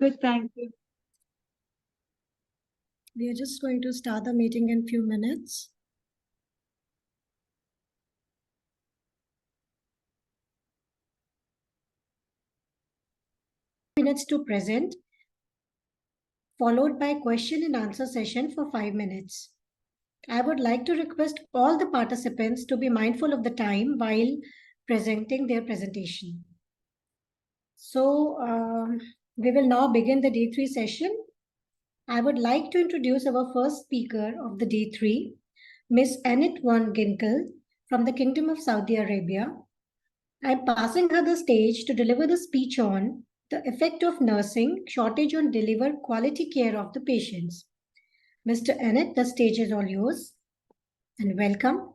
Good, thank you. We are just going to start the meeting in a few minutes. Minutes to present, followed by question and answer session for 5 minutes. I would like to request all the participants to be mindful of the time while presenting their presentation. So we will now begin the day 3 session. I would like to introduce our first speaker of the day 3, Ms. Annette van Ginkel from the Kingdom of Saudi Arabia. I'm passing her the stage to deliver the speech on the effect of nursing shortage on deliver quality care of the patients. Mr. Annette, the stage is all yours, and welcome.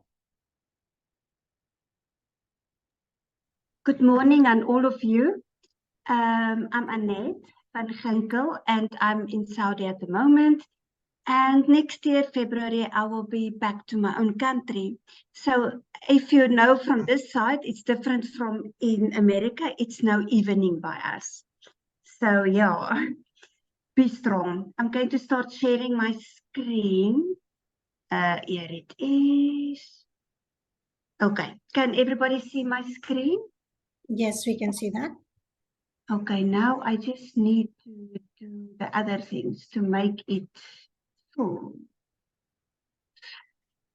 Good morning, and all of you. I'm Annette van Ginkel, and I'm in Saudi at the moment. And next year, February, I will be back to my own country. So if you know from this side, it's different from in America. It's now evening by us. So yeah, be strong. I'm going to start sharing my screen. Here it is. Okay, can everybody see my screen? Yes, we can see that. Okay, now I just need to do the other things to make it full.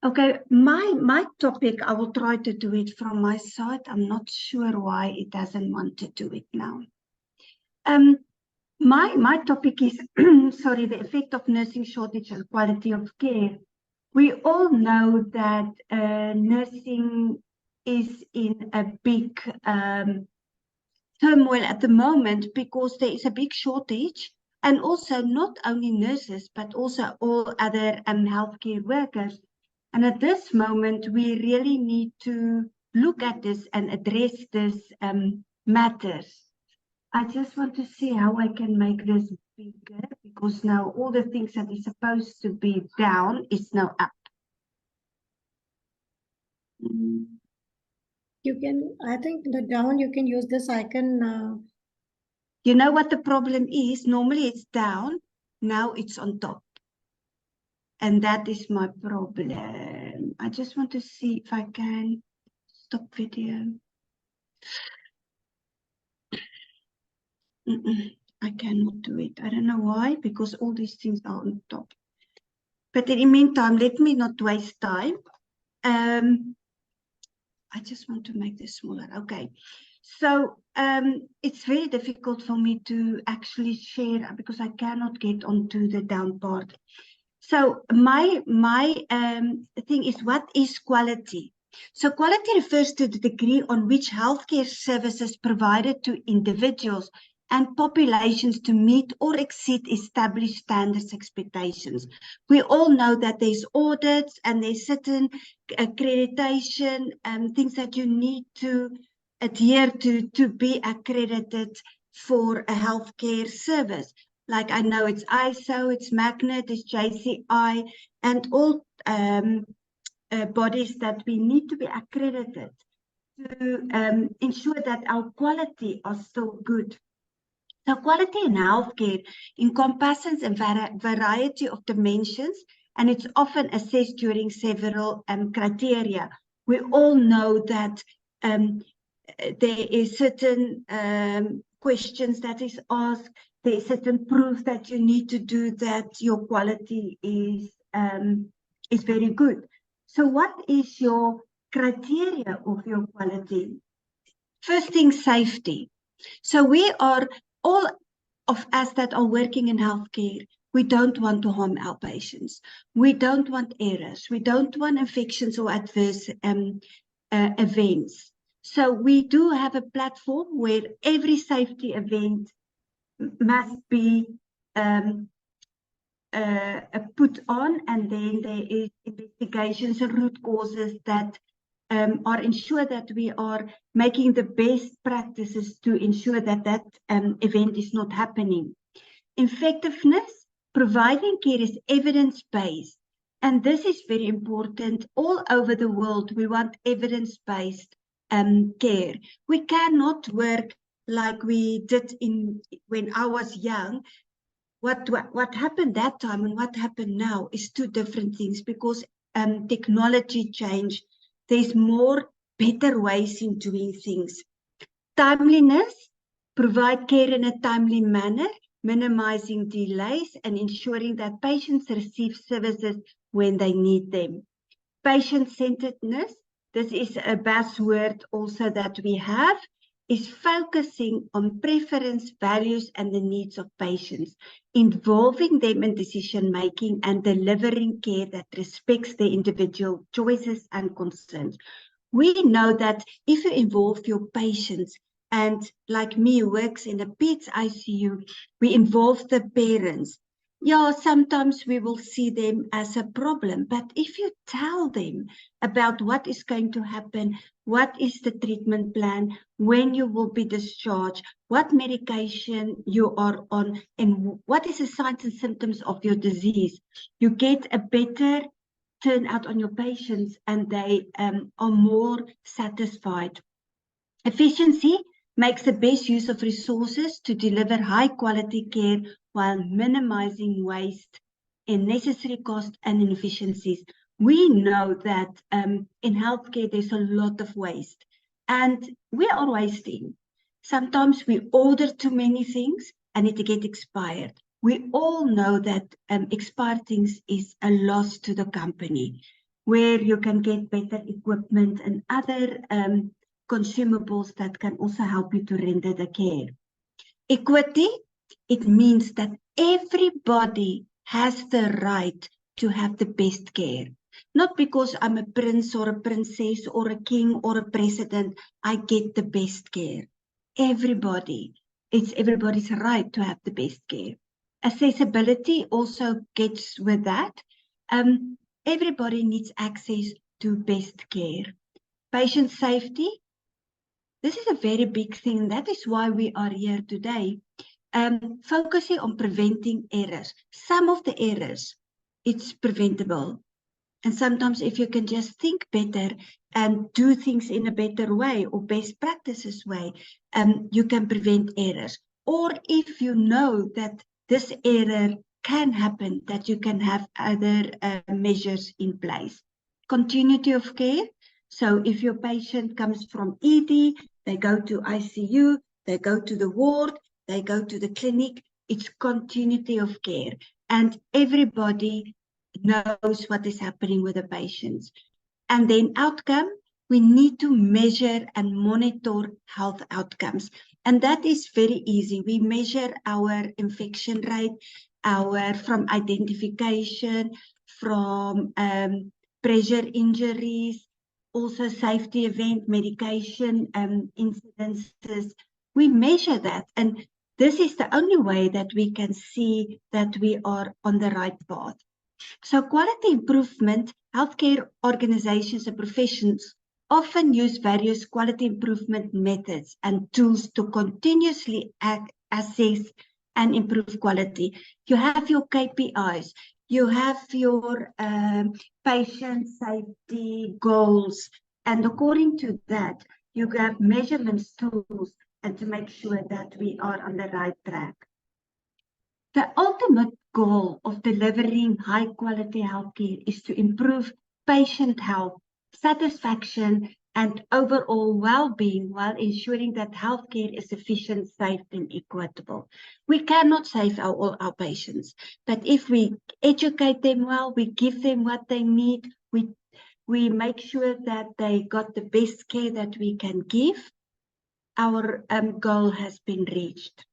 Okay, my topic, I will try to do it from my side. I'm not sure why it doesn't want to do it now. My topic is, sorry, the effect of nursing shortage and quality of care. We all know that nursing is in a big turmoil at the moment because there is a big shortage, and also not only nurses but also all other healthcare workers. And at this moment, we really need to look at this and address this matters. I just want to see how I can make this bigger, because now all the things that is supposed to be down is now up. You can, I think the down, you can use this icon. You know what the problem is? Normally it's down, now it's on top. And that is my problem. I just want to see if I can stop video. I cannot do it. I don't know why, because all these things are on top. But in the meantime, let me not waste time. I just want to make this smaller. Okay. So it's very difficult for me to actually share because I cannot get onto the down part. So my thing is, what is quality? So quality refers to the degree on which healthcare services provided to individuals and populations to meet or exceed established standards expectations. We all know that there's audits and there's certain accreditation things that you need to adhere to be accredited for a healthcare service. Like I know it's ISO, it's Magnet, it's JCI, and all bodies that we need to be accredited to ensure that our quality are still good. So quality in healthcare encompasses a variety of dimensions, and it's often assessed during several criteria. We all know that there is certain questions that is asked. There is certain proof that you need to do that your quality is very good. So what is your criteria of your quality? First thing, safety. So we are, all of us that are working in healthcare, we don't want to harm our patients. We don't want errors. We don't want infections or adverse events. So we do have a platform where every safety event must be put on, and then there is investigations and root causes that are ensure that we are making the best practices to ensure that that event is not happening. Effectiveness, providing care is evidence-based, and this is very important. All over the world, we want evidence-based care. We cannot work like we did when I was young. What happened that time and what happened now is two different things, because technology changed. There's more better ways in doing things. Timeliness, provide care in a timely manner, minimizing delays and ensuring that patients receive services when they need them. Patient-centeredness, this is a buzzword also that we have, is focusing on preference, values, and the needs of patients, involving them in decision-making and delivering care that respects their individual choices and concerns. We know that if you involve your patients, and like me, who works in a peds ICU, we involve the parents. Yeah, sometimes we will see them as a problem, but if you tell them about what is going to happen, what is the treatment plan, when you will be discharged, what medication you are on, and what is the signs and symptoms of your disease, you get a better turnout on your patients, and they are more satisfied. Efficiency makes the best use of resources to deliver high quality care while minimizing waste, unnecessary cost, and inefficiencies. We know that in healthcare there's a lot of waste, and we are wasting. Sometimes we order too many things and it get expired. We all know that expired things is a loss to the company, where you can get better equipment and other consumables that can also help you to render the care. Equity, it means that everybody has the right to have the best care. Not because I'm a prince or a princess or a king or a president, I get the best care. Everybody, it's everybody's right to have the best care. Accessibility also gets with that. Everybody needs access to best care. Patient safety, this is a very big thing. That is why we are here today, focusing on preventing errors. Some of the errors, it's preventable. And sometimes if you can just think better and do things in a better way or best practices way, you can prevent errors. Or if you know that this error can happen, that you can have other measures in place. Continuity of care. So if your patient comes from ED, they go to ICU, they go to the ward, they go to the clinic, it's continuity of care. And everybody knows what is happening with the patients. And then outcome, we need to measure and monitor health outcomes. And that is very easy. We measure our infection rate, from identification, from pressure injuries, also safety event, medication incidences. We measure that. And this is the only way that we can see that we are on the right path. So quality improvement, healthcare organizations and professions often use various quality improvement methods and tools to continuously assess and improve quality. You have your KPIs, you have your patient safety goals, and according to that, you have measurement tools and to make sure that we are on the right track. The ultimate goal of delivering high-quality healthcare is to improve patient health, satisfaction, and overall well-being while ensuring that healthcare is efficient, safe, and equitable. We cannot save all our patients, but if we educate them well, we give them what they need, we make sure that they got the best care that we can give, our goal has been reached.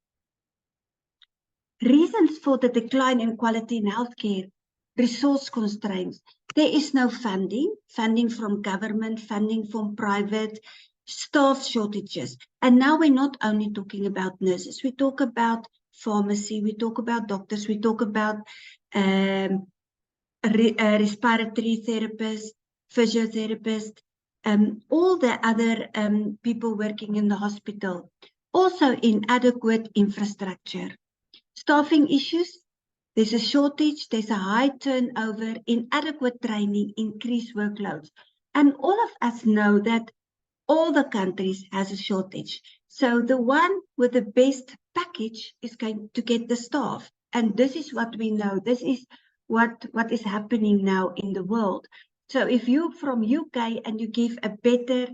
Reasons for the decline in quality in healthcare: resource constraints. There is no funding from government, funding from private, staff shortages. And now we're not only talking about nurses, we talk about pharmacy, we talk about doctors, we talk about respiratory therapists, physiotherapists, all the other people working in the hospital. Also inadequate infrastructure. Staffing issues, there's a shortage, there's a high turnover, inadequate training, increased workloads. And all of us know that all the countries has a shortage. So the one with the best package is going to get the staff. And this is what we know. This is what is happening now in the world. So if you're from UK and you give a better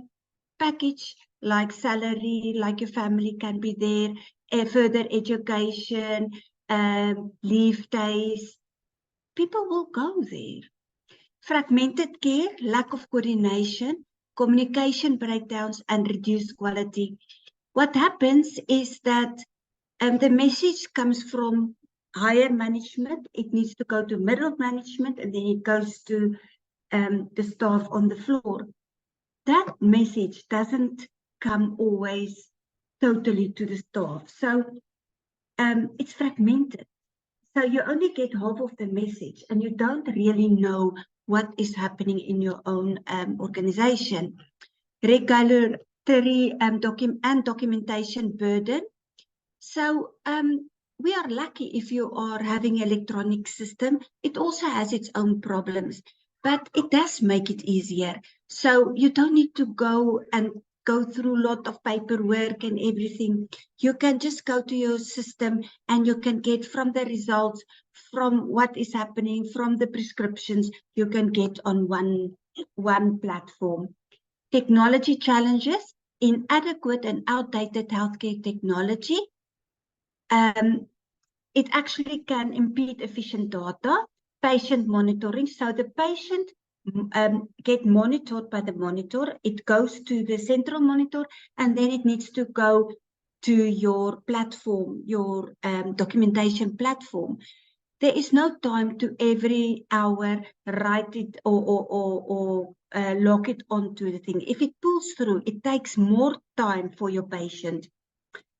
package, like salary, like your family can be there, further education, leave days, people will go there. Fragmented care, lack of coordination, communication breakdowns, and reduced quality. What happens is that the message comes from higher management. It needs to go to middle management, and then it goes to the staff on the floor. That message doesn't come always totally to the staff. So it's fragmented. So you only get half of the message, and you don't really know what is happening in your own organization. Regulatory and documentation burden. So we are lucky if you are having an electronic system. It also has its own problems, but it does make it easier. So you don't need to go through a lot of paperwork and everything. You can just go to your system and you can get from the results, from what is happening, from the prescriptions, you can get on one platform. Technology challenges, inadequate and outdated healthcare technology. It actually can impede efficient data, patient monitoring. So the patient get monitored by the monitor. It goes to the central monitor, and then it needs to go to your platform, your documentation platform. There is no time to every hour write it or log it onto the thing. If it pulls through, it takes more time for your patient.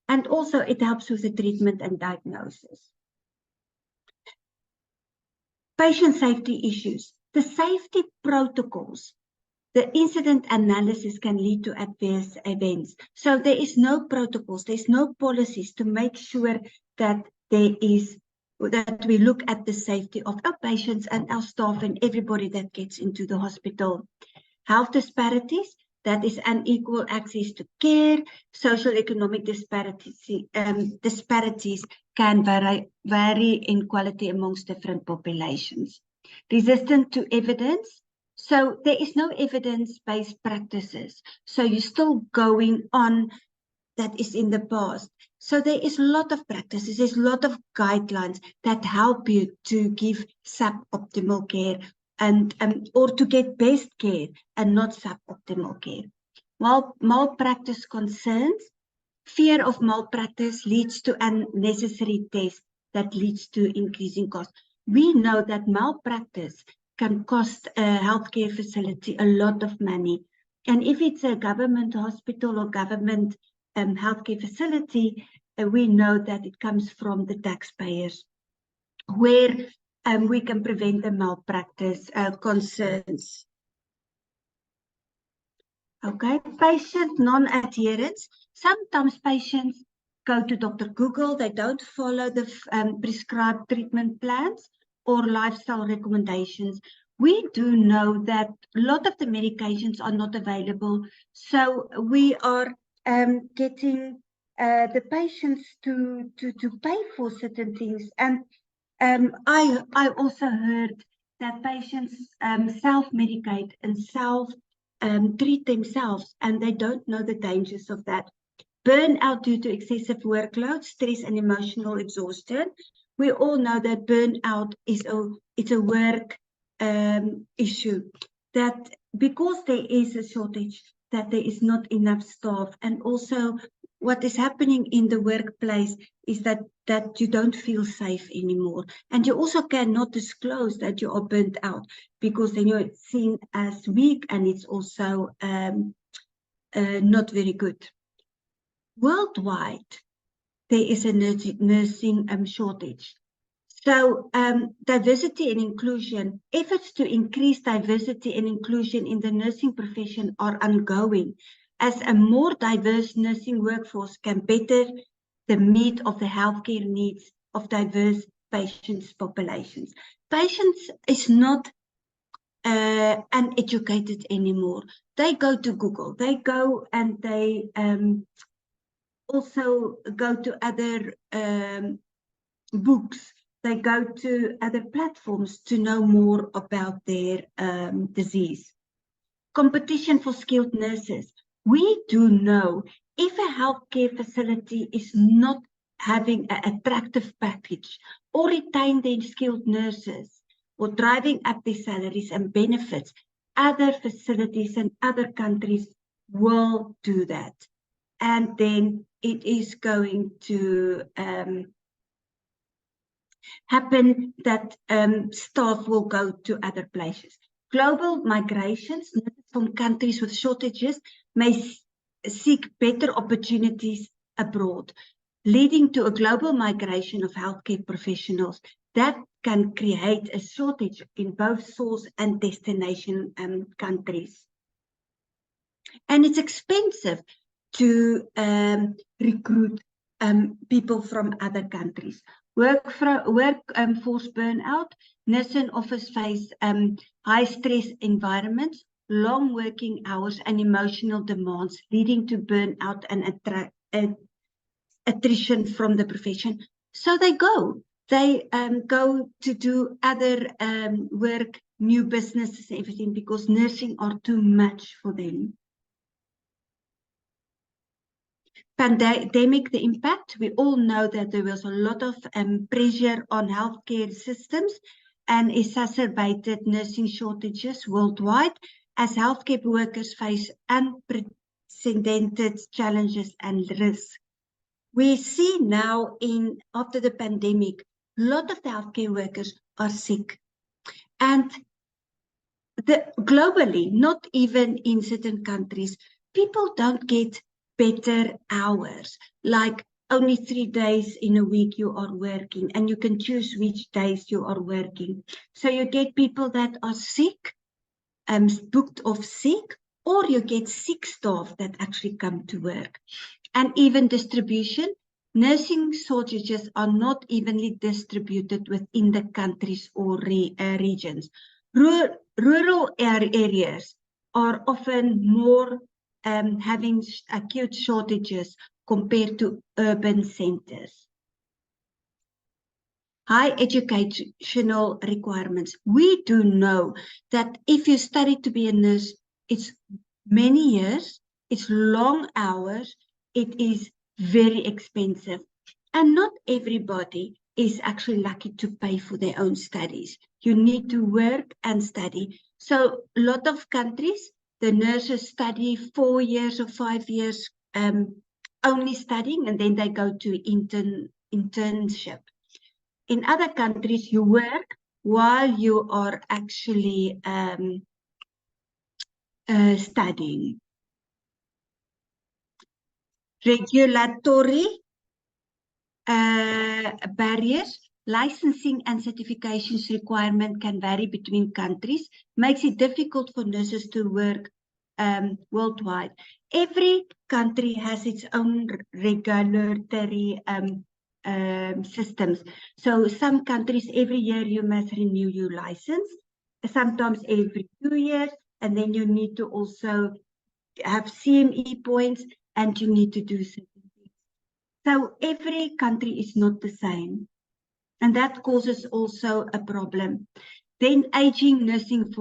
And also it helps with the treatment and diagnosis. Patient safety issues. The safety protocols, the incident analysis can lead to adverse events. So there is no protocols, there's no policies to make sure that that we look at the safety of our patients and our staff and everybody that gets into the hospital. Health disparities, that is unequal access to care. Social economic disparities can vary in quality amongst different populations. Resistant to evidence. So there is no evidence-based practices. So you're still going on that is in the past. So there is a lot of practices, there's a lot of guidelines that help you to give suboptimal care and or to get best care and not suboptimal care. While malpractice concerns, fear of malpractice leads to unnecessary tests that leads to increasing costs. We know that malpractice can cost a healthcare facility a lot of money. And if it's a government hospital or government healthcare facility, we know that it comes from the taxpayers, where we can prevent the malpractice concerns. Okay, patient non-adherence. Sometimes patients go to Dr. Google, they don't follow the prescribed treatment plans or lifestyle recommendations. We do know that a lot of the medications are not available, so we are getting the patients to pay for certain things. And I also heard that patients self-medicate and treat themselves, and they don't know the dangers of that. Burnout due to excessive workload, stress, and emotional exhaustion. We all know that burnout is a work issue. That because there is a shortage, that there is not enough staff, and also what is happening in the workplace is that you don't feel safe anymore, and you also cannot disclose that you are burnt out, because then you're seen as weak, and it's also not very good. Worldwide, there is a nursing shortage. So diversity and inclusion, efforts to increase diversity and inclusion in the nursing profession are ongoing, as a more diverse nursing workforce can better the meet of the healthcare needs of diverse patients populations. Patients is not uneducated anymore. They go to Google, they go and they also go to other books. They go to other platforms to know more about their disease. Competition for skilled nurses. We do know if a healthcare facility is not having an attractive package or retain their skilled nurses or driving up their salaries and benefits, other facilities in other countries will do that. And then it is going to happen that staff will go to other places. Global migrations from countries with shortages may seek better opportunities abroad, leading to a global migration of healthcare professionals that can create a shortage in both source and destination countries. And it's expensive to recruit people from other countries. Workforce burnout, nursing office face high stress environments, long working hours and emotional demands, leading to burnout and attrition from the profession. So they go to do other work, new businesses, everything, because nursing are too much for them. Pandemic, the impact, we all know that there was a lot of pressure on healthcare systems and exacerbated nursing shortages worldwide as healthcare workers face unprecedented challenges and risks. We see now after the pandemic, a lot of the healthcare workers are sick. And globally, not even in certain countries, people don't get better hours, like only 3 days in a week you are working and you can choose which days you are working. So you get people that are sick, booked off sick, or you get sick staff that actually come to work. And even distribution, nursing shortages are not evenly distributed within the countries or regions. Rural areas are often more having acute shortages compared to urban centers. High educational requirements. We do know that if you study to be a nurse, it's many years, it's long hours, it is very expensive. And not everybody is actually lucky to pay for their own studies. You need to work and study. So a lot of countries, the nurses study 4 years or 5 years only studying, and then they go to internship. In other countries, you work while you are actually studying. Regulatory barriers. Licensing and certifications requirement can vary between countries, makes it difficult for nurses to work worldwide. Every country has its own regulatory systems. So some countries, every year you must renew your license, sometimes every 2 years, and then you need to also have CME points, and you need to do certain things. So every country is not the same. And that causes also a problem. Then aging nursing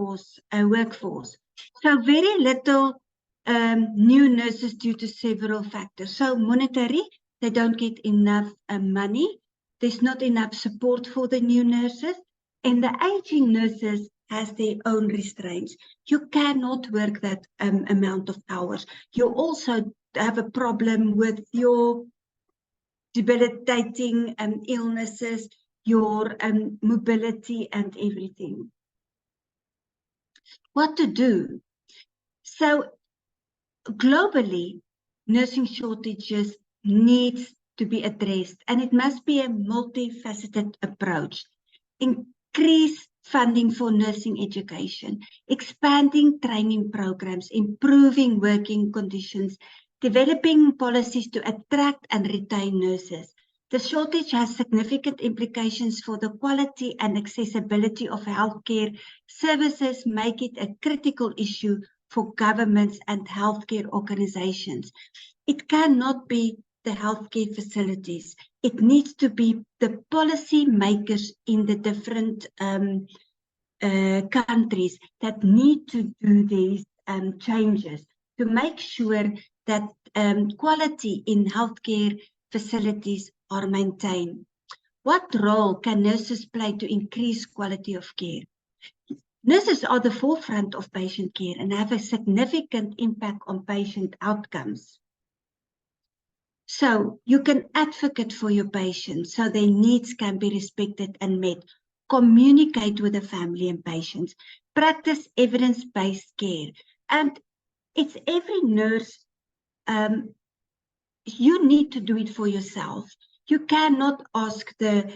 workforce. So very little new nurses due to several factors. So monetary, they don't get enough money. There's not enough support for the new nurses. And the aging nurses has their own restraints. You cannot work that amount of hours. You also have a problem with your debilitating illnesses, your mobility and everything. What to do? So globally, nursing shortages needs to be addressed, and it must be a multifaceted approach. Increase funding for nursing education, expanding training programs, improving working conditions, developing policies to attract and retain nurses. The shortage has significant implications for the quality and accessibility of healthcare services, make it a critical issue for governments and healthcare organizations. It cannot be the healthcare facilities. It needs to be the policy makers in the different countries that need to do these changes to make sure that quality in healthcare facilities are maintained. What role can nurses play to increase quality of care? Nurses are the forefront of patient care and have a significant impact on patient outcomes. So you can advocate for your patients so their needs can be respected and met. Communicate with the family and patients. Practice evidence-based care. And it's every nurse, you need to do it for yourself. You cannot ask the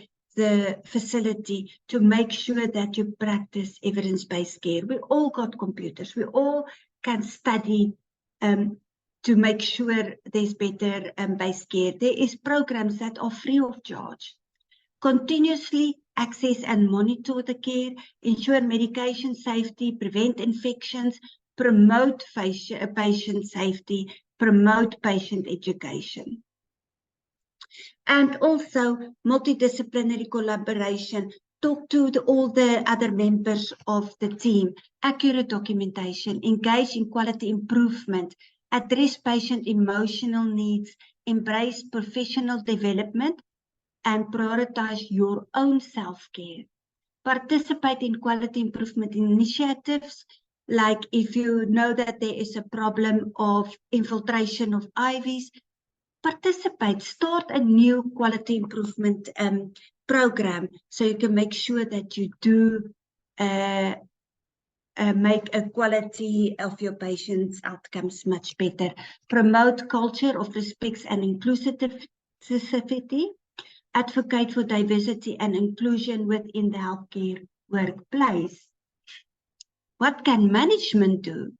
facility to make sure that you practice evidence-based care. We all got computers. We all can study to make sure there's better based care. There is programs that are free of charge. Continuously access and monitor the care, ensure medication safety, prevent infections, promote patient safety, promote patient education. And also multidisciplinary collaboration, talk to all the other members of the team, accurate documentation, engage in quality improvement, address patient emotional needs, embrace professional development, and prioritize your own self-care. Participate in quality improvement initiatives, like if you know that there is a problem of infiltration of IVs, participate, start a new quality improvement program so you can make sure that you do make a quality of your patients' outcomes much better. Promote culture of respect and inclusivity. Advocate for diversity and inclusion within the healthcare workplace. What can management do?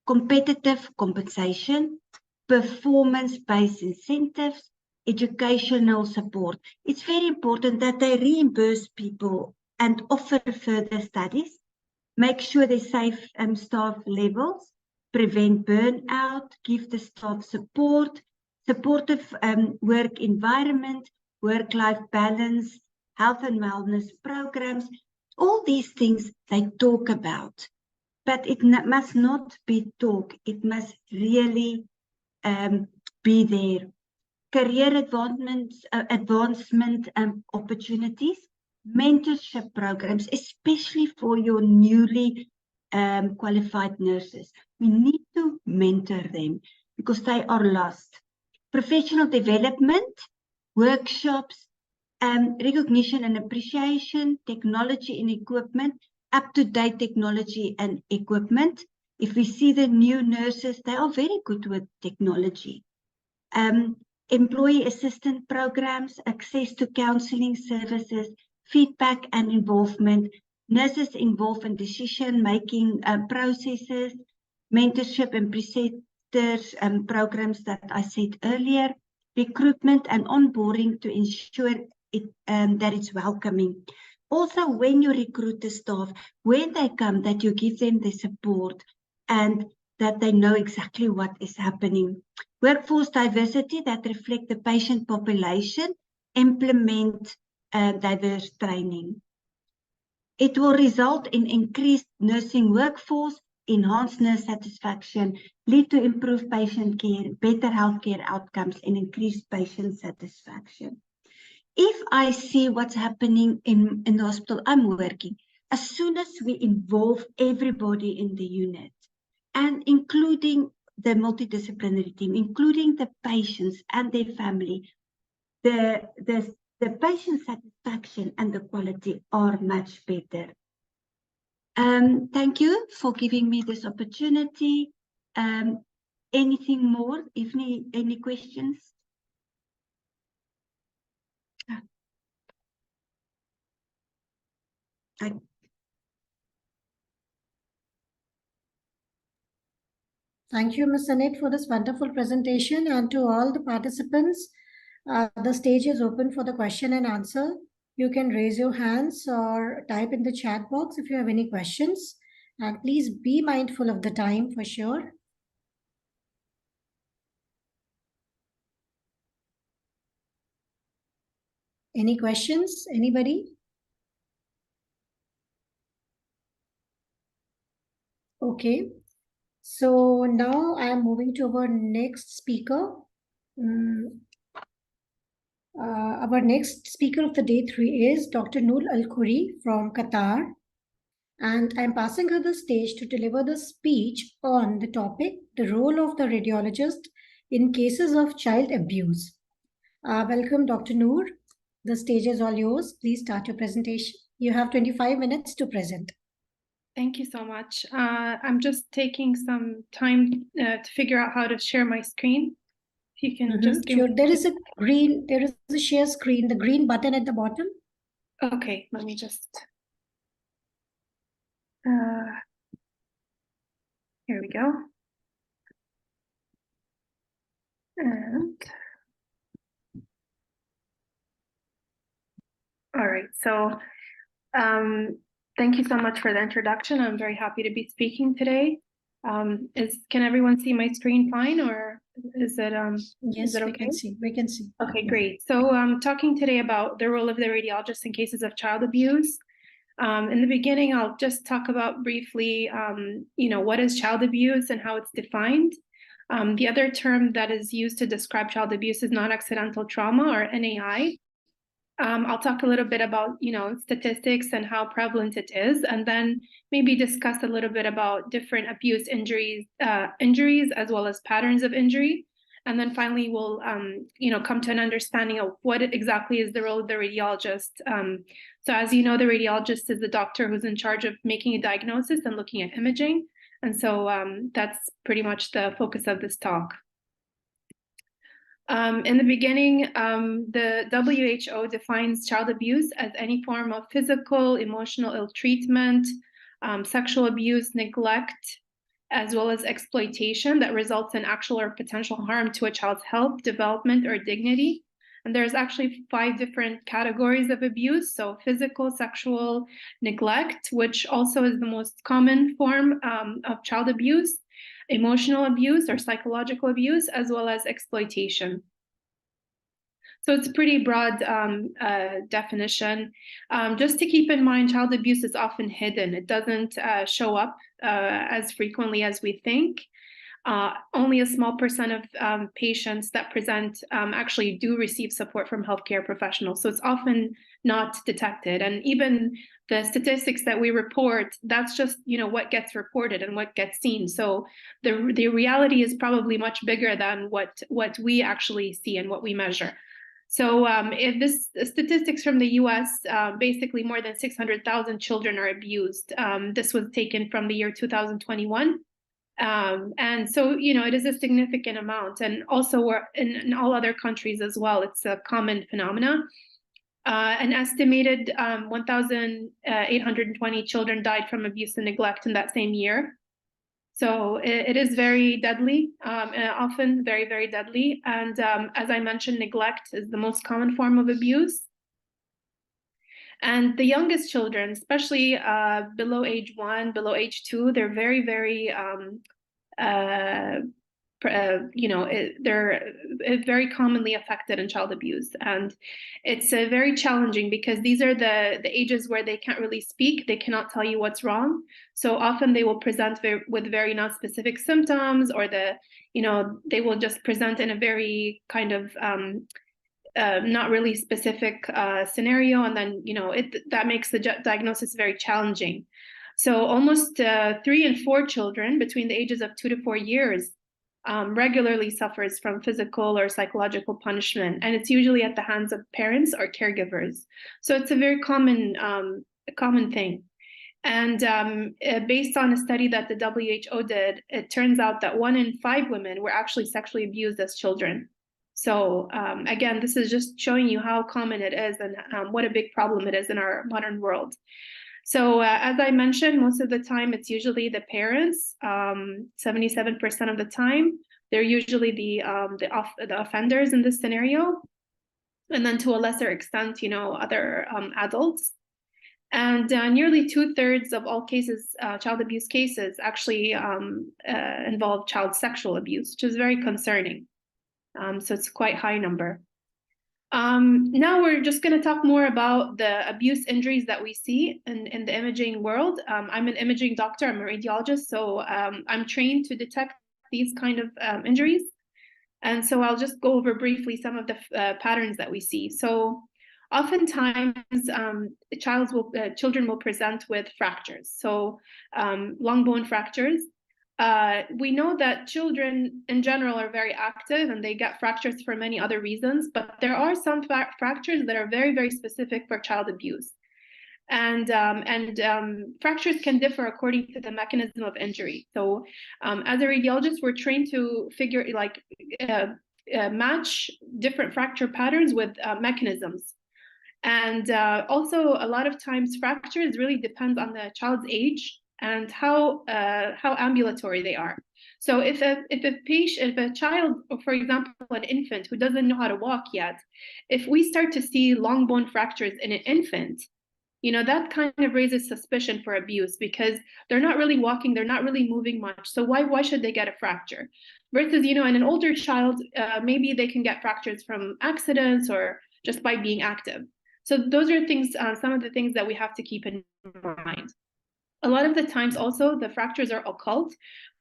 Competitive compensation, performance-based incentives, educational support. It's very important that they reimburse people and offer further studies, make sure they safe staff levels, prevent burnout, give the staff support, supportive work environment, work-life balance, health and wellness programs. All these things they talk about, but it must not be talk. It must really be there. Career advancement opportunities, mentorship programs, especially for your newly qualified nurses. We need to mentor them because they are lost. Professional development, workshops, recognition and appreciation, technology and equipment, up-to-date technology and equipment. If we see the new nurses, they are very good with technology. Employee assistance programs, access to counseling services, feedback and involvement, nurses involved in decision-making processes, mentorship and preceptors programs that I said earlier, recruitment and onboarding to ensure that it's welcoming. Also, when you recruit the staff, when they come, that you give them the support and that they know exactly what is happening. Workforce diversity that reflect the patient population, implement diverse training. It will result in increased nursing workforce, enhanced nurse satisfaction, lead to improved patient care, better healthcare outcomes, and increased patient satisfaction. If I see what's happening in the hospital I'm working, as soon as we involve everybody in the unit, and including the multidisciplinary team, including the patients and their family, the patient satisfaction and the quality are much better. Thank you for giving me this opportunity. Anything more? If any questions? Thank you, Ms. Anit, for this wonderful presentation, and to all the participants. The stage is open for the question and answer. You can raise your hands or type in the chat box if you have any questions. And please be mindful of the time for sure. Any questions? Anybody? Okay. So now I am moving to our next speaker. Our next speaker of the day 3 is Dr. Noor Al-Khoury from Qatar. And I'm passing her the stage to deliver the speech on the topic, the role of the radiologist in cases of child abuse. Welcome, Dr. Noor. The stage is all yours. Please start your presentation. You have 25 minutes to present. Thank you so much. I'm just taking some time to figure out how to share my screen. If you can just give me... There is a share screen, the green button at the bottom. Okay, let me just... here we go. And... all right, so thank you so much for the introduction. I'm very happy to be speaking today. Can everyone see my screen fine, or is it yes, is it okay? We can see. Okay, great. So I'm talking today about the role of the radiologist in cases of child abuse. In the beginning, I'll just talk about briefly, what is child abuse and how it's defined. The other term that is used to describe child abuse is non-accidental trauma, or NAI. I'll talk a little bit about, statistics and how prevalent it is, and then maybe discuss a little bit about different abuse injuries as well as patterns of injury. And then finally, we'll, come to an understanding of what exactly is the role of the radiologist. So as you know, the radiologist is the doctor who's in charge of making a diagnosis and looking at imaging. And so that's pretty much the focus of this talk. In the beginning, the WHO defines child abuse as any form of physical, emotional ill treatment, sexual abuse, neglect, as well as exploitation that results in actual or potential harm to a child's health, development, or dignity. And there's actually 5 different categories of abuse. So physical, sexual, neglect, which also is the most common form of child abuse, emotional abuse or psychological abuse, as well as exploitation. So it's a pretty broad definition. Just to keep in mind, child abuse is often hidden. It doesn't show up as frequently as we think. Only a small percent of patients that present actually do receive support from healthcare professionals. So it's often not detected. And even the statistics that we report, that's just what gets reported and what gets seen. So the reality is probably much bigger than what we actually see and what we measure. So if this statistics from the US, basically more than 600,000 children are abused. This was taken from the year 2021. And so, it is a significant amount. And also we're in all other countries as well. It's a common phenomena. An estimated 1,820 children died from abuse and neglect in that same year. So it is very deadly, often very, very deadly. And as I mentioned, neglect is the most common form of abuse. And the youngest children, especially below age 1, below age 2, they're very, very, they're very commonly affected in child abuse. And it's very challenging because these are the ages where they can't really speak. They cannot tell you what's wrong. So often they will present with very non-specific symptoms, or they will just present in a very kind of not really specific scenario. And then, that makes the diagnosis very challenging. So almost 3 in 4 children between the ages of 2 to 4 years regularly suffers from physical or psychological punishment, and it's usually at the hands of parents or caregivers. So it's a very common thing. And based on a study that the WHO did, it turns out that 1 in 5 women were actually sexually abused as children. So again, this is just showing you how common it is and what a big problem it is in our modern world. So as I mentioned, most of the time it's usually the parents. 77% of the time, they're usually the offenders in this scenario, and then to a lesser extent, other adults. And nearly 2/3 of all cases, child abuse cases, actually involve child sexual abuse, which is very concerning. So it's quite a high number. Now we're just going to talk more about the abuse injuries that we see in the imaging world. I'm an imaging doctor, I'm a radiologist, so I'm trained to detect these kind of injuries. And so I'll just go over briefly some of the patterns that we see. So oftentimes children will present with fractures, so long bone fractures. We know that children in general are very active and they get fractures for many other reasons, but there are some fractures that are very, very specific for child abuse. And fractures can differ according to the mechanism of injury. So as a radiologist, we're trained to figure match different fracture patterns with mechanisms. And also a lot of times fractures really depends on the child's age and how ambulatory they are. So if a child, or for example, an infant who doesn't know how to walk yet, if we start to see long bone fractures in an infant, that kind of raises suspicion for abuse, because they're not really walking, they're not really moving much. So why should they get a fracture? Versus, in an older child, maybe they can get fractures from accidents or just by being active. So those are things, some of the things that we have to keep in mind. A lot of the times also the fractures are occult,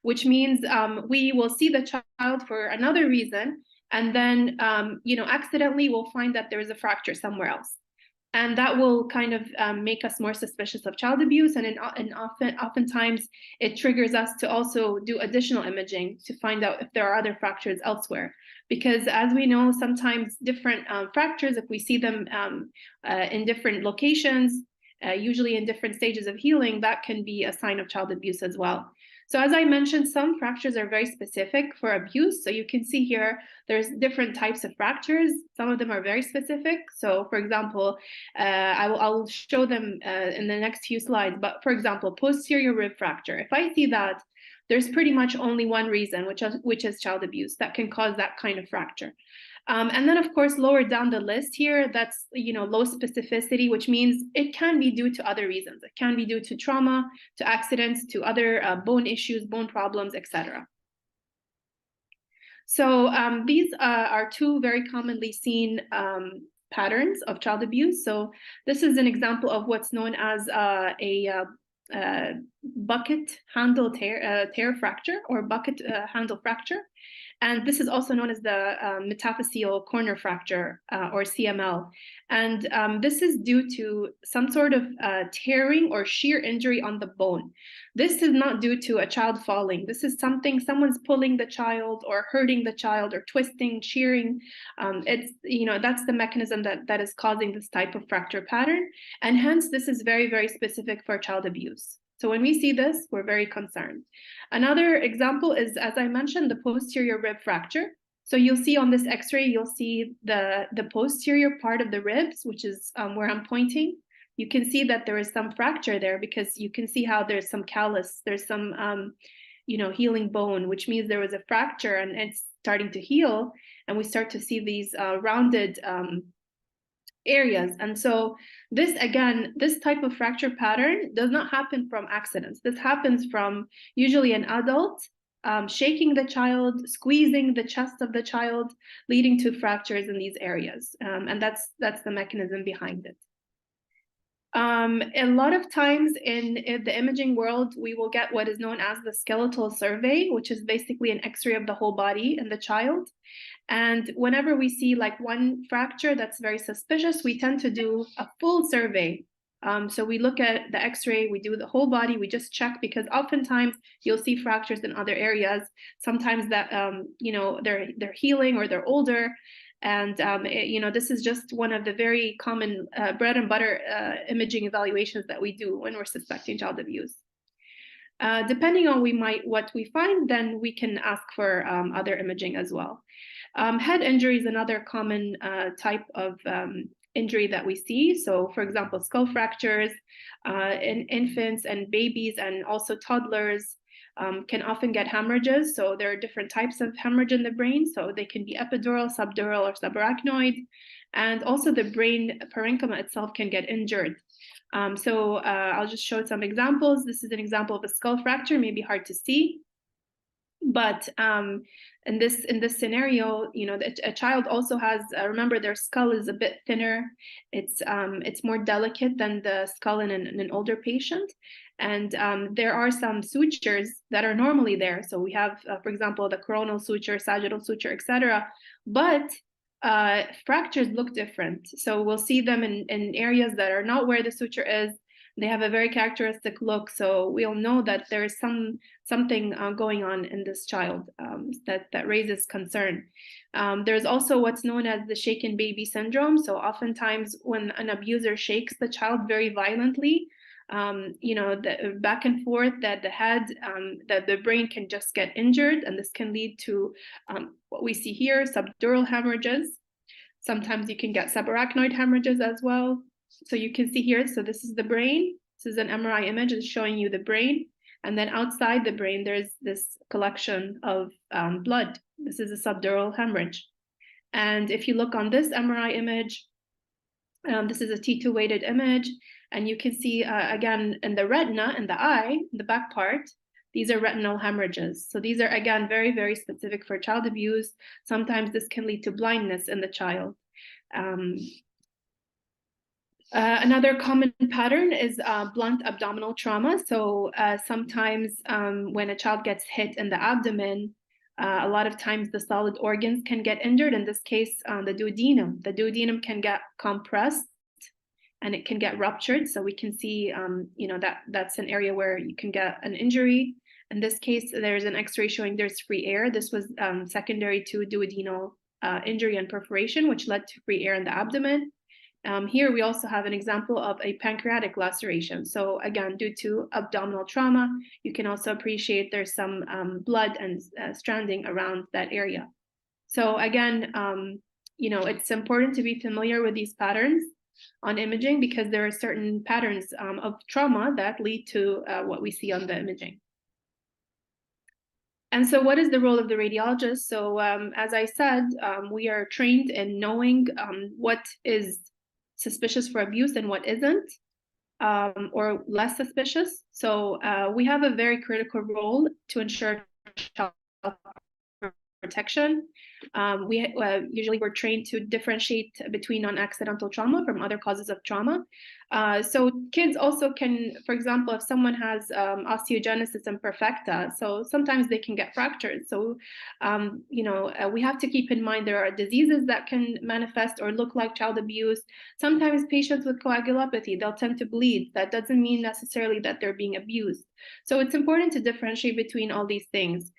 which means we will see the child for another reason, and then accidentally we'll find that there is a fracture somewhere else. And that will kind of make us more suspicious of child abuse, and oftentimes it triggers us to also do additional imaging to find out if there are other fractures elsewhere. Because as we know, sometimes different fractures, if we see them in different locations, usually in different stages of healing, that can be a sign of child abuse as well. So as I mentioned, some fractures are very specific for abuse. So you can see here, there's different types of fractures. Some of them are very specific. So for example, I'll show them in the next few slides. But for example, posterior rib fracture. If I see that, there's pretty much only one reason, which is child abuse, that can cause that kind of fracture. And then, of course, lower down the list here, that's low specificity, which means it can be due to other reasons. It can be due to trauma, to accidents, to other bone issues, bone problems, etc. So these are two very commonly seen patterns of child abuse. So this is an example of what's known as a bucket handle tear fracture, or bucket handle fracture. And this is also known as the metaphyseal corner fracture, or CML. And this is due to some sort of tearing or shear injury on the bone. This is not due to a child falling. This is someone's pulling the child or hurting the child or twisting, shearing. That's the mechanism that is causing this type of fracture pattern. And hence, this is very, very specific for child abuse. So when we see this, we're very concerned. Another example is, as I mentioned, the posterior rib fracture. So you'll see on this X-ray, you'll see the posterior part of the ribs, which is where I'm pointing. You can see that there is some fracture there, because you can see how there's some callus, there's some healing bone, which means there was a fracture and it's starting to heal, and we start to see these rounded areas. And so this type of fracture pattern does not happen from accidents. This happens from usually an adult shaking the child, squeezing the chest of the child, leading to fractures in these areas. And that's the mechanism behind it. A lot of times in the imaging world, we will get what is known as the skeletal survey, which is basically an X-ray of the whole body in the child. And whenever we see like one fracture that's very suspicious, we tend to do a full survey. So we look at the X-ray, we do the whole body, we just check, because oftentimes you'll see fractures in other areas. Sometimes that they're healing or they're older. And this is just one of the very common bread and butter imaging evaluations that we do when we're suspecting child abuse. Depending on what we find, then we can ask for other imaging as well. Head injury is another common type of injury that we see. So for example, skull fractures in infants and babies, and also toddlers can often get hemorrhages. So there are different types of hemorrhage in the brain. So they can be epidural, subdural, or subarachnoid. And also the brain parenchyma itself can get injured. I'll just show some examples. This is an example of a skull fracture, maybe hard to see. But in this scenario, you know, a child also has, remember, their skull is a bit thinner. It's more delicate than the skull in an older patient. And there are some sutures that are normally there. So we have, for example, the coronal suture, sagittal suture, etc. But fractures look different. So we'll see them in areas that are not where the suture is. They have a very characteristic look. So we'll know that there is something going on in this child that raises concern. There's also what's known as the shaken baby syndrome. So oftentimes when an abuser shakes the child very violently, you know, the back and forth, that the head, that the brain can just get injured, and this can lead to what we see here, subdural hemorrhages. Sometimes you can get subarachnoid hemorrhages as well. So you can see here, so this is the brain. This is an MRI image, it's showing you the brain. And then outside the brain, there's this collection of blood. This is a subdural hemorrhage. And if you look on this MRI image, this is a T2 weighted image. And you can see, again, in the retina, in the eye, in the back part, these are retinal hemorrhages. So these are, again, very, very specific for child abuse. Sometimes this can lead to blindness in the child. Another common pattern is blunt abdominal trauma. So sometimes when a child gets hit in the abdomen, a lot of times the solid organs can get injured. In this case, the duodenum. The duodenum can get compressed and it can get ruptured. So we can see, you know, that's an area where you can get an injury. In this case, there's an X-ray showing there's free air. This was secondary to duodenal injury and perforation, which led to free air in the abdomen. Here we also have an example of a pancreatic laceration. So again, due to abdominal trauma, you can also appreciate there's some blood and stranding around that area. So again, you know, it's important to be familiar with these patterns on imaging, because there are certain patterns of trauma that lead to what we see on the imaging. And so what is the role of the radiologist? So as I said, we are trained in knowing what is suspicious for abuse and what isn't, or less suspicious. So we have a very critical role to ensure child protection. Usually we're trained to differentiate between non-accidental trauma from other causes of trauma. So kids also can, for example, if someone has osteogenesis imperfecta, so sometimes they can get fractured. So, you know, we have to keep in mind there are diseases that can manifest or look like child abuse. Sometimes patients with coagulopathy, they'll tend to bleed. That doesn't mean necessarily that they're being abused. So it's important to differentiate between all these things.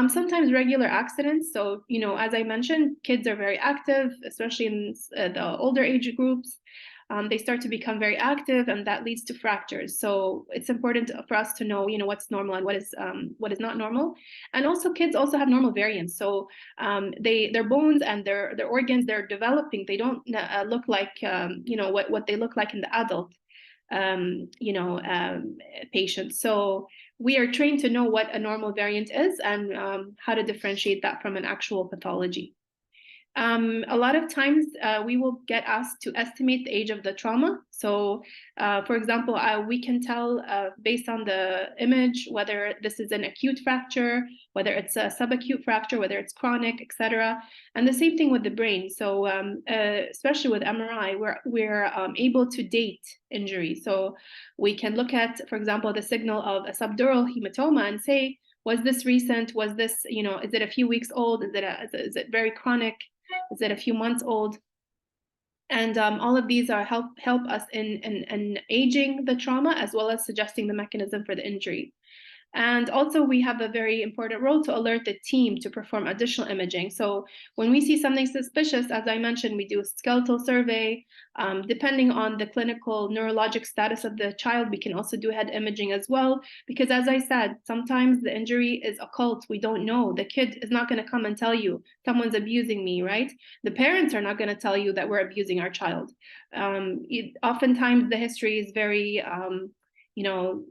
Sometimes regular accidents. So, you know, as I mentioned, kids are very active, especially in the older age groups. They start to become very active, and that leads to fractures. So it's important for us to know, you know, what's normal and what is not normal. And also, kids also have normal variants. So their bones and their organs, they're developing. They don't look like you know, what they look like in the adult you know, patients. So we are trained to know what a normal variant is and how to differentiate that from an actual pathology. A lot of times we will get asked to estimate the age of the trauma. So, for example, we can tell based on the image whether this is an acute fracture, whether it's a subacute fracture, whether it's chronic, etc. And the same thing with the brain. So, especially with MRI, we're able to date injury. So we can look at, for example, the signal of a subdural hematoma and say, was this recent? Was this, you know, is it a few weeks old? Is it very chronic? Is it a few months old? And all of these are help us in aging the trauma, as well as suggesting the mechanism for the injury. And also we have a very important role to alert the team to perform additional imaging. So when we see something suspicious, as I mentioned, we do a skeletal survey. Depending on the clinical neurologic status of the child, we can also do head imaging as well. Because as I said, sometimes the injury is occult. We don't know. The kid is not going to come and tell you someone's abusing me, right? The parents are not going to tell you that we're abusing our child. Oftentimes the history is very you know,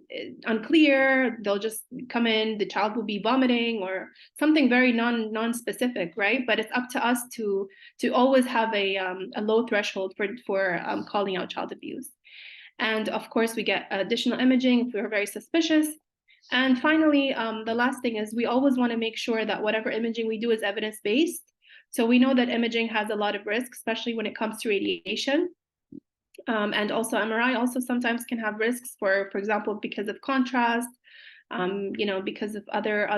unclear. They'll just come in, the child will be vomiting or something very non-specific, right? But it's up to us to always have a low threshold for calling out child abuse. And of course, we get additional imaging if we're very suspicious. And finally, the last thing is we always want to make sure that whatever imaging we do is evidence-based. So we know that imaging has a lot of risk, especially when it comes to radiation. And also MRI also sometimes can have risks for example, because of contrast, because of other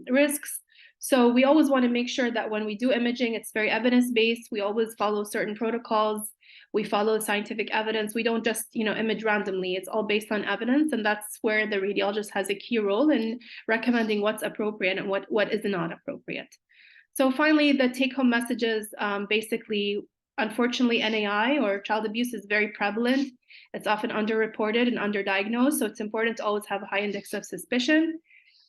risks. So we always want to make sure that when we do imaging, it's very evidence-based. We always follow certain protocols. We follow scientific evidence. We don't just, image randomly. It's all based on evidence. And that's where the radiologist has a key role in recommending what's appropriate and what is not appropriate. So finally, the take-home messages, basically, unfortunately, NAI or child abuse is very prevalent. It's often underreported and underdiagnosed. So it's important to always have a high index of suspicion.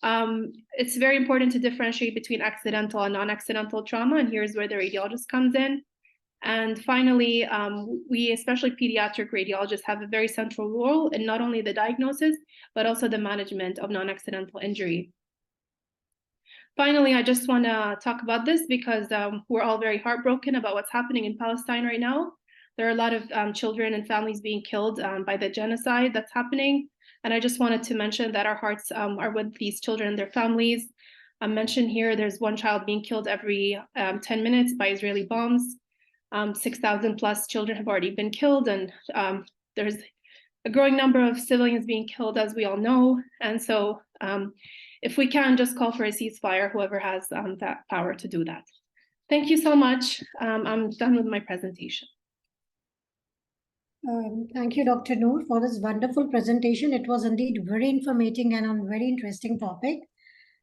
It's very important to differentiate between accidental and non-accidental trauma. And here's where the radiologist comes in. And finally, we, especially pediatric radiologists, have a very central role in not only the diagnosis, but also the management of non-accidental injury. Finally, I just want to talk about this because we're all very heartbroken about what's happening in Palestine right now. There are a lot of children and families being killed by the genocide that's happening. And I just wanted to mention that our hearts are with these children and their families. I mentioned here, there's one child being killed every 10 minutes by Israeli bombs. 6,000 plus children have already been killed, and there's a growing number of civilians being killed, as we all know. And so if we can, just call for a ceasefire, whoever has that power to do that. Thank you so much. I'm done with my presentation. Thank you, Dr. Noor, for this wonderful presentation. It was indeed very informative and on very interesting topic.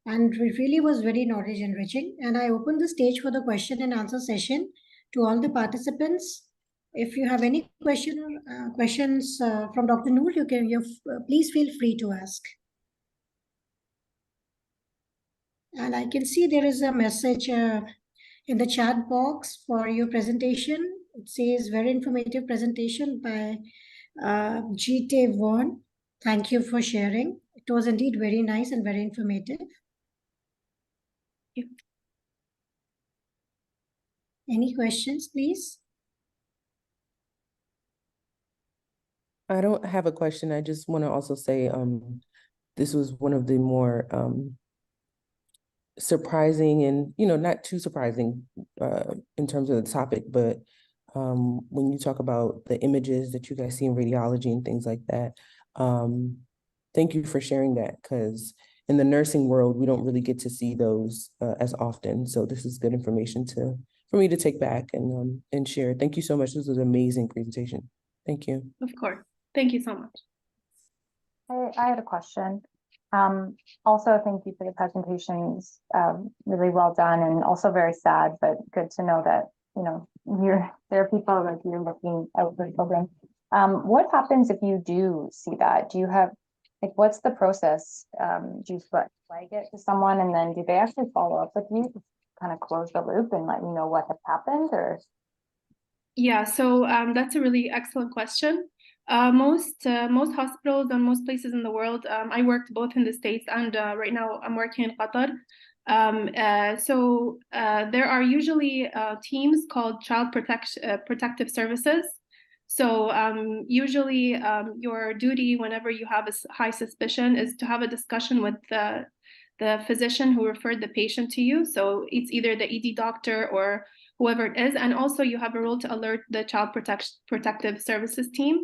And it really was very knowledge enriching. And I open the stage for the question and answer session to all the participants. If you have any questions from Dr. Noor, please feel free to ask. And I can see there is a message in the chat box for your presentation. It says very informative presentation by G.T. Vaughan. Thank you for sharing. It was indeed very nice and very informative. Thank you. Any questions, please? I don't have a question. I just want to also say this was one of the more surprising and, not too surprising in terms of the topic, but when you talk about the images that you guys see in radiology and things like that, thank you for sharing that, because in the nursing world, we don't really get to see those as often. So this is good information for me to take back and share. Thank you so much. This was an amazing presentation. Thank you. Of course. Thank you so much. I had a question. Also, thank you for the presentations. Really well done, and also very sad, but good to know that there are people like you're looking out for children. What happens if you do see that? Do you have what's the process? Do you flag it to someone, and then do they actually follow up with you to kind of close the loop and let you know what has happened? Or yeah, so that's a really excellent question. Most hospitals and most places in the world, I worked both in the States and right now I'm working in Qatar. So there are usually teams called Child Protective Services. So usually your duty whenever you have a high suspicion is to have a discussion with the physician who referred the patient to you. So it's either the ED doctor or whoever it is. And also you have a role to alert the Child Protective Services team.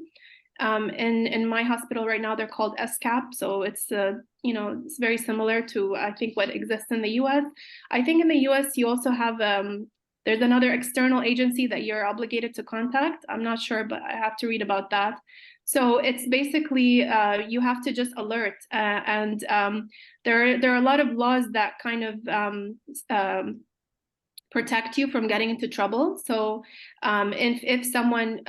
In my hospital right now, they're called SCAP. So it's, it's very similar to, I think, what exists in the US. I think in the US, you also have, there's another external agency that you're obligated to contact. I'm not sure, but I have to read about that. So it's basically, you have to just alert. And there are a lot of laws that kind of protect you from getting into trouble. So if someone,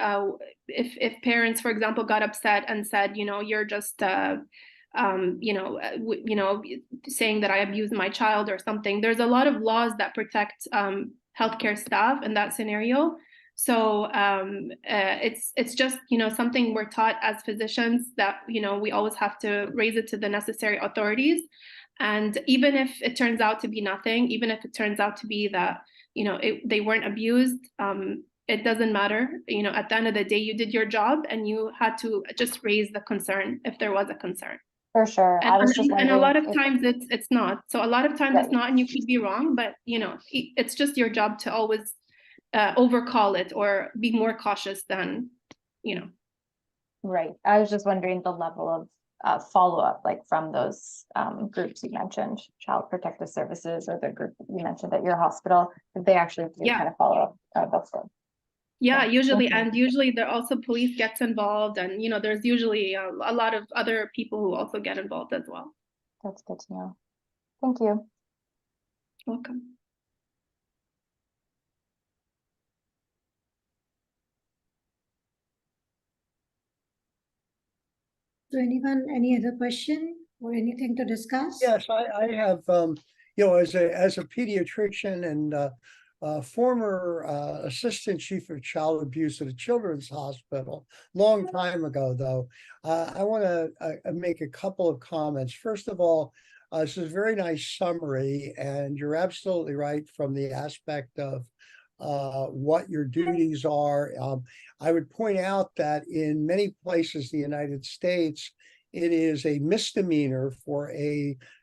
if parents, for example, got upset and said, you're just, saying that I abused my child or something, there's a lot of laws that protect healthcare staff in that scenario. So it's just, something we're taught as physicians that, we always have to raise it to the necessary authorities. And even if it turns out to be nothing, even if it turns out to be that, they weren't abused, it doesn't matter. At the end of the day, you did your job and you had to just raise the concern if there was a concern. For sure. I was just and a wondering lot of if- times it's not. So a lot of times Right. it's not, and you could be wrong, but you know, it's just your job to always overcall it or be more cautious than, you know. Right. I was just wondering the level of follow-up, like from those groups you mentioned, Child Protective Services, or the group you mentioned at your hospital, if they actually do Yeah. kind of follow up. That's good. Yeah, usually, Okay. and usually there also police gets involved, and you know, there's usually a lot of other people who also get involved as well. That's good to know. Thank you. Welcome. So anyone, any other question or anything to discuss? Yes, I have, you know, as a pediatrician and former assistant chief of child abuse at a children's hospital, long time ago, though, I want to make a couple of comments. First of all, this is a very nice summary, and you're absolutely right from the aspect of what your duties are. I would point out that in many places in the United States, it is a misdemeanor for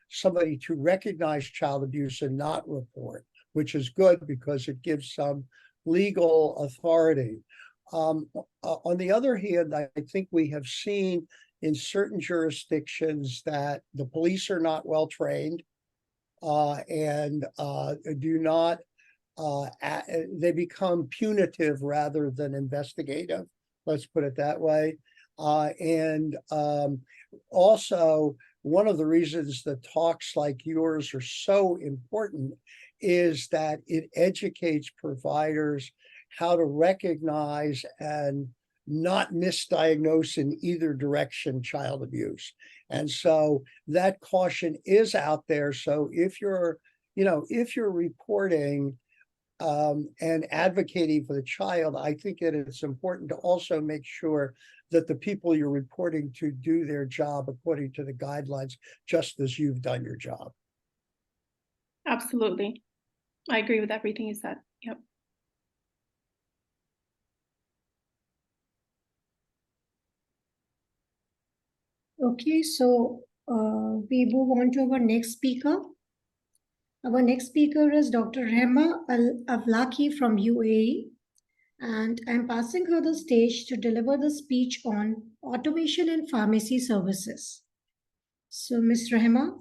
somebody to recognize child abuse and not report, which is good because it gives some legal authority. On the other hand, I think we have seen in certain jurisdictions that the police are not well trained and do not, they become punitive rather than investigative. Let's put it that way. Also, one of the reasons that talks like yours are so important is that it educates providers how to recognize and not misdiagnose in either direction child abuse. And so that caution is out there. So if you're, if you're reporting and advocating for the child, I think that it's important to also make sure that the people you're reporting to do their job according to the guidelines, just as you've done your job. Absolutely. I agree with everything you said. Yep. Okay, so we move on to our next speaker. Our next speaker is Dr. Rehma Al-Avlaki from UAE, and I'm passing her the stage to deliver the speech on automation in pharmacy services. So, Ms. Rehma,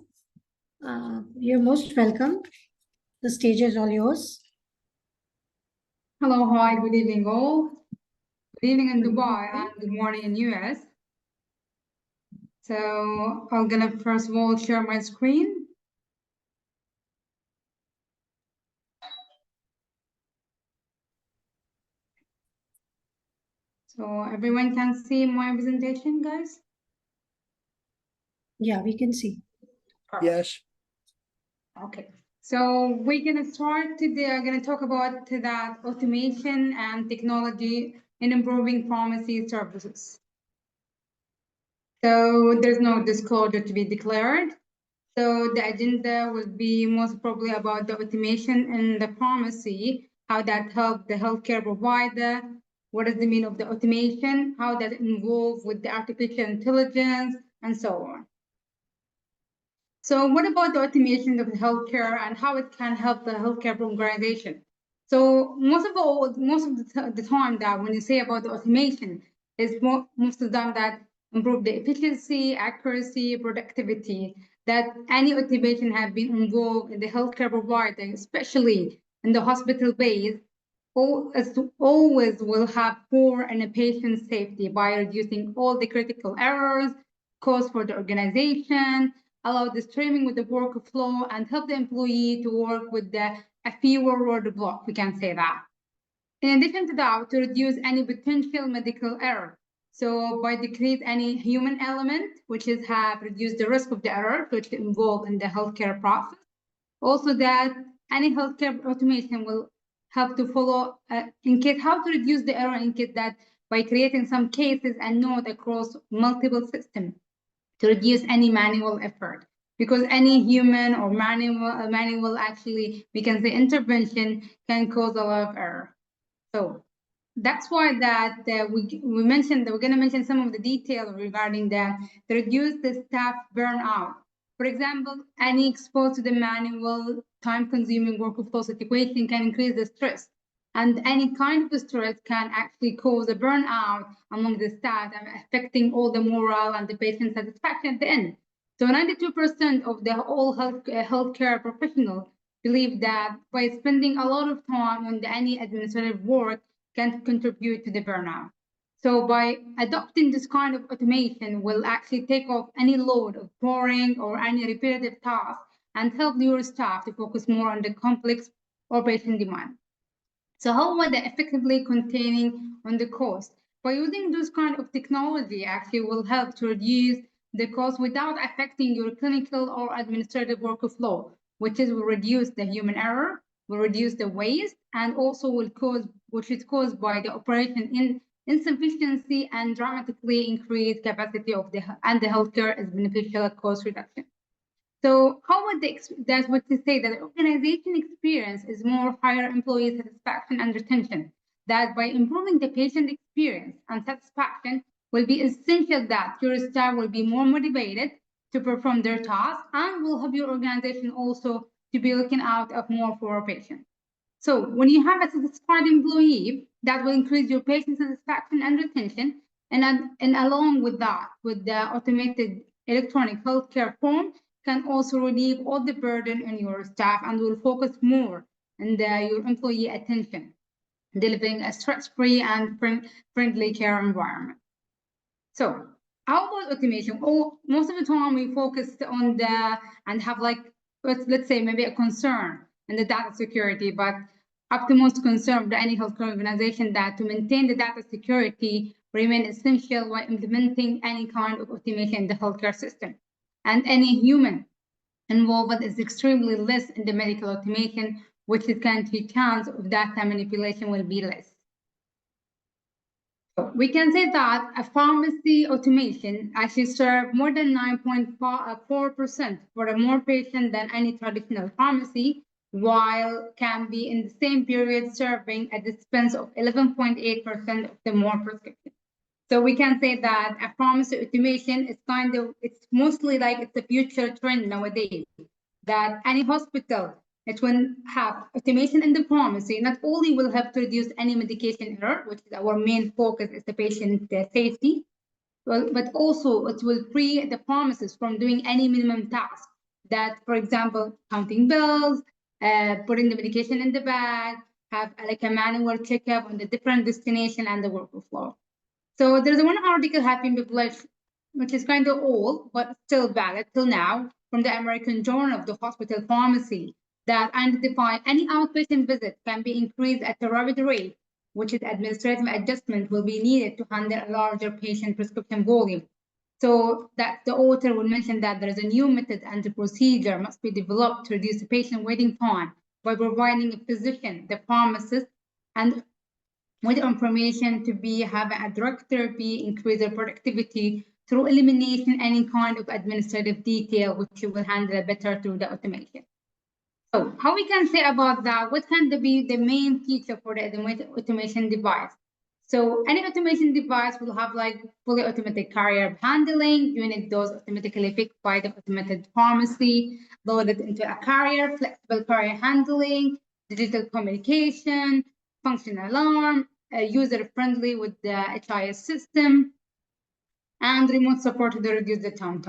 you're most welcome. The stage is all yours. Hello, hi, good evening all. Good evening in Dubai and good morning in US. So I'm gonna first of all share my screen. So everyone can see my presentation, guys? Yeah, we can see. Perfect. Yes. Okay, so we're gonna start today. I'm gonna talk about that automation and technology in improving pharmacy services. So there's no disclosure to be declared. So the agenda will be most probably about the automation in the pharmacy, how that helps the healthcare provider, what is the meaning of the automation, how that involves with the artificial intelligence, and so on. So what about the automation of the healthcare and how it can help the healthcare organization? So most of the time that when you say about the automation, is most of them that improve the efficiency, accuracy, productivity, that any automation have been involved in the healthcare provider, especially in the hospital base, always will have poor and a patient safety by reducing all the critical errors, costs for the organization, allow the streaming with the workflow, and help the employee to work with a fewer roadblock, we can say that. In addition to that, to reduce any potential medical error. So by decrease any human element, which is have reduced the risk of the error which involved in the healthcare process. Also that any healthcare automation will help to follow in case how to reduce the error in case that by creating some cases and node across multiple systems to reduce any manual effort. Because any human or manual actually, we can say intervention can cause a lot of error. So that's why that we mentioned that we're going to mention some of the details regarding that to reduce the staff burnout. For example, any exposed to the manual, time-consuming workflow situation can increase the stress, and any kind of stress can actually cause a burnout among the staff, affecting all the morale and the patient satisfaction at the end. So 92% of the all healthcare professionals believe that by spending a lot of time on any administrative work can contribute to the burnout. So by adopting this kind of automation will actually take off any load of boring or any repetitive tasks and help your staff to focus more on the complex or patient demand. So how are they effectively containing on the cost? By using this kind of technology actually will help to reduce the cost without affecting your clinical or administrative workflow, which will reduce the human error, will reduce the waste, and also which is caused by the operation insufficiency and dramatically increase capacity of the healthcare is beneficial at cost reduction. So how would that's what to say that the organization experience is more higher employee satisfaction and retention, that by improving the patient experience and satisfaction will be essential that your staff will be more motivated to perform their tasks and will help your organization also to be looking out of more for our patients. So when you have a satisfied employee, that will increase your patient satisfaction and retention. And along with that, with the automated electronic healthcare form, can also relieve all the burden on your staff and will focus more on your employee attention, delivering a stress-free and friendly care environment. So how about automation? Most of the time we focus on and have like, let's say maybe a concern in the data security, but utmost concern of any healthcare organization that to maintain the data security remain essential while implementing any kind of automation in the healthcare system. And any human involvement is extremely less in the medical automation, which is kind of chance of data manipulation will be less. So we can say that a pharmacy automation actually serves more than 9.4% for more patients than any traditional pharmacy, while can be in the same period serving a dispense of 11.8% of the more prescriptions. So we can say that a pharmacy automation is it's mostly like it's a future trend nowadays, that any hospital, it will have automation in the pharmacy, not only will help to reduce any medication error, which is our main focus is the patient safety, but also it will free the pharmacist from doing any minimum task that, for example, counting bills, putting the medication in the bag, have like a manual checkup on the different destination and the workflow. So there's one article have been published, which is kind of old, but still valid till now, from the American Journal of the Hospital Pharmacy, that identify any outpatient visit can be increased at a rapid rate, which is administrative adjustment will be needed to handle a larger patient prescription volume. So that the author will mention that there is a new method and the procedure must be developed to reduce the patient waiting time by providing a physician, the pharmacist, and with information to be have a drug therapy, increase their productivity through elimination any kind of administrative detail, which you will handle better through the automation. So how we can say about that? What can be the main feature for the automation device? So any automation device will have like fully automatic carrier handling, unit dose automatically picked by the automated pharmacy, loaded into a carrier, flexible carrier handling, digital communication, function alarm, user-friendly with the HIS system, and remote support to reduce the time.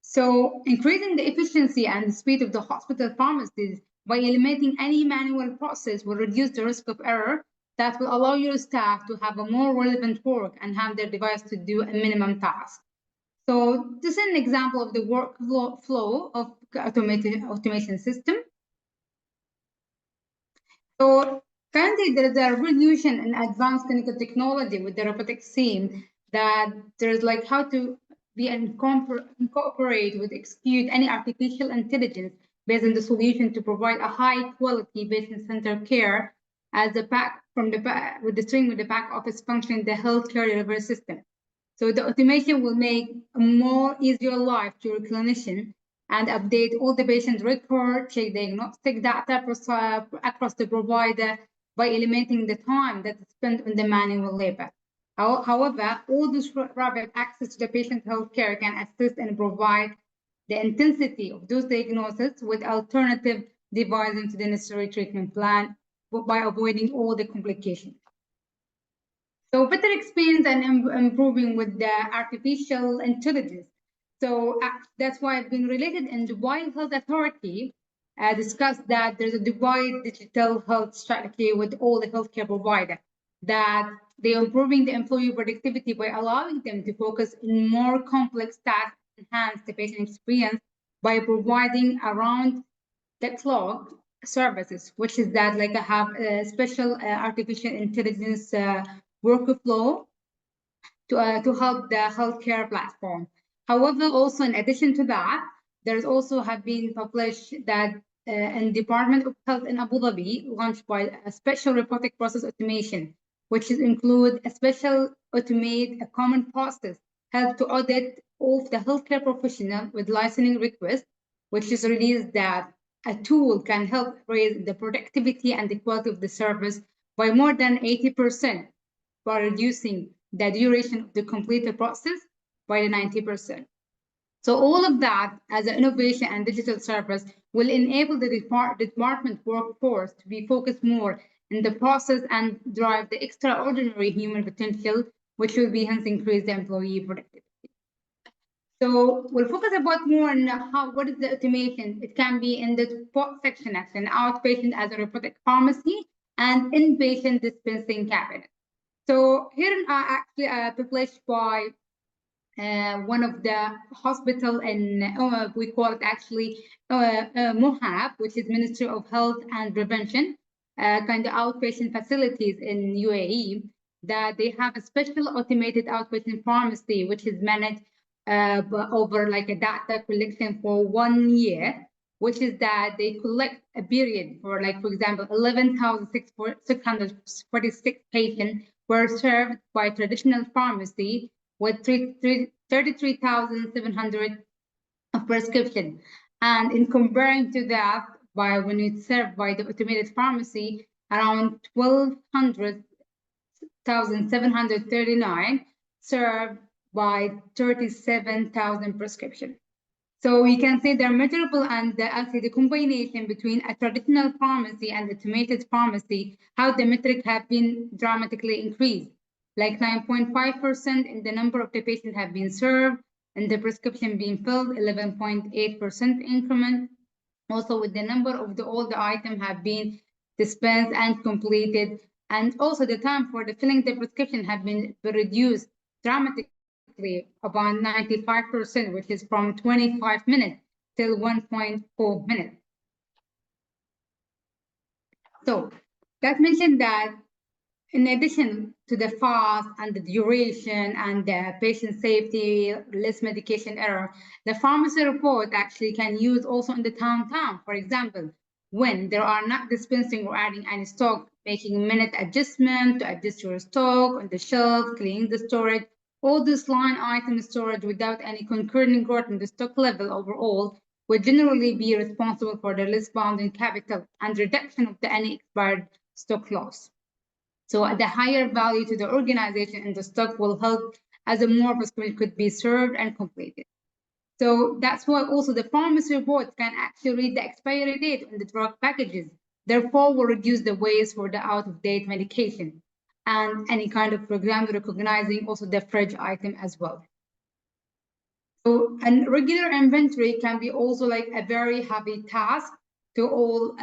So increasing the efficiency and the speed of the hospital pharmacies by eliminating any manual process will reduce the risk of error that will allow your staff to have a more relevant work and have their device to do a minimum task. So this is an example of the workflow of automation system. So currently there is a revolution in advanced clinical technology with the robotic scene that there's like how to be incorporate with execute any artificial intelligence based on the solution to provide a high quality patient-centered care as a back from the back with the back office function in the healthcare delivery system. So the automation will make a more easier life to your clinician and update all the patient record, check diagnostic data across the provider, by eliminating the time that is spent on the manual labor. However, all this rapid access to the patient healthcare can assist and provide the intensity of those diagnoses with alternative devising to the necessary treatment plan by avoiding all the complications. So better experience and improving with the artificial intelligence. So that's why I've been related, and Dubai Health Authority discussed that there's a Dubai digital health strategy with all the healthcare providers, that they're improving the employee productivity by allowing them to focus on more complex tasks, enhance the patient experience by providing around the clock services, which is that like I have a special artificial intelligence workflow to help the healthcare platform. However, also in addition to that, there's also have been published that in Department of Health in Abu Dhabi launched by a special robotic process automation, which is include a special automate a common process help to audit of the healthcare professional with licensing request, which is released that a tool can help raise the productivity and the quality of the service by more than 80%, by reducing the duration of the completed process by 90%. So all of that as an innovation and digital service will enable the department workforce to be focused more in the process and drive the extraordinary human potential, which will be hence increase the employee productivity. So we'll focus about more on what is the automation. It can be in the both section as an outpatient as a robotic pharmacy and inpatient dispensing cabinet. So here actually published by one of the hospital in we call it actually MOHAB, which is Ministry of Health and Prevention, kind of outpatient facilities in UAE, that they have a special automated outpatient pharmacy, which is managed over like a data collection for 1 year, which is that they collect a period for like, for example, 11,646 patients were served by traditional pharmacy with 33,700 of prescription. And in comparing to that, by when it's served by the automated pharmacy, around 12,739 served by 37,000 prescription. So we can say they're measurable, and actually the combination between a traditional pharmacy and automated pharmacy, how the metric have been dramatically increased, like 9.5% in the number of the patients have been served, and the prescription being filled, 11.8% increment. Also with the number of all the items have been dispensed and completed, and also the time for the filling the prescription have been reduced dramatically, about 95%, which is from 25 minutes till 1.4 minutes. So that mentioned that in addition to the fast and the duration and the patient safety, less medication error, the pharmacy report actually can use also in the town. For example, when there are not dispensing or adding any stock, making minute adjustment to adjust your stock on the shelf, cleaning the storage, all this line item storage without any concurrent growth in the stock level overall would generally be responsible for the less bounding capital and reduction of any expired stock loss. So the higher value to the organization and the stock will help as a more prescription could be served and completed. So that's why also the pharmacy reports can actually read the expiry date on the drug packages, therefore will reduce the waste for the out-of-date medication and any kind of program recognizing also the fridge item as well. So and regular inventory can be also like a very heavy task to all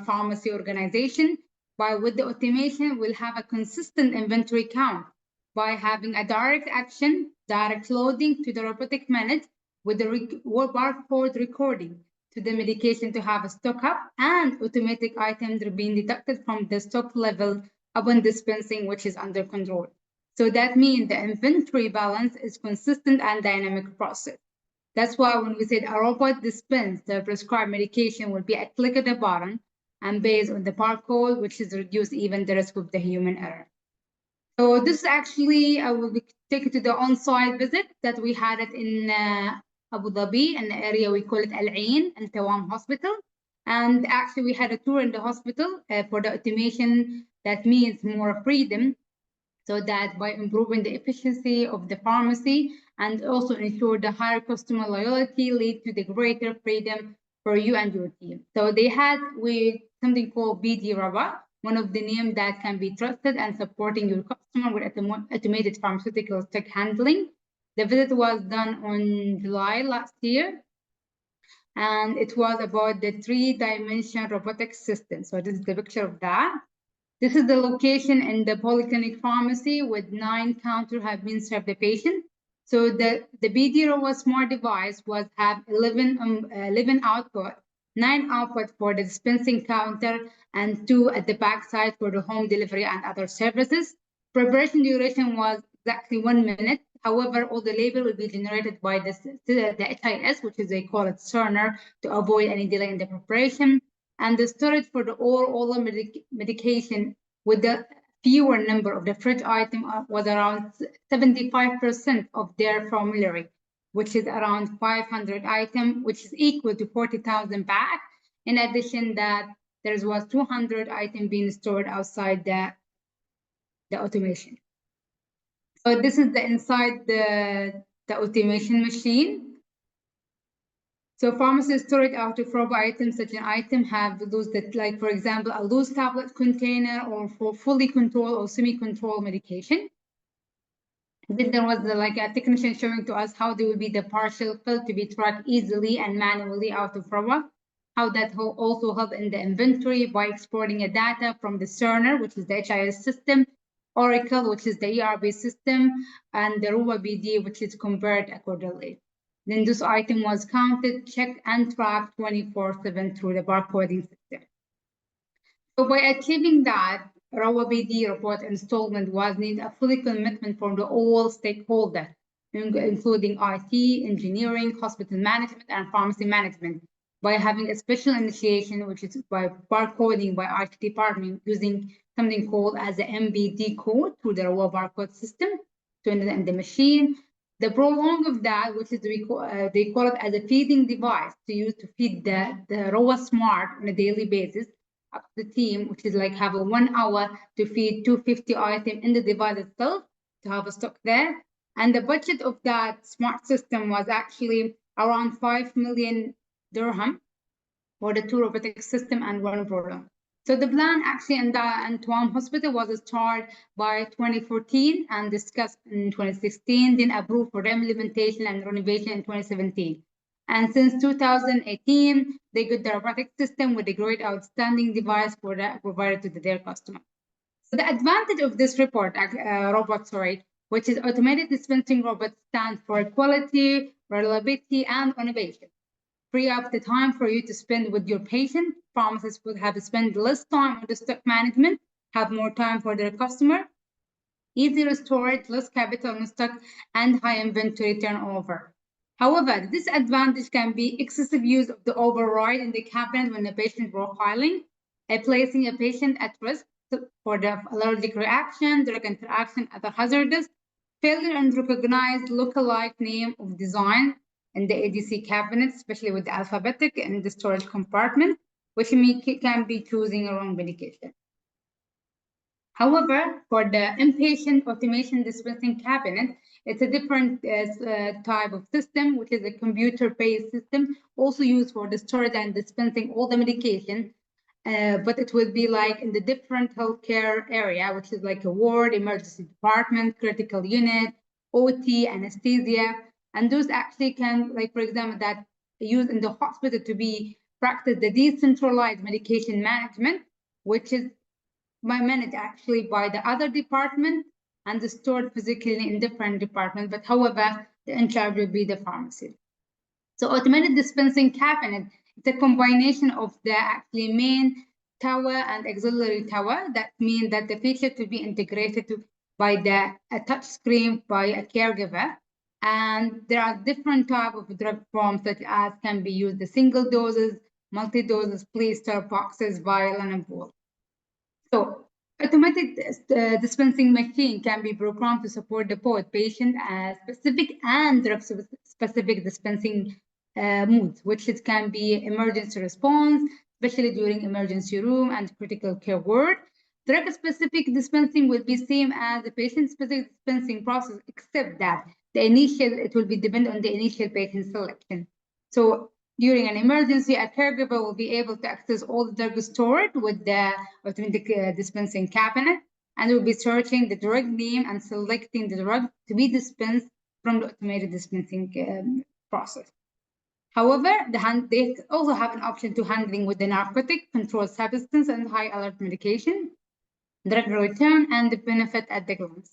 pharmacy organization. With the automation, we'll have a consistent inventory count by having a direct action, direct loading to the robotic manage with the barcode recording to the medication to have a stock up, and automatic items are being deducted from the stock level upon dispensing, which is under control. So that means the inventory balance is consistent and dynamic process. That's why when we said a robot dispense the prescribed medication will be a click of the button and based on the barcode, which is reduced even the risk of the human error. So this actually will be taken to the on-site visit that we had it in Abu Dhabi, in the area we call it Al Ain and Tawam Hospital. And actually, we had a tour in the hospital for the automation. That means more freedom, so that by improving the efficiency of the pharmacy and also ensure the higher customer loyalty lead to the greater freedom for you and your team. So they had with something called BD Raba, one of the names that can be trusted and supporting your customer with automated pharmaceutical stock handling. The visit was done on July last year, and it was about the 3-dimensional robotic system. So this is the picture of that. This is the location in the polyclinic pharmacy with 9 counters have been served the patient. So the BD Rowa smart device have 11 output, 9 output for the dispensing counter and 2 at the backside for the home delivery and other services. Preparation duration was exactly 1 minute. However, all the label will be generated by the HIS, which is they call it Cerner, to avoid any delay in the preparation. And the storage for the oral medication with the fewer number of the fridge item was around 75% of their formulary, which is around 500 items, which is equal to 40,000 bags. In addition, that there was 200 items being stored outside the automation. So this is the inside the automation machine. So pharmacy storage out of Robo items, such an item have those that, like for example, a loose tablet container or for fully controlled or semi-controlled medication. Then there was like a technician showing to us how there will be the partial fill to be tracked easily and manually out of Robo. How that will also help in the inventory by exporting a data from the Cerner, which is the HIS system, Oracle, which is the ERP system, and the Robo BD, which is compared accordingly. Then this item was counted, checked, and tracked 24/7 through the barcoding system. So by achieving that, Rowa BD report installment was needed a fully commitment from the all stakeholders, including IT, engineering, hospital management, and pharmacy management, by having a special initiation, which is by barcoding by IT department using something called as the MBD code through the Rowa barcode system to in the machine. The prolong of that, which is they call it as a feeding device to use to feed the Rowa Smart on a daily basis up to the team, which is like have a 1 hour to feed 250 items in the device itself to have a stock there. And the budget of that smart system was actually around 5 million dirham for the 2 robotic system and 1 prolong. So the plan actually in the Antoine Hospital was started by 2014 and discussed in 2016, then approved for implementation and renovation in 2017. And since 2018, they got the robotic system with a great outstanding device for that provided to their customer. So the advantage of this robot, which is automated dispensing robot, stands for quality, reliability, and innovation. Free up the time for you to spend with your patient. Pharmacists would have to spend less time on the stock management, have more time for their customer, easier storage, less capital in stock, and high inventory turnover. However, this advantage can be excessive use of the override in the cabinet when the patient profiling, placing a patient at risk for the allergic reaction, drug interaction, other hazardous, failure and recognized lookalike name of design in the ADC cabinet, especially with the alphabetic and the storage compartment, which can be choosing a wrong medication. However, for the inpatient automation dispensing cabinet, it's a different type of system, which is a computer-based system, also used for the storage and dispensing all the medication. But it will be like in the different healthcare area, which is like a ward, emergency department, critical unit, OT, anesthesia. And those actually can, like, for example, that used in the hospital to be practice the decentralized medication management, which is managed actually by the other department and stored physically in different departments. But however, the in charge will be the pharmacy. So automated dispensing cabinet, it's a combination of the actually main tower and auxiliary tower. That means that the feature to be integrated by a touch screen by a caregiver. And there are different types of drug forms such as can be used the single doses, multi-doses, blister, boxes, vial, and ampoule. So automatic dispensing machine can be programmed to support the both patient specific and drug specific dispensing modes, which it can be emergency response, especially during emergency room and critical care ward. Drug-specific dispensing will be same as the patient-specific dispensing process, except that it will be dependent on the initial patient selection. So during an emergency, a caregiver will be able to access all the drugs stored with the automatic dispensing cabinet, and will be searching the drug name and selecting the drug to be dispensed from the automated dispensing process. However, they also have an option to handling with the narcotic, controlled substance, and high alert medication, drug return, and the benefit at the glance.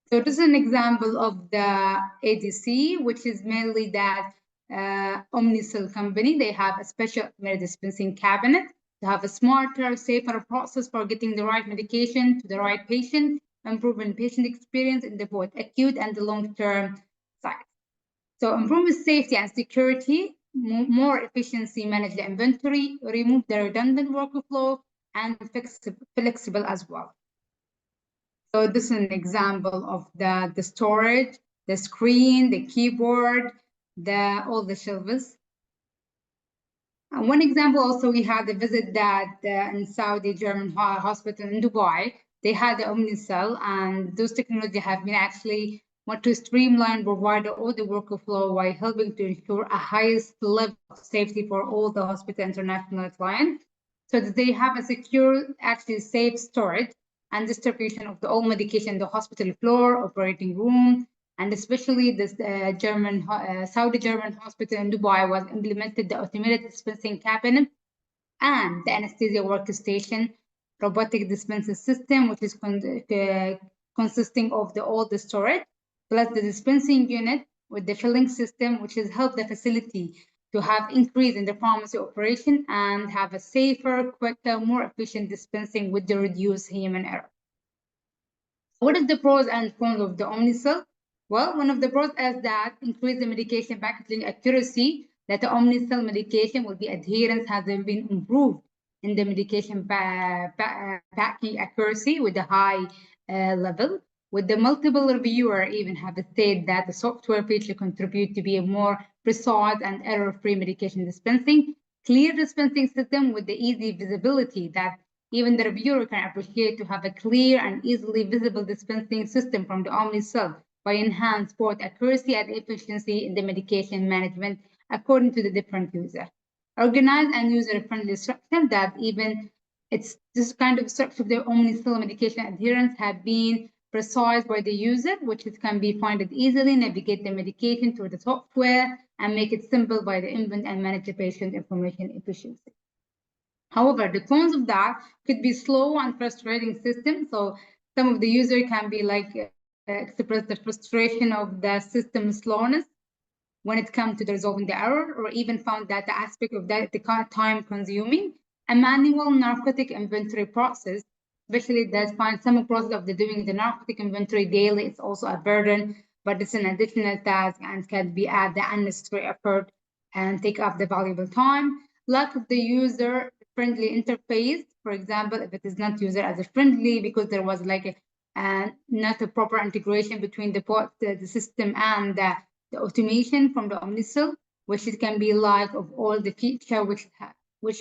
So this is an example of the ADC, which is mainly that Omnicell company. They have a special automated dispensing cabinet to have a smarter, safer process for getting the right medication to the right patient, improving patient experience in the both acute and the long-term side. So improve safety and security, more efficiency, manage the inventory, remove the redundant workflow, and flexible as well. So this is an example of the storage, the screen, the keyboard, all the shelves. And one example also, we had a visit that in Saudi German hospital in Dubai. They had the Omnicell, and those technology have been actually want to streamline, provide all the workflow while helping to ensure a highest level of safety for all the hospital international clients, so that they have a secure, actually safe storage and distribution of all medication in the hospital floor, operating room, and especially this Saudi German hospital in Dubai was implemented the automated dispensing cabinet and the anesthesia workstation, robotic dispensing system, which is consisting of all the storage, plus the dispensing unit with the filling system, which has helped the facility to have increase in the pharmacy operation and have a safer, quicker, more efficient dispensing with the reduced human error. What is the pros and cons of the Omnicell? Well, one of the pros is that increase the medication packaging accuracy, that the Omnicell medication will be adherence has been improved in the medication packing accuracy with a high level. With the multiple reviewer even have said that the software feature contribute to be a more precise and error-free medication dispensing, clear dispensing system with the easy visibility that even the reviewer can appreciate, to have a clear and easily visible dispensing system from the Omnicell by enhanced both accuracy and efficiency in the medication management according to the different user. Organized and user-friendly structure, that even it's this kind of structure of the Omnicell medication adherence have been precise by the user, which it can be found easily, navigate the medication through the software, and make it simple by the invent and manage the patient information efficiency. However, the cons of that could be slow and frustrating system. So some of the user can be like express the frustration of the system slowness when it comes to resolving the error, or even found that the aspect of that the time consuming. A manual narcotic inventory process, especially that find some process of doing the narcotic inventory daily, it's also a burden, but it's an additional task and can be add the unnecessary effort and take up the valuable time. Lack of the user friendly interface, for example, if it is not user as a friendly, because there was like not a proper integration between the system and the automation from the Omnicell, which it can be lack of all the feature which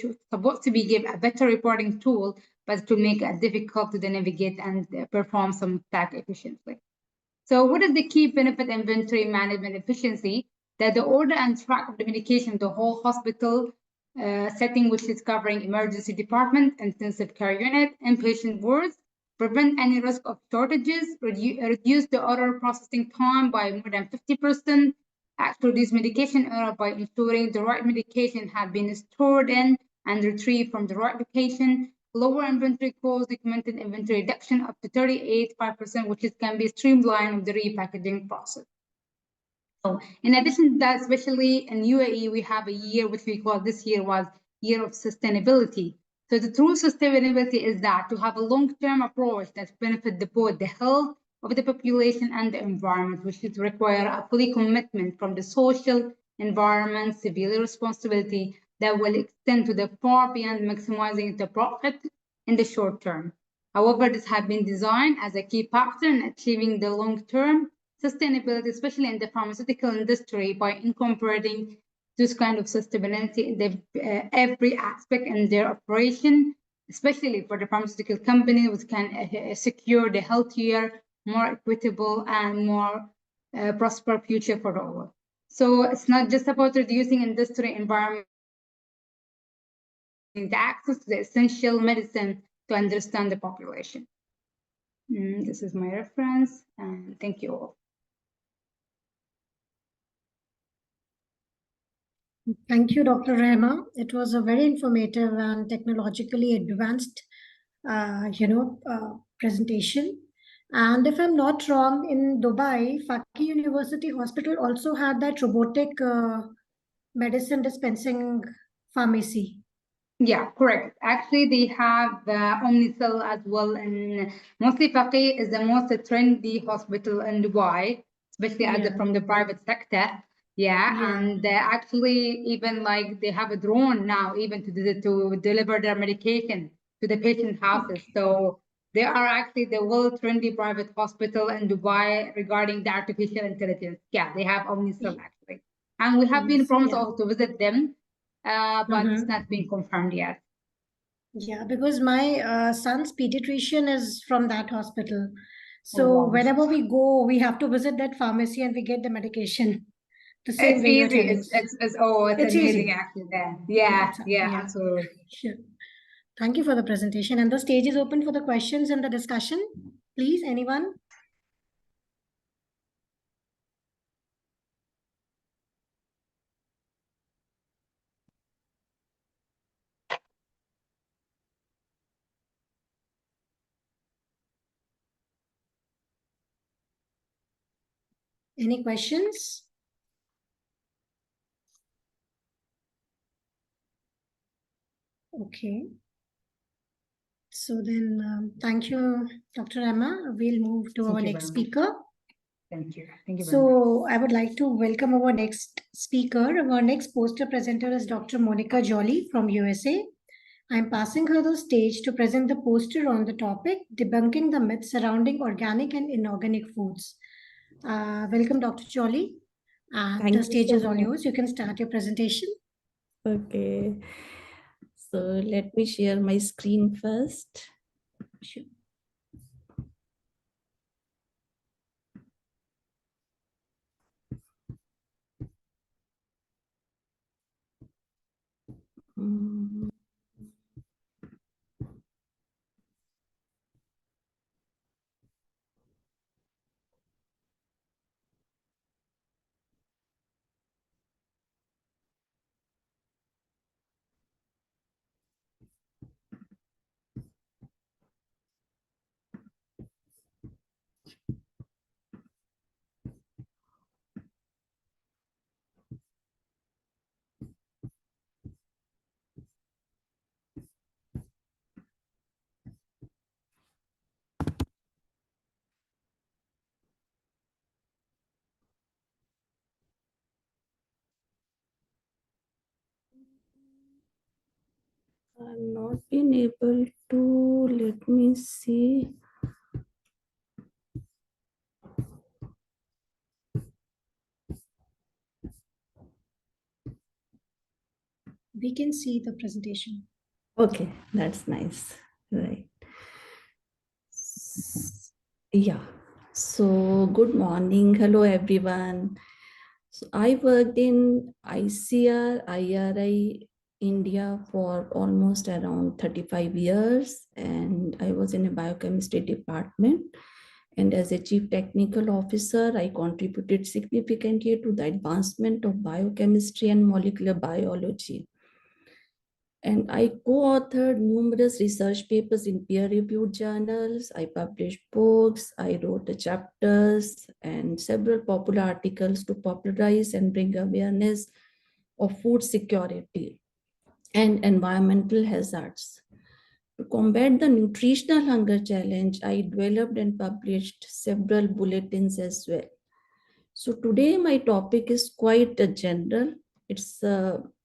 is supposed to be give a better reporting tool, but to make it difficult to navigate and perform some task efficiently. So what is the key benefit inventory management efficiency? That the order and track of the medication, the whole hospital setting, which is covering emergency department, intensive care unit, inpatient wards, prevent any risk of shortages, reduce the order processing time by more than 50%, reduce medication error by ensuring the right medication have been stored in and retrieved from the right location, lower inventory costs, documented inventory reduction up to 38.5%, which can be streamlined of the repackaging process. So in addition to that, especially in UAE, we have a year which we call this year was year of sustainability. So the true sustainability is that to have a long-term approach that benefit both the health of the population and the environment, which should require a fully commitment from the social, environment, civil responsibility that will extend to the far beyond maximizing the profit in the short term. However, this has been designed as a key factor in achieving the long-term sustainability, especially in the pharmaceutical industry, by incorporating this kind of sustainability in every aspect in their operation, especially for the pharmaceutical company, which can secure the healthier, more equitable, and more prosperous future for all. So it's not just about reducing industry environment, the access to the essential medicine to understand the population. This is my reference, and thank you all. Thank you, Dr. Rehma. It was a very informative and technologically advanced, presentation. And if I'm not wrong, in Dubai, Faki University Hospital also had that robotic medicine dispensing pharmacy. Yeah, correct. Actually, they have Omnicell as well, and mostly Faqih is the most trendy hospital in Dubai, especially from the private sector. And actually, even like they have a drone now, even to deliver their medication to the patient houses. So they are actually the world trendy private hospital in Dubai regarding the artificial intelligence. Yeah, they have Omnicell actually, and we have been promised also to visit them. But it's not been confirmed yet. Yeah, because my son's pediatrician is from that hospital. So whenever we go, we have to visit that pharmacy and we get the medication. The same way you're telling. It's amazing easy. actually there. Yeah, absolutely. Sure. Thank you for the presentation. And the stage is open for the questions and the discussion. Please, anyone? Any questions? Okay. So then, thank you, Dr. Emma. We'll move to our next speaker. Thank you. Thank you very much. So I would like to welcome our next speaker. Our next poster presenter is Dr. Monica Jolly from USA. I'm passing her the stage to present the poster on the topic, debunking the myths surrounding organic and inorganic foods. Welcome, Dr. Jolly. And the stage is all yours. You can start your presentation. Okay. So let me share my screen first. Sure. I'm not been able to, let me see. We can see the presentation. Okay, that's nice. Right. Yeah. So good morning. Hello, everyone. So I worked in ICR, IRI, India for almost around 35 years, and I was in a biochemistry department. And as a chief technical officer, I contributed significantly to the advancement of biochemistry and molecular biology. And I co-authored numerous research papers in peer-reviewed journals. I published books, I wrote the chapters and several popular articles to popularize and bring awareness of food security and environmental hazards. To combat the nutritional hunger challenge, I developed and published several bulletins as well. So today my topic is quite general.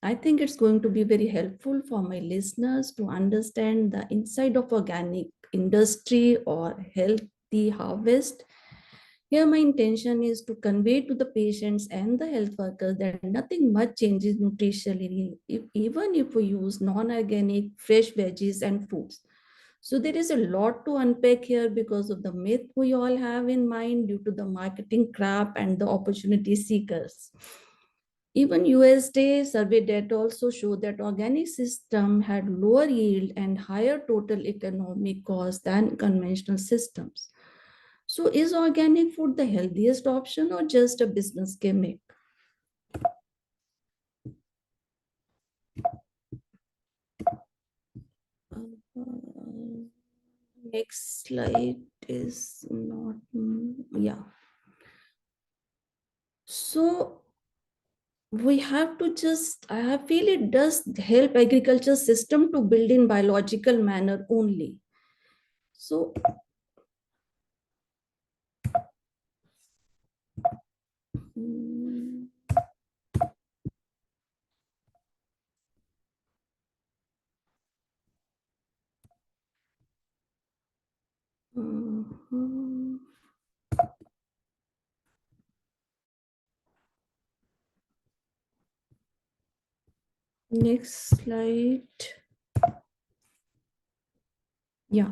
I think it's going to be very helpful for my listeners to understand the inside of organic industry or healthy harvest Here, my intention is to convey to the patients and the health workers that nothing much changes nutritionally, even if we use non-organic, fresh veggies and fruits. So there is a lot to unpack here because of the myth we all have in mind due to the marketing crap and the opportunity seekers. Even USDA survey data also show that organic system had lower yield and higher total economic cost than conventional systems. So is organic food the healthiest option or just a business gimmick? Next slide is not, yeah. So we have to just, I feel it does help agriculture system to build in biological manner only. So next slide. Yeah.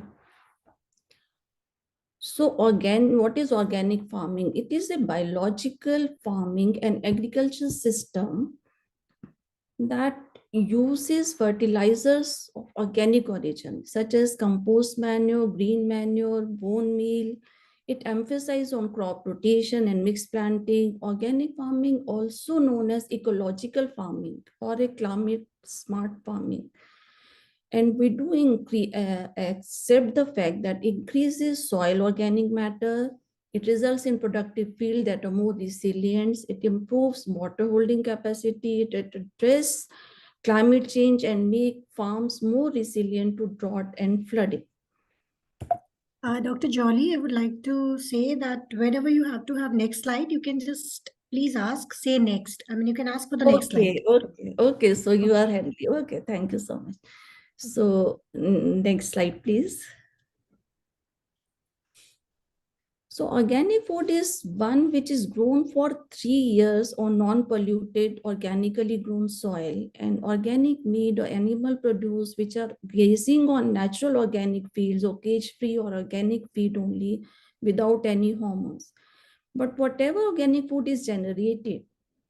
So what is organic farming? It is a biological farming and agriculture system that uses fertilizers of organic origin, such as compost manure, green manure, bone meal. It emphasizes on crop rotation and mixed planting. Organic farming, also known as ecological farming or a climate smart farming. And we do accept the fact that increases soil organic matter. It results in productive field that are more resilient. It improves water holding capacity. It addresses climate change and make farms more resilient to drought and flooding. Dr. Jolly, I would like to say that whenever you have to have next slide, you can just please ask, say next. I mean, you can ask for the next slide. Okay. So you are handy. Okay, thank you so much. So next slide, please. So organic food is one which is grown for 3 years on non-polluted, organically grown soil, and organic meat or animal produce which are grazing on natural organic fields or cage-free or organic feed only without any hormones. But whatever organic food is generated,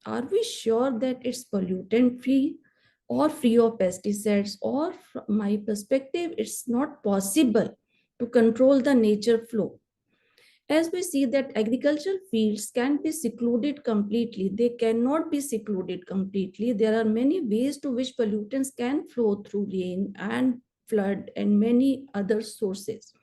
are we sure that it's pollutant-free or free of pesticides? Or from my perspective, it's not possible to control the nature flow. As we see that agricultural fields can be secluded completely, they cannot be secluded completely. There are many ways to which pollutants can flow through rain and flood and many other sources.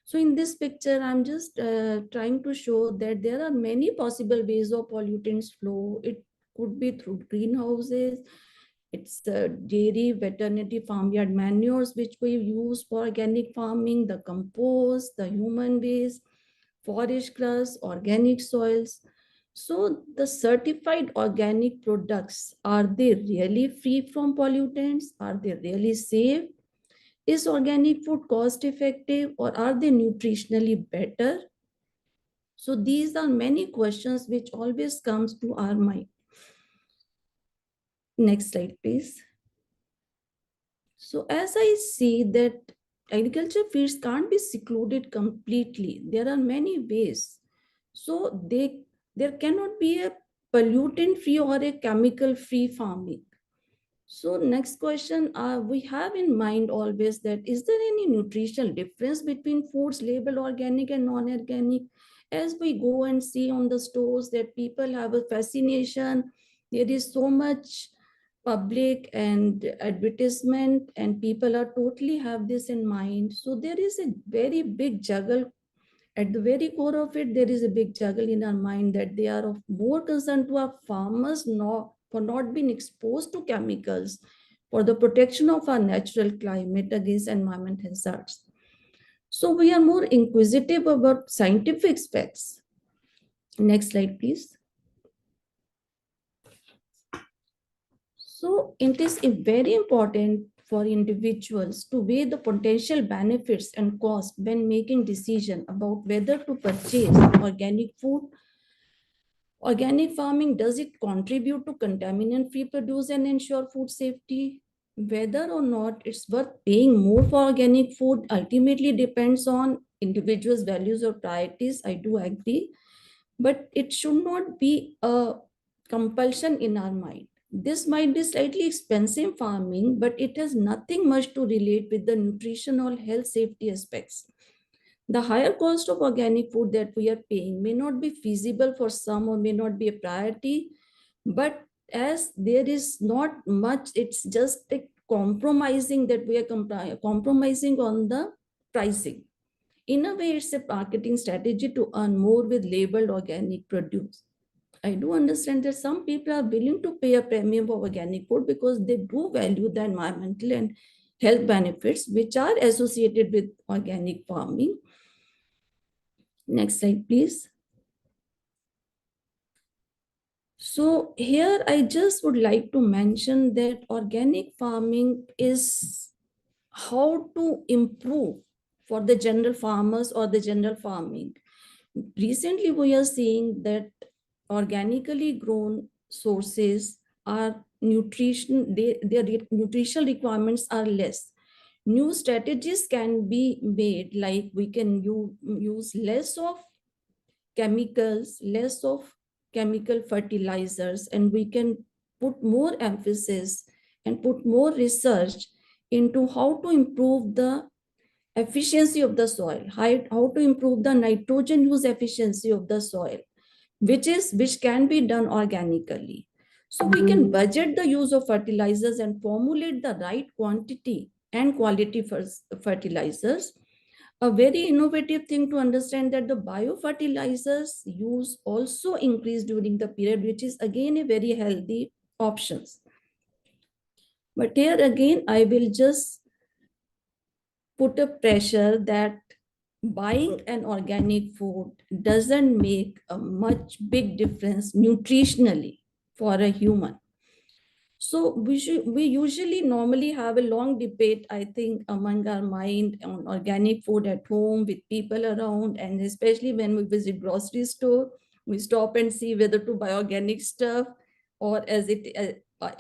So in this picture, I'm just trying to show that there are many possible ways of pollutants flow. It could be through greenhouses. It's the dairy, veterinary, farmyard manures, which we use for organic farming, the compost, the human waste, forage grass, organic soils. So the certified organic products, are they really free from pollutants? Are they really safe? Is organic food cost effective or are they nutritionally better? So these are many questions which always comes to our mind. Next slide, please. So as I see that agriculture fields can't be secluded completely. There are many ways. So there cannot be a pollutant-free or a chemical-free farming. So next question, we have in mind always that is there any nutritional difference between foods labeled organic and non-organic? As we go and see on the stores that people have a fascination, there is so much public and advertisement and people are totally have this in mind. So there is a very big juggle. At the very core of it, there is a big juggle in our mind that they are of more concern to our farmers for not being exposed to chemicals, for the protection of our natural climate against environment hazards. So we are more inquisitive about scientific facts. Next slide, please. So it is very important for individuals to weigh the potential benefits and costs when making decision about whether to purchase organic food. Organic farming, does it contribute to contaminant-free produce and ensure food safety? Whether or not it's worth paying more for organic food ultimately depends on individuals' values or priorities. I do agree, but it should not be a compulsion in our mind. This might be slightly expensive farming, but it has nothing much to relate with the nutritional health safety aspects. The higher cost of organic food that we are paying may not be feasible for some or may not be a priority, but as there is not much, it's just a compromising that we are compromising on the pricing. In a way, it's a marketing strategy to earn more with labeled organic produce. I do understand that some people are willing to pay a premium for organic food because they do value the environmental and health benefits which are associated with organic farming. Next slide, please. So here I just would like to mention that organic farming is how to improve for the general farmers or the general farming. Recently, we are seeing that organically grown sources are their nutritional requirements are less. New strategies can be made, like we can use less of chemicals, less of chemical fertilizers, and we can put more emphasis and put more research into how to improve the efficiency of the soil, how to improve the nitrogen use efficiency of the soil, which can be done organically. So we can budget the use of fertilizers and formulate the right quantity and quality for fertilizers. A very innovative thing to understand that the biofertilizers use also increased during the period, which is again a very healthy options. But here again, I will just put a pressure that buying an organic food doesn't make a much big difference nutritionally for a human. So we usually normally have a long debate, I think, among our mind on organic food at home with people around, and especially when we visit grocery store, we stop and see whether to buy organic stuff or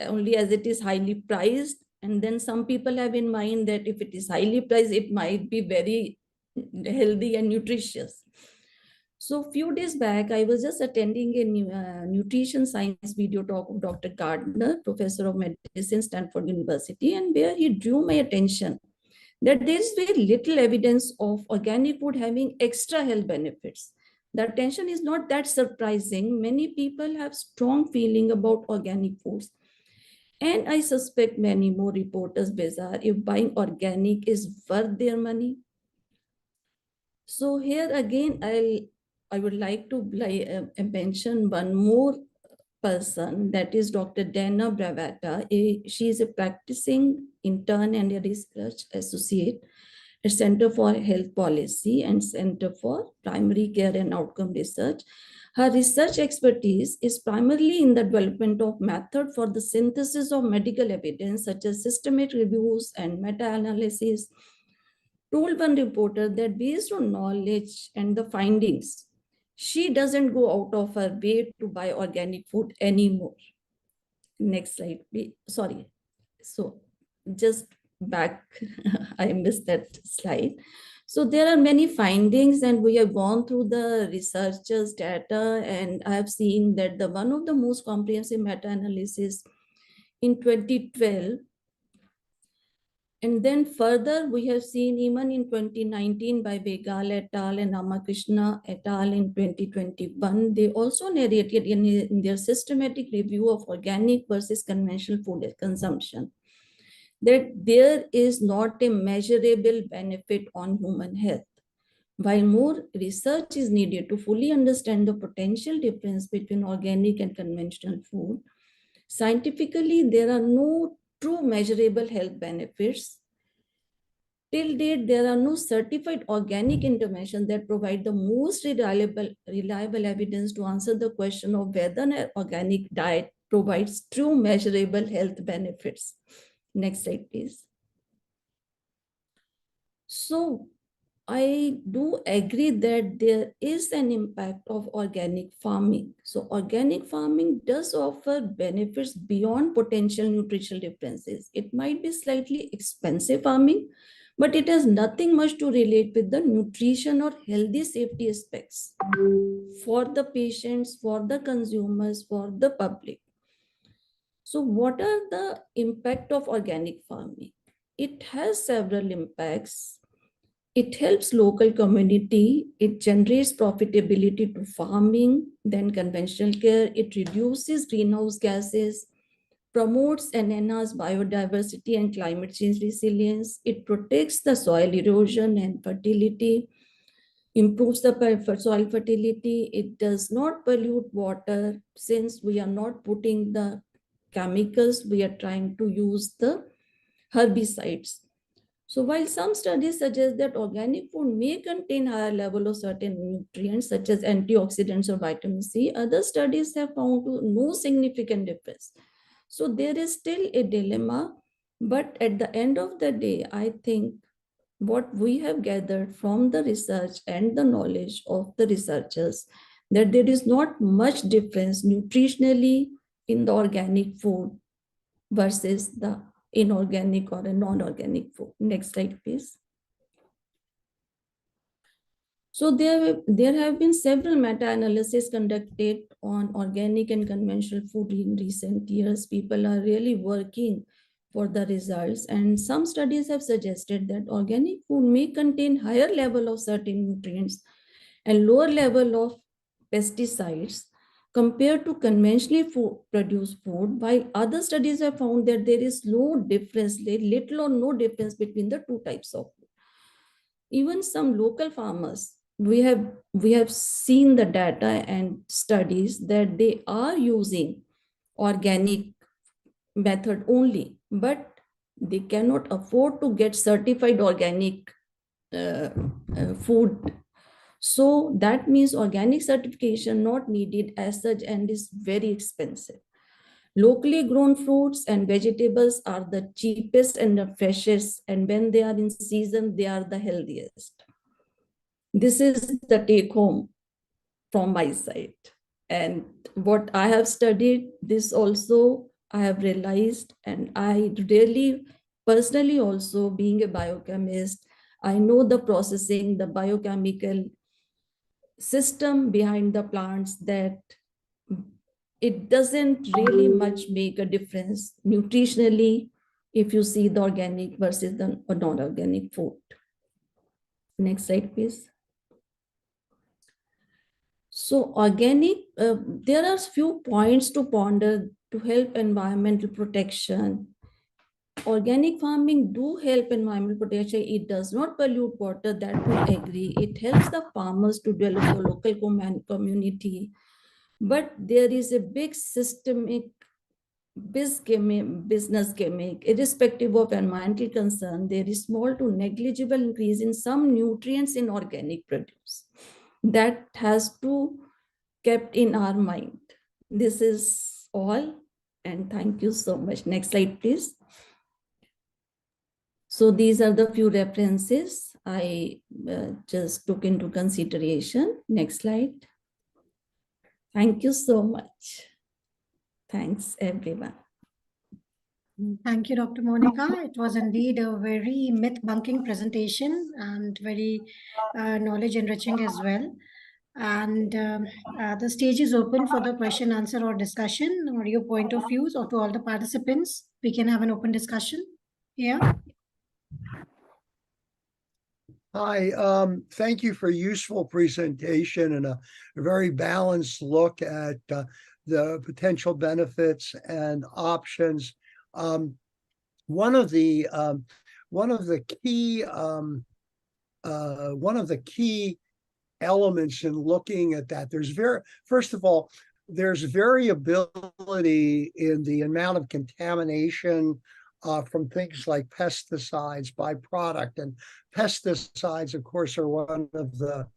only as it is highly priced. And then some people have in mind that if it is highly priced, it might be very healthy and nutritious. So a few days back, I was just attending a nutrition science video talk of Dr. Gardner, professor of medicine, Stanford University, and where he drew my attention that there is very little evidence of organic food having extra health benefits. The attention is not that surprising. Many people have strong feeling about organic foods. And I suspect many more reporters bizarre if buying organic is worth their money. So here again, I would like to mention one more person, that is Dr. Dana Bravata. She is a practicing intern and a research associate at Center for Health Policy and Center for Primary Care and Outcome Research. Her research expertise is primarily in the development of method for the synthesis of medical evidence, such as systematic reviews and meta-analysis. Told one reporter that based on knowledge and the findings, she doesn't go out of her way to buy organic food anymore. Next slide, please. Sorry. So just back, I missed that slide. So there are many findings, and we have gone through the researchers' data, and I have seen that one of the most comprehensive meta-analysis in 2012. And then further, we have seen even in 2019 by Begal et al. And Ramakrishna et al. In 2021, they also narrated in their systematic review of organic versus conventional food consumption that there is not a measurable benefit on human health. While more research is needed to fully understand the potential difference between organic and conventional food, scientifically, there are no true measurable health benefits. Till date, there are no certified organic interventions that provide the most reliable evidence to answer the question of whether an organic diet provides true measurable health benefits. Next slide, please. So I do agree that there is an impact of organic farming. So organic farming does offer benefits beyond potential nutritional differences. It might be slightly expensive farming, but it has nothing much to relate with the nutrition or healthy safety aspects for the patients, for the consumers, for the public. So what are the impact of organic farming? It has several impacts. It helps local community, it generates profitability to farming, then conventional care, it reduces greenhouse gases, promotes and enhances biodiversity and climate change resilience, it protects the soil erosion and fertility, improves the soil fertility, it does not pollute water since we are not putting the chemicals, we are trying to use the herbicides. So while some studies suggest that organic food may contain higher level of certain nutrients such as antioxidants or vitamin C, other studies have found no significant difference. So there is still a dilemma, but at the end of the day, I think what we have gathered from the research and the knowledge of the researchers that there is not much difference nutritionally in the organic food versus the inorganic or a non-organic food. Next slide, please. So there have been several meta-analyses conducted on organic and conventional food in recent years. People are really working for the results, and some studies have suggested that organic food may contain higher level of certain nutrients and lower level of pesticides compared to conventionally produced food, while other studies have found that there is no difference, little or no difference between the two types of food. Even some local farmers, we have seen the data and studies that they are using organic method only, but they cannot afford to get certified organic food. So that means organic certification not needed as such and is very expensive. Locally grown fruits and vegetables are the cheapest and the freshest, and when they are in season, they are the healthiest. This is the take home from my side. And what I have studied, this also I have realized, and I really personally also being a biochemist, I know the processing, the biochemical system behind the plants, that it doesn't really much make a difference nutritionally if you see the organic versus the non-organic food. Next slide, please. So organic, there are few points to ponder to help environmental protection. Organic farming do help environmental protection. It does not pollute water, that we agree. It helps the farmers to develop a local community. But there is a big systemic business gimmick. Irrespective of environmental concern, there is small to negligible increase in some nutrients in organic produce. That has to kept in our mind. This is all, and thank you so much. Next slide, please. So these are the few references I just took into consideration. Next slide. Thank you so much. Thanks, everyone. Thank you, Dr. Monica. It was indeed a very myth-bunking presentation and very knowledge enriching as well. And the stage is open for the question, answer, or discussion, or your point of views, or to all the participants. We can have an open discussion. Yeah. Hi, thank you for a useful presentation and a very balanced look at the potential benefits and options. One of the key elements in looking at that, first of all, there's variability in the amount of contamination from things like pesticides by product, and pesticides, of course, are one of the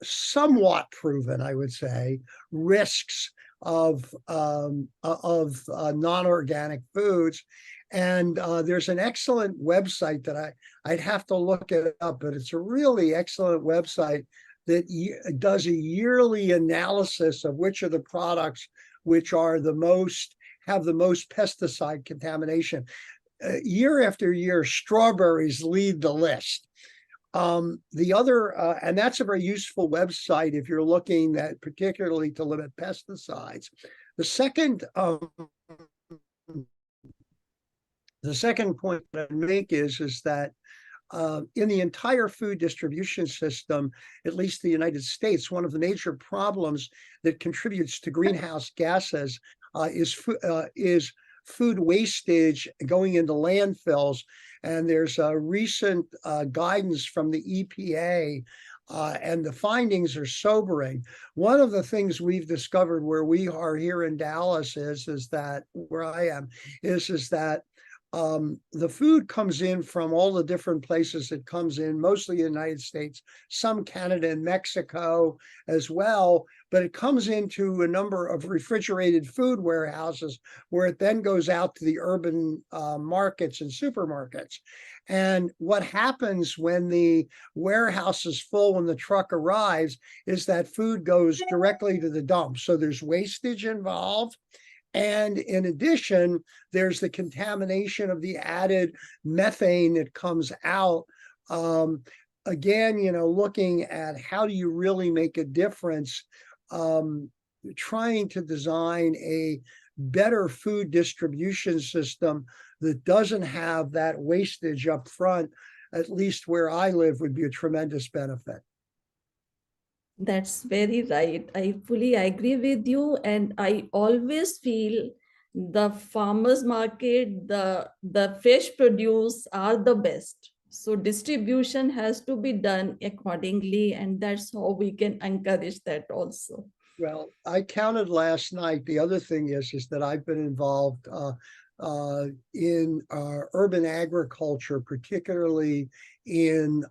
somewhat proven, I would say, risks of non-organic foods. And there's an excellent website that I'd have to look it up, but it's a really excellent website that does a yearly analysis of which are the products which are have the most pesticide contamination. Year after year, strawberries lead the list. The other, and that's a very useful website if you're looking at particularly to limit pesticides. The second point that I make is that in the entire food distribution system, at least the United States, one of the major problems that contributes to greenhouse gases is food wastage going into landfills. And there's a recent guidance from the EPA, and the findings are sobering. One of the things we've discovered where we are here in Dallas is that where I am is that the food comes in from all the different places it comes in, mostly the United States, some Canada and Mexico as well, but it comes into a number of refrigerated food warehouses where it then goes out to the urban markets and supermarkets. And what happens when the warehouse is full when the truck arrives is that food goes directly to the dump. So there's wastage involved. And in addition, there's the contamination of the added methane that comes out. Again, looking at how do you really make a difference, trying to design a better food distribution system that doesn't have that wastage up front, at least where I live, would be a tremendous benefit. That's very right. I fully agree with you. And I always feel the farmers market, the fish produce are the best. So distribution has to be done accordingly. And that's how we can encourage that also. Well, I counted last night. The other thing is that I've been involved in urban agriculture, particularly in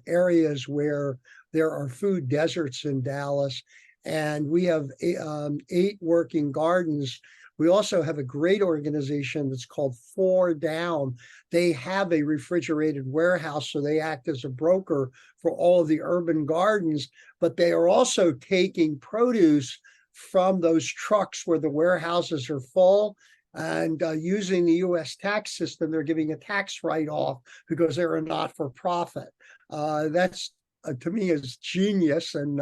areas where there are food deserts in Dallas, and we have 8 working gardens. We also have a great organization that's called 4 Down. They have a refrigerated warehouse, so they act as a broker for all of the urban gardens, but they are also taking produce from those trucks where the warehouses are full, and using the U.S. tax system, they're giving a tax write-off because they're a not-for-profit. That's to me is genius, and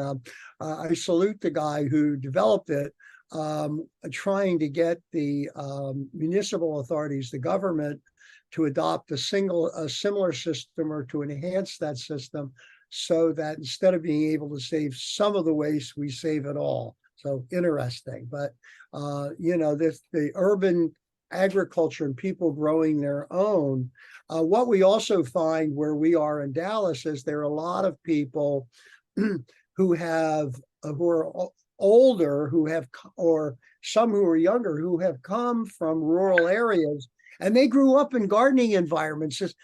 I salute the guy who developed it, trying to get the municipal authorities, the government, to adopt a similar system or to enhance that system, so that instead of being able to save some of the waste, we save it all. So interesting, but the urban agriculture and people growing their own. What we also find where we are in Dallas is there are a lot of people who are older, or some who are younger, who have come from rural areas, and they grew up in gardening environments, just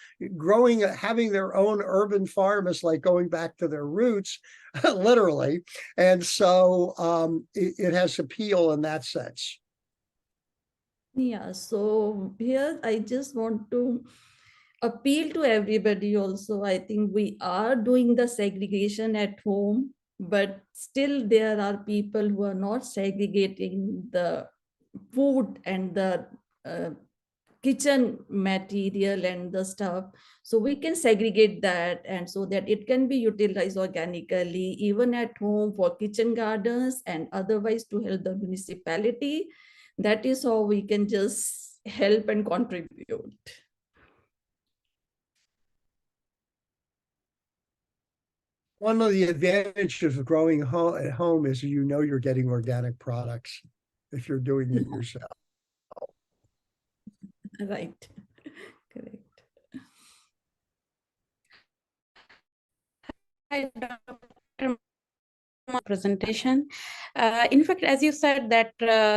having their own urban farm is like going back to their roots, literally. And so it has appeal in that sense. Yeah, so here I just want to appeal to everybody also. I think we are doing the segregation at home, but still there are people who are not segregating the food and the kitchen material and the stuff. So we can segregate that, and so that it can be utilized organically, even at home for kitchen gardens and otherwise to help the municipality. That is how we can just help and contribute. One of the advantages of growing at home is you're getting organic products if you're doing it yourself. Right. Correct. Presentation. In fact, as you said, that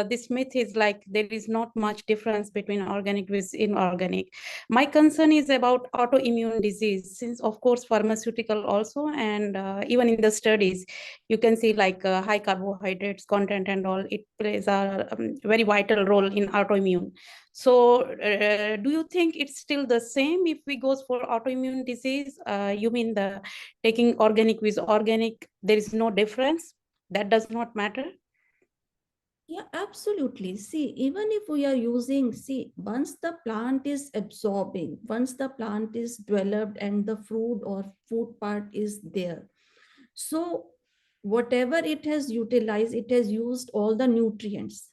this myth is like there is not much difference between organic with inorganic. My concern is about autoimmune disease, since of course pharmaceutical also, and even in the studies, you can see like high carbohydrates content and all, it plays a very vital role in autoimmune. So do you think it's still the same if we goes for autoimmune disease? You mean the taking organic with organic, there is no difference? That does not matter? Yeah, absolutely. See, even if we are using, see, once the plant is absorbing, once the plant is developed and the fruit or food part is there, so whatever it has utilized, it has used all the nutrients.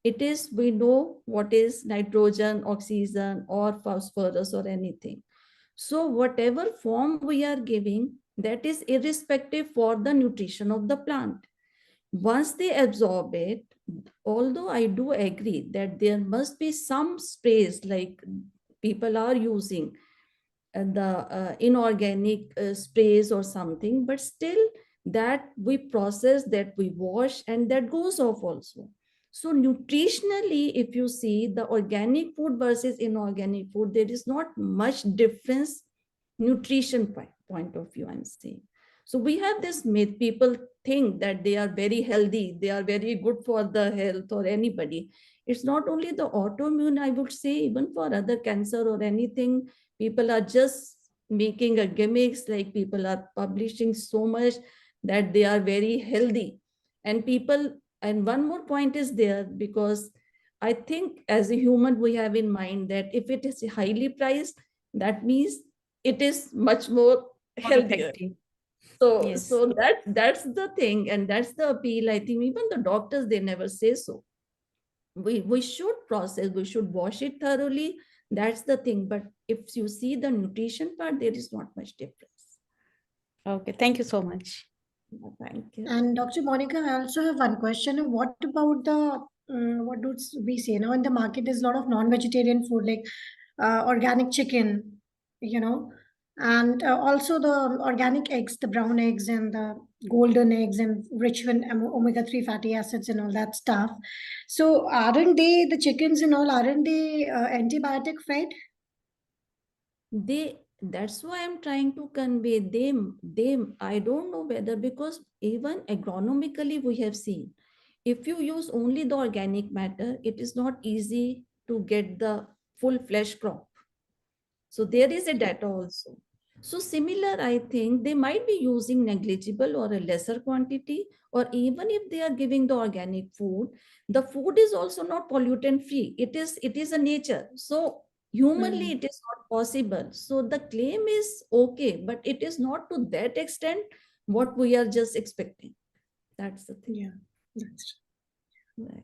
It is, we know what is nitrogen, oxygen, or phosphorus or anything. So whatever form we are giving, that is irrespective for the nutrition of the plant. Once they absorb it, although I do agree that there must be some space, like people are using the inorganic sprays or something, but still that we process, that we wash, and that goes off also. So nutritionally, if you see the organic food versus inorganic food, there is not much difference nutrition point of view, I'm saying. So we have this myth, people think that they are very healthy, they are very good for the health or anybody. It's not only the autoimmune, I would say, even for other cancer or anything, people are just making a gimmicks, like people are publishing so much that they are very healthy. And people, and one more point is there, because I think as a human, we have in mind that if it is highly priced, that means it is much more healthier. So, Yes. so that's the thing, and that's the appeal. I think even the doctors, they never say so. We should process, we should wash it thoroughly. That's the thing. But if you see the nutrition part, there is not much difference. Okay, thank you so much. Thank you. And Dr. Monica, I also have one question. What about the, what do we say now in the market? There's a lot of non-vegetarian food like organic chicken, you know, and also the organic eggs, the brown eggs and the golden eggs and rich in omega-3 fatty acids and all that stuff. So aren't they, the chickens and all, aren't they antibiotic fed? That's why I'm trying to convey them. I don't know whether, because even agronomically we have seen, if you use only the organic matter, it is not easy to get the full flesh crop. So there is a data also. So similar, I think they might be using negligible or a lesser quantity, or even if they are giving the organic food, the food is also not pollutant free. It is a nature. So humanly it is not possible. So the claim is okay, but it is not to that extent what we are just expecting. That's the thing. Yeah, that's Right.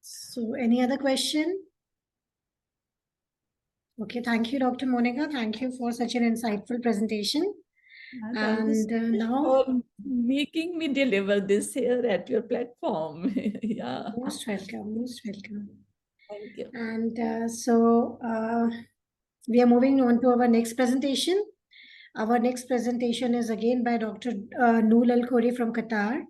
so. Any other question? Okay, thank you, Dr. Monica. Thank you for such an insightful presentation. Thank you so And much now, for making me deliver this here at your platform. Yeah. most welcome, most welcome. Thank you. And we are moving on to our next presentation. Our next presentation is again by Dr. Noor Al Khoury from Qatar.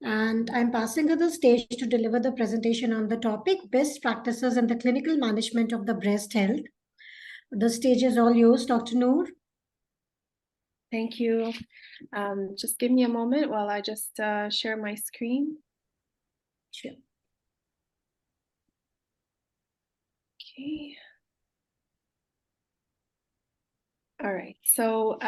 And I'm passing her the stage to deliver the presentation on the topic, Best Practices in the Clinical Management of the Breast Health. The stage is all yours, Dr. Noor. Thank you. Just give me a moment while I just share my screen. Sure. Okay. All right, so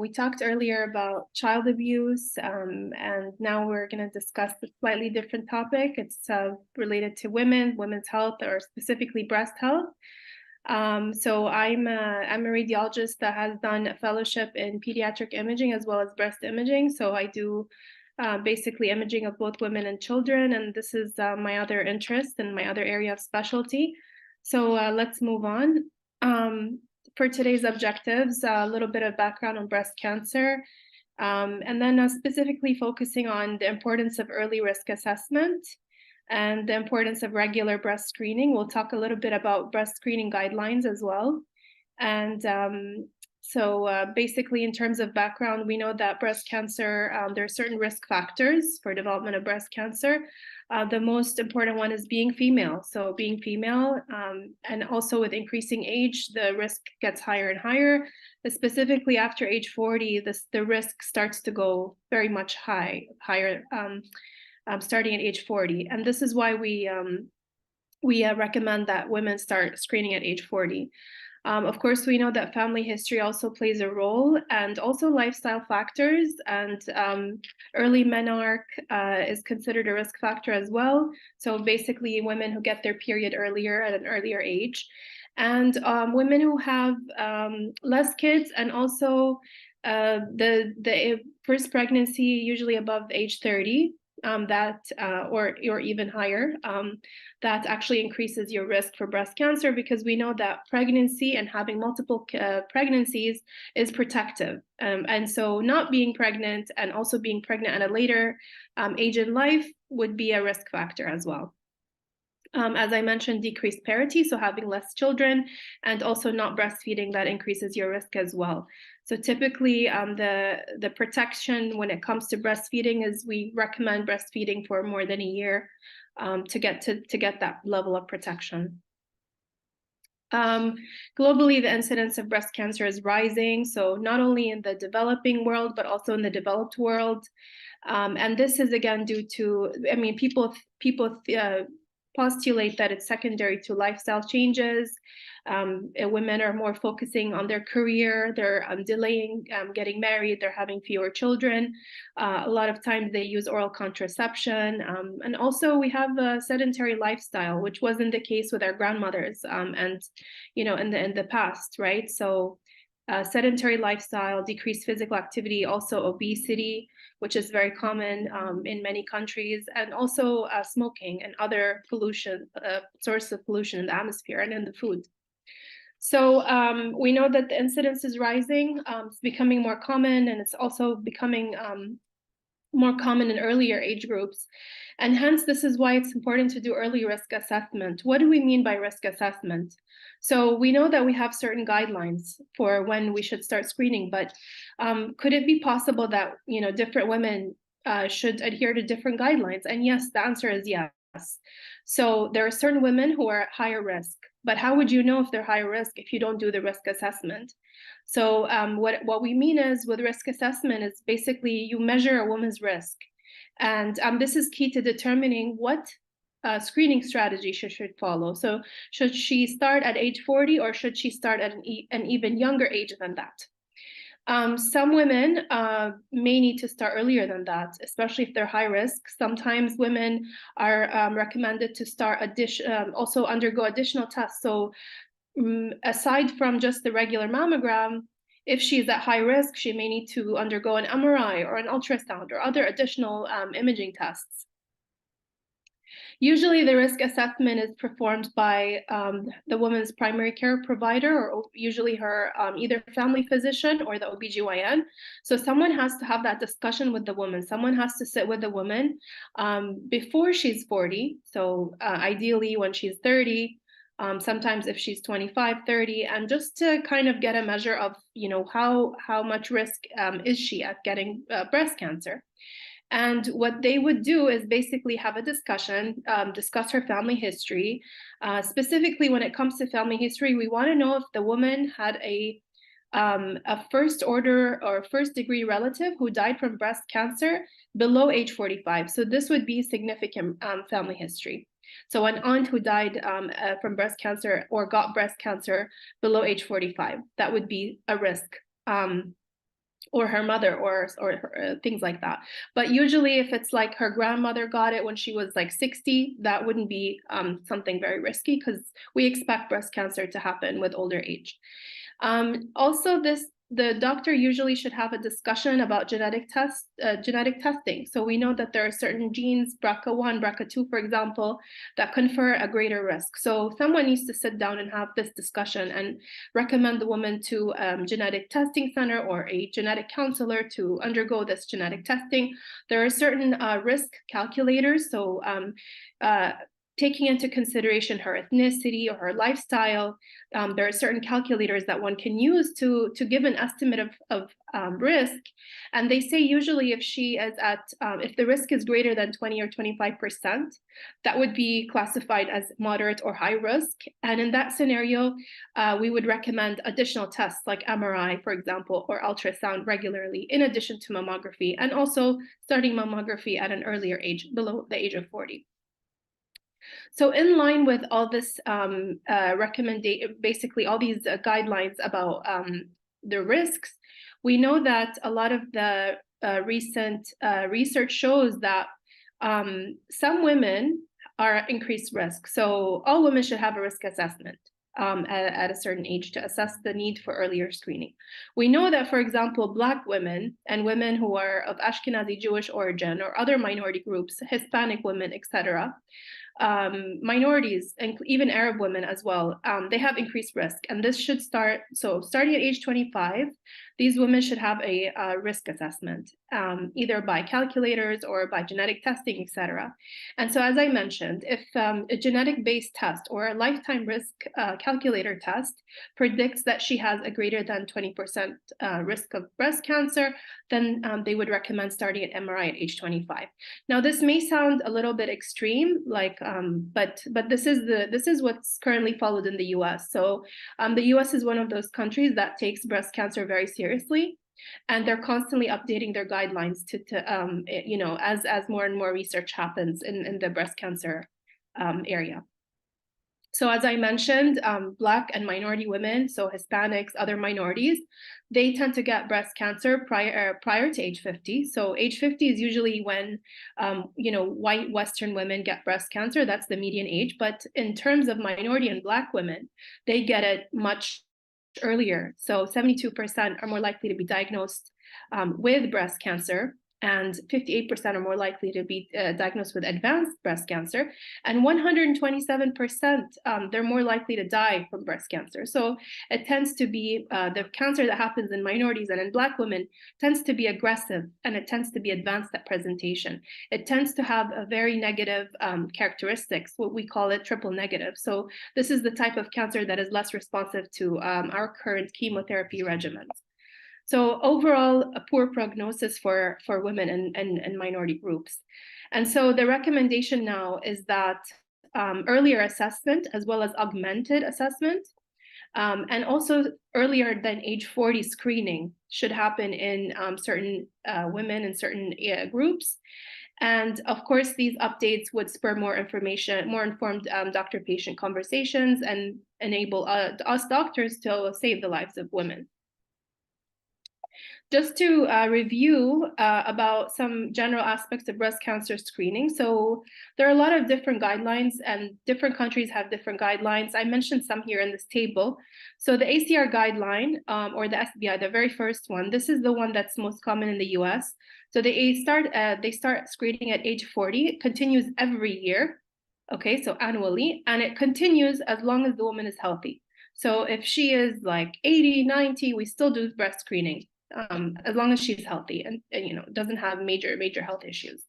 we talked earlier about child abuse, and now we're going to discuss a slightly different topic. It's related to women's health, or specifically breast health. So I'm a radiologist that has done a fellowship in pediatric imaging as well as breast imaging. So I do basically imaging of both women and children, and this is my other interest and my other area of specialty. So let's move on. For today's objectives, a little bit of background on breast cancer, and then specifically focusing on the importance of early risk assessment and the importance of regular breast screening. We'll talk a little bit about breast screening guidelines as well. And So basically, in terms of background, we know that breast cancer, there are certain risk factors for development of breast cancer. The most important one is being female. So being female, and also with increasing age, the risk gets higher and higher. Specifically after age 40, the risk starts to go very much higher, starting at age 40. And this is why we recommend that women start screening at age 40. Of course, we know that family history also plays a role, and also lifestyle factors, and early menarche is considered a risk factor as well. So basically women who get their period earlier at an earlier age, and women who have less kids, and also the first pregnancy usually above age 30, or even higher, that actually increases your risk for breast cancer, because we know that pregnancy and having multiple pregnancies is protective. And so not being pregnant and also being pregnant at a later age in life would be a risk factor as well. As I mentioned, decreased parity, so having less children, and also not breastfeeding, that increases your risk as well. So typically, the protection when it comes to breastfeeding is we recommend breastfeeding for more than a year to get that level of protection. Globally, the incidence of breast cancer is rising, so not only in the developing world, but also in the developed world. And this is again due to, I mean, people postulate that it's secondary to lifestyle changes. Women are more focusing on their career, they're delaying getting married, they're having fewer children. A lot of times they use oral contraception. And also we have a sedentary lifestyle, which wasn't the case with our grandmothers and, you know, in the past, right? So sedentary lifestyle, decreased physical activity, also obesity, which is very common in many countries, and also smoking and other pollution, source of pollution in the atmosphere and in the food. So we know that the incidence is rising, it's becoming more common, and it's also becoming more common in earlier age groups. And hence, this is why it's important to do early risk assessment. What do we mean by risk assessment? So we know that we have certain guidelines for when we should start screening, but could it be possible that, you know, different women should adhere to different guidelines? And yes, the answer is yes. So there are certain women who are at higher risk, but how would you know if they're higher risk if you don't do the risk assessment? So what we mean is with risk assessment is basically you measure a woman's risk. And this is key to determining what screening strategy she should follow. So should she start at age 40, or should she start at an even younger age than that? Some women may need to start earlier than that, especially if they're high risk. Sometimes women are recommended to start also undergo additional tests. So aside from just the regular mammogram, if she's at high risk, she may need to undergo an MRI or an ultrasound or other additional imaging tests. Usually the risk assessment is performed by the woman's primary care provider, or usually her either family physician or the OBGYN. So someone has to have that discussion with the woman. Someone has to sit with the woman before she's 40. So ideally when she's 30, sometimes if she's 25, 30, and just to kind of get a measure of, you know, how much risk is she at getting breast cancer. And what they would do is basically have a discussion, discuss her family history. Specifically, when it comes to family history, we want to know if the woman had a first order or first degree relative who died from breast cancer below age 45. So this would be significant family history. So an aunt who died from breast cancer or got breast cancer below age 45, that would be a risk. Or her mother, or things like that. But usually if it's like her grandmother got it when she was like 60, that wouldn't be something very risky, because we expect breast cancer to happen with older age. Also, the doctor usually should have a discussion about genetic testing. So we know that there are certain genes, BRCA1, BRCA2, for example, that confer a greater risk. So someone needs to sit down and have this discussion and recommend the woman to a genetic testing center or a genetic counselor to undergo this genetic testing. There are certain risk calculators. So taking into consideration her ethnicity or her lifestyle. There are certain calculators that one can use to give an estimate of risk. And they say usually if she is at, if the risk is greater than 20 or 25%, that would be classified as moderate or high risk. And in that scenario, we would recommend additional tests like MRI, for example, or ultrasound regularly, in addition to mammography, and also starting mammography at an earlier age, below the age of 40. So in line with all this recommendation, basically all these guidelines about the risks, we know that a lot of the recent research shows that some women are increased risk. So all women should have a risk assessment at a certain age to assess the need for earlier screening. We know that, for example, Black women and women who are of Ashkenazi Jewish origin or other minority groups, Hispanic women, etc., minorities and even Arab women as well, they have increased risk. And this should start, so starting at age 25, these women should have a risk assessment, either by calculators or by genetic testing, etc. And so, as I mentioned, if a genetic-based test or a lifetime risk calculator test predicts that she has a greater than 20% risk of breast cancer, then they would recommend starting an MRI at age 25. Now, this may sound a little bit extreme, like, but this is what's currently followed in the U.S. So the U.S. is one of those countries that takes breast cancer very seriously, and they're constantly updating their guidelines to you know, as more and more research happens in the breast cancer area. So as I mentioned, Black and minority women, so Hispanics, other minorities, they tend to get breast cancer prior to age 50. So age 50 is usually when, you know, white Western women get breast cancer. That's the median age. But in terms of minority and Black women, they get it much earlier. So 72% are more likely to be diagnosed with breast cancer, and 58% are more likely to be diagnosed with advanced breast cancer, and 127% they're more likely to die from breast cancer. So it tends to be the cancer that happens in minorities and in Black women tends to be aggressive, and it tends to be advanced at presentation. It tends to have a very negative characteristics, what we call it triple negative. So this is the type of cancer that is less responsive to our current chemotherapy regimens. So overall, a poor prognosis for women and minority groups. And so the recommendation now is that earlier assessment as well as augmented assessment, and also earlier than age 40 screening should happen in certain women in certain groups. And of course, these updates would spur more information, more informed doctor-patient conversations, and enable us doctors to save the lives of women. Just to review about some general aspects of breast cancer screening. So there are a lot of different guidelines, and different countries have different guidelines. I mentioned some here in this table. So the ACR guideline, or the SBI, the very first one, this is the one that's most common in the US. So they start screening at age 40. It continues every year, okay, so annually, and it continues as long as the woman is healthy. So if she is like 80, 90, we still do breast screening. As long as she's healthy and you know, doesn't have major health issues.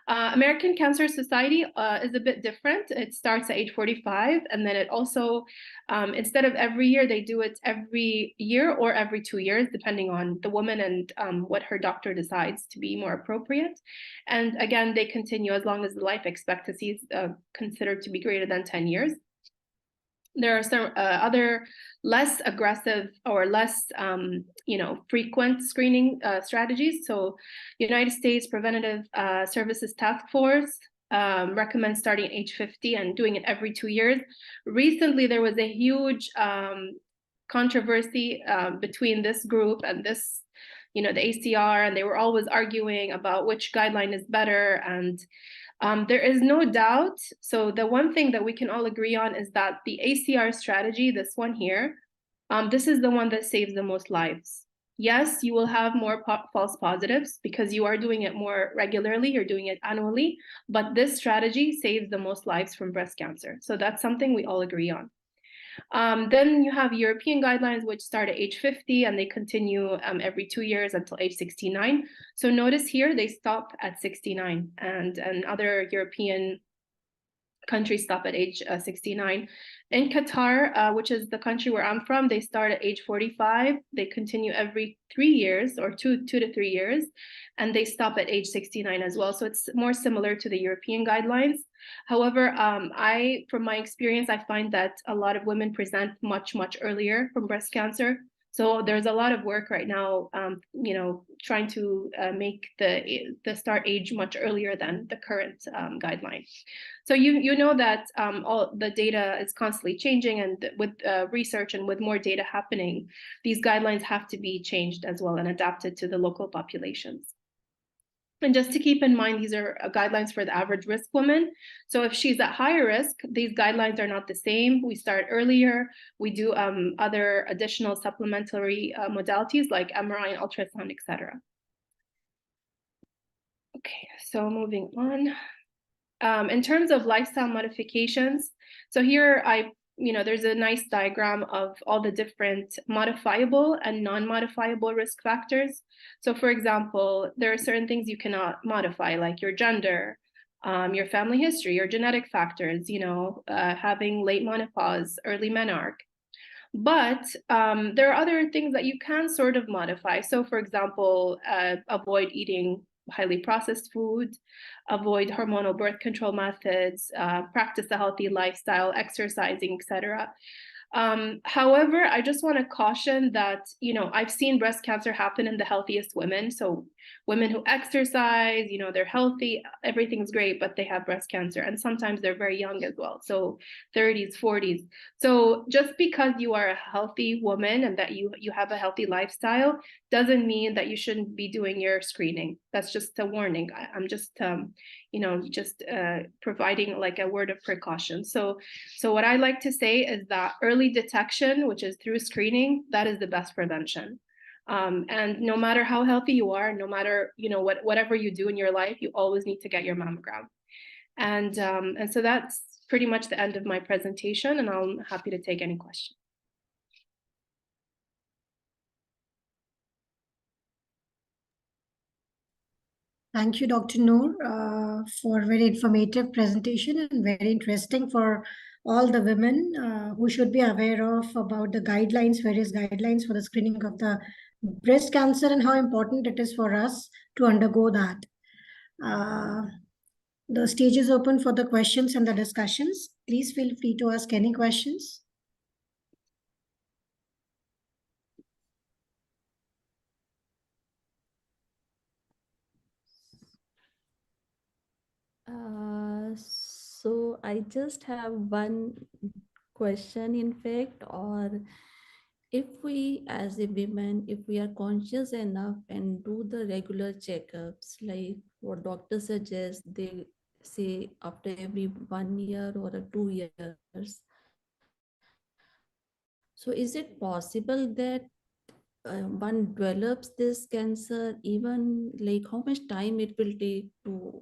American Cancer Society is a bit different. It starts at age 45, and then it also, instead of every year, they do it every year or every 2 years, depending on the woman and what her doctor decides to be more appropriate. And again, they continue as long as the life expectancy is considered to be greater than 10 years. There are some other less aggressive or less, you know, frequent screening strategies. So United States Preventative Services Task Force recommends starting at age 50 and doing it every 2 years. Recently, there was a huge controversy between this group and this, you know, the ACR, and they were always arguing about which guideline is better. And there is no doubt. So the one thing that we can all agree on is that the ACR strategy, this one here, this is the one that saves the most lives. Yes, you will have more false positives because you are doing it more regularly, you're doing it annually, but this strategy saves the most lives from breast cancer. So that's something we all agree on. Then you have European guidelines, which start at age 50 and they continue every 2 years until age 69. So notice here, they stop at 69, and other European countries stop at age 69. In Qatar, which is the country where I'm from, they start at age 45. They continue every 3 years, or two to 3 years, and they stop at age 69 as well. So it's more similar to the European guidelines. However, from my experience, I find that a lot of women present much earlier from breast cancer. So there's a lot of work right now, trying to make the start age much earlier than the current guideline. So you know that all the data is constantly changing, and with research and with more data happening, these guidelines have to be changed as well and adapted to the local populations. And just to keep in mind, these are guidelines for the average risk woman. So if she's at higher risk, these guidelines are not the same. We start earlier. We do other additional supplementary modalities like MRI and ultrasound, etc. Okay, so moving on. In terms of lifestyle modifications, so here there's a nice diagram of all the different modifiable and non-modifiable risk factors. So for example, there are certain things you cannot modify, like your gender, your family history, your genetic factors, having late menopause, early menarche. But there are other things that you can sort of modify. So for example, avoid eating highly processed food, avoid hormonal birth control methods, practice a healthy lifestyle, exercising, etc. However, I just want to caution that, I've seen breast cancer happen in the healthiest women. So women who exercise, they're healthy, everything's great, but they have breast cancer. And sometimes they're very young as well. So 30s, 40s. So just because you are a healthy woman and that you have a healthy lifestyle doesn't mean that you shouldn't be doing your screening. That's just a warning. I'm just, providing like a word of precaution. So what I like to say is that early detection, which is through screening, that is the best prevention. And no matter how healthy you are, no matter, whatever you do in your life, you always need to get your mammogram. And so that's pretty much the end of my presentation, and I'm happy to take any questions. Thank you, Dr. Noor, for a very informative presentation and very interesting for all the women who should be aware of about the guidelines, various guidelines for the screening of the breast cancer and how important it is for us to undergo that. The stage is open for the questions and the discussions. Please feel free to ask any questions. So I just have one question, in fact, or if we as a women, if we are conscious enough and do the regular checkups, like what doctors suggest, they say after every 1 year or 2 years. So is it possible that one develops this cancer, even like how much time it will take to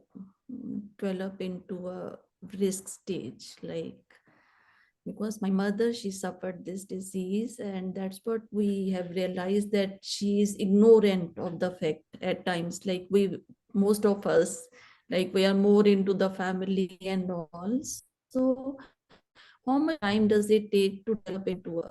develop into a risk stage? Like, because my mother, she suffered this disease, and that's what we have realized, that she is ignorant of the fact at times. Like most of us, like we are more into the family and all. So how much time does it take to develop into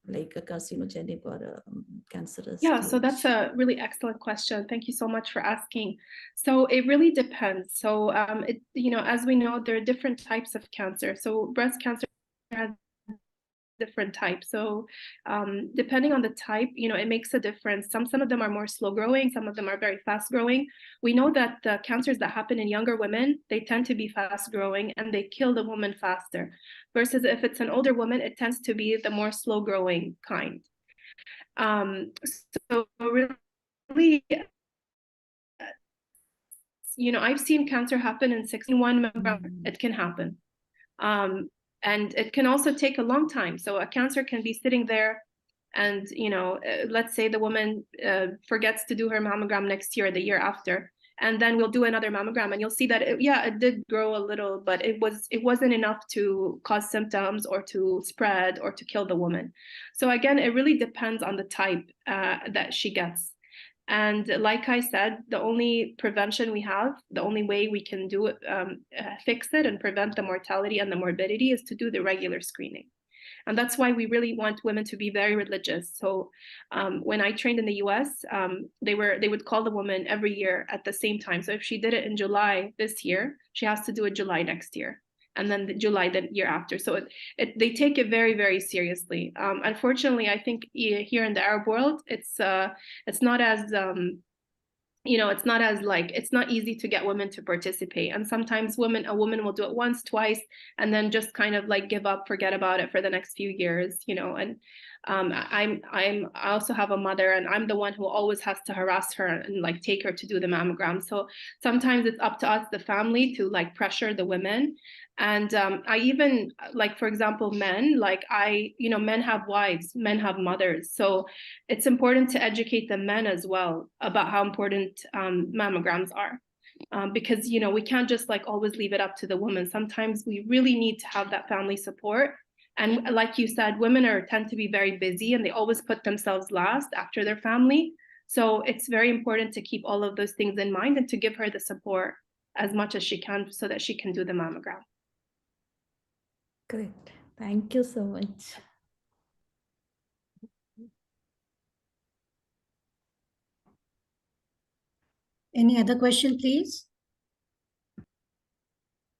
like a carcinogenic or a cancerous Yeah, stage? so that's a really excellent question. Thank you so much for asking. So it really depends. So as we know, there are different types of cancer. So breast cancer has different types. So depending on the type, it makes a difference. Some of them are more slow growing, some of them are very fast growing. We know that the cancers that happen in younger women, they tend to be fast growing and they kill the woman faster. Versus if it's an older woman, it tends to be the more slow growing kind. So really, I've seen cancer happen in 61 mammogram. It can happen. And it can also take a long time. So a cancer can be sitting there and, let's say the woman forgets to do her mammogram next year, the year after, and then we'll do another mammogram and you'll see that, it did grow a little, but it wasn't enough to cause symptoms or to spread or to kill the woman. So again, it really depends on the type that she gets. And like I said, the only prevention we have, the only way we can do it, fix it and prevent the mortality and the morbidity is to do the regular screening. And that's why we really want women to be very religious. So when I trained in the US, they would call the woman every year at the same time. So if she did it in July this year, she has to do it July next year, and then the July the year after. So they take it very, very seriously. Unfortunately, I think here in the Arab world, it's not as it's not easy to get women to participate. And sometimes a woman will do it once, twice, and then just kind of like give up, forget about it for the next few years, and I also have a mother, and I'm the one who always has to harass her and like take her to do the mammogram. So sometimes it's up to us, the family, to like pressure the women. And I even, like, for example, men, men have wives, men have mothers. So it's important to educate the men as well about how important mammograms are. Because, we can't just like always leave it up to the woman. Sometimes we really need to have that family support. And like you said, women tend to be very busy, and they always put themselves last after their family. So it's very important to keep all of those things in mind and to give her the support as much as she can so that she can do the mammogram. Great. Thank you so much. Any other question, please?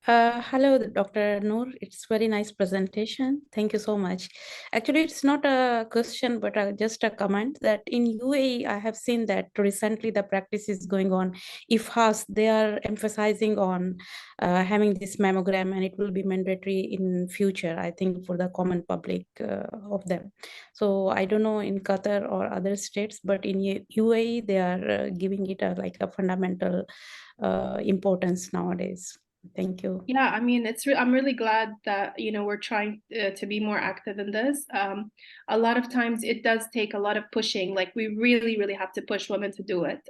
Hello, Dr. Noor. It's very nice presentation. Thank you so much. Actually, it's not a question, but just a comment that in UAE, I have seen that recently the practice is going on. IFHAS, they are emphasizing on having this mammogram, and it will be mandatory in future, I think, for the common public of them. So I don't know in Qatar or other states, but in UAE, they are giving it a fundamental importance nowadays. Thank you. Yeah, I mean, I'm really glad that, we're trying to be more active in this. A lot of times it does take a lot of pushing. Like, we really, really have to push women to do it.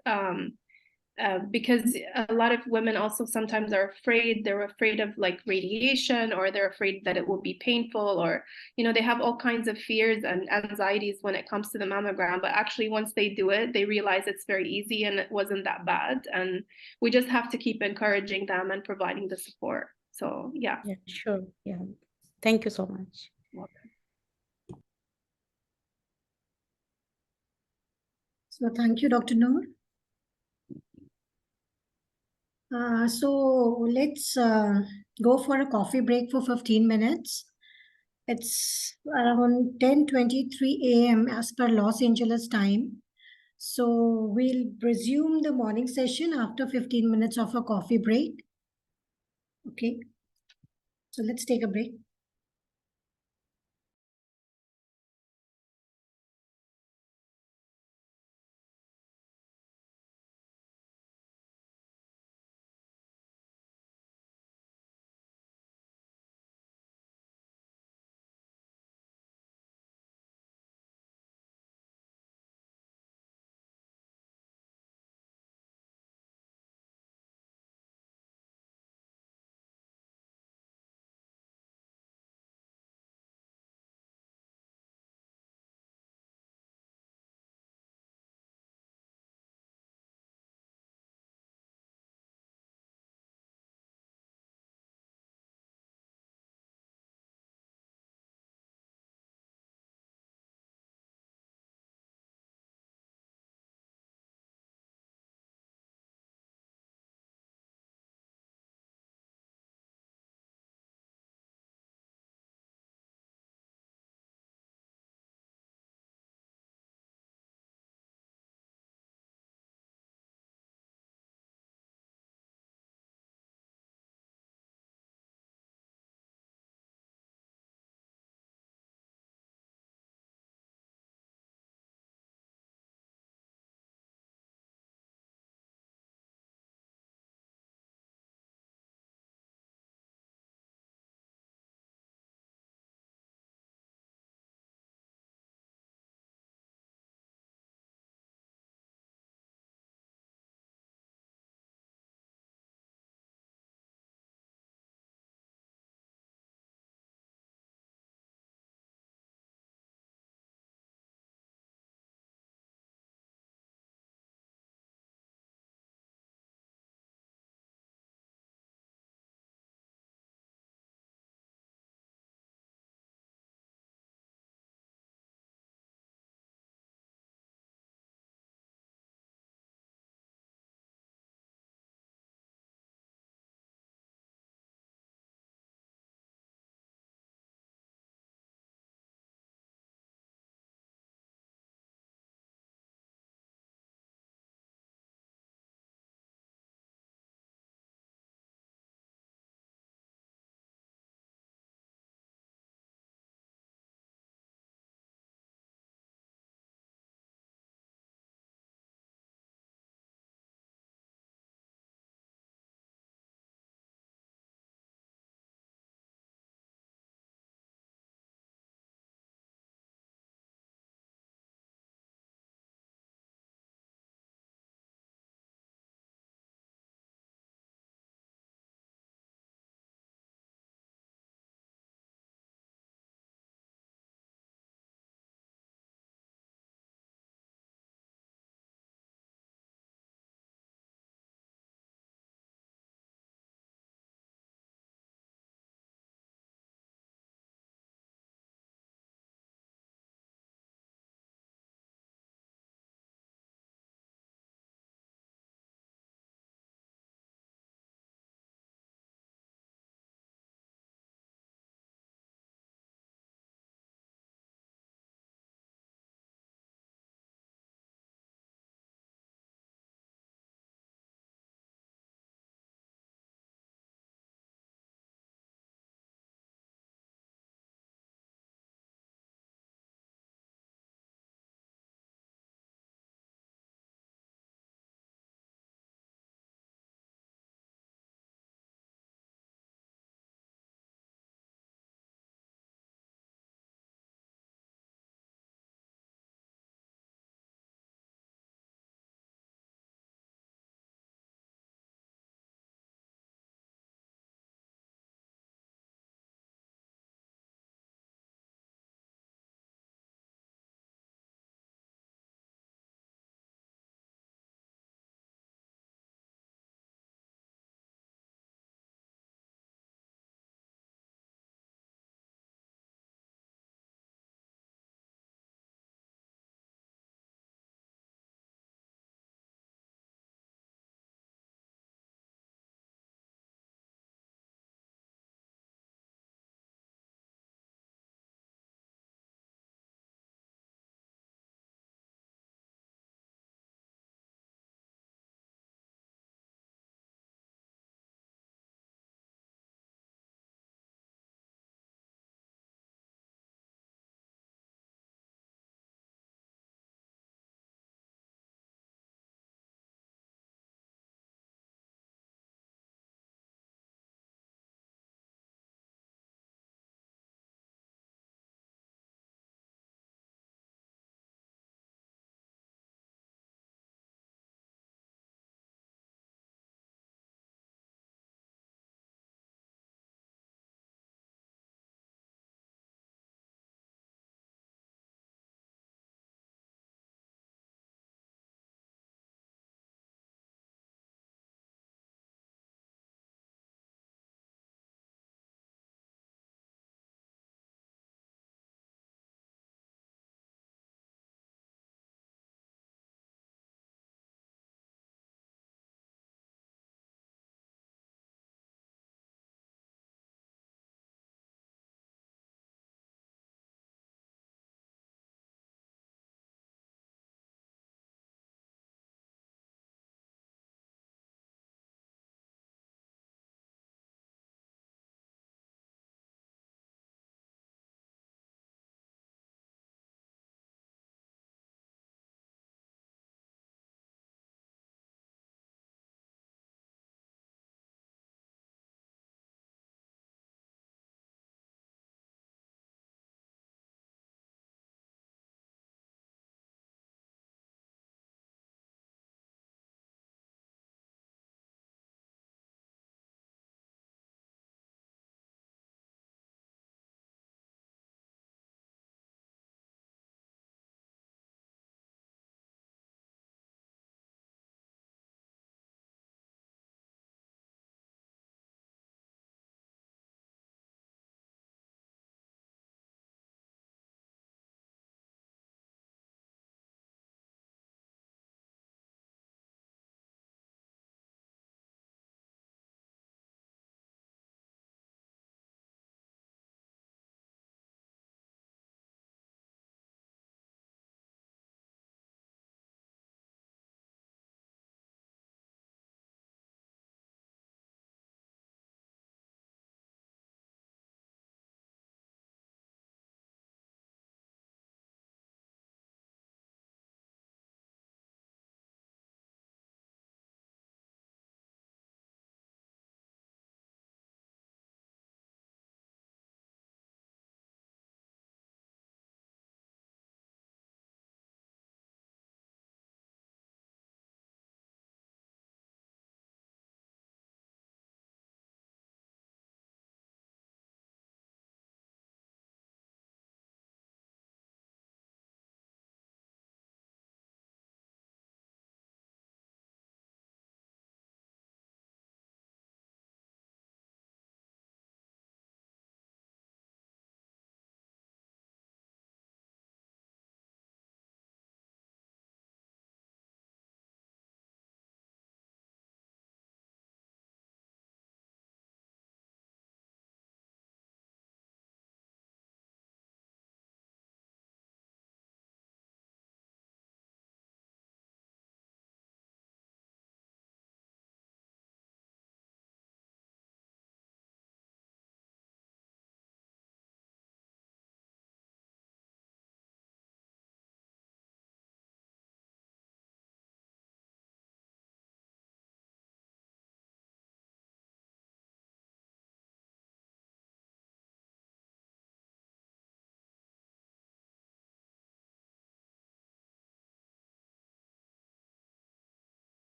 Because a lot of women also sometimes are afraid. They're afraid of like radiation, or they're afraid that it will be painful, or they have all kinds of fears and anxieties when it comes to the mammogram. But actually, once they do it, they realize it's very easy and it wasn't that bad. And we just have to keep encouraging them and providing the support. So yeah. Yeah, sure. Yeah. Thank you so much. Welcome. So thank you, Dr. Noor. So let's go for a coffee break for 15 minutes. It's around 10:23 a.m. as per Los Angeles time. So we'll resume the morning session after 15 minutes of a coffee break. Okay. So let's take a break.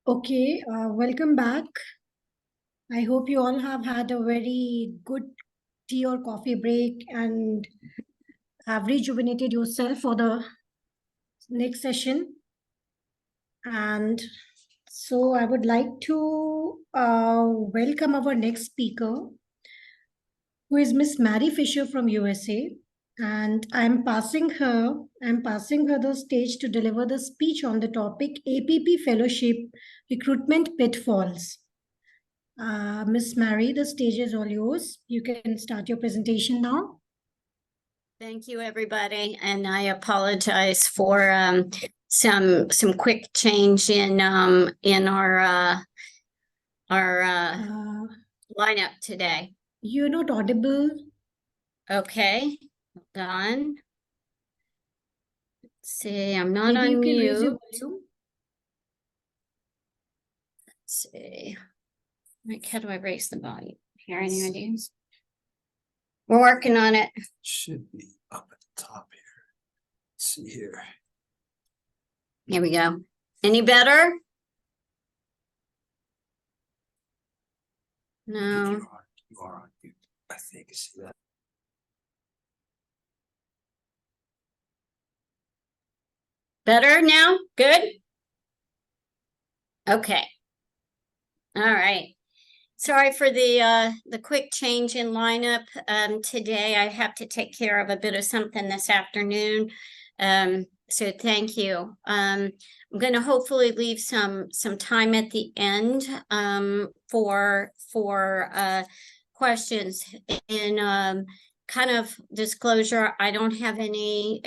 Okay, welcome back. I hope you all have had a very good tea or coffee break and have rejuvenated yourself for the next session. And so I would like to welcome our next speaker, who is Miss Mary Fisher from USA. And I'm passing her the stage to deliver the speech on the topic APP Fellowship Recruitment Pitfalls. Miss Mary, the stage is all yours. You can start your presentation now. Thank you, everybody, and I apologize for some quick change in our lineup today. You're not audible. Okay, hold on. Let's see, I'm not Maybe on you can raise your mute. volume. Let's see. Like, how do I raise the volume? Here, any ideas? We're working on it. Should be up at the top here. Let's see here. Here we go. Any better? No. You are on mute. I think. See that? Better now? Good? Okay. All right. Sorry for the quick change in lineup. Today I have to take care of a bit of something this afternoon. So thank you. I'm going to hopefully leave some time at the end for questions. In kind of disclosure, I don't have any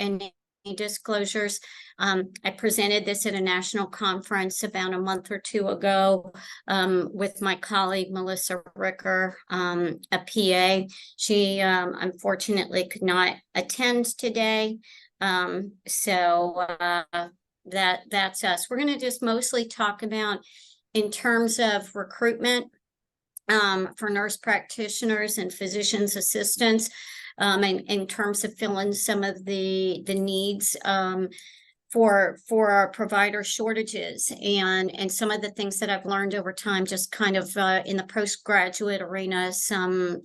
disclosures. I presented this at a national conference about a month or two ago with my colleague, Melissa Ricker, a PA. She unfortunately could not attend today. So that's us. We're going to just mostly talk about in terms of recruitment for nurse practitioners and physicians assistants, and in terms of filling some of the needs for our provider shortages and some of the things that I've learned over time, just kind of in the postgraduate arena, some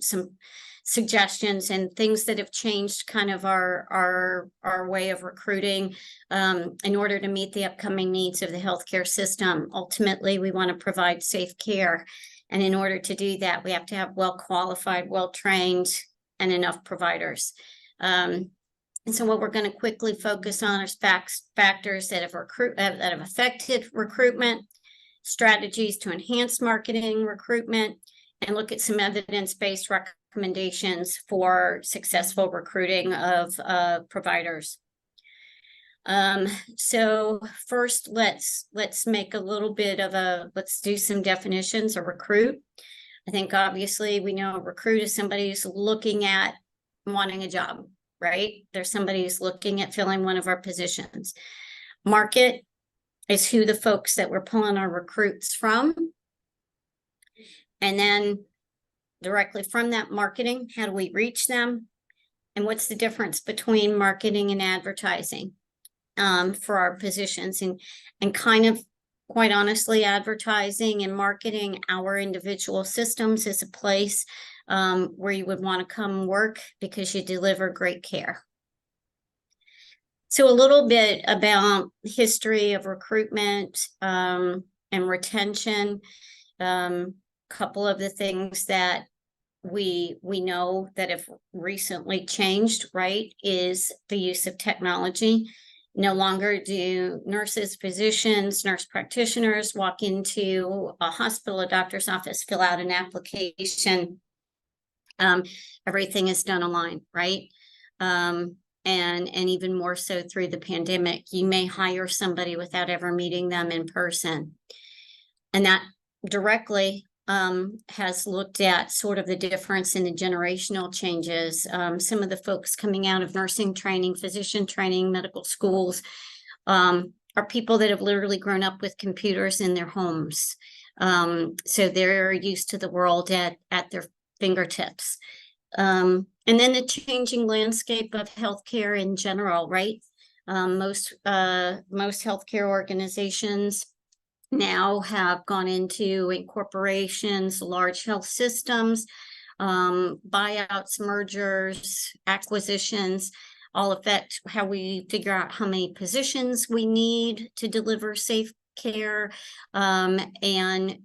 suggestions and things that have changed kind of our way of recruiting in order to meet the upcoming needs of the healthcare system. Ultimately, we want to provide safe care. And in order to do that, we have to have well-qualified, well-trained, and enough providers. And so what we're going to quickly focus on are factors that have affected recruitment, strategies to enhance marketing recruitment, and look at some evidence-based recommendations for successful recruiting of providers. So first, let's make a little bit of let's do some definitions of recruit. I think obviously we know a recruit is somebody who's looking at wanting a job, right? There's somebody who's looking at filling one of our positions. Market is who the folks that we're pulling our recruits from. And then directly from that marketing, how do we reach them? And what's the difference between marketing and advertising for our positions? And kind of, quite honestly, advertising and marketing our individual systems is a place where you would want to come work because you deliver great care. So a little bit about history of recruitment and retention. Couple of the things that we know that have recently changed, right, is the use of technology. No longer do nurses, physicians, nurse practitioners walk into a hospital, a doctor's office, fill out an application. Everything is done online, right? And even more so through the pandemic. You may hire somebody without ever meeting them in person. And that directly has looked at sort of the difference in the generational changes. Some of the folks coming out of nursing training, physician training, medical schools are people that have literally grown up with computers in their homes. So they're used to the world at their fingertips. And then the changing landscape of healthcare in general, right? Most healthcare organizations now have gone into incorporations, large health systems, buyouts, mergers, acquisitions, all affect how we figure out how many positions we need to deliver safe care, and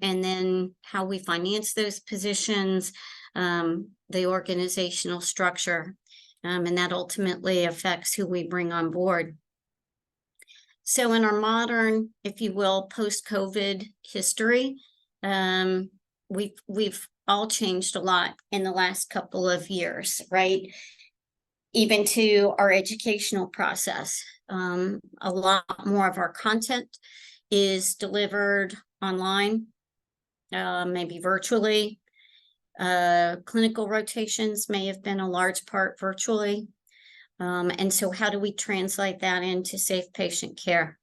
then how we finance those positions, the organizational structure, and that ultimately affects who we bring on board. So in our modern, if you will, post-COVID history, we've all changed a lot in the last couple of years, right? Even to our educational process. A lot more of our content is delivered online, maybe virtually. Clinical rotations may have been a large part virtually. And so how do we translate that into safe patient care?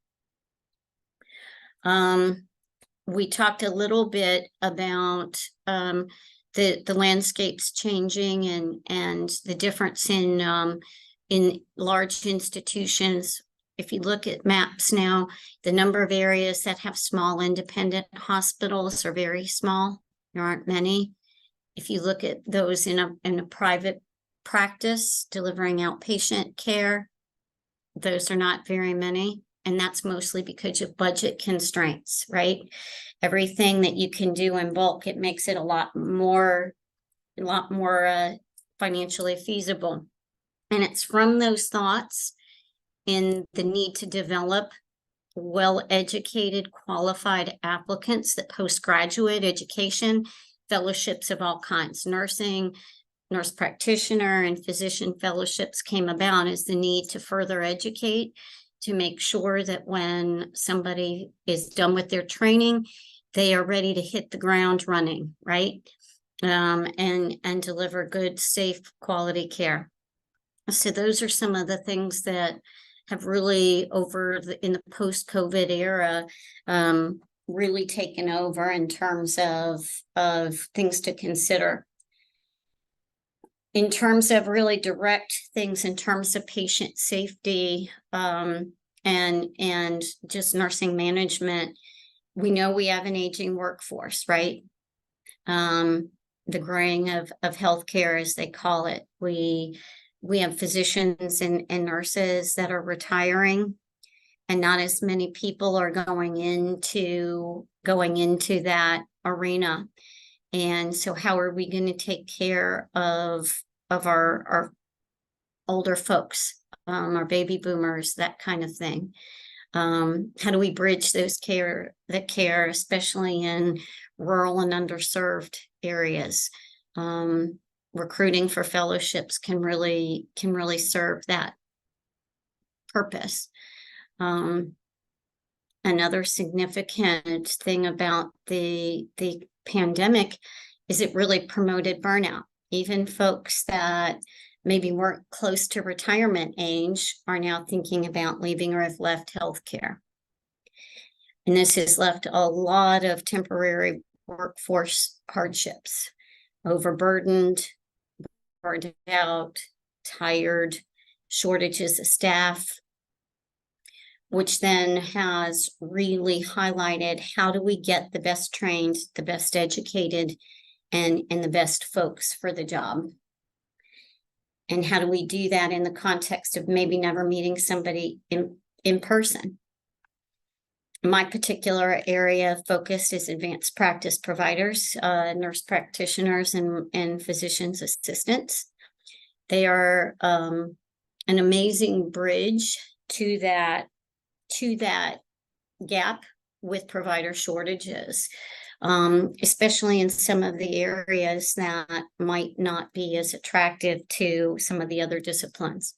We talked a little bit about the landscapes changing and the difference in large institutions. If you look at maps now, the number of areas that have small independent hospitals are very small. There aren't many. If you look at those in a private practice delivering outpatient care, those are not very many. And that's mostly because of budget constraints, right? Everything that you can do in bulk, it makes it a lot more financially feasible. And it's from those thoughts and the need to develop well-educated, qualified applicants that postgraduate education, fellowships of all kinds, nursing, nurse practitioner, and physician fellowships came about as the need to further educate, to make sure that when somebody is done with their training, they are ready to hit the ground running, right? And deliver good, safe, quality care. So those are some of the things that have really in the post-COVID era, really taken over in terms of things to consider. In terms of really direct things, in terms of patient safety, and just nursing management, we know we have an aging workforce, right? The graying of healthcare, as they call it. We have physicians and nurses that are retiring, and not as many people are going into that arena. And so how are we going to take care of our older folks, our baby boomers, that kind of thing? How do we bridge the care, especially in rural and underserved areas? Recruiting for fellowships can really serve that purpose. Another significant thing about the pandemic is it really promoted burnout. Even folks that maybe weren't close to retirement age are now thinking about leaving or have left healthcare. And this has left a lot of temporary workforce hardships, overburdened, burned out, tired, shortages of staff, which then has really highlighted how do we get the best trained, the best educated, and the best folks for the job. And how do we do that in the context of maybe never meeting somebody in person? My particular area of focus is advanced practice providers, nurse practitioners, and physician's assistants. They are an amazing bridge to that gap with provider shortages, especially in some of the areas that might not be as attractive to some of the other disciplines.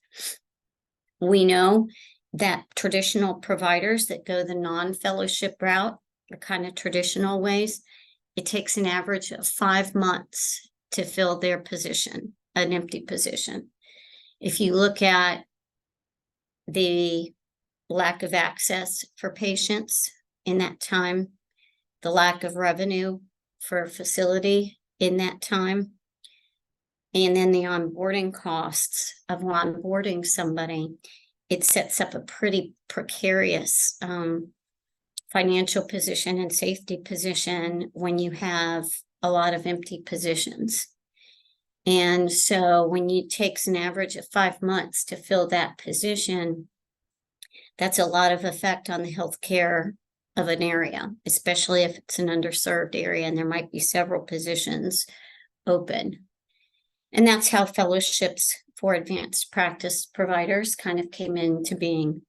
We know that traditional providers that go the non-fellowship route, the kind of traditional ways, it takes an average of 5 months to fill their position, an empty position. If you look at the lack of access for patients in that time, the lack of revenue for a facility in that time, and then the onboarding costs of onboarding somebody, it sets up a pretty precarious financial position and safety position when you have a lot of empty positions. And so when it takes an average of 5 months to fill that position, that's a lot of effect on the healthcare of an area, especially if it's an underserved area and there might be several positions open. And that's how fellowships for advanced practice providers kind of came into being.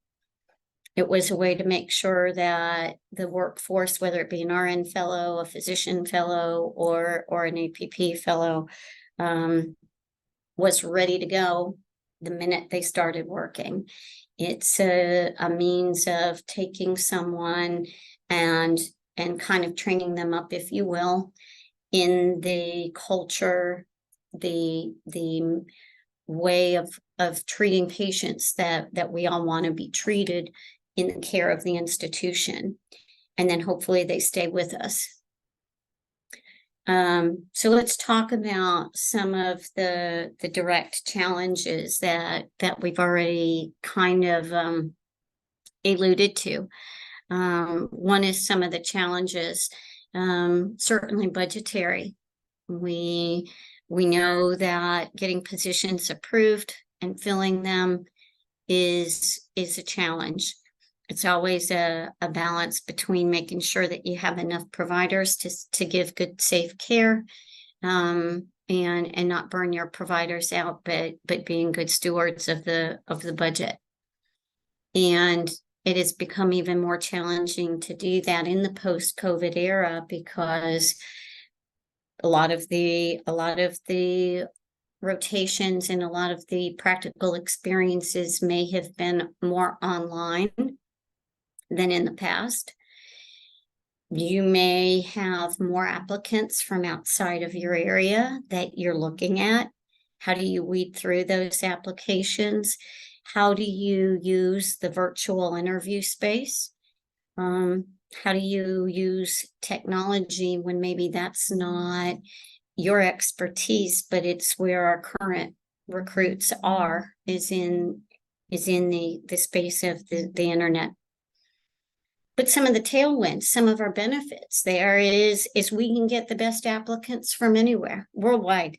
It was a way to make sure that the workforce, whether it be an RN fellow, a physician fellow, or an APP fellow, was ready to go the minute they started working. It's a means of taking someone and kind of training them up, if you will, in the culture, the way of treating patients that we all want to be treated in the care of the institution. And then hopefully they stay with us. So let's talk about some of the direct challenges that we've already kind of alluded to. One is some of the challenges, certainly budgetary. We know that getting positions approved and filling them is a challenge. It's always a balance between making sure that you have enough providers to give good, safe care, and not burn your providers out, but being good stewards of the budget. And it has become even more challenging to do that in the post-COVID era, because a lot of the rotations and a lot of the practical experiences may have been more online than in the past. You may have more applicants from outside of your area that you're looking at. How do you weed through those applications? How do you use the virtual interview space? How do you use technology when maybe that's not your expertise, but it's where our current recruits are, is in the space of the internet. But some of the tailwinds, some of our benefits there is we can get the best applicants from anywhere, worldwide.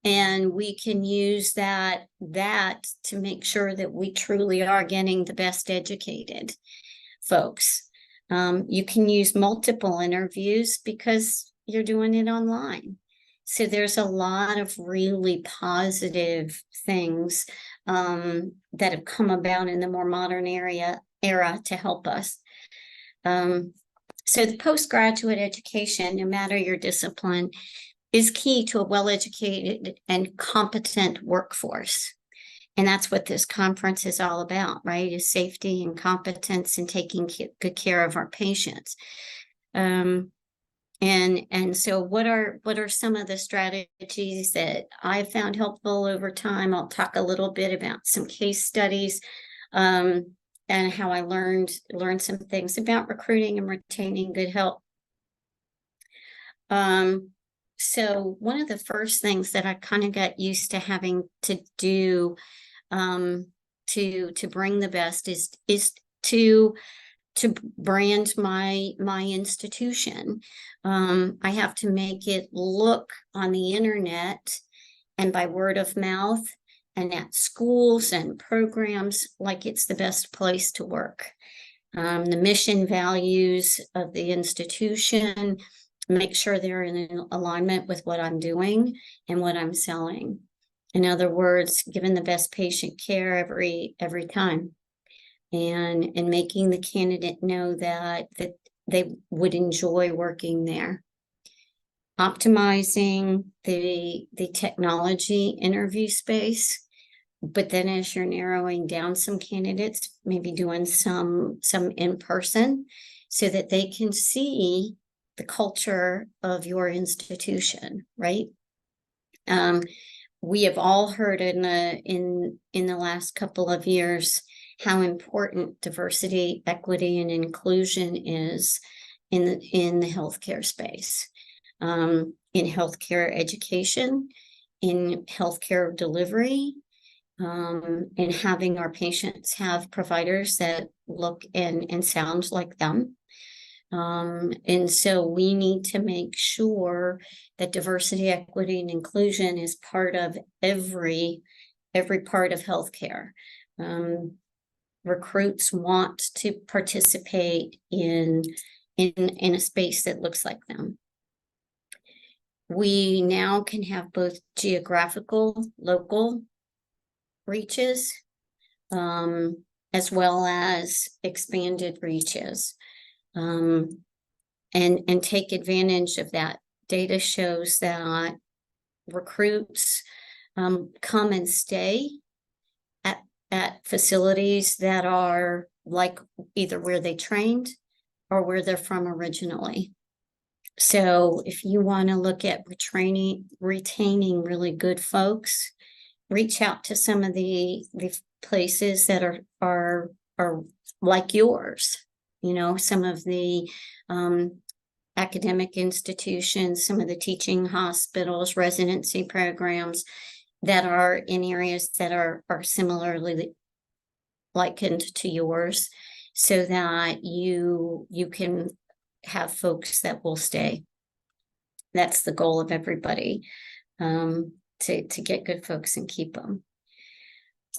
And we can use that to make sure that we truly are getting the best educated folks. You can use multiple interviews because you're doing it online. So there's a lot of really positive things that have come about in the more modern era to help us. So the postgraduate education, no matter your discipline, is key to a well-educated and competent workforce. And that's what this conference is all about, right? Is safety and competence and taking good care of our patients. And so what are some of the strategies that I found helpful over time? I'll talk a little bit about some case studies, and how I learned some things about recruiting and retaining good help. So one of the first things that I kind of got used to having to do to bring the best is to brand my institution. I have to make it look on the internet and by word of mouth and at schools and programs like it's the best place to work. The mission values of the institution, make sure they're in alignment with what I'm doing and what I'm selling. In other words, giving the best patient care every time, and making the candidate know that they would enjoy working there. Optimizing the technology interview space, but then as you're narrowing down some candidates, maybe doing some in-person so that they can see the culture of your institution, right? We have all heard in the last couple of years how important diversity, equity, and inclusion is in the healthcare space, in healthcare education, in healthcare delivery, and having our patients have providers that look and sound like them. And so we need to make sure that diversity, equity, and inclusion is part of every part of healthcare. Recruits want to participate in a space that looks like them. We now can have both geographical, local reaches, as well as expanded reaches, and take advantage of that. Data shows that recruits come and stay at facilities that are like either where they trained or where they're from originally. So if you want to look at retaining really good folks, reach out to some of the places that are like yours. You know, some of the academic institutions, some of the teaching hospitals, residency programs that are in areas that are similarly likened to yours, so that you can have folks that will stay. That's the goal of everybody, to get good folks and keep them.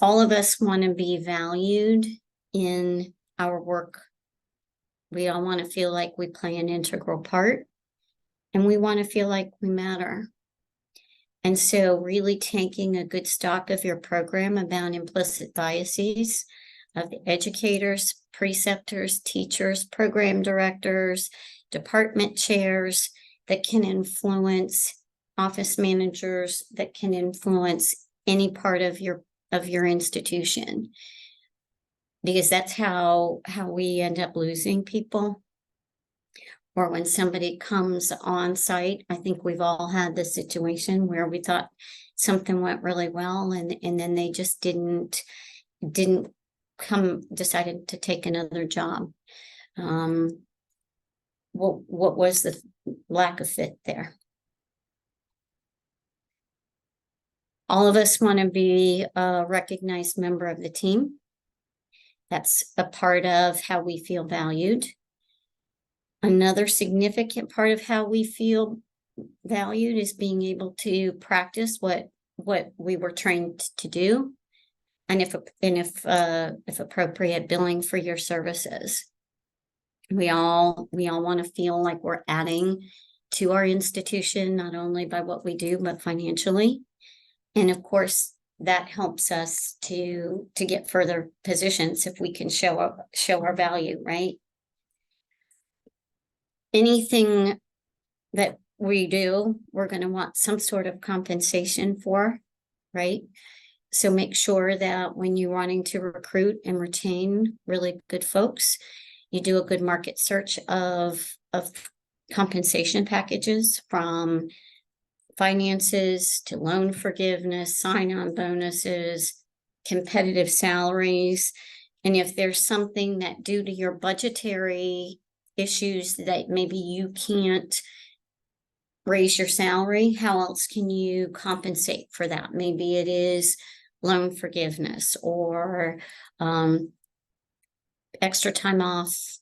All of us want to be valued in our work. We all want to feel like we play an integral part, and we want to feel like we matter. And so really taking a good stock of your program about implicit biases of the educators, preceptors, teachers, program directors, department chairs that can influence office managers, that can influence any part of your institution. Because that's how we end up losing people. Or when somebody comes on site, I think we've all had this situation where we thought something went really well, and then they just didn't decided to take another job. What was the lack of fit there? All of us want to be a recognized member of the team. That's a part of how we feel valued. Another significant part of how we feel valued is being able to practice what we were trained to do, and if appropriate, billing for your services. We all want to feel like we're adding to our institution, not only by what we do, but financially. And of course, that helps us to get further positions if we can show our value, right? Anything that we do, we're going to want some sort of compensation for, right? So make sure that when you're wanting to recruit and retain really good folks, you do a good market search of compensation packages, from finances to loan forgiveness, sign-on bonuses, competitive salaries. And if there's something that due to your budgetary issues that maybe you can't raise your salary, how else can you compensate for that? Maybe it is loan forgiveness or extra time off,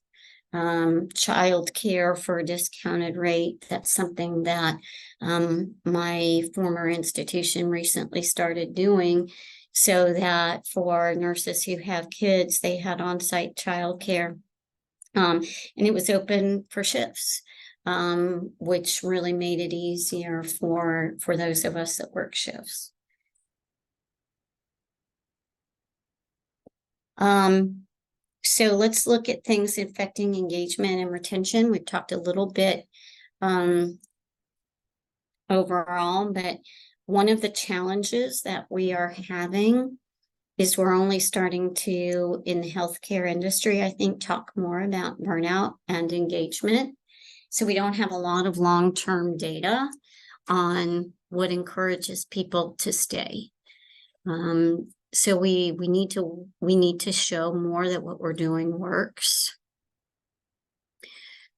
child care for a discounted rate. That's something that my former institution recently started doing, so that for nurses who have kids, they had on-site child care. And it was open for shifts, which really made it easier for those of us that work shifts. So let's look at things affecting engagement and retention. We've talked a little bit overall, but one of the challenges that we are having is we're only starting to, in the healthcare industry, I think, talk more about burnout and engagement. So we don't have a lot of long-term data on what encourages people to stay. So we need to show more that what we're doing works.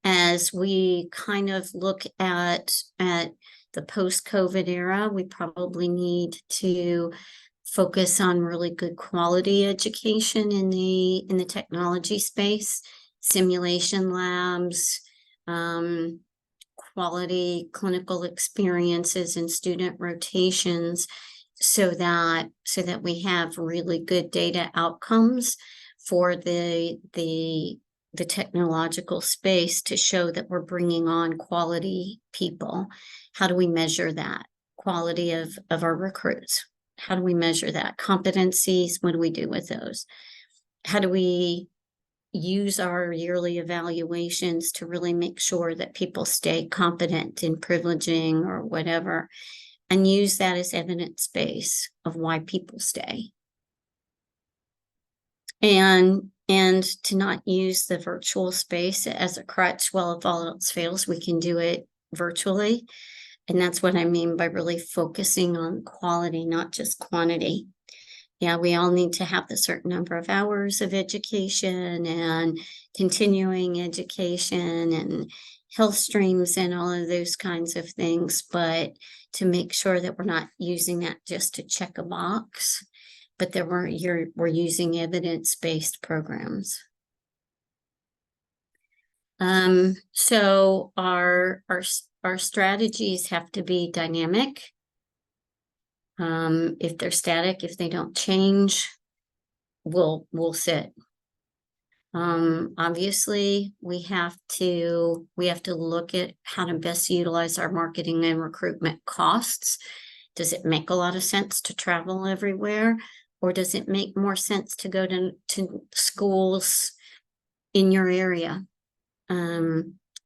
As we kind of look at the post-COVID era, we probably need to focus on really good quality education in the technology space, simulation labs, quality clinical experiences and student rotations, so that we have really good data outcomes for the technological space to show that we're bringing on quality people. How do we measure that? Quality of our recruits. How do we measure that? Competencies, what do we do with those? How do we use our yearly evaluations to really make sure that people stay competent in privileging or whatever, and use that as evidence base of why people stay? And to not use the virtual space as a crutch. Well, if all else fails, we can do it virtually. And that's what I mean by really focusing on quality, not just quantity. Yeah, we all need to have the certain number of hours of education and continuing education and health streams and all of those kinds of things, but to make sure that we're not using that just to check a box, but that we're using evidence-based programs. So our strategies have to be dynamic. If they're static, if they don't change, we'll sit. Obviously, we have to look at how to best utilize our marketing and recruitment costs. Does it make a lot of sense to travel everywhere, or does it make more sense to go to schools in your area?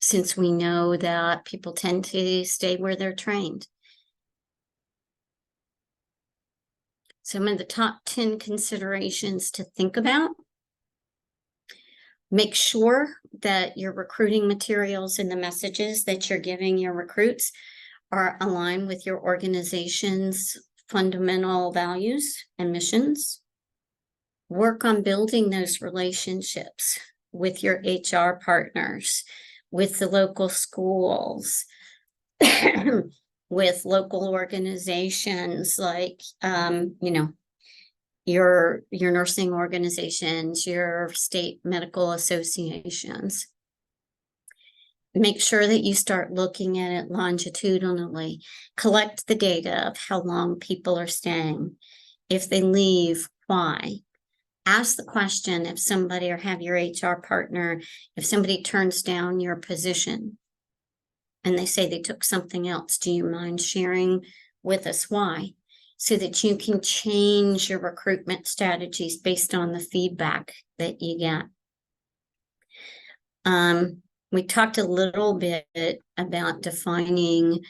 Since we know that people tend to stay where they're trained. Some of the top 10 considerations to think about. Make sure that your recruiting materials and the messages that you're giving your recruits are aligned with your organization's fundamental values and missions. Work on building those relationships with your HR partners, with the local schools, with local organizations like, your nursing organizations, your state medical associations. Make sure that you start looking at it longitudinally. Collect the data of how long people are staying. If they leave, why? Ask the question if somebody, or have your HR partner, if somebody turns down your position and they say they took something else, do you mind sharing with us why? So that you can change your recruitment strategies based on the feedback that you get. We talked a little bit about defining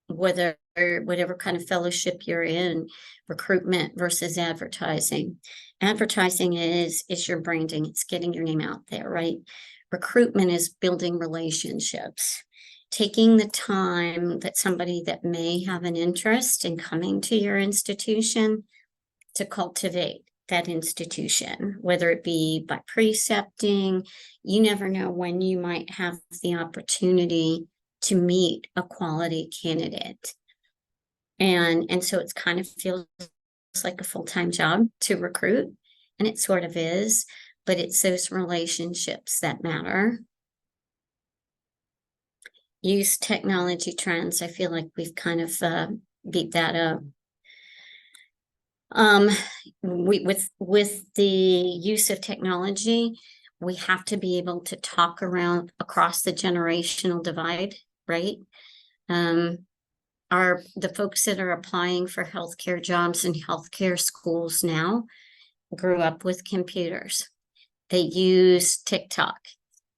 whatever kind of fellowship you're in, recruitment versus advertising. Advertising is your branding. It's getting your name out there, right? Recruitment is building relationships, taking the time that somebody that may have an interest in coming to your institution to cultivate that institution, whether it be by precepting. You never know when you might have the opportunity to meet a quality candidate. And so it's kind of feels like a full-time job to recruit, and it sort of is, but it's those relationships that matter. Use technology trends. I feel like we've kind of beat that up. With the use of technology, we have to be able to talk around across the generational divide, right? The folks that are applying for healthcare jobs in healthcare schools now grew up with computers. They use TikTok.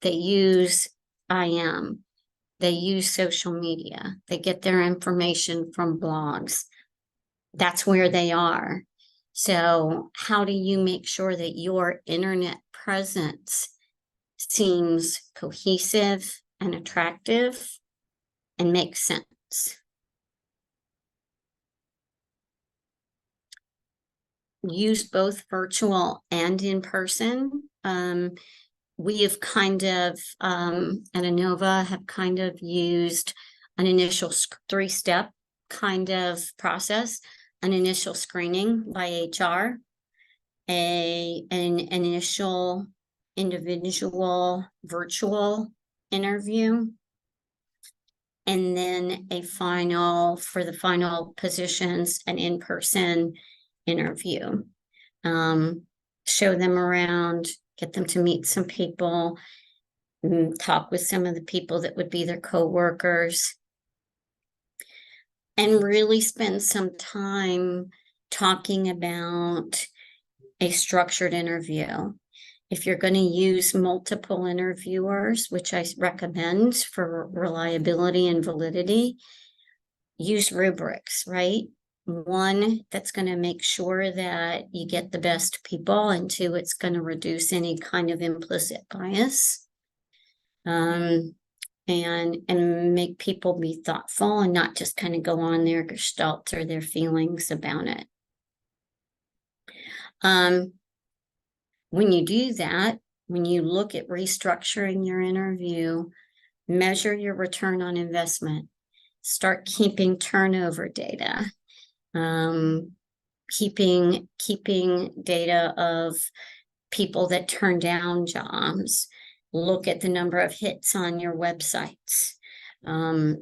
They use IM. They use social media. They get their information from blogs. That's where they are. So how do you make sure that your internet presence seems cohesive and attractive and makes sense? Use both virtual and in person. We have kind of, at ANOVA, have kind of used an initial 3-step kind of process, an initial screening by HR, an initial individual virtual interview, and then a final, for the final positions, an in-person interview. Show them around, get them to meet some people, talk with some of the people that would be their co-workers, and really spend some time talking about a structured interview. If you're going to use multiple interviewers, which I recommend for reliability and validity, use rubrics, right? One, that's going to make sure that you get the best people, and two, it's going to reduce any kind of implicit bias. And make people be thoughtful and not just kind of go on their gestalt or their feelings about it. When you do that, when you look at restructuring your interview, measure your return on investment. Start keeping turnover data. Keeping data of people that turn down jobs. Look at the number of hits on your websites.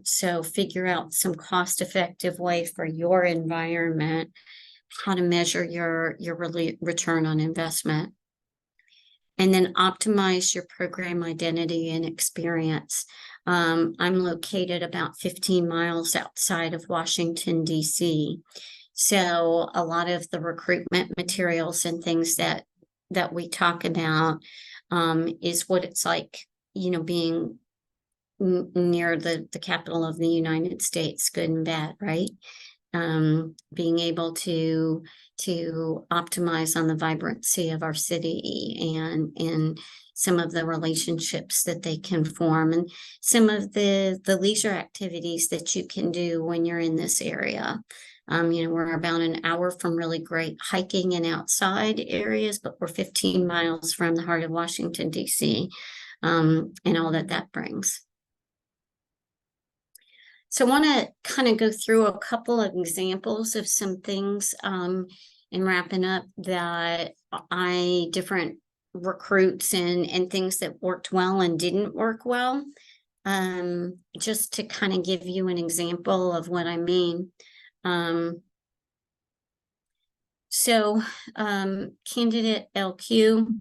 So figure out some cost-effective way for your environment, how to measure your return on investment. And then optimize your program identity and experience. I'm located about 15 miles outside of Washington, D.C. So a lot of the recruitment materials and things that we talk about is what it's like, you know, being near the capital of the United States, good and bad, right? Being able to optimize on the vibrancy of our city and some of the relationships that they can form, and some of the leisure activities that you can do when you're in this area. You know, we're about an hour from really great hiking and outside areas, but we're 15 miles from the heart of Washington, D.C., and all that brings. So I want to kind of go through a couple of examples of some things in wrapping up that different recruits and things that worked well and didn't work well, just to kind of give you an example of what I mean. Candidate LQ,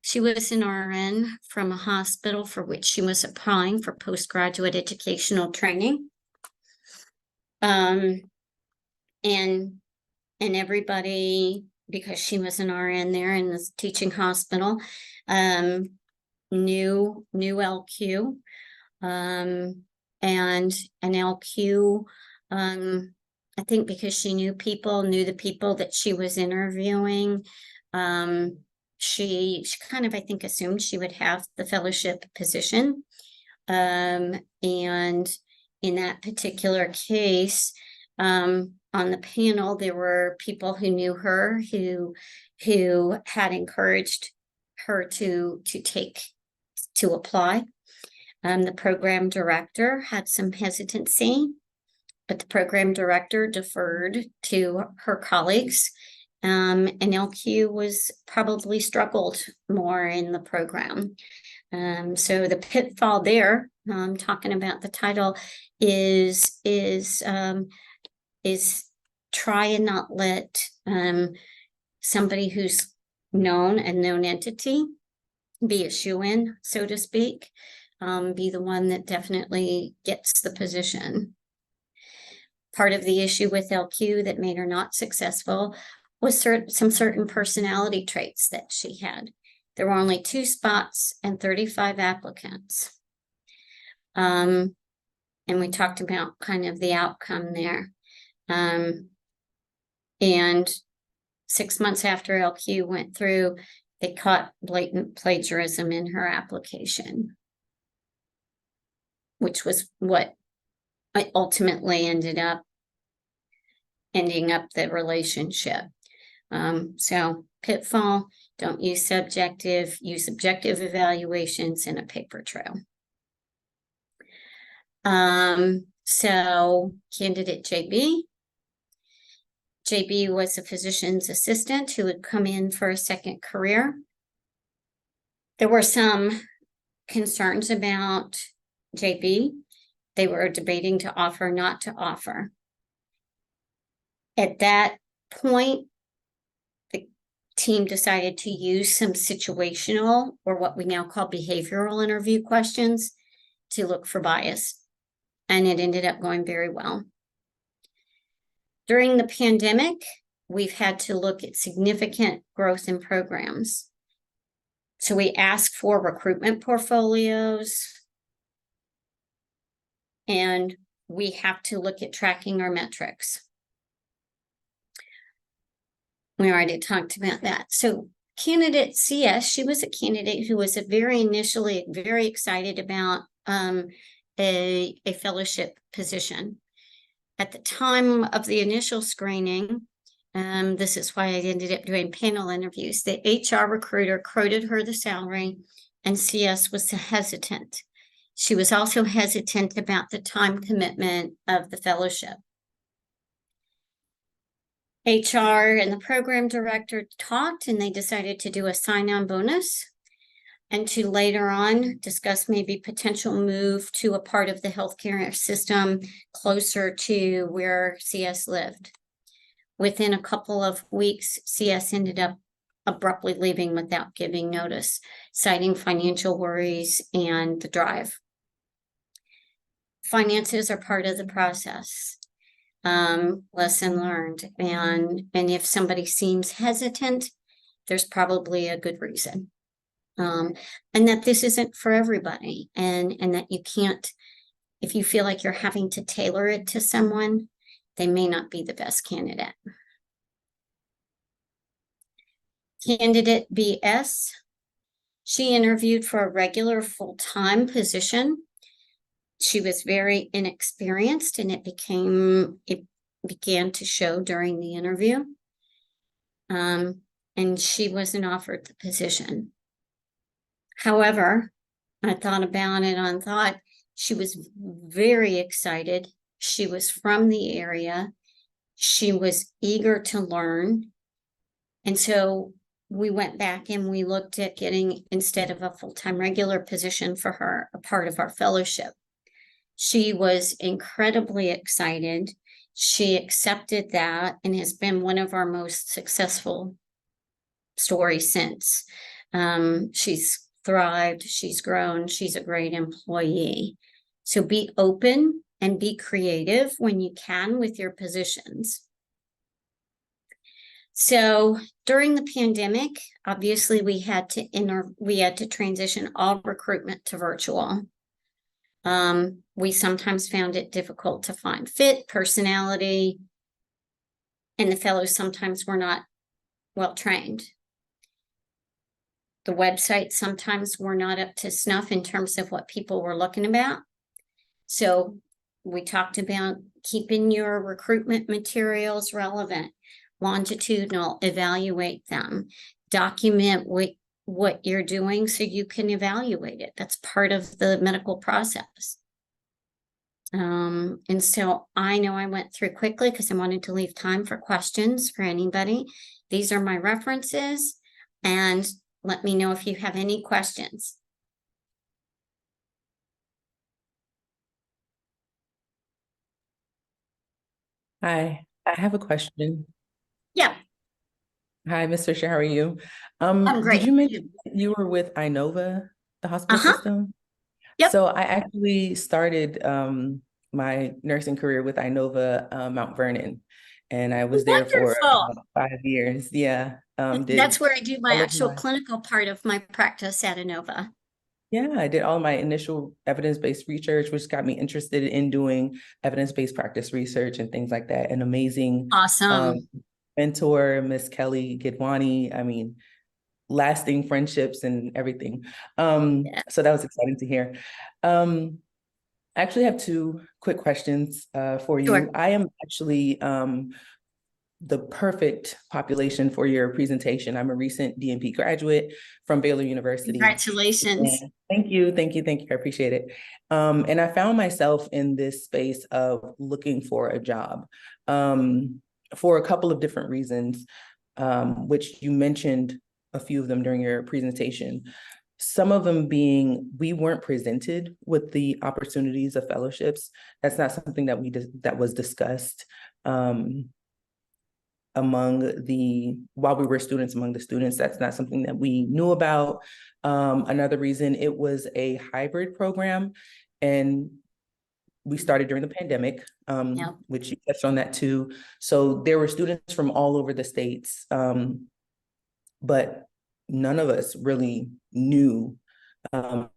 she was an RN from a hospital for which she was applying for postgraduate educational training. And everybody, because she was an RN there in this teaching hospital, knew LQ, and an LQ, I think because she knew the people that she was interviewing, she kind of, I think, assumed she would have the fellowship position. And in that particular case, on the panel, there were people who knew her, who had encouraged her to apply. The program director had some hesitancy, but the program director deferred to her colleagues. And LQ was probably struggled more in the program. So the pitfall there, talking about the title, is try and not let somebody who's a known entity be a shoo-in, so to speak, be the one that definitely gets the position. Part of the issue with LQ that made her not successful was some certain personality traits that she had. There were only 2 spots and 35 applicants. And we talked about kind of the outcome there. And 6 months after LQ went through, they caught blatant plagiarism in her application, which was what ultimately ending up the relationship. So pitfall, don't use subjective, use objective evaluations and a paper trail. So candidate JB. JB was a physician's assistant who had come in for a second career. There were some concerns about JB. They were debating to offer, not to offer. At that point, the team decided to use some situational, or what we now call behavioral interview questions, to look for bias. And it ended up going very well. During the pandemic, we've had to look at significant growth in programs. So we asked for recruitment portfolios, and we have to look at tracking our metrics. We already talked about that. So candidate CS, she was a candidate who was initially very excited about a fellowship position. At the time of the initial screening, this is why I ended up doing panel interviews, the HR recruiter quoted her the salary, and CS was hesitant. She was also hesitant about the time commitment of the fellowship. HR and the program director talked, and they decided to do a sign-on bonus and to later on discuss maybe potential move to a part of the healthcare system closer to where CS lived. Within a couple of weeks, CS ended up abruptly leaving without giving notice, citing financial worries and the drive. Finances are part of the process. Lesson learned. And if somebody seems hesitant, there's probably a good reason. And that this isn't for everybody, and that you can't, if you feel like you're having to tailor it to someone, they may not be the best candidate. Candidate BS, she interviewed for a regular full-time position. She was very inexperienced, and it began to show during the interview. And she wasn't offered the position. However, I thought about it and thought she was very excited. She was from the area. She was eager to learn. And so we went back and we looked at getting, instead of a full-time regular position for her, a part of our fellowship. She was incredibly excited. She accepted that and has been one of our most successful stories since. She's thrived, she's grown, she's a great employee. So be open and be creative when you can with your positions. So during the pandemic, obviously we had to transition all recruitment to virtual. We sometimes found it difficult to find fit, personality, and the fellows sometimes were not well trained. The websites sometimes were not up to snuff in terms of what people were looking about. So we talked about keeping your recruitment materials relevant, longitudinal, evaluate them, document what you're doing so you can evaluate it. That's part of the medical process. And so I know I went through quickly because I wanted to leave time for questions for anybody. These are my references, and let me know if you have any questions. Hi, I have a question. Yeah. Hi, Ms. Fisher, how are you? I'm great. Did you mention you were with Inova, the hospital system? Yep. So I actually started my nursing career with Inova Mount Vernon, and I was there for about 5 years. Yeah. That's where I do my actual clinical part of my practice at Inova. Yeah, I did all my initial evidence-based research, which got me interested in doing evidence-based practice research and things like that. An amazing mentor, Miss Kelly Gidwani. I mean, lasting friendships and everything. So that was exciting to hear. I actually have two quick questions for you. Sure. I am actually the perfect population for your presentation. I'm a recent DNP graduate from Baylor University. Congratulations. And thank you. I appreciate it. And I found myself in this space of looking for a job for a couple of different reasons, which you mentioned a few of them during your presentation. Some of them being, we weren't presented with the opportunities of fellowships. That's not something that that was discussed while we were students, among the students. That's not something that we knew about. Another reason, it was a hybrid program, and we started during the pandemic, which you touched on that too. So there were students from all over the states, but none of us really knew of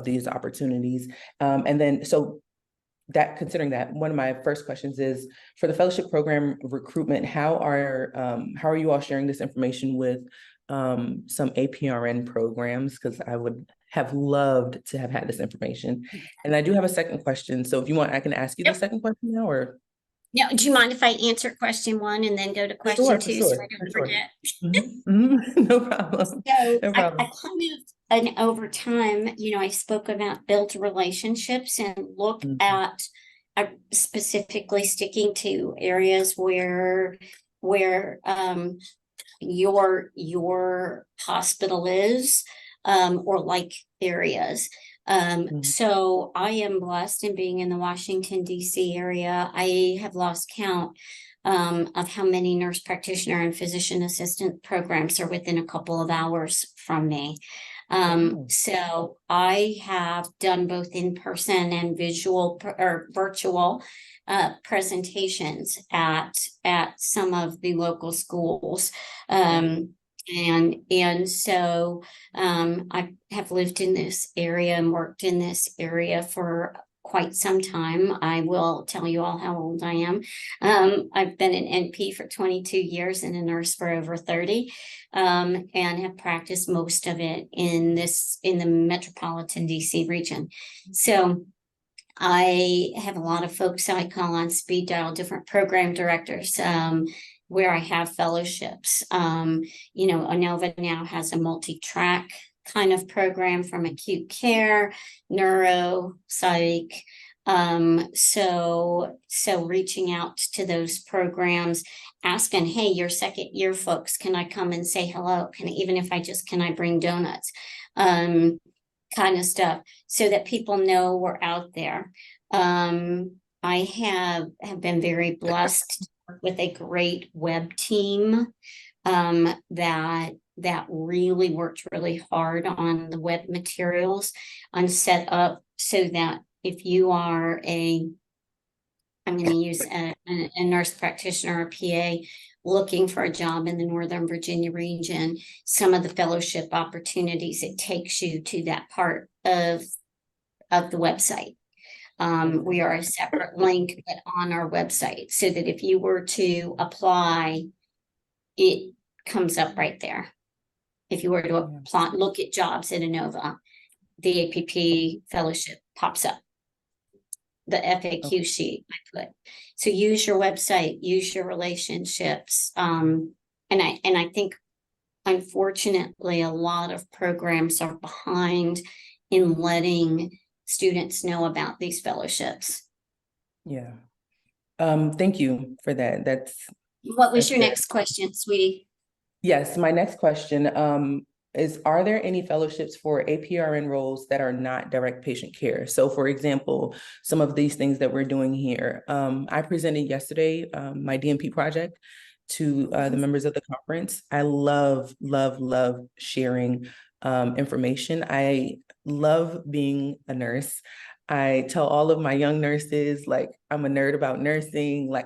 these opportunities. And then, so that, considering that, one of my first questions is, for the fellowship program recruitment, how are you all sharing this information with some APRN programs? Because I would have loved to have had this information. And I do have a second question. So if you want, I can ask you the second question now, or? Now, do you mind if I answer question 1 and then go to question 2 so I don't forget? No problem. So No problem. I kind of, and over time, I spoke about build relationships and look at specifically sticking to areas where your hospital is, or like areas. So I am blessed in being in the Washington, D.C. area. I have lost count of how many nurse practitioner and physician assistant programs are within a couple of hours from me. So I have done both in-person and virtual presentations at some of the local schools. And so I have lived in this area and worked in this area for quite some time. I will tell you all how old I am. I've been an NP for 22 years and a nurse for over 30, and have practiced most of it in the metropolitan DC region. So I have a lot of folks I call on speed dial, different program directors, where I have fellowships. ANOVA now has a multi-track kind of program from acute care, neuro, psych. So reaching out to those programs, asking, hey, your second year folks, can I come and say hello? Even if can I bring donuts? Kind of stuff, so that people know we're out there. I have been very blessed with a great web team that really worked really hard on the web materials and set up so that if you are I'm going to use a nurse practitioner or PA looking for a job in the Northern Virginia region, some of the fellowship opportunities, it takes you to that part of the website. We are a separate link, but on our website, so that if you were to apply, it comes up right there. If you were to apply, look at jobs at ANOVA, the APP fellowship pops up. The FAQ sheet I put. So use your website, use your relationships. And I think, unfortunately, a lot of programs are behind in letting students know about these fellowships. Yeah. Thank you for that. What was your next question, sweetie? Yes, my next question is, are there any fellowships for APRN roles that are not direct patient care? So for example, some of these things that we're doing here, I presented yesterday my DNP project to the members of the conference. I love sharing information. I love being a nurse. I tell all of my young nurses, like, I'm a nerd about nursing. Like,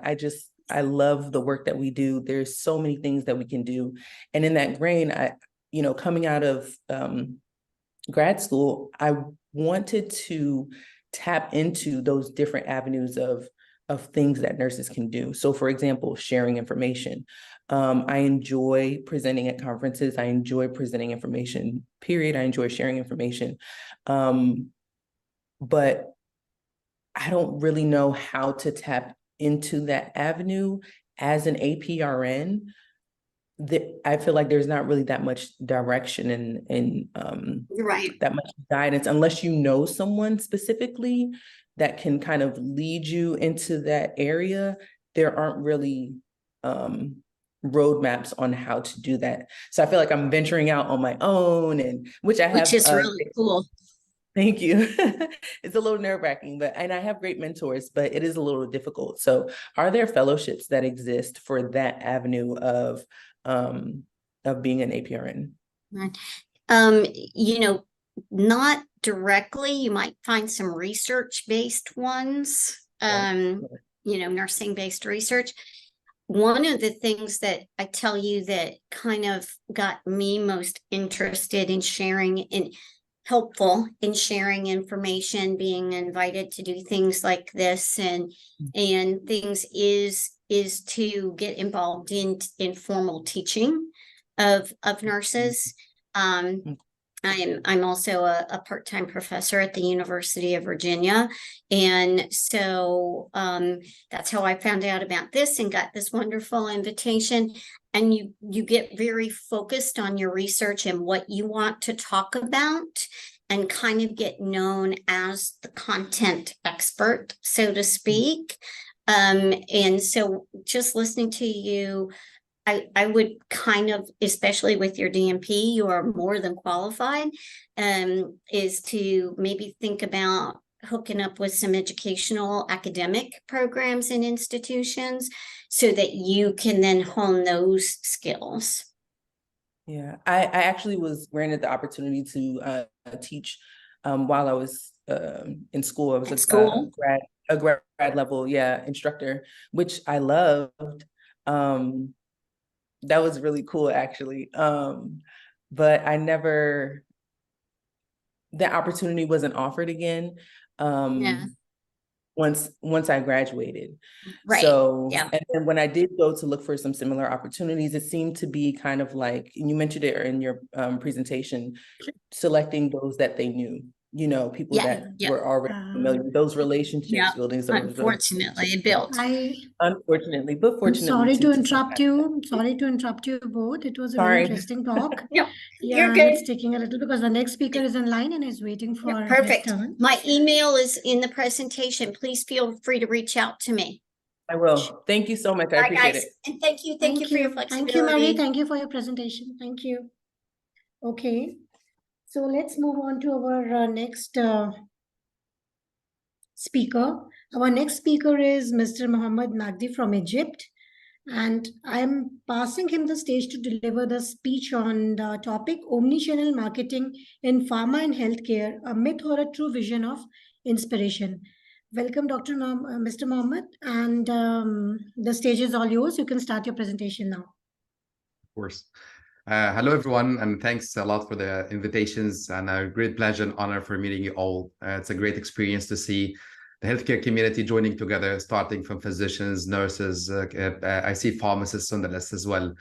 I love the work that we do. There's so many things that we can do. And in that vein, coming out of grad school, I wanted to tap into those different avenues of things that nurses can do. So for example, sharing information. I enjoy presenting at conferences. I enjoy presenting information, period. I enjoy sharing information. But I don't really know how to tap into that avenue as an APRN, I feel like there's not really that much direction and Right. that much guidance unless you know someone specifically that can kind of lead you into that area. There aren't really roadmaps on how to do that. So I feel like I'm venturing out on my own, and which is really cool. Thank you. It's a little nerve-wracking, and I have great mentors, but it is a little difficult. So are there fellowships that exist for that avenue of being an APRN? Right. You know, not directly. You might find some research-based ones, you know, nursing-based research. One of the things that I tell you that kind of got me most interested in sharing and helpful in sharing information, being invited to do things like this and things is to get involved in formal teaching of nurses. I'm also a part-time professor at the University of Virginia. And so that's how I found out about this and got this wonderful invitation. And you get very focused on your research and what you want to talk about and kind of get known as the content expert, so to speak. And so just listening to you, I would kind of, especially with your DNP, you are more than qualified, is to maybe think about hooking up with some educational academic programs and institutions so that you can then hone those skills. Yeah, I actually was granted the opportunity to teach while I was in school. I was a grad level, instructor, which I loved. That was really cool, actually. But the opportunity wasn't offered again. Once I graduated. Right. So, yeah. And then when I did go to look for some similar opportunities, it seemed to be kind of like, and you mentioned it in your presentation, selecting those that they knew, you know, people that were already familiar with those relationships, building some unfortunately built. Unfortunately, but fortunately. Sorry to interrupt you. Sorry to interrupt you both. It was a very interesting talk. Yep. Yeah, You're good. It's taking a little because the next speaker is in line and is waiting for perfect. his turn. My email is in the presentation. Please feel free to reach out to me. I will. Thank you so much. I appreciate it. And thank you for your flexibility. Thank you, Mary. Thank you for your presentation. Thank you. Okay. So let's move on to our next speaker. Our next speaker is Mr. Mohammed Nagdi from Egypt. And I'm passing him the stage to deliver the speech on the topic Omnichannel Marketing in Pharma and Healthcare, a myth or a true vision of inspiration. Welcome, Mr. Mohammed, and the stage is all yours. You can start your presentation now. Of course. Hello, everyone, and thanks a lot for the invitations, and a great pleasure and honor for meeting you all. It's a great experience to see the healthcare community joining together, starting from physicians, nurses. I see pharmacists on the list as well.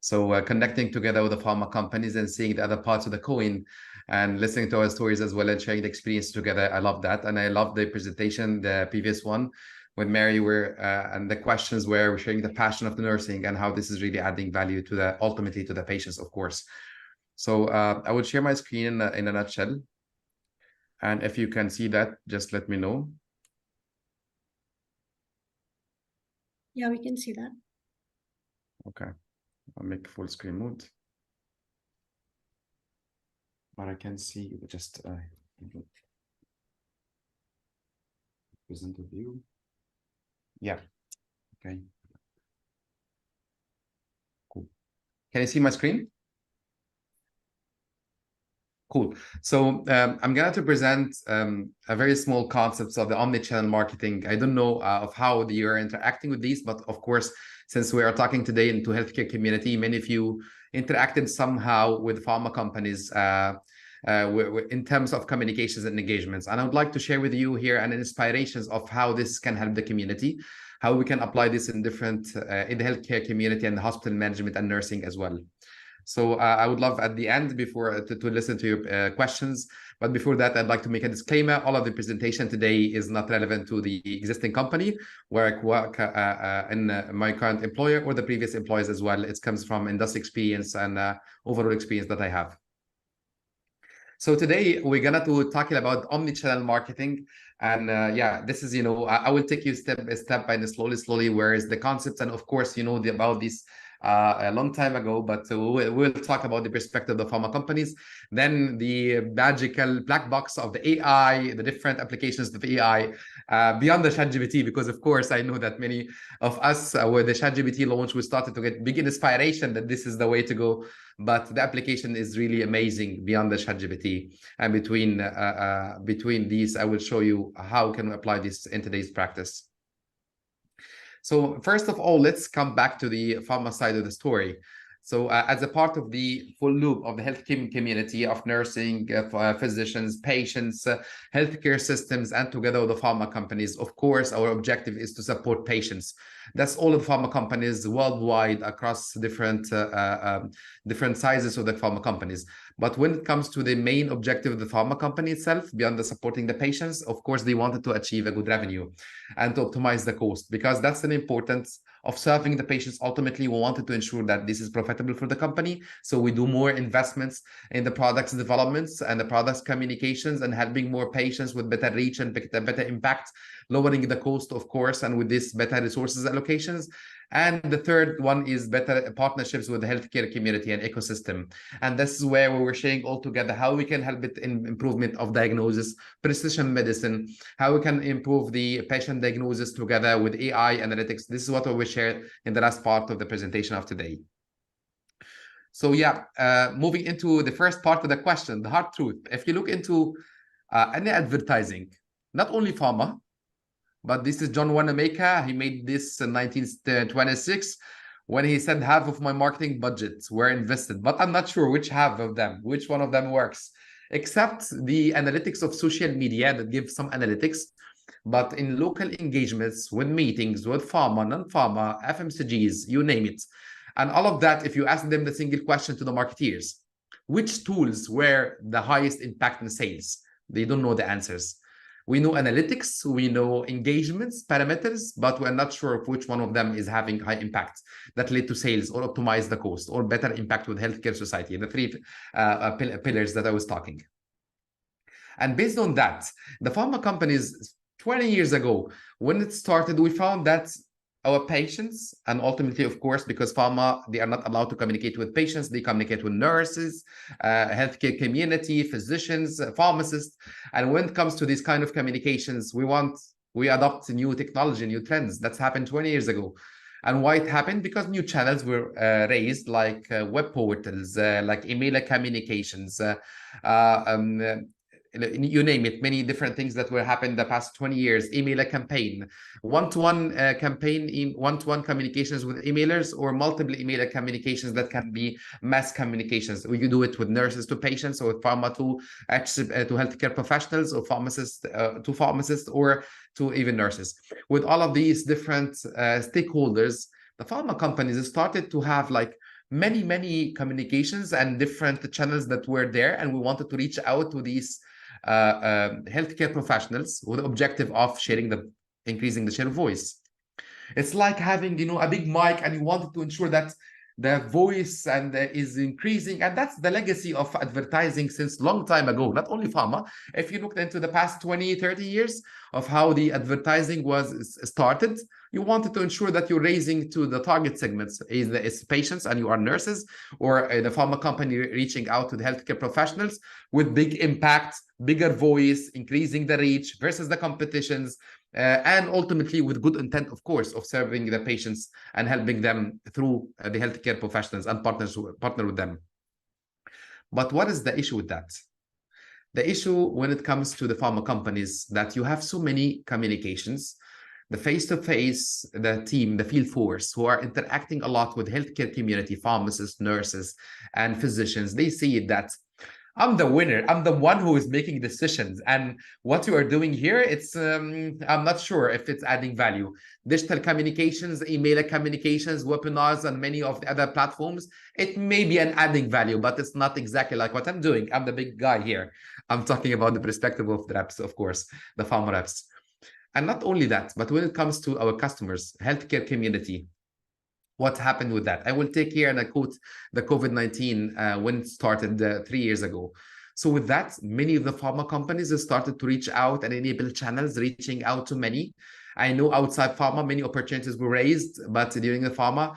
So connecting together with the pharma companies and seeing the other parts of the coin and listening to our stories as well and sharing the experience together. I love that. And I love the presentation, the previous one, when Mary and the questions were sharing the passion of the nursing and how this is really adding value to ultimately to the patients, of course. So I will share my screen in a nutshell. And if you can see that, just let me know. Yeah, we can see that. Okay, I'll make full screen mode. But I can see just present the view. Yeah, okay. Cool. Can you see my screen? Cool. So I'm going to present a very small concepts of the omnichannel marketing. I don't know of how you're interacting with these, but of course, since we are talking today into healthcare community, many of you interacted somehow with pharma companies in terms of communications and engagements. And I would like to share with you here an inspirations of how this can help the community, how we can apply this in different in the healthcare community and the hospital management and nursing as well. So I would love at the end before to listen to your questions. But before that, I'd like to make a disclaimer. All of the presentation today is not relevant to the existing company where I work in my current employer or the previous employers as well. It comes from industry experience and overall experience that I have. So today we're gonna talk about omni-channel marketing, and yeah, this is, you know, I will take you step by step and slowly, where is the concepts, and of course, you know, about this a long time ago, but we'll talk about the perspective of the pharma companies, then the magical black box of the AI, the different applications of AI beyond the ChatGPT, because of course I know that many of us with the ChatGPT launch, we started to get big inspiration that this is the way to go. But the application is really amazing beyond the ChatGPT. And between these, I will show you how can we apply this in today's practice. So first of all, let's come back to the pharma side of the story. So as a part of the full loop of the healthcare community of nursing, physicians, patients, healthcare systems, and together with the pharma companies, of course, our objective is to support patients. That's all of the pharma companies worldwide across different sizes of the pharma companies. But when it comes to the main objective of the pharma company itself, beyond the supporting the patients, of course, they wanted to achieve a good revenue and to optimize the cost, because that's an importance of serving the patients. Ultimately, we wanted to ensure that this is profitable for the company. So we do more investments in the products developments and the products communications and helping more patients with better reach and better impact, lowering the cost, of course, and with this better resources allocations. And the third one is better partnerships with the healthcare community and ecosystem. And this is where we were sharing all together how we can help it in improvement of diagnosis, precision medicine, how we can improve the patient diagnosis together with AI analytics. This is what we will share in the last part of the presentation of today. So yeah, moving into the first part of the question, the hard truth. If you look into any advertising, not only pharma, but this is John Wanamaker. He made this in 1926 when he said half of my marketing budgets were invested, but I'm not sure which half of them, which one of them works, except the analytics of social media that gives some analytics. But in local engagements with meetings, with pharma, non-pharma, FMCGs, you name it. And all of that, if you ask them the single question to the marketeers, which tools were the highest impact in sales? They don't know the answers. We know analytics, we know engagements, parameters, but we're not sure of which one of them is having high impact that lead to sales or optimize the cost or better impact with healthcare society, the three pillars that I was talking. And based on that, the pharma companies 20 years ago, when it started, we found that our patients, and ultimately, of course, because pharma, they are not allowed to communicate with patients, they communicate with nurses, healthcare community, physicians, pharmacists. And when it comes to these kind of communications, we adopt new technology, new trends. That's happened 20 years ago. And why it happened? Because new channels were raised, like web portals, like email communications, you name it, many different things that were happening the past 20 years, email campaign, one-to-one campaign, in one-to-one communications with emailers, or multiple email communications that can be mass communications. We can do it with nurses to patients, or with pharma to healthcare professionals, or pharmacists to pharmacists, or to even nurses. With all of these different stakeholders, the pharma companies started to have like many communications and different channels that were there, and we wanted to reach out to these healthcare professionals with the objective of increasing the share of voice. It's like having, you know, a big mic, and you wanted to ensure that the voice is increasing, and that's the legacy of advertising since long time ago, not only pharma. If you looked into the past 20-30 years of how the advertising was started, you wanted to ensure that you're raising to the target segments, is patients and you are nurses, or the pharma company reaching out to the healthcare professionals with big impact, bigger voice, increasing the reach versus the competitions, and ultimately with good intent, of course, of serving the patients and helping them through the healthcare professionals and partner with them. But what is the issue with that? The issue when it comes to the pharma companies, that you have so many communications, the face-to-face, the team, the field force, who are interacting a lot with healthcare community, pharmacists, nurses, and physicians. They see that I'm the winner. I'm the one who is making decisions. And what you are doing here, it's I'm not sure if it's adding value. Digital communications, email communications, webinars, and many of the other platforms, it may be an adding value, but it's not exactly like what I'm doing. I'm the big guy here. I'm talking about the perspective of the reps, of course, the pharma reps. And not only that, but when it comes to our customers, healthcare community, what happened with that? I will take here and I quote the COVID-19 when it started 3 years ago. So with that, many of the pharma companies have started to reach out and enable channels reaching out to many. I know outside pharma, many opportunities were raised, but during the pharma,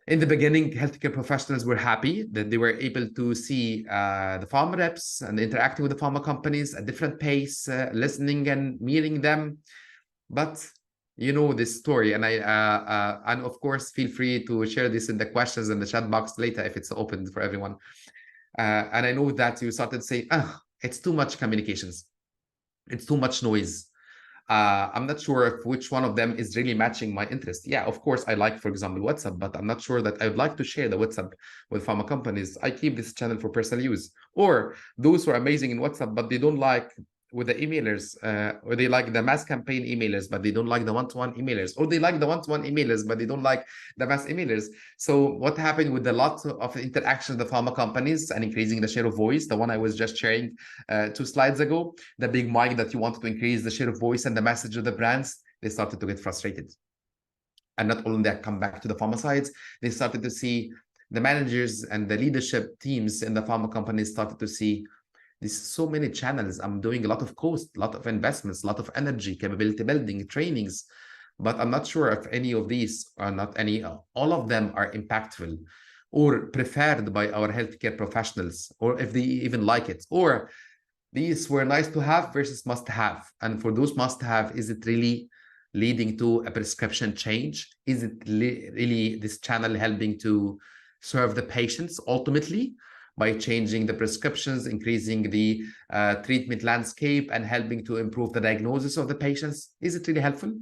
in the beginning, healthcare professionals were happy that they were able to see the pharma reps and interacting with the pharma companies at different pace, listening and meeting them. But you know this story, and and of course feel free to share this in the questions in the chat box later if it's open for everyone. And I know that you started saying, it's too much communications, it's too much noise. I'm not sure if which one of them is really matching my interest. Yeah, of course I like, for example, WhatsApp, but I'm not sure that I would like to share the WhatsApp with pharma companies. I keep this channel for personal use. Or those who are amazing in WhatsApp, but they don't like with the emailers, or they like the mass campaign emailers, but they don't like the one-to-one emailers, or they like the one-to-one emailers, but they don't like the mass emailers. So what happened with a lot of interaction with the pharma companies and increasing the share of voice, the one I was just sharing 2 slides ago, the big mic that you wanted to increase the share of voice and the message of the brands, they started to get frustrated. And not only that, come back to the pharma sides, they started to see the managers and the leadership teams in the pharma companies started to see there's so many channels. I'm doing a lot of cost, a lot of investments, a lot of energy, capability building, trainings, but I'm not sure if any of these are not any, all of them are impactful or preferred by our healthcare professionals, or if they even like it, or these were nice to have versus must have. And for those must have, is it really leading to a prescription change? Is it really this channel helping to serve the patients ultimately? By changing the prescriptions, increasing the treatment landscape, and helping to improve the diagnosis of the patients? Is it really helpful?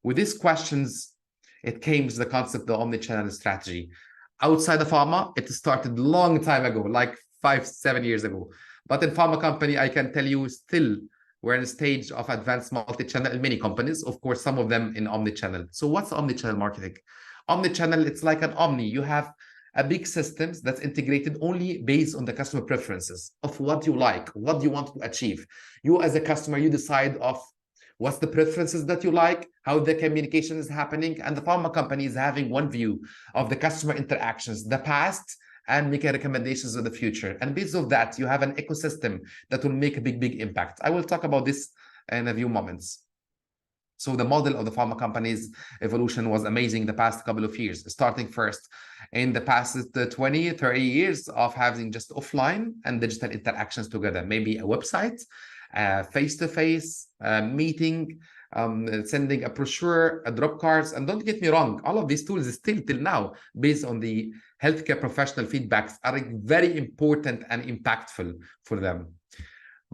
With these questions, it came to the concept of omnichannel strategy. Outside of pharma, it started a long time ago, like 5-7 years ago. But in pharma company, I can tell you still, we're in a stage of advanced multi-channel in many companies, of course, some of them in omnichannel. So what's omnichannel marketing? Omnichannel, it's like an omni. You have a big systems that's integrated only based on the customer preferences of what you like, what you want to achieve. You as a customer, you decide of what's the preferences that you like, how the communication is happening, and the pharma company is having one view of the customer interactions, the past, and making recommendations of the future. And based on that, you have an ecosystem that will make a big impact. I will talk about this in a few moments. So the model of the pharma company's evolution was amazing the past couple of years, starting first in the past 20, 30 years of having just offline and digital interactions together, maybe a website, face-to-face meeting, sending a brochure, a drop cards. And don't get me wrong, all of these tools still till now, based on the healthcare professional feedbacks, are very important and impactful for them.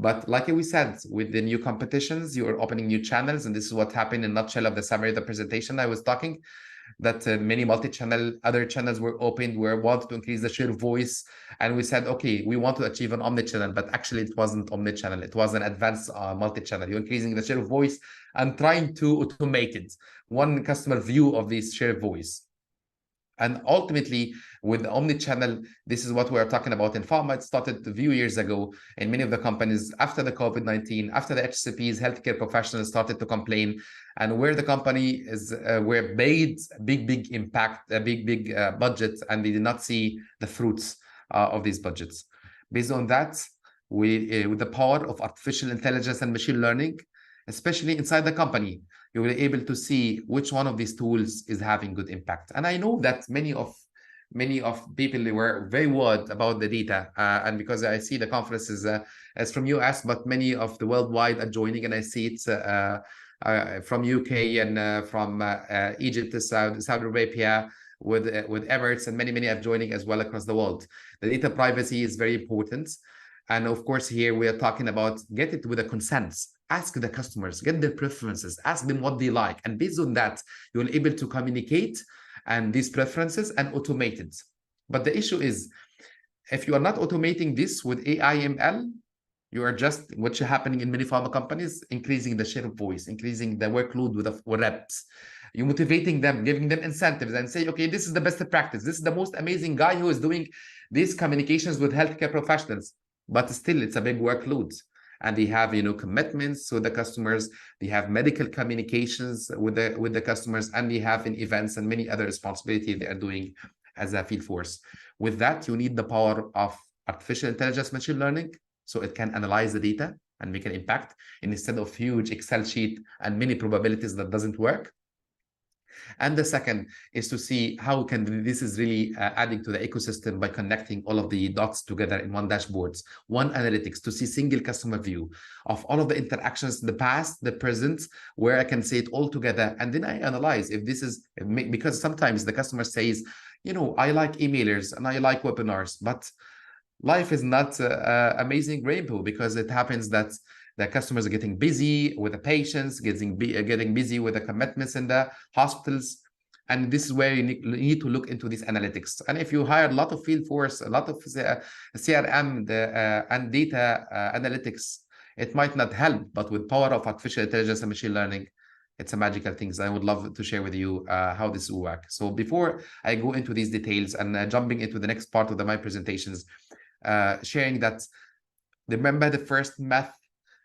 But like we said, with the new competitions, you are opening new channels. And this is what happened in a nutshell of the summary of the presentation I was talking, that many multi-channel, other channels were opened, where wanted to increase the share of voice. And we said, okay, we want to achieve an omni-channel, but actually it wasn't omni-channel. It was an advanced multi-channel. You're increasing the share of voice and trying to automate it. One customer view of this share of voice. And ultimately, with the omni-channel, this is what we're talking about in pharma. It started a few years ago in many of the companies after the COVID-19, after the HCPs, healthcare professionals started to complain, and where the company is were paid big impact, a big budget, and they did not see the fruits of these budgets. Based on that, with the power of artificial intelligence and machine learning, especially inside the company, you will be able to see which one of these tools is having good impact. And I know that many of people were very worried about the data, and because I see the conference is from US, but many of the worldwide are joining, and I see it's from UK and from Egypt to Saudi Arabia, with Emirates, and many are joining as well across the world. The data privacy is very important. And of course, here we are talking about get it with a consent. Ask the customers, get their preferences, ask them what they like. And based on that, you'll be able to communicate and these preferences and automate it. But the issue is, if you are not automating this with AI ML, you are just, what's happening in many pharma companies, increasing the share of voice, increasing the workload with the reps. You're motivating them, giving them incentives and say, okay, this is the best practice. This is the most amazing guy who is doing these communications with healthcare professionals. But still, it's a big workload. And they have, commitments with the customers. They have medical communications with the customers, and they have in events and many other responsibilities they are doing as a field force. With that, you need the power of artificial intelligence, machine learning, so it can analyze the data and make an impact instead of huge Excel sheet and many probabilities that doesn't work. And the second is to see how this is really adding to the ecosystem by connecting all of the dots together in one dashboards, one analytics, to see single customer view of all of the interactions, the past, the present, where I can see it all together. And then I analyze if this is, because sometimes the customer says, I like emailers and I like webinars, but life is not amazing rainbow, because it happens that the customers are getting busy with the patients, getting busy with the commitments in the hospitals. And this is where you need to look into these analytics. And if you hire a lot of field force, a lot of CRM and data analytics, it might not help. But with power of artificial intelligence and machine learning, it's a magical thing. I would love to share with you how this will work. So before I go into these details and jumping into the next part of my presentations, sharing that, remember the first math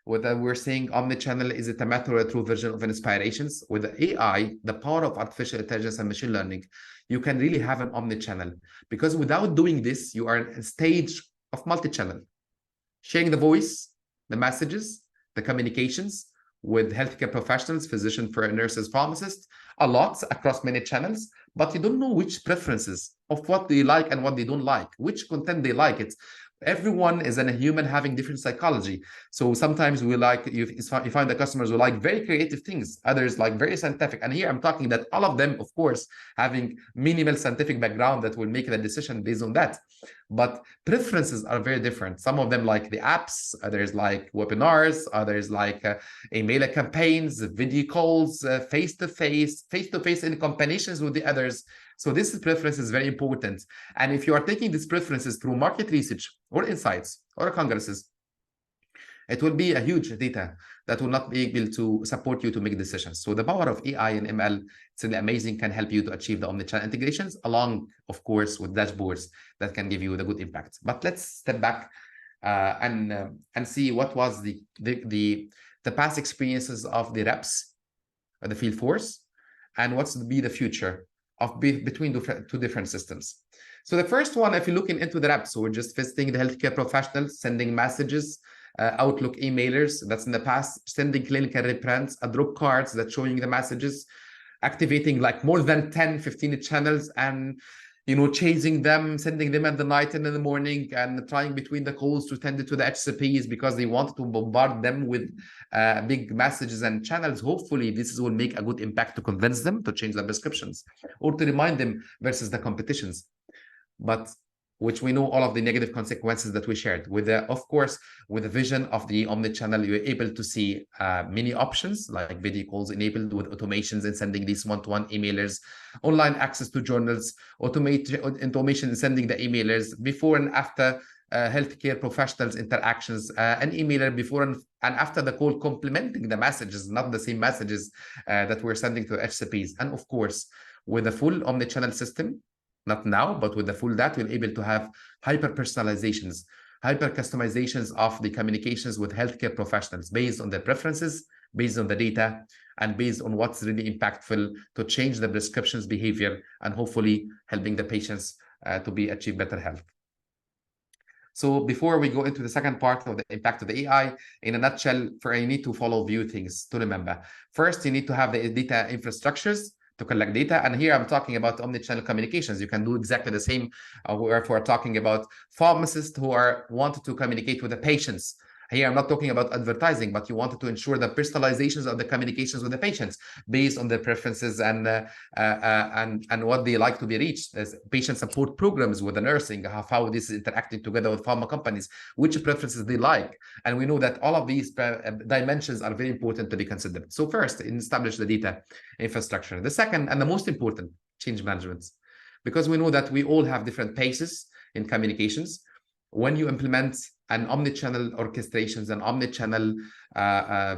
whether we're saying omnichannel, is it a method or a true version of inspirations? With the AI, the power of artificial intelligence and machine learning, you can really have an omnichannel, because without doing this, you are in a stage of multi-channel, sharing the voice, the messages, the communications with healthcare professionals, physicians, nurses, pharmacists, a lot across many channels, but you don't know which preferences of what they like and what they don't like, which content they like. Everyone is a human having different psychology. So sometimes we like, you find the customers who like very creative things, others like very scientific. And here I'm talking that all of them, of course, having minimal scientific background that will make the decision based on that. But preferences are very different. Some of them like the apps, others like webinars, others like email campaigns, video calls, face-to-face in combinations with the others. So this preference is very important. And if you are taking these preferences through market research or insights or congresses, it will be a huge data that will not be able to support you to make decisions. So the power of AI and ML, it's really amazing, can help you to achieve the omnichannel integrations, along, of course, with dashboards that can give you the good impact. But let's step back and see what was the past experiences of the reps, the field force, and what's to be the future of between two different systems. So the first one, if you're looking into the reps, so we're just visiting the healthcare professionals, sending messages, Outlook emailers, that's in the past, sending clinical reprints, drop cards that's showing the messages, activating like more than 10, 15 channels, and chasing them, sending them at the night and in the morning, and trying between the calls to send it to the HCPs because they want to bombard them with big messages and channels. Hopefully, this will make a good impact to convince them to change their prescriptions or to remind them versus the competitions. But which we know all of the negative consequences that we shared. With of course, with the vision of the omnichannel, you're able to see many options like video calls enabled with automations and sending these one-to-one emailers, online access to journals, automation in sending the emailers before and after healthcare professionals interactions, an emailer before and after the call, complementing the messages, not the same messages that we're sending to HCPs. And of course, with a full omnichannel system, not now, but with the full that, we're able to have hyper-personalizations, hyper-customizations of the communications with healthcare professionals based on their preferences, based on the data, and based on what's really impactful to change the prescriptions behavior and hopefully helping the patients to achieve better health. So before we go into the second part of the impact of the AI, in a nutshell, you need to follow a few things to remember. First, you need to have the data infrastructures to collect data. And here I'm talking about omnichannel communications. You can do exactly the same if we're talking about pharmacists who wanted to communicate with the patients. Here, I'm not talking about advertising, but you wanted to ensure the personalizations of the communications with the patients based on their preferences and what they like to be reached. There's patient support programs with the nursing, how this is interacting together with pharma companies, which preferences they like. And we know that all of these dimensions are very important to be considered. So first, establish the data infrastructure. The second, and the most important, change management. Because we know that we all have different paces in communications. when you implement an omnichannel orchestrations and omnichannel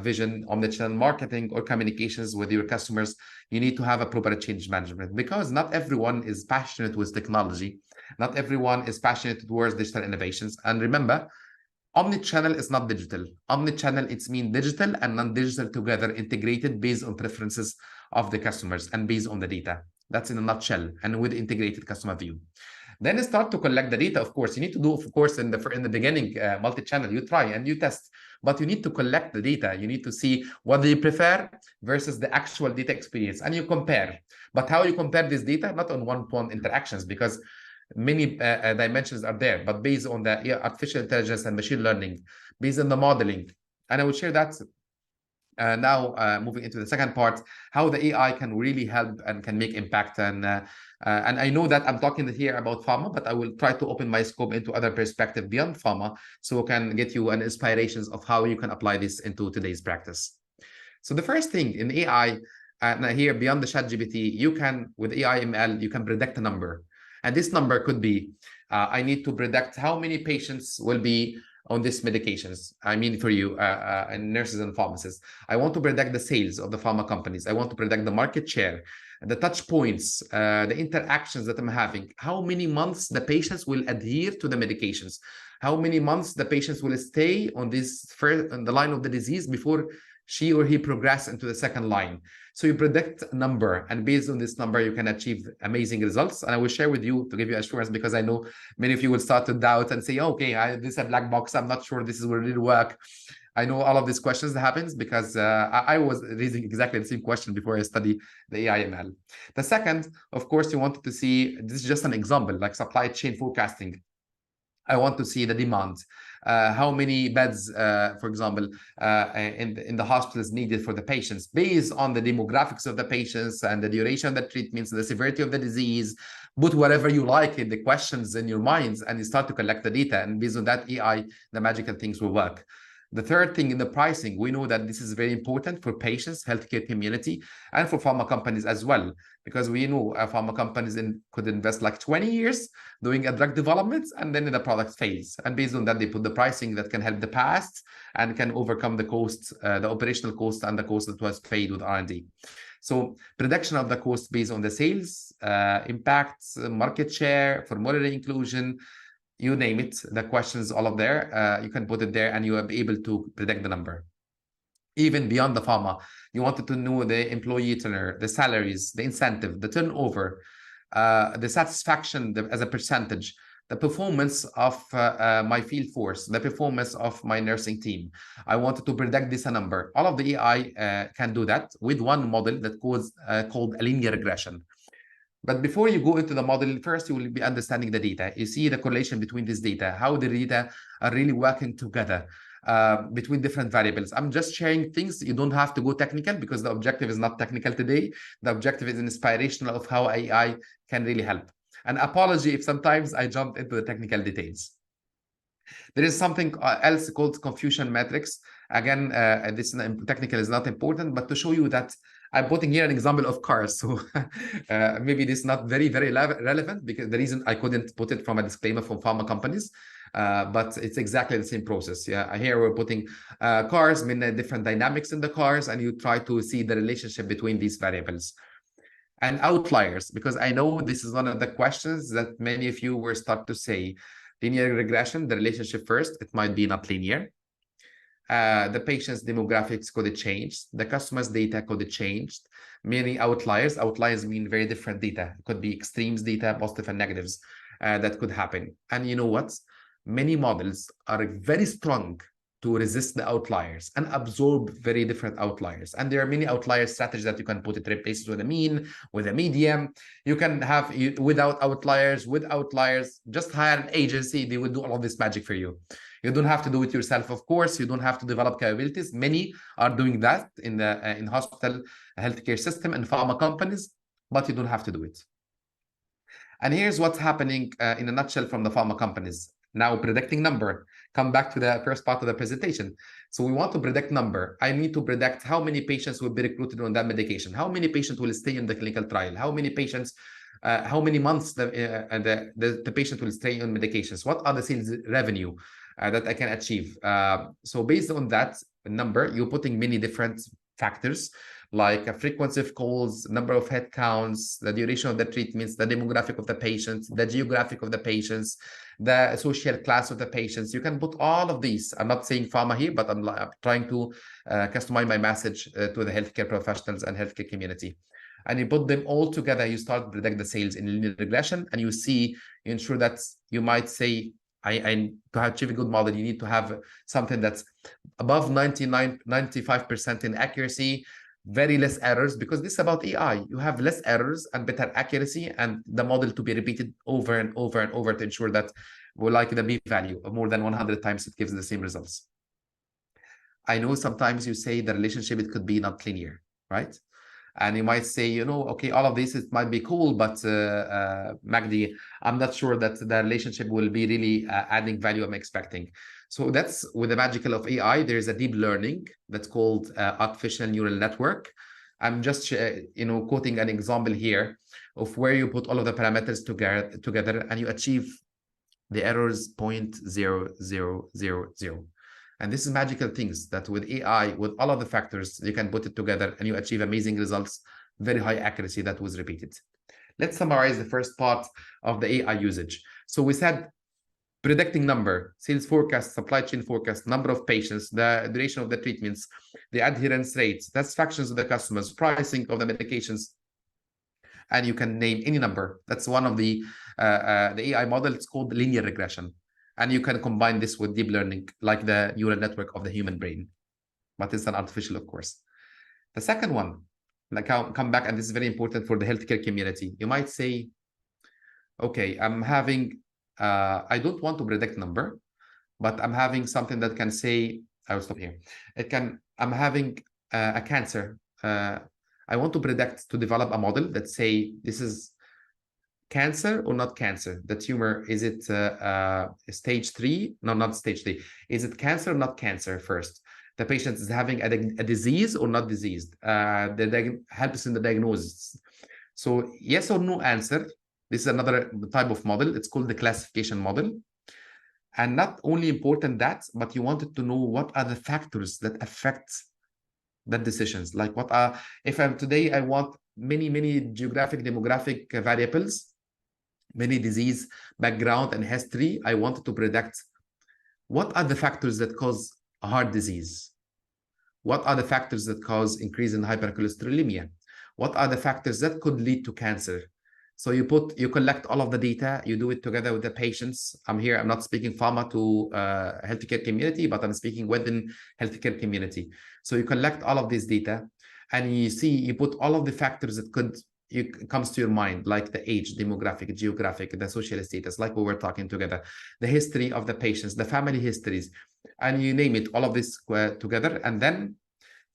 vision, omnichannel marketing or communications with your customers, you need to have a proper change management, because not everyone is passionate with technology. Not everyone is passionate towards digital innovations. And remember, omnichannel is not digital. Omnichannel, it's mean digital and non-digital together, integrated based on preferences of the customers and based on the data. That's in a nutshell, and with integrated customer view. Then start to collect the data. Of course, you need to do, of course, in the beginning, multi-channel, you try and you test, but you need to collect the data. You need to see what do you prefer versus the actual data experience, and you compare. But how you compare this data? Not on one-to-one interactions, because many dimensions are there, but based on the artificial intelligence and machine learning, based on the modeling. And I will share that now, moving into the second part, how the AI can really help and can make impact. And I know that I'm talking here about pharma, but I will try to open my scope into other perspective beyond pharma, so I can get you an inspirations of how you can apply this into today's practice. So the first thing in AI, here beyond the ChatGPT, you can, with AI ML, you can predict a number. And this number could be, I need to predict how many patients will be on these medications. I mean, for you, and nurses and pharmacists, I want to predict the sales of the pharma companies. I want to predict the market share, the touch points, the interactions that I'm having, how many months the patients will adhere to the medications, how many months the patients will stay on this first, on the line of the disease before she or he progress into the second line. So you predict a number, and based on this number, you can achieve amazing results. And I will share with you to give you assurance, because I know many of you will start to doubt and say, oh, okay, this is a black box. I'm not sure this will really work. I know all of these questions that happens because I was raising exactly the same question before I studied the AI ML. The second, of course, you wanted to see, this is just an example, like supply chain forecasting. I want to see the demand, how many beds, for example, in the hospitals needed for the patients, based on the demographics of the patients and the duration of the treatments, the severity of the disease. Put whatever you like in the questions in your minds, and you start to collect the data, and based on that AI, the magical things will work. The third thing in the pricing, we know that this is very important for patients, healthcare community, and for pharma companies as well, because we know pharma companies could invest like 20 years doing a drug development, and then the product fails. And based on that, they put the pricing that can help the past and can overcome the cost, the operational cost and the cost that was paid with R&D. So prediction of the cost based on the sales, impacts, market share, formulary inclusion, you name it, the questions all of there, you can put it there and you will be able to predict the number. Even beyond the pharma, you wanted to know the employee tenure, the salaries, the incentive, the turnover, the satisfaction as a percentage, the performance of my field force, the performance of my nursing team. I wanted to predict this a number. All of the AI can do that with one model that called a linear regression. But before you go into the model, first you will be understanding the data. You see the correlation between this data, how the data are really working together between different variables. I'm just sharing things. You don't have to go technical, because the objective is not technical today. The objective is inspirational of how AI can really help. And apology if sometimes I jump into the technical details. There is something else called confusion matrix. Again, this technical is not important, but to show you that I'm putting here an example of cars. So maybe this is not very, very relevant, because the reason I couldn't put it from a disclaimer from pharma companies, but it's exactly the same process. Yeah, here we're putting cars, different dynamics in the cars, and you try to see the relationship between these variables. And outliers, because I know this is one of the questions that many of you will start to say. Linear regression, the relationship first, it might be not linear. The patient's demographics could have changed. The customer's data could have changed. Many outliers. Outliers mean very different data. It could be extremes data, positive and negatives that could happen. And you know what? Many models are very strong to resist the outliers and absorb very different outliers. And there are many outlier strategies that you can put. It replaces with a mean, with a median. You can have without outliers, with outliers, just hire an agency. They will do all of this magic for you. You don't have to do it yourself, of course. You don't have to develop capabilities. Many are doing that in the in hospital healthcare system and pharma companies, but you don't have to do it. And here's what's happening in a nutshell from the pharma companies. Now, predicting number. Come back to the first part of the presentation. So we want to predict number. I need to predict how many patients will be recruited on that medication. How many patients will stay in the clinical trial? How many patients how many months the patient will stay on medications, what are the sales revenue that I can achieve. So based on that number, you're putting many different factors like a frequency of calls, number of head counts, the duration of the treatments, the demographic of the patients, the geographic of the patients, the social class of the patients. You can put all of these. I'm not saying pharma here, but I'm trying to customize my message to the healthcare professionals and healthcare community. And you put them all together, you start to predict the sales in linear regression, and you ensure that you might say, to achieve a good model, you need to have something that's above 95% in accuracy, very less errors, because this is about AI. You have less errors and better accuracy, and the model to be repeated over and over and over to ensure that we like the p-value of more than 100 times it gives the same results. I know sometimes you say the relationship, it could be not linear, right? And you might say, okay, all of this, it might be cool, but Magdi, I'm not sure that the relationship will be really adding value I'm expecting. So that's with the magical of AI. There's a deep learning that's called artificial neural network. I'm just, quoting an example here of where you put all of the parameters together and you achieve the errors 0.0000. And this is magical things that with AI, with all of the factors, you can put it together and you achieve amazing results, very high accuracy that was repeated. Let's summarize the first part of the AI usage. So we said predicting number, sales forecast, supply chain forecast, number of patients, the duration of the treatments, the adherence rates, satisfactions of the customers, pricing of the medications, and you can name any number. That's one of the AI model. It's called linear regression. And you can combine this with deep learning, like the neural network of the human brain. But it's an artificial, of course. The second one, like I'll come back, and this is very important for the healthcare community. You might say, okay, I'm having, I don't want to predict number, but I'm having something that can say, I will stop here. I'm having a cancer. I want to develop a model that say, this is cancer or not cancer? The tumor, is it stage 3? No, not stage 3. Is it cancer or not cancer first? The patient is having a disease or not diseased? Helps in the diagnosis. So yes or no answer. This is another type of model. It's called the classification model. And not only important that, but you wanted to know what are the factors that affect the decisions. Like what are, if today I want many geographic, demographic variables, many disease background and history, I wanted to predict what are the factors that cause heart disease? What are the factors that cause increase in hypercholesterolemia? What are the factors that could lead to cancer? So you collect all of the data, you do it together with the patients. I'm not speaking pharma to healthcare community, but I'm speaking within healthcare community. So you collect all of this data and you put all of the factors that comes to your mind, like the age, demographic, geographic, the social status, like we were talking together, the history of the patients, the family histories, and you name it, all of this together, and then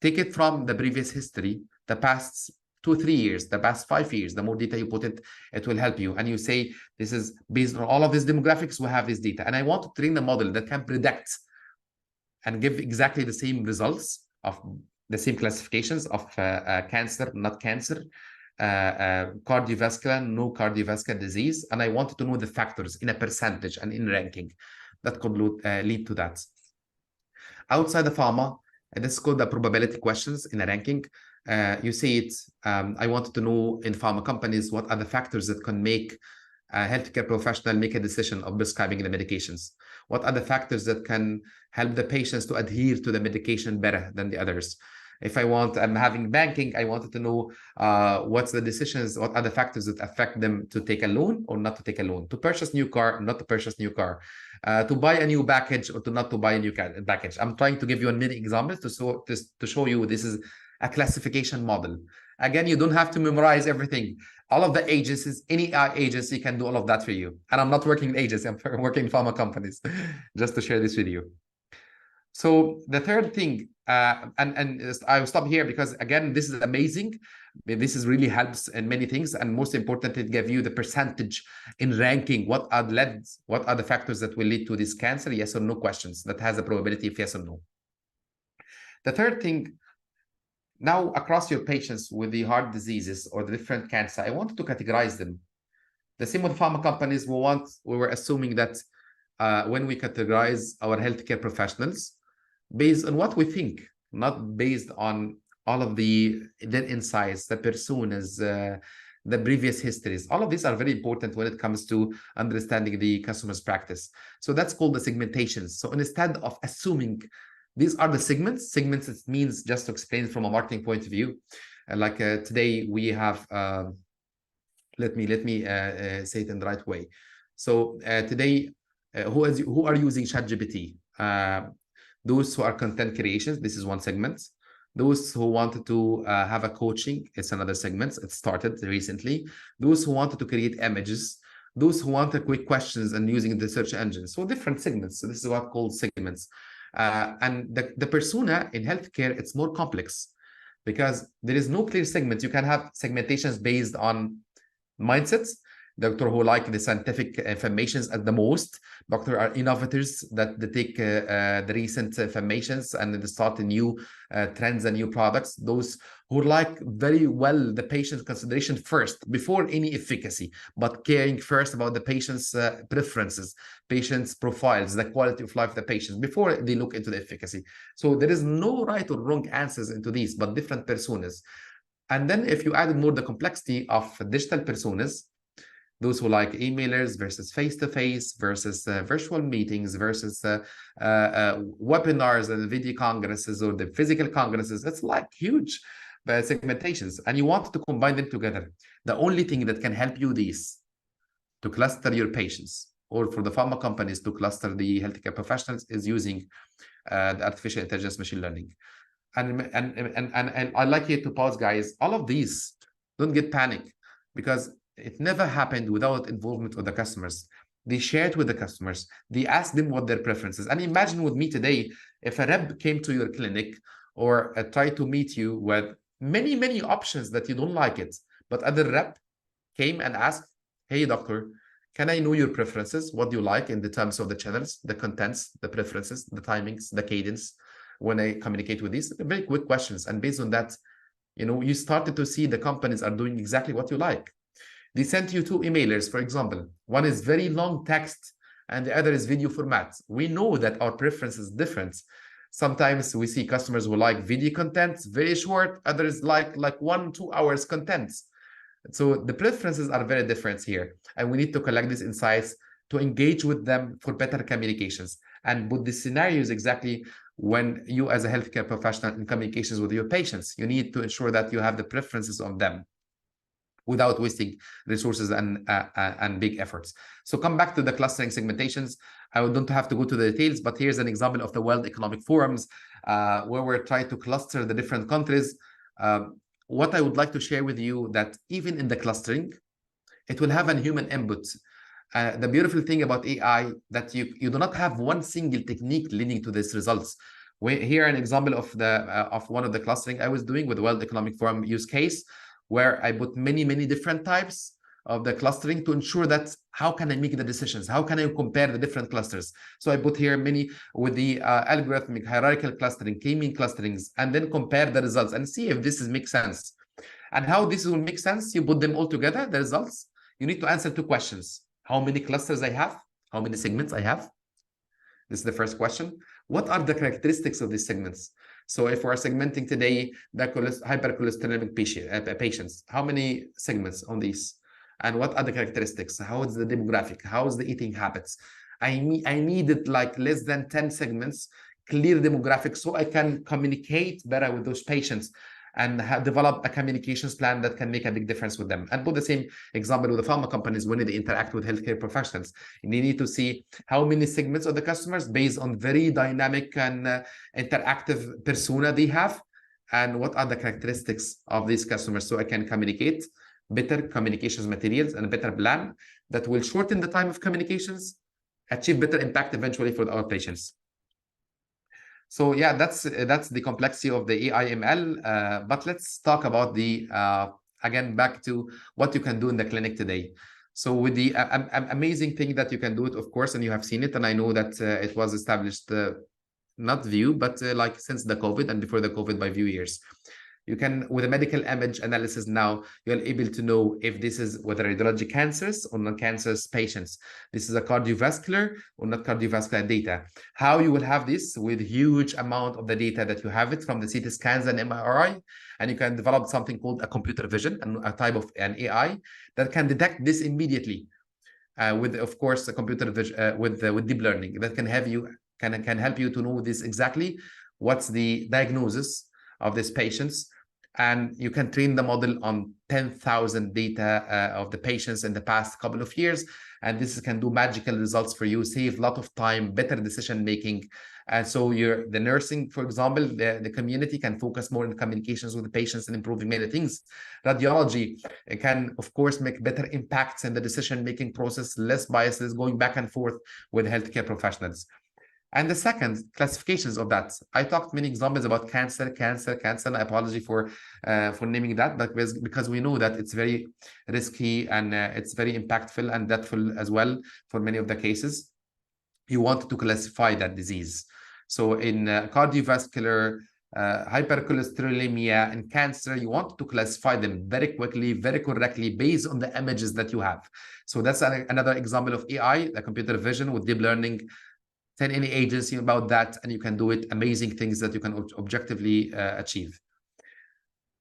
take it from the previous history, the past 2-3 years, the past 5 years. The more data you put it will help you. And you say, this is based on all of these demographics, we have this data. And I want to train a model that can predict and give exactly the same results of the same classifications of cancer, not cancer, cardiovascular, no cardiovascular disease. And I wanted to know the factors in a percentage and in ranking that could lead to that. Outside the pharma, and this is called the probability questions in a ranking. You see it, I wanted to know in pharma companies, what are the factors that can make a healthcare professional make a decision of prescribing the medications? What are the factors that can help the patients to adhere to the medication better than the others? If I'm having banking, I wanted to know what's the decisions, what are the factors that affect them to take a loan or not to take a loan, to purchase new car, not to purchase new car, to buy a new package or to not to buy a new package. I'm trying to give you many examples to show you this is a classification model. Again, you don't have to memorize everything. All of the agencies, any agency can do all of that for you. And I'm not working in agency, I'm working in pharma companies, just to share this with you. So the third thing, and I will stop here because again, this is amazing. This is really helps in many things, and most importantly, it gives you the percentage in ranking. What are the factors that will lead to this cancer? Yes or no questions that has a probability of yes or no. The third thing, now across your patients with the heart diseases or the different cancer, I wanted to categorize them The same with pharma companies. We were assuming that when we categorize our healthcare professionals based on what we think, not based on all of their insights, the personas, the previous histories. All of these are very important when it comes to understanding the customer's practice. So that's called the segmentations. So instead of assuming these are the segments, it means, just to explain from a marketing point of view, like today we have, let me say it in the right way. So today, who are using ChatGPT? Those who are content creations, this is one segment. Those who wanted to have a coaching, it's another segment. It started recently. Those who wanted to create images, those who wanted quick questions and using the search engine. So different segments. So this is what called segments. And the persona in healthcare, it's more complex because there is no clear segment. You can have segmentations based on mindsets. Doctor who like the scientific informations at the most. Doctor are innovators that they take the recent informations and they start new trends and new products. Those who like very well the patient consideration first before any efficacy, but caring first about the patient's preferences, patient's profiles, the quality of life of the patient before they look into the efficacy. So there is no right or wrong answers into these, but different personas. And then if you add more the complexity of digital personas, those who like emailers versus face-to-face versus virtual meetings versus webinars and video congresses or the physical congresses, it's like huge segmentations. And you want to combine them together. The only thing that can help you these to cluster your patients, or for the pharma companies to cluster the healthcare professionals, is using the artificial intelligence machine learning. And I'd like you to pause, guys. All of these, don't get panic, because it never happened without involvement of the customers. They shared with the customers. They asked them what their preferences. And imagine with me today, if a rep came to your clinic or tried to meet you with many options that you don't like it, but other rep came and asked, hey, doctor, can I know your preferences? What do you like in the terms of the channels, the contents, the preferences, the timings, the cadence when I communicate with these? Very quick questions. And based on that, you started to see the companies are doing exactly what you like. They sent you two emailers, for example. One is very long text and the other is video format. We know that our preference is different. Sometimes we see customers who like video content, very short, others like 1-2 hours content. So the preferences are very different here. And we need to collect these insights to engage with them for better communications and put the scenarios exactly when you as a healthcare professional in communications with your patients. You need to ensure that you have the preferences of them without wasting resources and big efforts. So come back to the clustering segmentations. I don't have to go to the details, but here's an example of the World Economic Forums where we're trying to cluster the different countries. What I would like to share with you that even in the clustering, it will have a human input. The beautiful thing about AI that you do not have one single technique leading to these results. Here an example of one of the clustering I was doing with the World Economic Forum use case, where I put many different types of the clustering to ensure that how can I make the decisions? How can I compare the different clusters? So I put here many with the algorithmic hierarchical clustering, k-mean clusterings, and then compare the results and see if this makes sense. And how this will make sense, you put them all together, the results. You need to answer two questions. How many clusters I have? How many segments I have? This is the first question. What are the characteristics of these segments? So if we're segmenting today the hypercholesterolemic patients, how many segments on these? And what are the characteristics? How is the demographic? How is the eating habits? I needed like less than 10 segments, clear demographics, so I can communicate better with those patients and develop a communications plan that can make a big difference with them. And put the same example with the pharma companies when they interact with healthcare professionals. And they need to see how many segments of the customers based on very dynamic and interactive persona they have, and what are the characteristics of these customers, so I can communicate better communications materials and a better plan that will shorten the time of communications, achieve better impact eventually for our patients. So yeah, that's the complexity of the AI ML. But let's talk about the again back to what you can do in the clinic today. So with the amazing thing that you can do it, of course, and you have seen it, and I know that it was established not View, but like since the COVID and before the COVID by few years. You can, with a medical image analysis now, you're able to know if this is whether radiology cancerous or non-cancerous patients. This is a cardiovascular or not cardiovascular data. How you will have this with huge amount of the data that you have it from the CT scans and MRI, and you can develop something called a computer vision, and a type of an AI that can detect this immediately. With, of course, a computer vision with deep learning that can have you can help you to know this exactly what's the diagnosis of these patients, and you can train the model on 10,000 data of the patients in the past couple of years, and this can do magical results for you, save a lot of time, better decision making. And so the nursing, for example, the community can focus more on communications with the patients and improving many things. Radiology can, of course, make better impacts in the decision-making process, less biases going back and forth with healthcare professionals. And the second, classifications of that. I talked many examples about cancer. And I apologize for naming that, but because we know that it's very risky and it's very impactful and deathful as well for many of the cases. You want to classify that disease. So in cardiovascular, hypercholesterolemia, and cancer, you want to classify them very quickly, very correctly, based on the images that you have. So that's another example of AI, the computer vision with deep learning. Tell any agency about that, and you can do it. Amazing things that you can objectively achieve.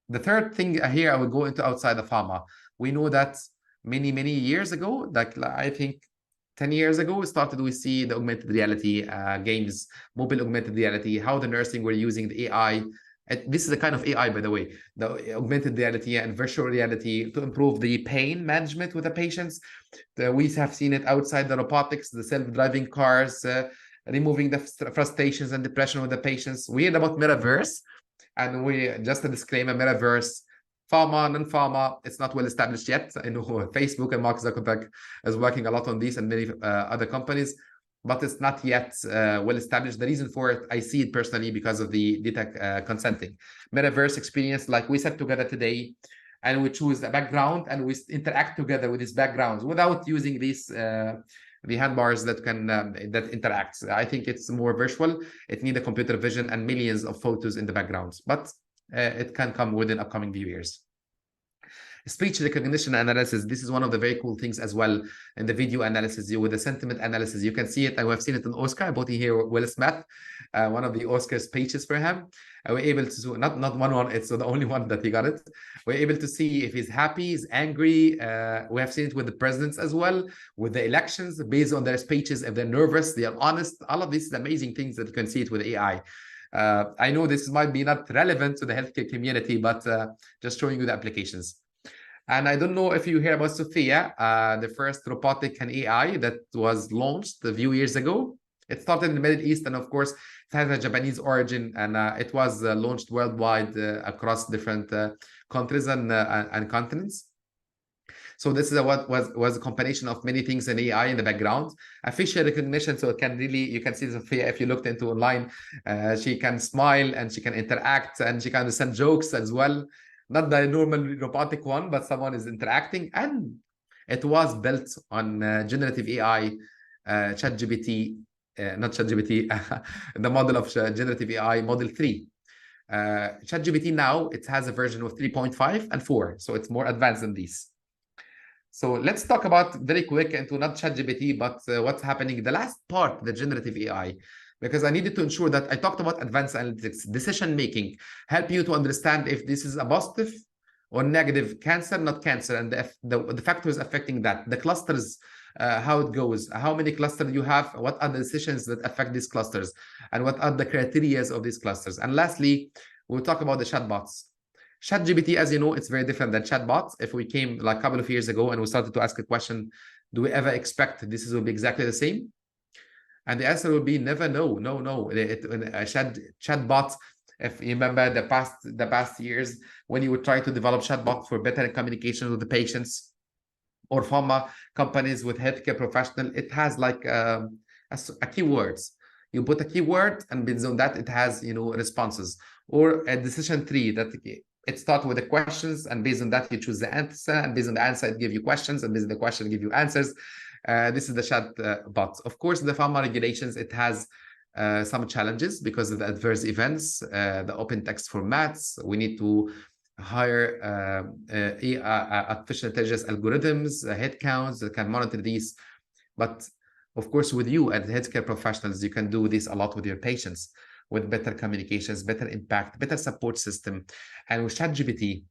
The third thing here, I will go into outside of pharma. We know that many years ago, like I think 10 years ago, we see the augmented reality games, mobile augmented reality, how the nursing were using the AI. This is a kind of AI, by the way, the augmented reality and virtual reality to improve the pain management with the patients. We have seen it outside the robotics, the self-driving cars, removing the frustrations and depression with the patients. We heard about metaverse, and we just a disclaimer: metaverse, pharma, non-pharma, it's not well established yet. I know Facebook and Mark Zuckerberg is working a lot on this, and many other companies, but it's not yet well established. The reason for it, I see it personally because of the data consenting. Metaverse experience, like we sat together today, and we choose a background, and we interact together with these backgrounds without using these the handbars that can that interact. I think it's more virtual. It needs a computer vision and millions of photos in the backgrounds, but it can come within upcoming few years. Speech recognition analysis. This is one of the very cool things as well in the video analysis. With the sentiment analysis, you can see it. I have seen it in Oscar. I brought here Will Smith, one of the Oscar speeches for him. We're able to not one. It's the only one that he got it. We're able to see if he's happy, he's angry. We have seen it with the presidents as well, with the elections, based on their speeches. If they're nervous, they are honest. All of these is amazing things that you can see it with AI. I know this might be not relevant to the healthcare community, but just showing you the applications. And I don't know if you hear about Sophia, the first robotic and AI that was launched a few years ago. It started in the Middle East, and of course, it has a Japanese origin, and it was launched worldwide across different countries and continents. So this is what was a combination of many things in AI in the background. A facial recognition, so it can really, you can see Sophia if you looked into online. She can smile and she can interact and she can send jokes as well. Not the normal robotic one, but someone is interacting, and it was built on generative AI, ChatGPT, not ChatGPT, the model of generative AI, Model 3. ChatGPT now, it has a version of 3.5 and 4, so it's more advanced than these. So let's talk about very quick into not ChatGPT, but what's happening, the last part, the generative AI. Because I needed to ensure that I talked about advanced analytics, decision-making, help you to understand if this is a positive or negative, cancer, not cancer, and the factors affecting that, the clusters, how it goes, how many clusters you have, what are the decisions that affect these clusters, and what are the criteria of these clusters. And lastly, we'll talk about the chatbots. ChatGPT, as you know, it's very different than chatbots. If we came like a couple of years ago and we started to ask a question, do we ever expect this will be exactly the same? And the answer will be never, no. A chatbot, if you remember the past years, when you would try to develop chatbot for better communication with the patients, or pharma companies with healthcare professional, it has like a keywords. You put a keyword, and based on that, it has responses. Or a decision tree that it starts with the questions, and based on that, you choose the answer, and based on the answer, it gives you questions, and based on the question, it gives you answers. This is the chat bot. Of course, the pharma regulations, it has some challenges because of the adverse events, the open text formats. We need to hire artificial intelligence algorithms, head counts that can monitor these. But of course, with you as healthcare professionals, you can do this a lot with your patients, with better communications, better impact, better support system. And with ChatGPT,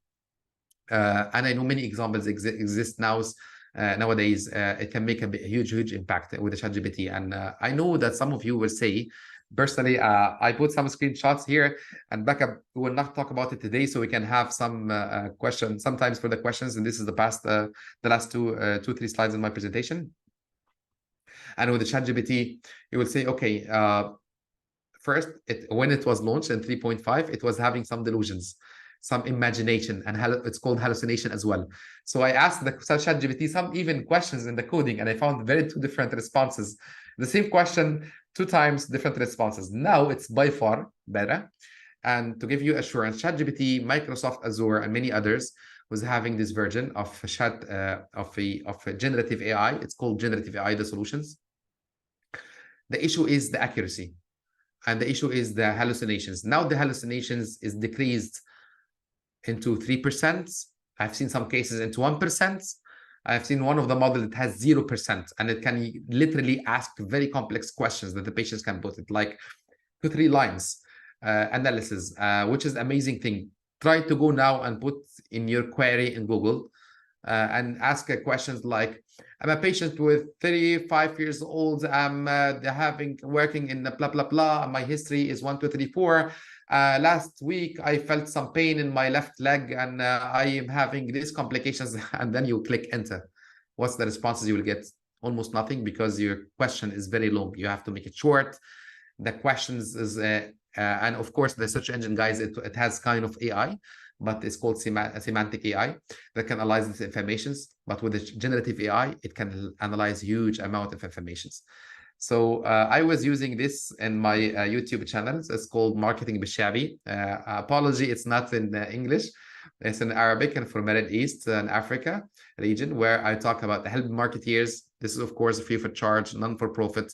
and I know many examples exist nowadays, it can make a huge impact with the ChatGPT. And I know that some of you will say, personally, I put some screenshots here, and backup, we will not talk about it today, so we can have some questions, sometimes for the questions, and this is the last two, 3 slides in my presentation. And with the ChatGPT, you will say, okay, first, when it was launched in 3.5, it was having some delusions, some imagination, and it's called hallucination as well. So I asked the ChatGPT some even questions in the coding, and I found two different responses. The same question, 2 times different responses. Now it's by far better. And to give you assurance, ChatGPT, Microsoft Azure, and many others was having this version of generative AI. It's called generative AI, the solutions. The issue is the accuracy, and the issue is the hallucinations. Now the hallucinations is decreased into 3%. I've seen some cases into 1%. I've seen one of the models that has 0%, and it can literally ask very complex questions that the patients can put it like 2-3 lines analysis, which is amazing thing. Try to go now and put in your query in Google and ask questions like, I'm a patient with 35 years old. I'm working in the blah, blah, blah. My history is 1, 2, 3, 4. Last week, I felt some pain in my left leg, and I am having these complications. And then you click enter. What's the responses you will get? Almost nothing, because your question is very long. You have to make it short. The questions is, and of course, the search engine, guys, it has kind of AI, but it's called semantic AI that can analyze these informations. But with the generative AI, it can analyze huge amount of informations. So I was using this in my YouTube channels. It's called Marketing Bishabi. Apology, it's not in English. It's in Arabic and for Middle East and Africa region, where I talk about the help marketeers. This is, of course, free for charge, non-for-profit,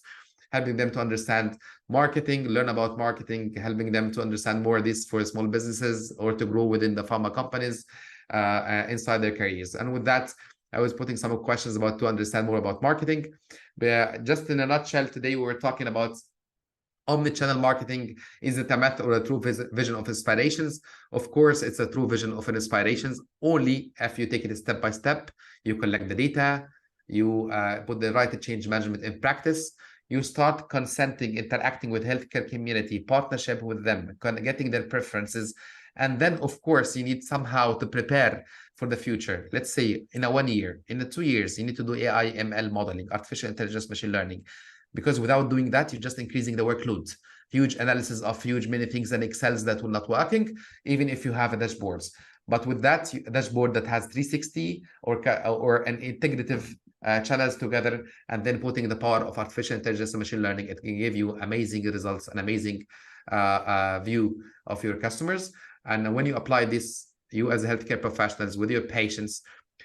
helping them to understand marketing, learn about marketing, helping them to understand more of this for small businesses or to grow within the pharma companies inside their careers. And with that, I was putting some questions about to understand more about marketing. But just in a nutshell, today we were talking about omnichannel marketing. Is it a myth or a true vision of inspirations? Of course, it's a true vision of inspirations only if you take it step by step. You collect the data, you put the right change management in practice. You start consenting, interacting with healthcare community, partnership with them, getting their preferences. And then, of course, you need somehow to prepare for the future. Let's say in a 1 year, in the 2 years, you need to do AI, ML modeling, artificial intelligence, machine learning. Because without doing that, you're just increasing the workload. Huge analysis of many things and Excels that will not working, even if you have a dashboards. But with that, a dashboard that has 360 or an integrative channels together, and then putting the power of artificial intelligence and machine learning, it can give you amazing results and amazing view of your customers. And when you apply this, you as healthcare professionals with your patients,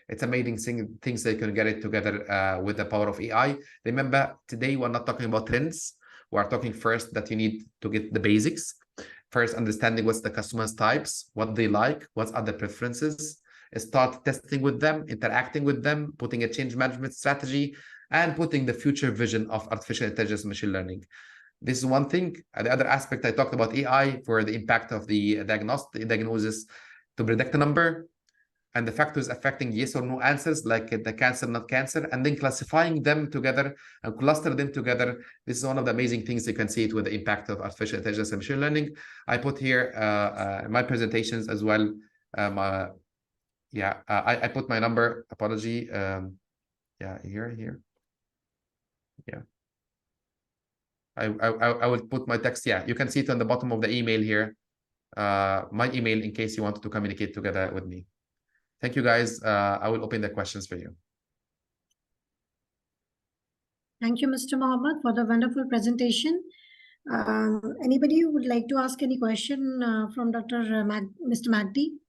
it's amazing things that you can get it together with the power of AI. Remember, today we're not talking about trends. We're talking first that you need to get the basics. First, understanding what's the customer's types, what they like, what are the preferences. Start testing with them, interacting with them, putting a change management strategy, and putting the future vision of artificial intelligence and machine learning. This is one thing. The other aspect, I talked about AI for the impact of the diagnosis to predict the number and the factors affecting yes or no answers, like the cancer, not cancer, and then classifying them together and cluster them together. This is one of the amazing things you can see it with the impact of artificial intelligence and machine learning. I put here my presentations as well. I put my number, apology. Here. Yeah. I will put my text. Yeah, you can see it on the bottom of the email here. My email in case you wanted to communicate together with me. Thank you, guys. I will open the questions for you. Thank you, Mr. Mohammed, for the wonderful presentation. Anybody who would like to ask any question from Mr. Magdi?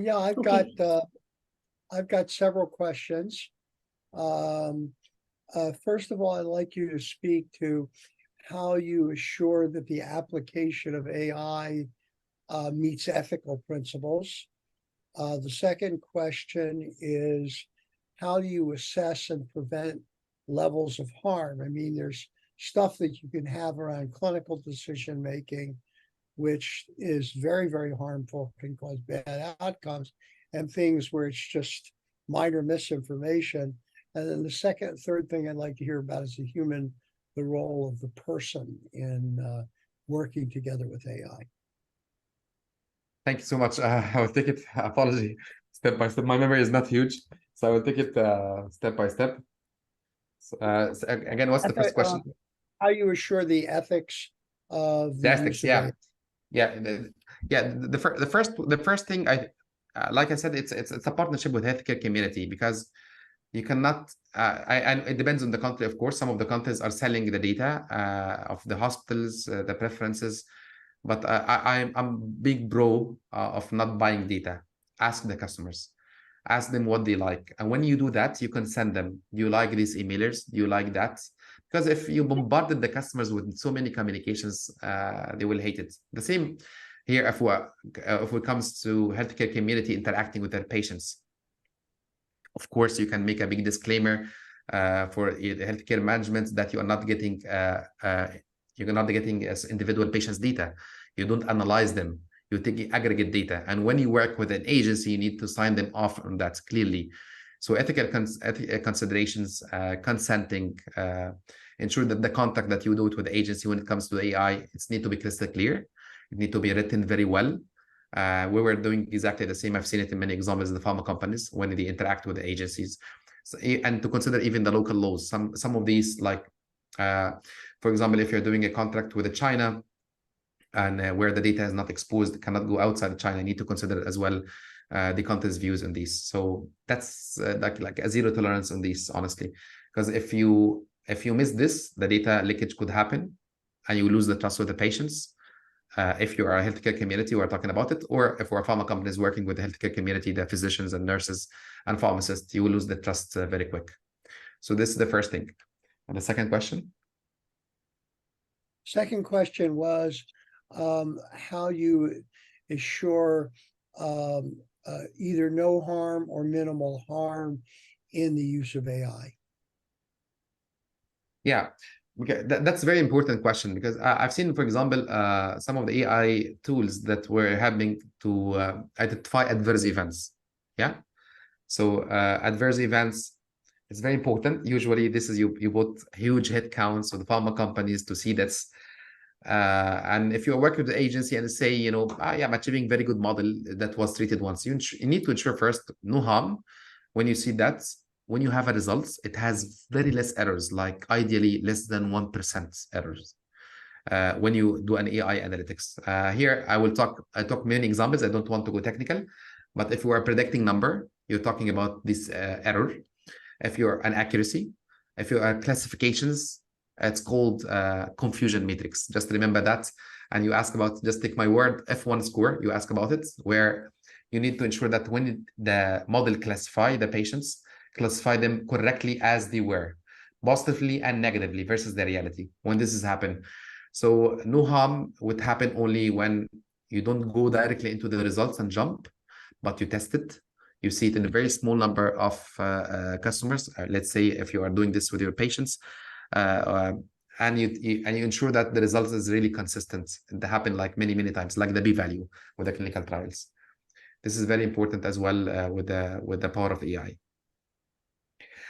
Yeah, I've got several questions. First of all, I'd like you to speak to how you assure that the application of AI meets ethical principles. The second question is, how do you assess and prevent levels of harm? I mean, there's stuff that you can have around clinical decision-making, which is very, very harmful, can cause bad outcomes, and things where it's just minor misinformation. And then the third thing I'd like to hear about is the role of the person in working together with AI. Thank you so much. I will take it, apology, step by step. My memory is not huge, so I will take it step by step. So, again, what's the first question? How you assure the ethics of the ethics, use of AI. The first thing like I said, it's a partnership with healthcare community, because you cannot and it depends on the country, of course. Some of the countries are selling the data of the hospitals, the preferences, but I'm big bro of not buying data. Ask the customers, ask them what they like, and when you do that, you can send them, do you like these emailers, do you like that? Because if you bombarded the customers with so many communications, they will hate it. The same here if it comes to healthcare community interacting with their patients. Of course, you can make a big disclaimer for the healthcare management that you are not getting as individual patients' data. You don't analyze them. You take aggregate data, and when you work with an agency, you need to sign them off on that clearly. So ethical considerations, consenting, ensure that the contact that you do with the agency when it comes to AI, it needs to be crystal clear. It needs to be written very well. We were doing exactly the same. I've seen it in many examples in the pharma companies when they interact with the agencies. So, and to consider even the local laws. Some of these, like, for example, if you're doing a contract with China and where the data is not exposed, cannot go outside China, you need to consider as well the country's views on these. So that's like a zero tolerance on these, honestly, because if you miss this, the data leakage could happen and you lose the trust with the patients. If you are a healthcare community, we're talking about it, or if we're a pharma company is working with the healthcare community, the physicians and nurses and pharmacists, you will lose the trust very quick. So this is the first thing. And the second question? Second question was how you assure either no harm or minimal harm in the use of AI. Yeah. Okay, that's a very important question, because I've seen, for example, some of the AI tools that were helping to identify adverse events. Yeah. So adverse events, it's very important. Usually this is you put huge head counts of the pharma companies to see that's and if you work with the agency and say, you know, I'm achieving very good model that was treated once, you need to ensure first no harm. When you see that, when you have a results, it has very less errors, like ideally less than 1% errors. When you do an AI analytics, here I talk many examples. I don't want to go technical, but if you are predicting number, you're talking about this error. If you're an accuracy, if you are classifications, it's called confusion matrix. Just remember that. And you ask about, just take my word, F1 score, you ask about it, where you need to ensure that when the model classify the patients, classify them correctly as they were, positively and negatively versus the reality, when this has happened. So no harm would happen only when you don't go directly into the results and jump, but you test it. You see it in a very small number of customers. Let's say if you are doing this with your patients, and you ensure that the results is really consistent. It happened like many times, like the p-value with the clinical trials. This is very important as well with the power of AI.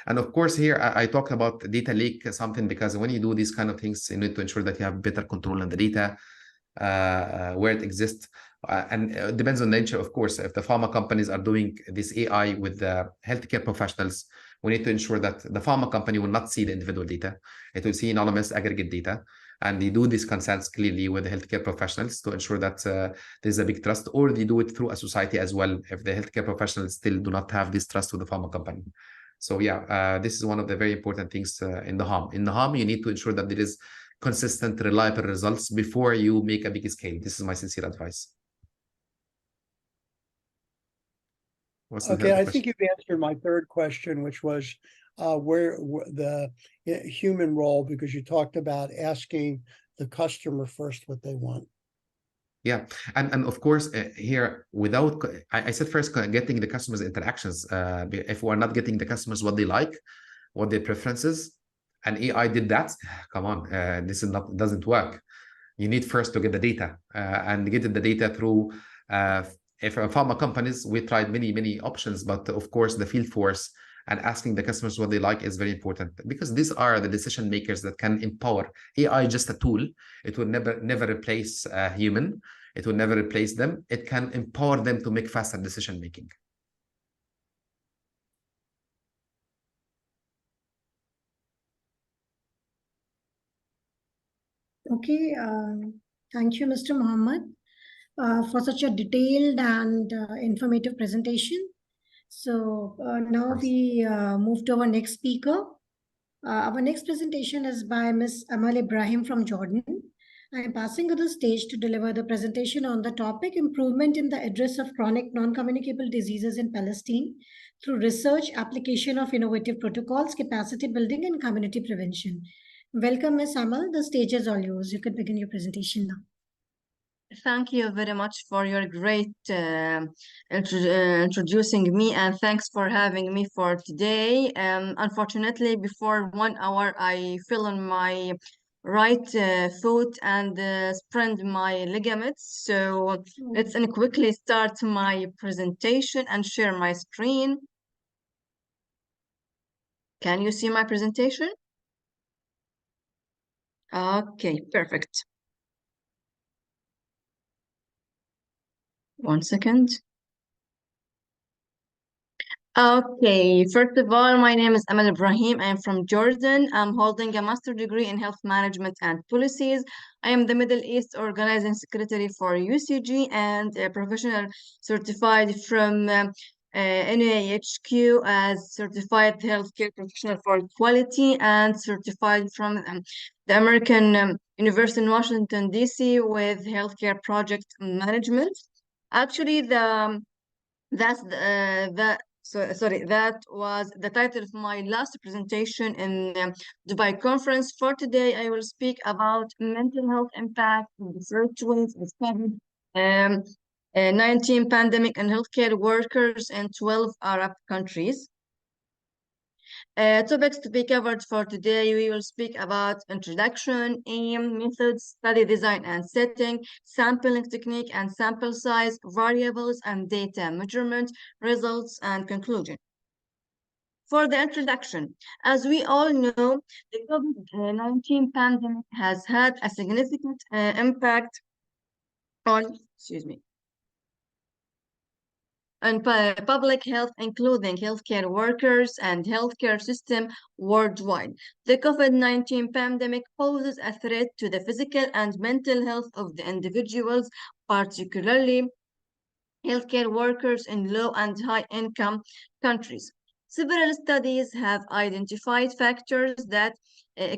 And of course, here I talk about data leak, something, because when you do these kind of things, you need to ensure that you have better control on the data, where it exists. And it depends on the nature, of course. If the pharma companies are doing this AI with the healthcare professionals, we need to ensure that the pharma company will not see the individual data. It will see anonymous aggregate data. And they do these consents clearly with the healthcare professionals to ensure that there's a big trust, or they do it through a society as well, if the healthcare professionals still do not have this trust with the pharma company. So yeah, this is one of the very important things in the harm. In the harm, you need to ensure that there is consistent, reliable results before you make a big scale. This is my sincere advice. Okay, I think you've answered my third question, which was the human role, because you talked about asking the customer first what they want. Yeah, and of course here without I said first getting the customers interactions. If we're not getting the customers what they like, what their preferences, and AI did that, come on, this is not doesn't work. You need first to get the data and getting the data through. If pharma companies, we tried many options, but of course the field force and asking the customers what they like is very important, because these are the decision makers that can empower. AI just a tool. It will never replace a human. It will never replace them. It can empower them to make faster decision making. Okay, thank you, Mr. Mohammed, for such a detailed and informative presentation. So now we move to our next speaker. Our next presentation is by Ms. Amal Ibrahim from Jordan. I am passing her the stage to deliver the presentation on the topic Improvement in the Address of Chronic Non-Communicable Diseases in Palestine through Research, Application of Innovative Protocols, Capacity Building and Community Prevention. Welcome, Ms. Amal. The stage is all yours. You can begin your presentation now. Thank you very much for your great introducing me, and thanks for having me for today. Unfortunately, before 1 hour, I fell on my right foot and sprained my ligaments. So let's quickly start my presentation and share my screen. Can you see my presentation? Okay, perfect. 1 second. Okay, first of all, my name is Amal Ibrahim. I am from Jordan. I'm holding a master's degree in health management and policies. I am the Middle East Organizing Secretary for UCG and a professional certified from NAHQ as Certified Healthcare Professional for Quality and certified from the American University in Washington, D.C. with Healthcare Project Management. Actually, that was the title of my last presentation in Dubai conference. For today, I will speak about mental health impact of the first wave of COVID-19 pandemic and healthcare workers in 12 Arab countries. Topics to be covered for today, we will speak about introduction, aim, methods, study design and setting, sampling technique and sample size, variables and data measurement, results and conclusion. For the introduction, as we all know, the COVID-19 pandemic has had a significant impact on, on public health, including healthcare workers and healthcare system worldwide. The COVID-19 pandemic poses a threat to the physical and mental health of the individuals, particularly healthcare workers in low and high income countries. Several studies have identified factors that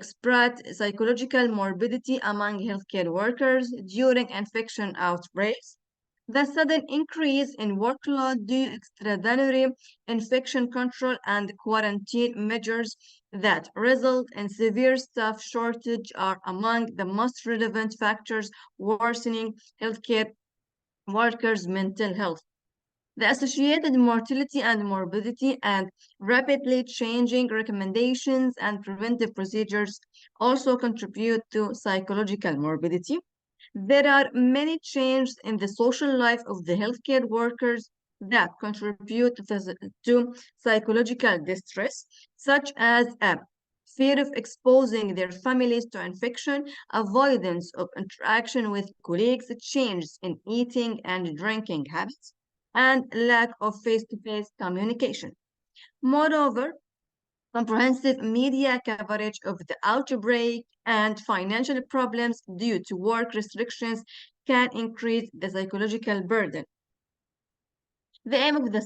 spread psychological morbidity among healthcare workers during infection outbreaks. The sudden increase in workload due to extraordinary infection control and quarantine measures that result in severe staff shortage are among the most relevant factors worsening healthcare workers' mental health. The associated mortality and morbidity and rapidly changing recommendations and preventive procedures also contribute to psychological morbidity. There are many changes in the social life of the healthcare workers that contribute to psychological distress, such as a fear of exposing their families to infection, avoidance of interaction with colleagues, changes in eating and drinking habits, and lack of face-to-face communication. Moreover, comprehensive media coverage of the outbreak and financial problems due to work restrictions can increase the psychological burden. The aim of the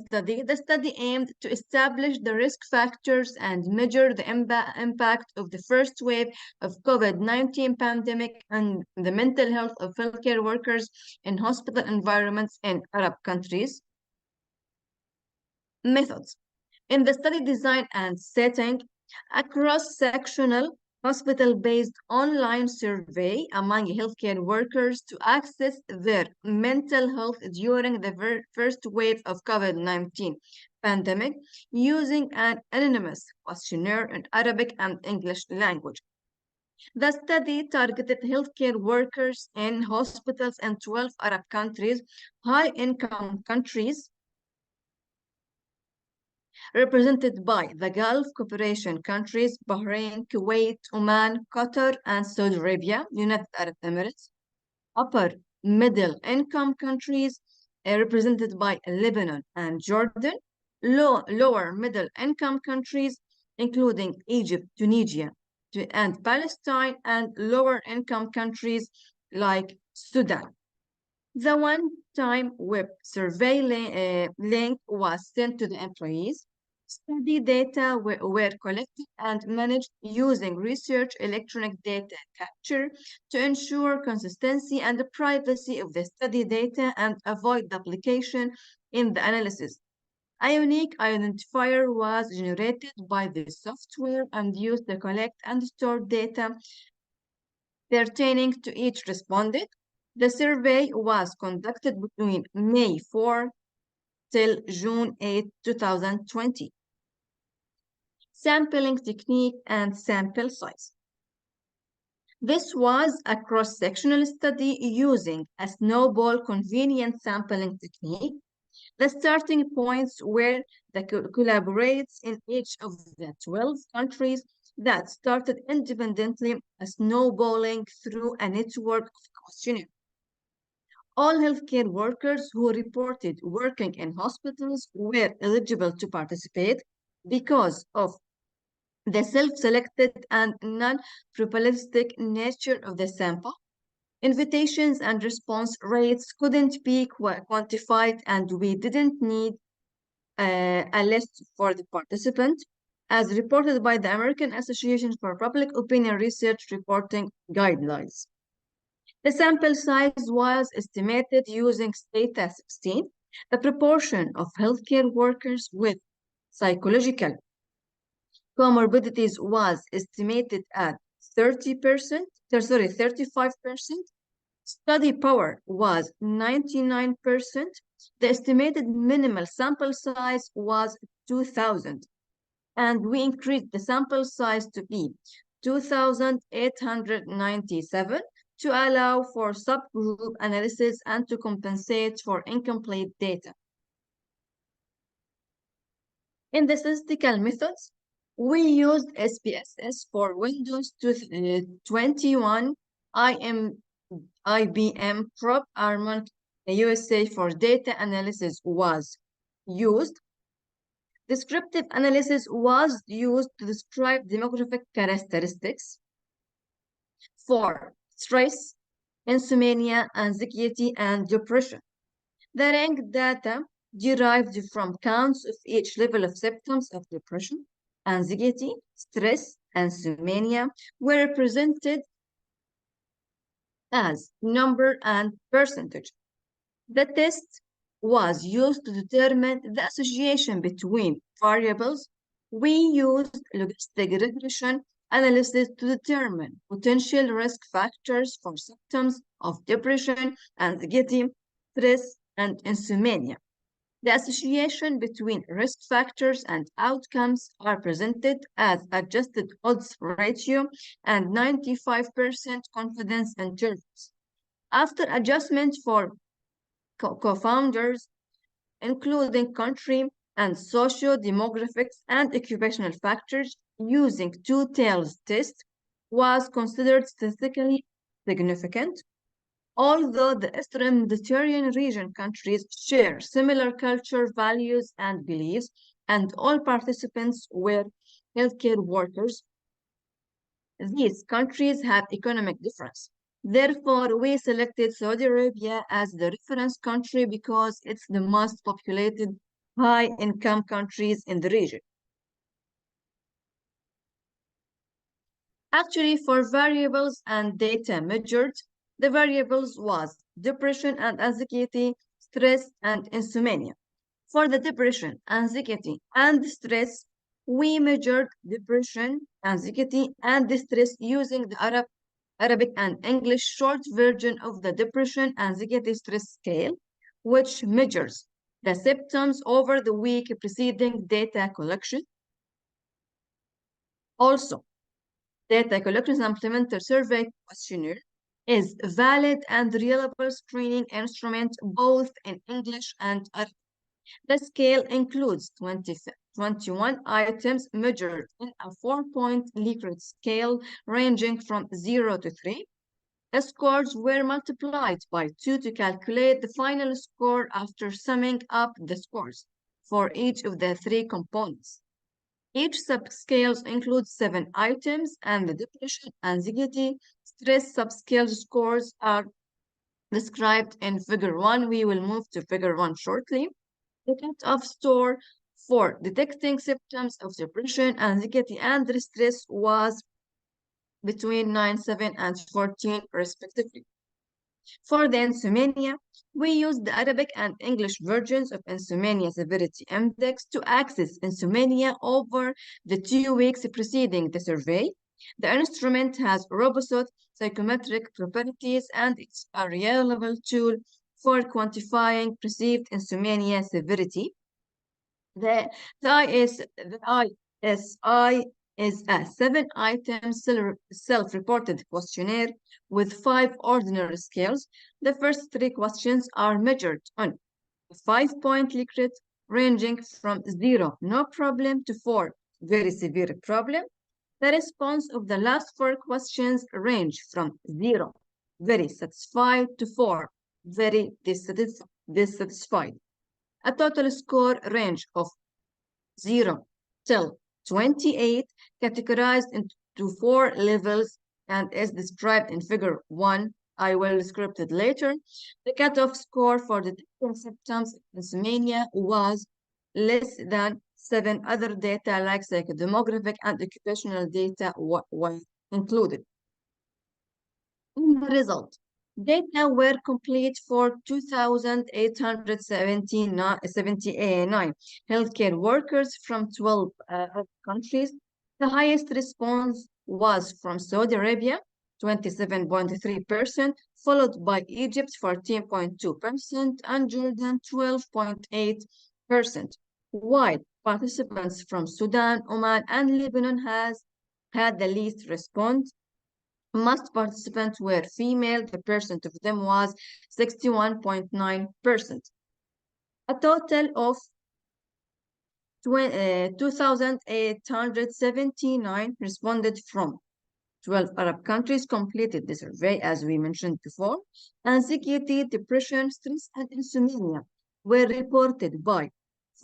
study aimed to establish the risk factors and measure the impact of the first wave of COVID-19 pandemic on the mental health of healthcare workers in hospital environments in Arab countries. Methods. In the study design and setting, a cross-sectional hospital-based online survey among healthcare workers to access their mental health during the first wave of COVID-19 pandemic using an anonymous questionnaire in Arabic and English language. The study targeted healthcare workers in hospitals in 12 Arab countries, high-income countries, represented by the Gulf Cooperation countries, Bahrain, Kuwait, Oman, Qatar, and Saudi Arabia, United Arab Emirates, upper middle income countries, represented by Lebanon and Jordan, lower middle income countries, including Egypt, Tunisia, and Palestine, and lower income countries like Sudan. The one-time web survey link was sent to the employees. Study data were collected and managed using research electronic data capture to ensure consistency and the privacy of the study data and avoid duplication in the analysis. A unique identifier was generated by the software and used to collect and store data pertaining to each respondent. The survey was conducted between May 4 till June 8, 2020. Sampling technique and sample size. This was a cross-sectional study using a snowball convenient sampling technique. The starting points were the collaborates in each of the 12 countries that started independently snowballing through a network of questionnaires. All healthcare workers who reported working in hospitals were eligible to participate because of the self-selected and non-probabilistic nature of the sample. Invitations and response rates couldn't be quantified, and we didn't need a list for the participant, as reported by the American Association for Public Opinion Research Reporting Guidelines. The sample size was estimated using data 16. The proportion of healthcare workers with psychological comorbidities was estimated at 35%. Study power was 99%. The estimated minimal sample size was 2,000. And we increased the sample size to be 2,897 to allow for subgroup analysis and to compensate for incomplete data. In the statistical methods, we used SPSS for Windows 21, IBM Probe Armand USA for data analysis was used. Descriptive analysis was used to describe demographic characteristics for stress, insomnia, anxiety, and depression. The ranked data derived from counts of each level of symptoms of depression, anxiety, stress, and insomnia were represented as number and percentage. The test was used to determine the association between variables. We used logistic regression analysis to determine potential risk factors for symptoms of depression, anxiety, stress, and insomnia. The association between risk factors and outcomes are presented as adjusted odds ratio and 95% confidence intervals. After adjustment for co-founders, including country and socio-demographics and occupational factors, using two-tails test was considered statistically significant. Although the Eastern Mediterranean region countries share similar culture, values, and beliefs, and all participants were healthcare workers, these countries have economic difference. Therefore, we selected Saudi Arabia as the reference country because it's the most populated high-income countries in the region. Actually, for variables and data measured, the variables was depression and anxiety, stress, and insomnia. For the depression, anxiety, and stress, we measured depression, anxiety, and stress using the Arabic and English short version of the depression anxiety stress scale, which measures the symptoms over the week preceding data collection. Also, data collection supplementary survey questionnaire is a valid and reliable screening instrument both in English and Arabic. The scale includes 21 items measured in a 4-point Likert scale ranging from 0 to 3. The scores were multiplied by 2 to calculate the final score after summing up the scores for each of the 3 components. Each subscale includes 7 items, and the depression, anxiety, stress subscale scores are described in Figure 1. We will move to Figure 1 shortly. The cut-off score for detecting symptoms of depression, anxiety, and stress was between 9.7 and 14, respectively. For the insomnia, we used the Arabic and English versions of Insomnia Severity Index to access insomnia over the 2 weeks preceding the survey. The instrument has robust psychometric properties and it's a reliable tool for quantifying perceived insomnia severity. The ISI is a 7-item self-reported questionnaire with 5 ordinary scales. The first 3 questions are measured on a 5-point Likert ranging from 0, no problem, to 4, very severe problem. The response of the last 4 questions range from 0, very satisfied, to 4, very dissatisfied. A total score range of 0 till 28, categorized into 4 levels and is described in Figure 1. I will describe it later. The cutoff score for detecting symptoms of insomnia was less than 7. Other data like psychodemographic and occupational data were included. In the result, data were complete for 2,879 healthcare workers from 12 countries. The highest response was from Saudi Arabia, 27.3%, followed by Egypt, 14.2%, and Jordan, 12.8%, while participants from Sudan, Oman, and Lebanon had the least response. Most participants were female. The percent of them was 61.9%. A total of 2,879 responded from 12 Arab countries completed the survey, as we mentioned before. Anxiety, depression, stress, and insomnia were reported by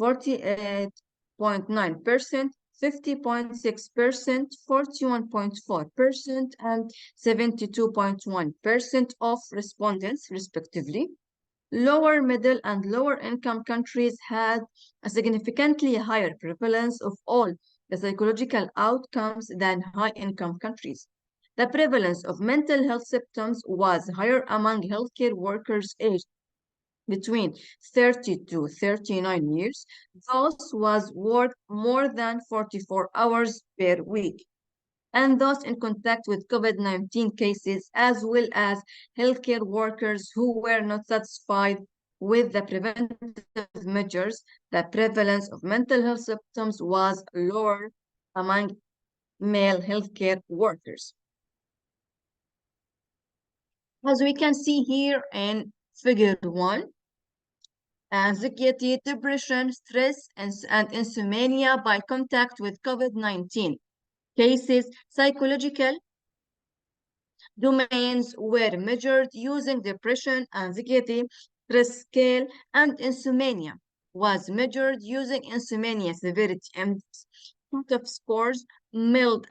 48.9%, 50.6%, 41.4%, and 72.1% of respondents, respectively. Lower middle and lower income countries had a significantly higher prevalence of all the psychological outcomes than high income countries. The prevalence of mental health symptoms was higher among healthcare workers aged between 30 to 39 years. Those was worked more than 44 hours per week, and those in contact with COVID-19 cases, as well as healthcare workers who were not satisfied with the preventive measures. The prevalence of mental health symptoms was lower among male healthcare workers. As we can see here in Figure 1, anxiety, depression, stress, and insomnia by contact with COVID-19 cases, psychological domains were measured using depression, anxiety, stress scale, and insomnia was measured using insomnia severity index. Cut-off scores: mild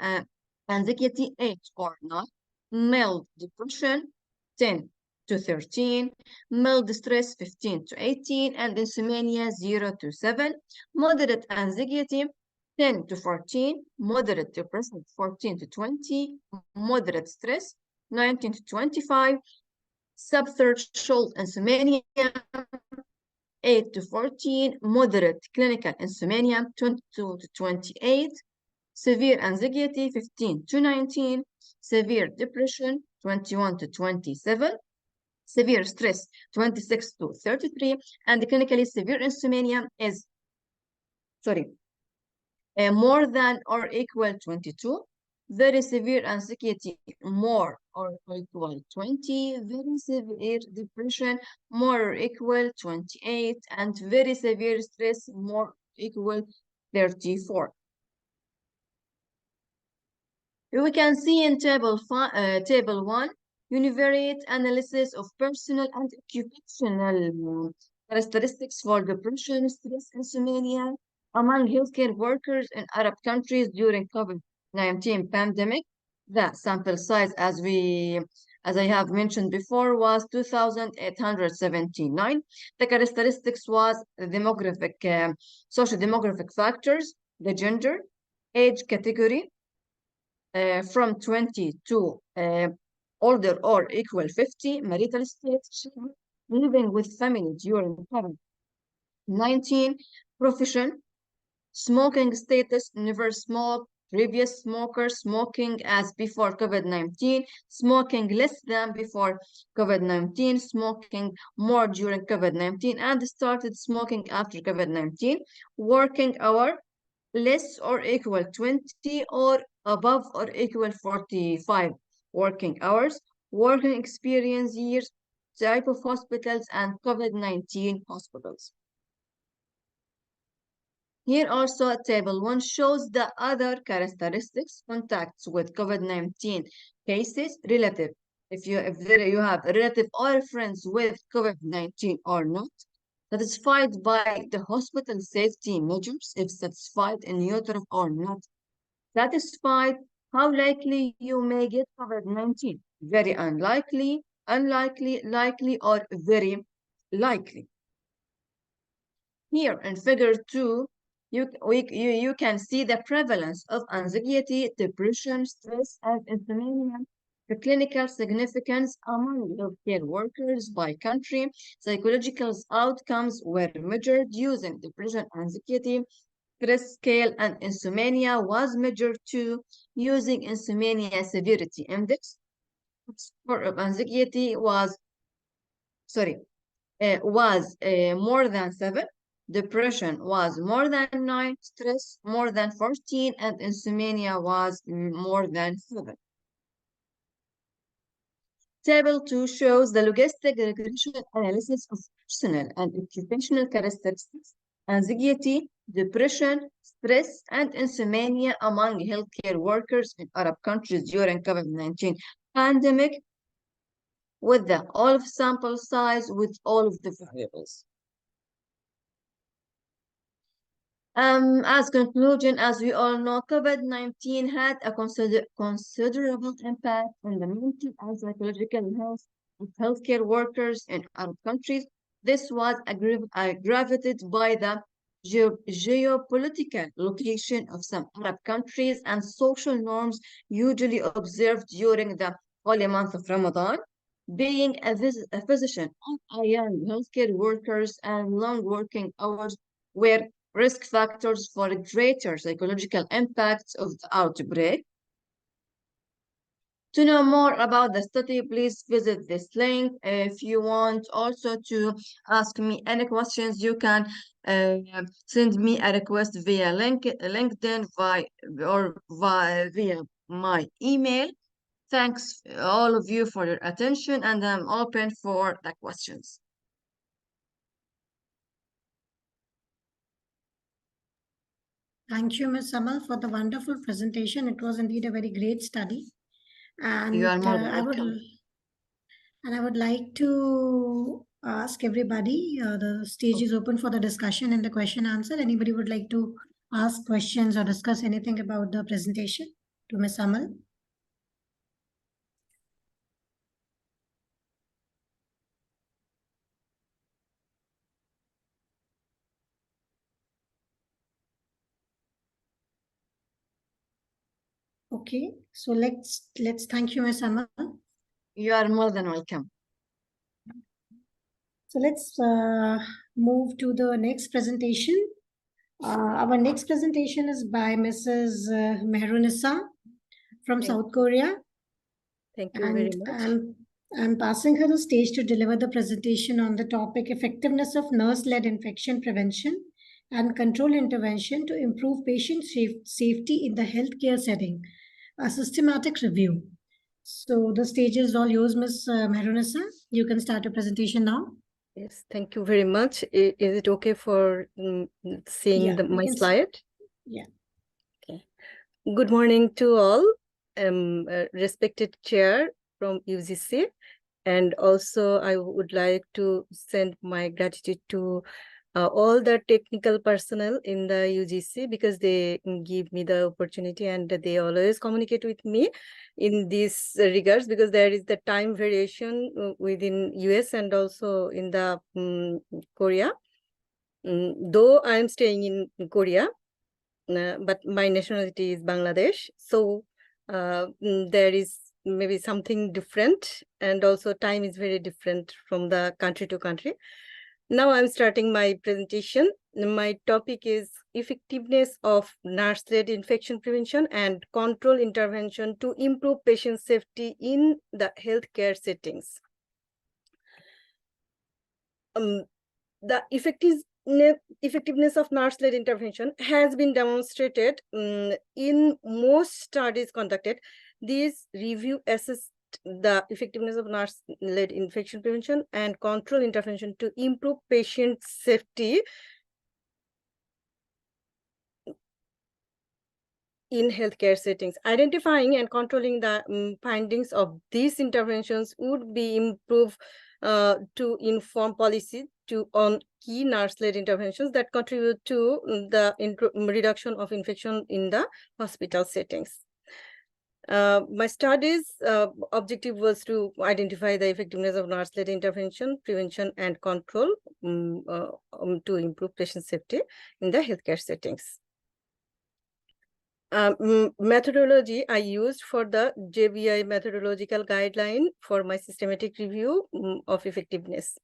anxiety 8 or 9, mild depression 10 to 13, mild stress 15 to 18, and insomnia 0 to 7, moderate anxiety 10 to 14, moderate depression 14 to 20, moderate stress 19 to 25, subthreshold insomnia 8 to 14, moderate clinical insomnia, 22 to 28, severe anxiety, 15 to 19, severe depression, 21 to 27, severe stress, 26 to 33, and clinically severe insomnia is, more than or equal 22, very severe anxiety, more or equal 20, very severe depression, more or equal 28, and very severe stress, more or equal 34. We can see in table 1, univariate analysis of personal and occupational characteristics for depression, stress, insomnia among healthcare workers in Arab countries during COVID-19 pandemic. The sample size, as I have mentioned before, was 2,879. The characteristics was demographic, socio-demographic factors, the gender, age category, from 20 to older or equal 50, marital status, living with family during COVID-19, profession, smoking status, never smoked, previous smoker, smoking as before COVID-19, smoking less than before COVID-19, smoking more during COVID-19, and started smoking after COVID-19, working hour, less or equal 20 or above or equal 45 working hours, working experience years, type of hospitals, and COVID-19 hospitals. Here also table 1 shows the other characteristics, contacts with COVID-19 cases, relative, if you have a relative or friends with COVID-19 or not, satisfied by the hospital safety measures, if satisfied in utero or not satisfied, how likely you may get COVID-19, very unlikely, unlikely, likely, or very likely. Here in figure 2, you can see the prevalence of anxiety, depression, stress, and insomnia. The clinical significance among healthcare workers by country. Psychological outcomes were measured using depression, anxiety, stress scale, and insomnia was measured too using insomnia severity index. Score of anxiety was more than 7. Depression was more than 9, stress more than 14, and insomnia was more than 7. Table 2 shows the logistic regression analysis of personal and occupational characteristics, anxiety, depression, stress, and insomnia among healthcare workers in Arab countries during COVID-19 pandemic, with the all of sample size with all of the variables. As conclusion, as we all know, COVID-19 had a considerable impact on the mental and psychological health of healthcare workers in Arab countries. This was aggravated by the geopolitical location of some Arab countries and social norms usually observed during the holy month of Ramadan. Being a physician and young healthcare workers and long working hours were risk factors for greater psychological impacts of the outbreak. To know more about the study, please visit this link. If you want also to ask me any questions, you can send me a request via LinkedIn via my email. Thanks all of you for your attention, and I'm open for the questions. Thank you, Ms. Amal, for the wonderful presentation. It was indeed a very great study. And you are more than welcome. I would like to ask everybody, the stage is open for the discussion and the question answer. Anybody would like to ask questions or discuss anything about the presentation to Ms. Amal? Okay, so let's thank you, Ms. Amal. You are more than welcome. So let's move to the next presentation. Our next presentation is by Mrs. Mehrunissa from South Korea. Thank you very much. I'm passing her the stage to deliver the presentation on the topic effectiveness of nurse-led infection prevention and control intervention to improve patient safety in the healthcare setting, a systematic review. So the stage is all yours, Ms. Mehrunissa. You can start your presentation now. Yes, thank you very much. Is it okay for seeing my slide? Yeah. Okay. Good morning to all. Respected chair from UGC, and also I would like to send my gratitude to all the technical personnel in the UGC, because they give me the opportunity and they always communicate with me in these regards, because there is the time variation within US and also in the Korea. Though I am staying in Korea, but my nationality is Bangladesh. So there is maybe something different, and also time is very different from the country to country. Now I'm starting my presentation. My topic is effectiveness of nurse-led infection prevention and control intervention to improve patient safety in the healthcare settings. The effectiveness of nurse-led intervention has been demonstrated in most studies conducted. This review assessed the effectiveness of nurse-led infection prevention and control intervention to improve patient safety in healthcare settings. Identifying and controlling the findings of these interventions would be improved to inform policy on key nurse-led interventions that contribute to the reduction of infection in the hospital settings. My study's objective was to identify the effectiveness of nurse-led intervention, prevention, and control to improve patient safety in the healthcare settings. Methodology I used for the JBI methodological guideline for my systematic review of effectiveness.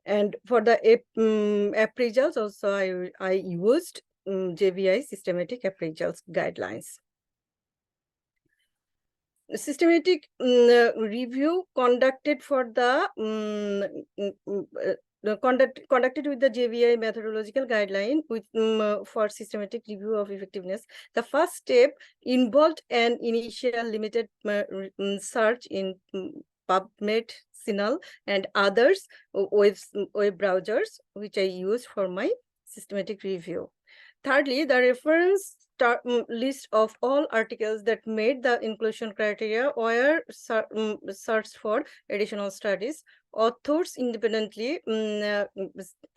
And for the appraisals also I used JBI systematic appraisals guidelines. Systematic review conducted for the conducted with the JBI methodological guideline with for systematic review of effectiveness. The first step involved an initial limited search in PubMed, CINAHL, and others web browsers, which I used for my systematic review. Thirdly, the reference list of all articles that made the inclusion criteria were searched for additional studies. Authors independently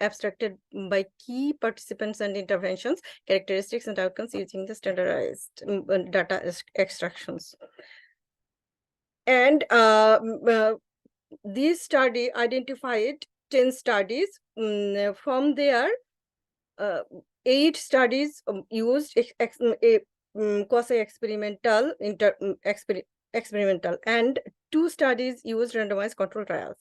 abstracted by key participants and interventions, characteristics and outcomes using the standardized data extractions. And this study identified 10 studies. From there, 8 studies used quasi-experimental, experimental, and 2 studies used randomized control trials.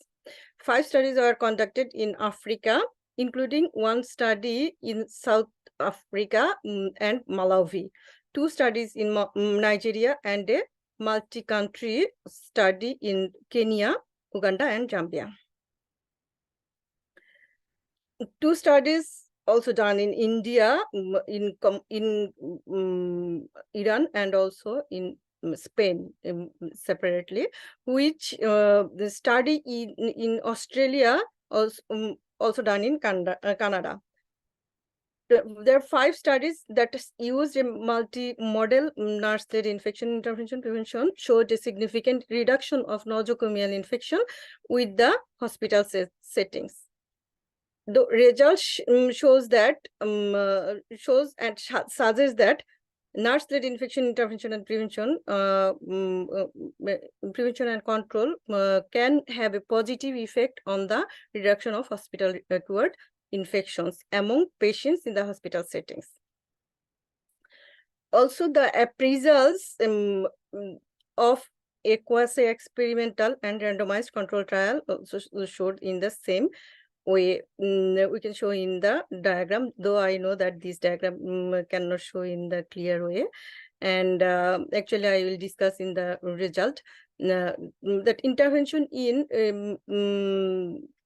5 studies were conducted in Africa, including 1 study in South Africa and Malawi, 2 studies in Nigeria, and a multi-country study in Kenya, Uganda, and Zambia. 2 studies also done in India, in Iran, and also in Spain separately, which the study in Australia also done in Canada. There are 5 studies that used a multi-model nurse-led infection intervention prevention showed a significant reduction of nosocomial infection with the hospital settings. The results shows and suggests that nurse-led infection intervention and prevention and control can have a positive effect on the reduction of hospital acquired infections among patients in the hospital settings. Also, the appraisals of a quasi-experimental and randomized control trial also showed in the same way. We can show in the diagram, though I know that this diagram cannot show in the clear way. And actually, I will discuss in the result that intervention in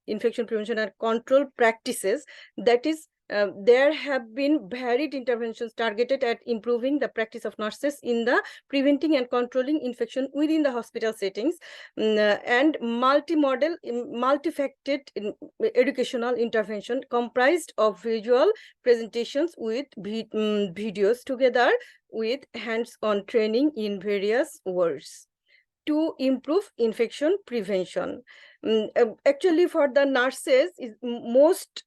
infection prevention and control practices, that is, there have been varied interventions targeted at improving the practice of nurses in the preventing and controlling infection within the hospital settings, and multi-model, multifaceted educational intervention comprised of visual presentations with videos together with hands-on training in various wards to improve infection prevention. Actually, for the nurses, is mostly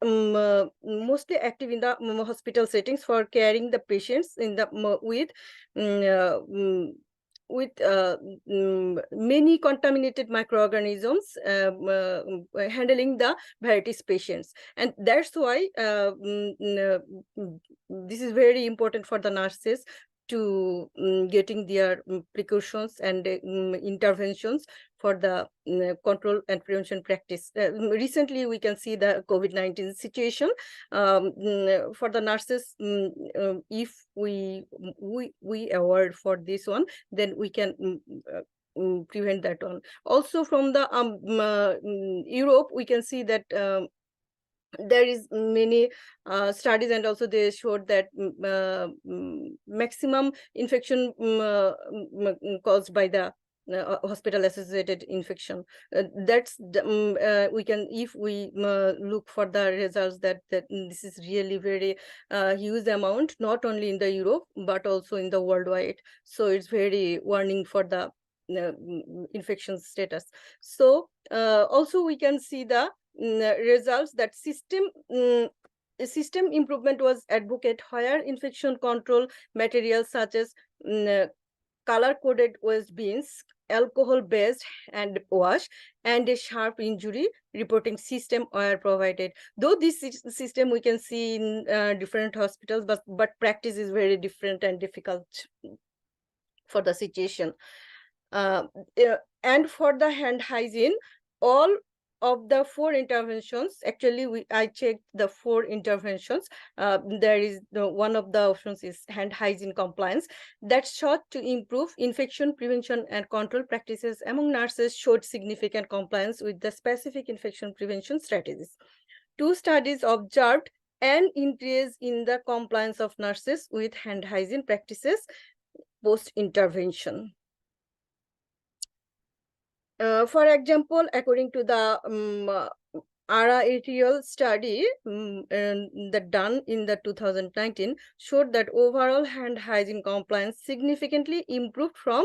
active in the hospital settings for caring the patients in the with many contaminated microorganisms, handling the varieties patients, and that's why this is very important for the nurses to getting their precautions and interventions for the control and prevention practice. Recently, we can see the COVID-19 situation. For the nurses, if we aware for this one, then we can prevent that one. Also, from the Europe, we can see that there is many studies, and also they showed that maximum infection caused by the hospital associated infection. That's we can, if we look for the results, that this is really very huge amount, not only in the Europe but also in the worldwide. So it's very warning for the infection status. So also we can see the results that system improvement was advocate higher infection control materials such as color-coded waste bins, alcohol-based hand wash, and a sharp injury reporting system were provided. Though this system we can see in different hospitals, but practice is very different and difficult for the situation. And for the hand hygiene, all of the 4 interventions, actually I checked the 4 interventions. There is one of the options is hand hygiene compliance that sought to improve infection prevention and control practices among nurses, showed significant compliance with the specific infection prevention strategies. 2 studies observed an increase in the compliance of nurses with hand hygiene practices post-intervention. For example, according to the ARA et al. Study that done in the 2019 showed that overall hand hygiene compliance significantly improved from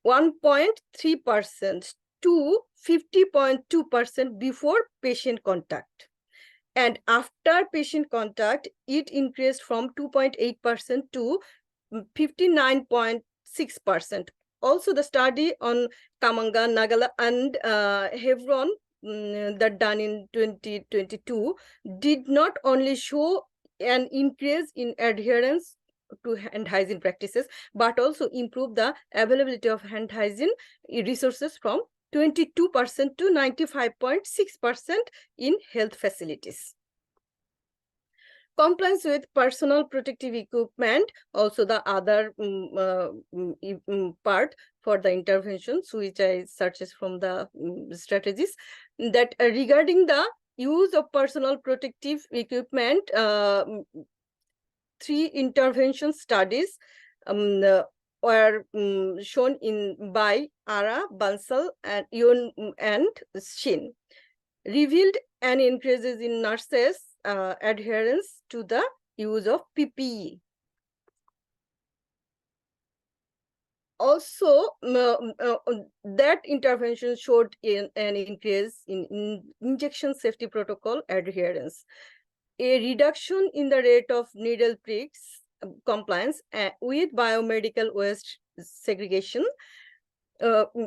1.3% to 50.2% before patient contact. And after patient contact, it increased from 2.8% to 59.6%. Also, the study on Kamanga, Nagala, and Hebron that done in 2022 did not only show an increase in adherence to hand hygiene practices, but also improve the availability of hand hygiene resources from 22% to 95.6% in health facilities. Compliance with personal protective equipment, also the other part for the interventions, which I searches from the strategies, that regarding the use of personal protective equipment, 3 intervention studies were shown by Ara, Bansal, and Yun and Shin, revealed an increase in nurses' adherence to the use of PPE. Also, that intervention showed an increase in injection safety protocol adherence, a reduction in the rate of needle pricks compliance with biomedical waste segregation,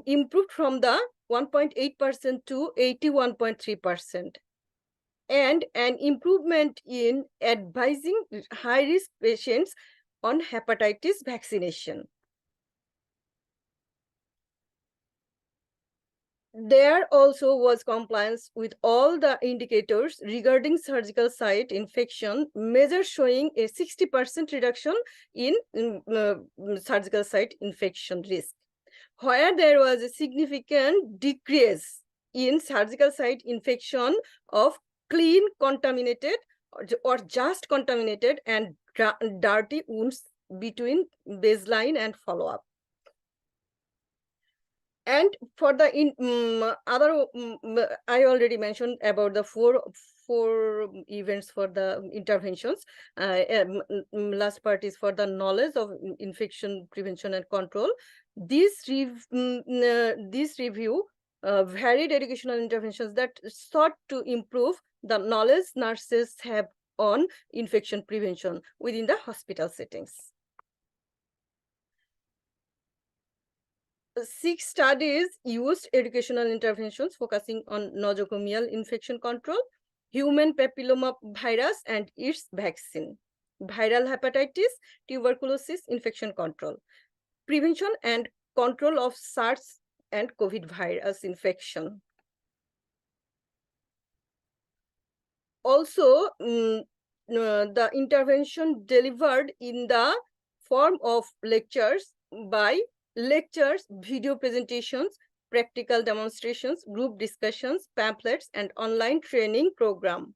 improved from the 1.8% to 81.3%. And an improvement in advising high-risk patients on hepatitis vaccination. There also was compliance with all the indicators regarding surgical site infection, measures showing a 60% reduction in surgical site infection risk. Where there was a significant decrease in surgical site infection of clean contaminated or just contaminated and dirty wounds between baseline and follow-up. And for the I already mentioned about the four events for the interventions. Last part is for the knowledge of infection prevention and control. This review varied educational interventions that sought to improve the knowledge nurses have on infection prevention within the hospital settings. 6 studies used educational interventions focusing on nosocomial infection control, human papilloma virus and its vaccine, viral hepatitis, tuberculosis infection control, prevention and control of SARS and COVID virus infection. Also, the intervention delivered in the form of lectures, video presentations, practical demonstrations, group discussions, pamphlets, and online training program.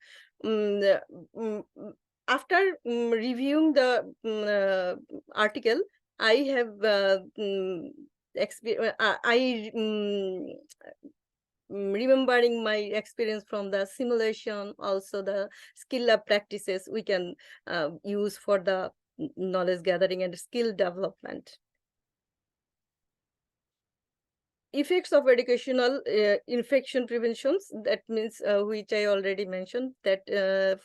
After reviewing the article, I have remembering my experience from the simulation, also the skill lab practices we can use for the knowledge gathering and skill development. Effects of educational infection preventions, that means which I already mentioned, that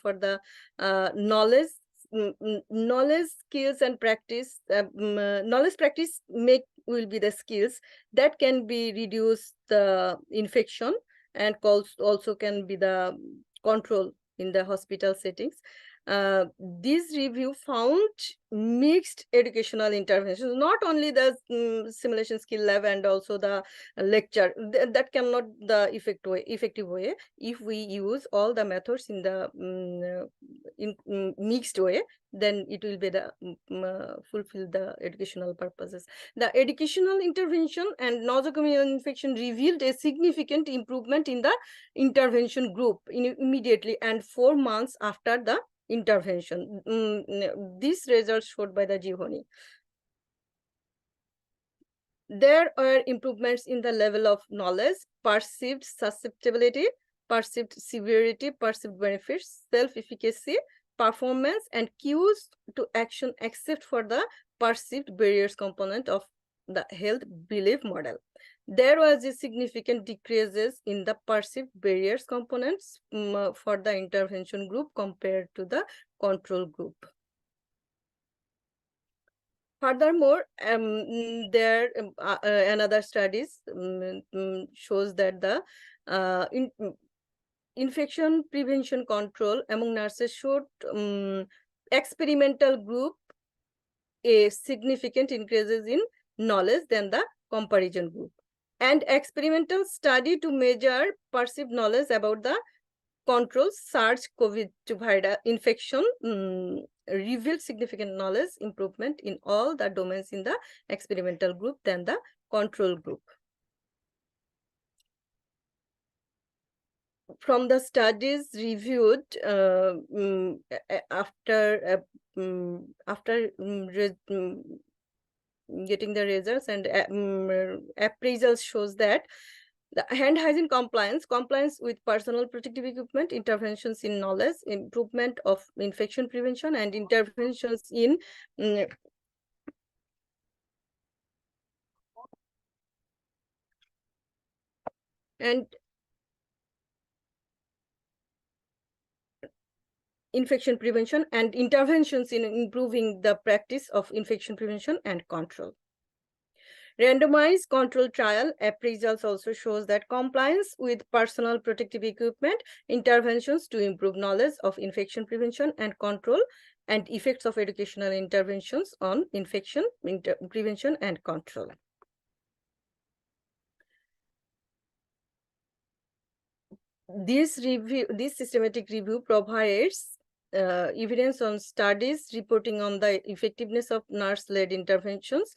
for the knowledge, skills and practice, knowledge practice will be the skills that can be reduce the infection and also can be the control in the hospital settings. This review found mixed educational interventions, not only the simulation skill lab and also the lecture. That cannot the effective way if we use all the methods in the mixed way, then it will be the fulfill the educational purposes. The educational intervention and nosocomial infection revealed a significant improvement in the intervention group immediately and 4 months after the intervention. These results showed by the Gihoni. There are improvements in the level of knowledge, perceived susceptibility, perceived severity, perceived benefits, self-efficacy, performance, and cues to action except for the perceived barriers component of the health belief model. There was a significant decreases in the perceived barriers components for the intervention group compared to the control group. Furthermore, there another studies shows that the infection prevention control among nurses showed experimental group a significant increases in knowledge than the comparison group. And experimental study to measure perceived knowledge about the control SARS-CoV-2 infection revealed significant knowledge improvement in all the domains in the experimental group than the control group. From the studies reviewed after getting the results and appraisals shows that the hand hygiene compliance with personal protective equipment, interventions in knowledge, improvement of infection prevention, and interventions in infection prevention and interventions in improving the practice of infection prevention and control. Randomized control trial appraisals also shows that compliance with personal protective equipment, interventions to improve knowledge of infection prevention and control, and effects of educational interventions on infection prevention and control. this systematic review provides evidence on studies reporting on the effectiveness of nurse-led interventions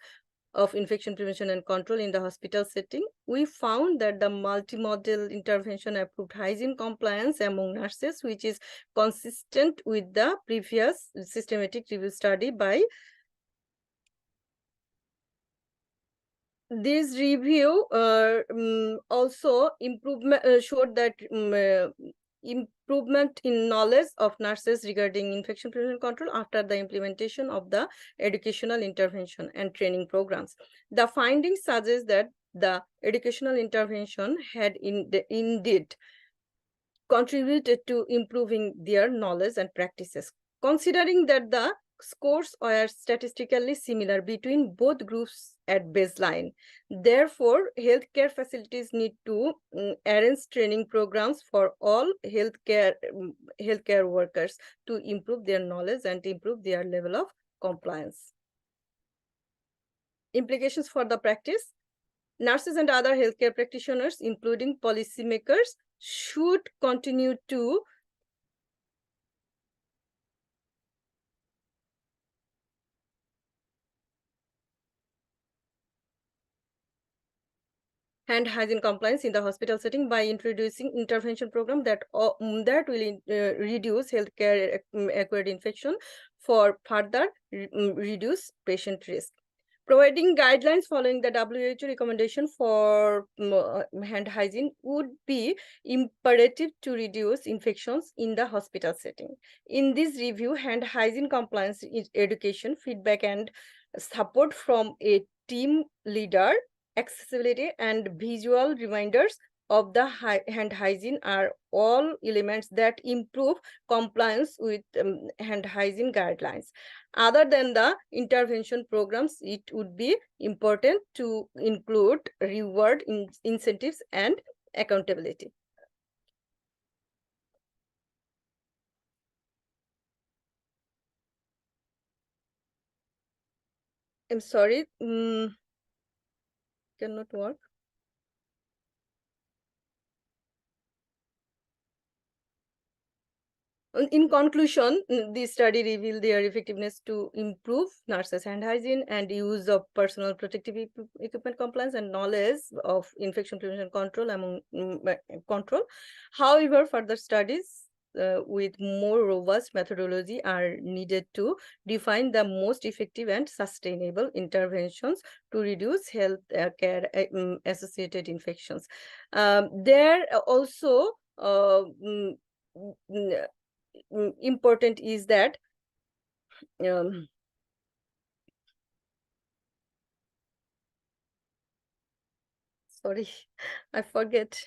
of infection prevention and control in the hospital setting. We found that the multimodal intervention improved hygiene compliance among nurses, which is consistent with the previous systematic review study by this review. Also showed that improvement in knowledge of nurses regarding infection prevention control after the implementation of the educational intervention and training programs. The findings suggest that the educational intervention had indeed contributed to improving their knowledge and practices. Considering that the scores were statistically similar between both groups at baseline, therefore, healthcare facilities need to arrange training programs for all healthcare workers to improve their knowledge and improve their level of compliance. Implications for the practice: nurses and other healthcare practitioners, including policymakers, should continue to hand hygiene compliance in the hospital setting by introducing intervention program that will reduce healthcare acquired infection for further reduce patient risk. Providing guidelines following the WHO recommendation for hand hygiene would be imperative to reduce infections in the hospital setting. In this review, hand hygiene compliance education, feedback, and support from a team leader, accessibility, and visual reminders of the hand hygiene are all elements that improve compliance with hand hygiene guidelines. Other than the intervention programs, it would be important to include reward incentives and accountability. I'm sorry, cannot work. In conclusion, this study revealed their effectiveness to improve nurses' hand hygiene and use of personal protective equipment compliance and knowledge of infection prevention control among control. However, further studies with more robust methodology are needed to define the most effective and sustainable interventions to reduce health care associated infections. There also important is that sorry, I forget.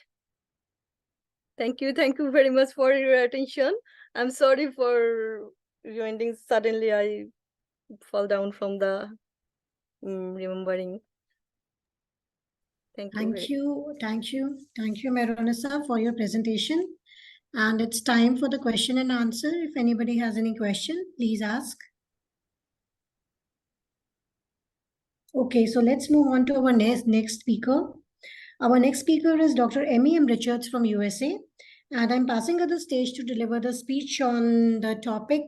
Thank you very much for your attention. I'm sorry for joining suddenly. I fall down from the remembering. Thank you, Meronessa, for your presentation. And it's time for the question and answer. If anybody has any question, please ask. Okay, so let's move on to our next speaker. Our next speaker is Dr. M.E.M. Richards from USA. And I'm passing her the stage to deliver the speech on the topic,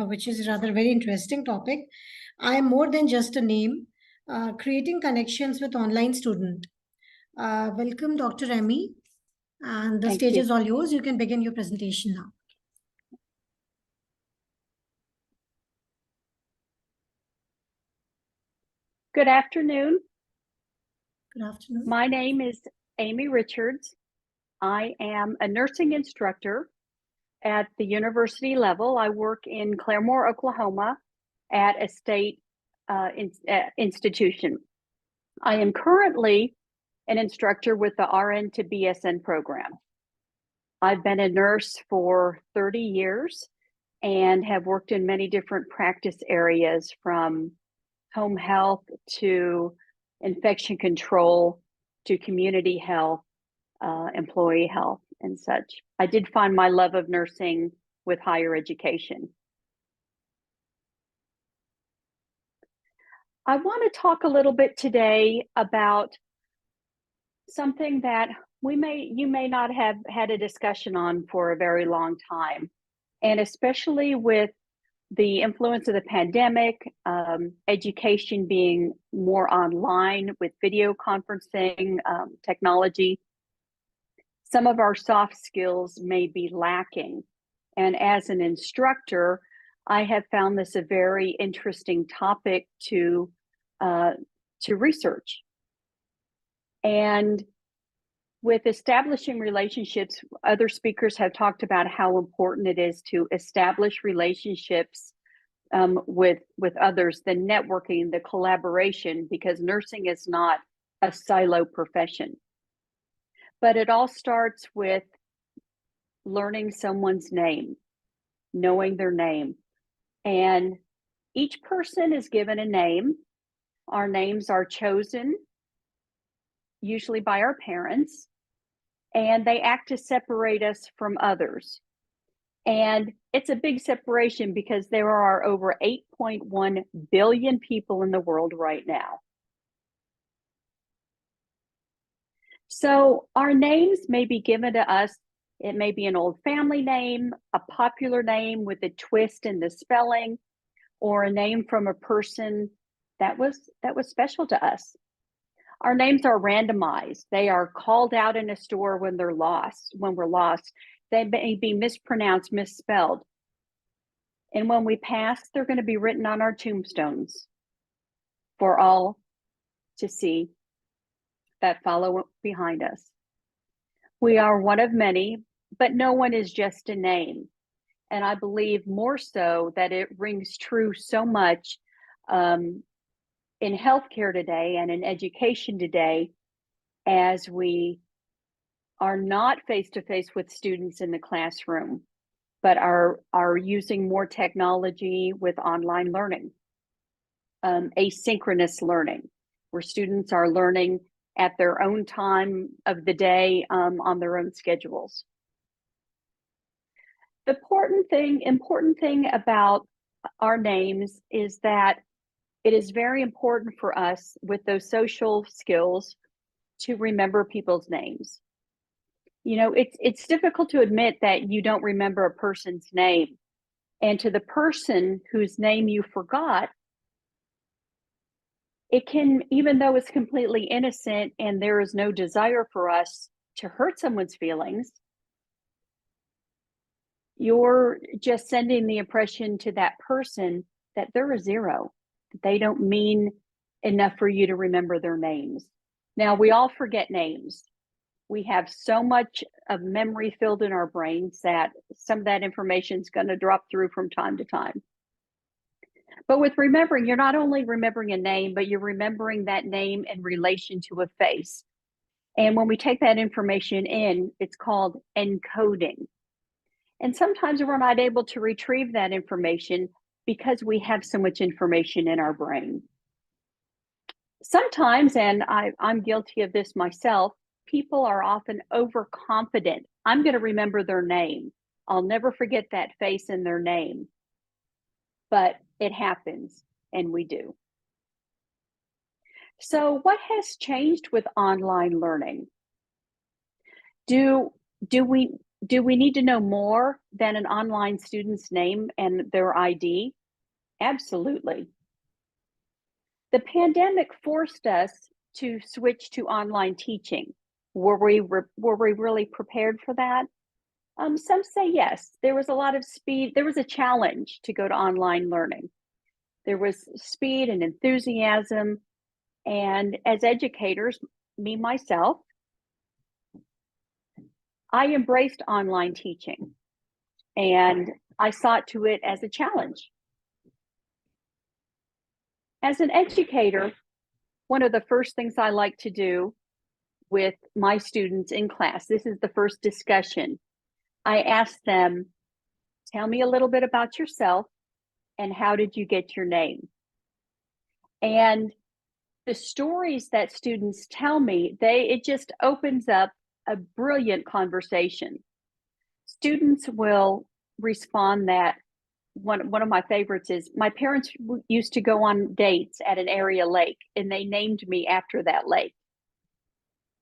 which is rather very interesting topic. I am more than just a name, creating connections with online student. Welcome, Dr. Emmy. And the stage is all yours. You can begin your presentation now. Good afternoon. Good afternoon. My name is Amy Richards. I am a nursing instructor at the university level. I work in Claremore, Oklahoma at a state institution. I am currently an instructor with the RN to BSN program. I've been a nurse for 30 years and have worked in many different practice areas, from home health to infection control to community health, employee health, and such. I did find my love of nursing with higher education. I want to talk a little bit today about something that you may not have had a discussion on for a very long time. And especially with the influence of the pandemic, education being more online with video conferencing technology, some of our soft skills may be lacking. And as an instructor, I have found this a very interesting topic to research. And with establishing relationships, other speakers have talked about how important it is to establish relationships with others, the networking, the collaboration, because nursing is not a silo profession. But it all starts with learning someone's name, knowing their name. And each person is given a name. Our names are chosen, usually by our parents, and they act to separate us from others. And it's a big separation because there are over 8.1 billion people in the world right now. So our names may be given to us. It may be an old family name, a popular name with a twist in the spelling, or a name from a person that was special to us. Our names are randomized. They are called out in a store when we're lost. They may be mispronounced, misspelled. And when we pass, they're going to be written on our tombstones for all to see that follow behind us. We are one of many, but no one is just a name. And I believe more so that it rings true so much in healthcare today and in education today, as we are not face-to-face with students in the classroom, but are using more technology with online learning, asynchronous learning, where students are learning at their own time of the day on their own schedules. The important thing about our names is that it is very important for us with those social skills to remember people's names. You know, it's difficult to admit that you don't remember a person's name. And to the person whose name you forgot, it can, even though it's completely innocent and there is no desire for us to hurt someone's feelings, you're just sending the impression to that person that they're a zero. They don't mean enough for you to remember their names. Now, we all forget names. We have so much of memory filled in our brains that some of that information is going to drop through from time to time. But with remembering, you're not only remembering a name, but you're remembering that name in relation to a face. And when we take that information in, it's called encoding. And sometimes we're not able to retrieve that information because we have so much information in our brain. Sometimes, and I'm guilty of this myself, people are often overconfident. I'm going to remember their name. I'll never forget that face and their name. But it happens, and we do. So what has changed with online learning? Do we need to know more than an online student's name and their ID? Absolutely. The pandemic forced us to switch to online teaching. Were we really prepared for that? Some say yes. There was a lot of speed. There was a challenge to go to online learning. There was speed and enthusiasm. And as educators, me, myself, I embraced online teaching, and I saw to it as a challenge. As an educator, one of the first things I like to do with my students in class, this is the first discussion, I ask them, tell me a little bit about yourself and how did you get your name? And the stories that students tell me, it just opens up a brilliant conversation. Students will respond that one of my favorites is, my parents used to go on dates at an area lake and they named me after that lake.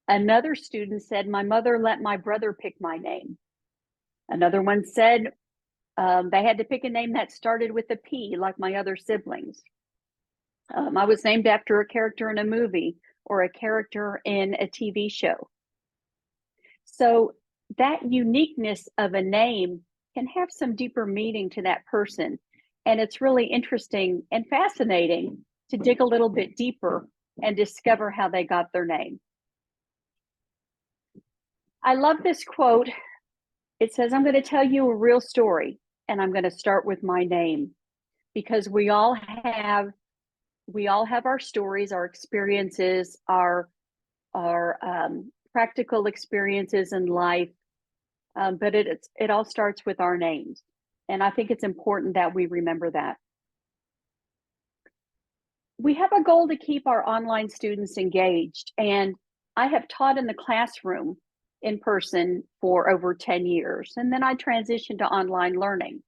Another student said, my mother let my brother pick my name. Another one said they had to pick a name that started with a P, like my other siblings. I was named after a character in a movie or a character in a TV show. So that uniqueness of a name can have some deeper meaning to that person. And it's really interesting and fascinating to dig a little bit deeper and discover how they got their name. I love this quote. It says, I'm going to tell you a real story, and I'm going to start with my name, because we all have our stories, our experiences, our practical experiences in life, but it all starts with our names. And I think it's important that we remember that. We have a goal to keep our online students engaged, and I have taught in the classroom in person for over 10 years, and then I transitioned to online learning.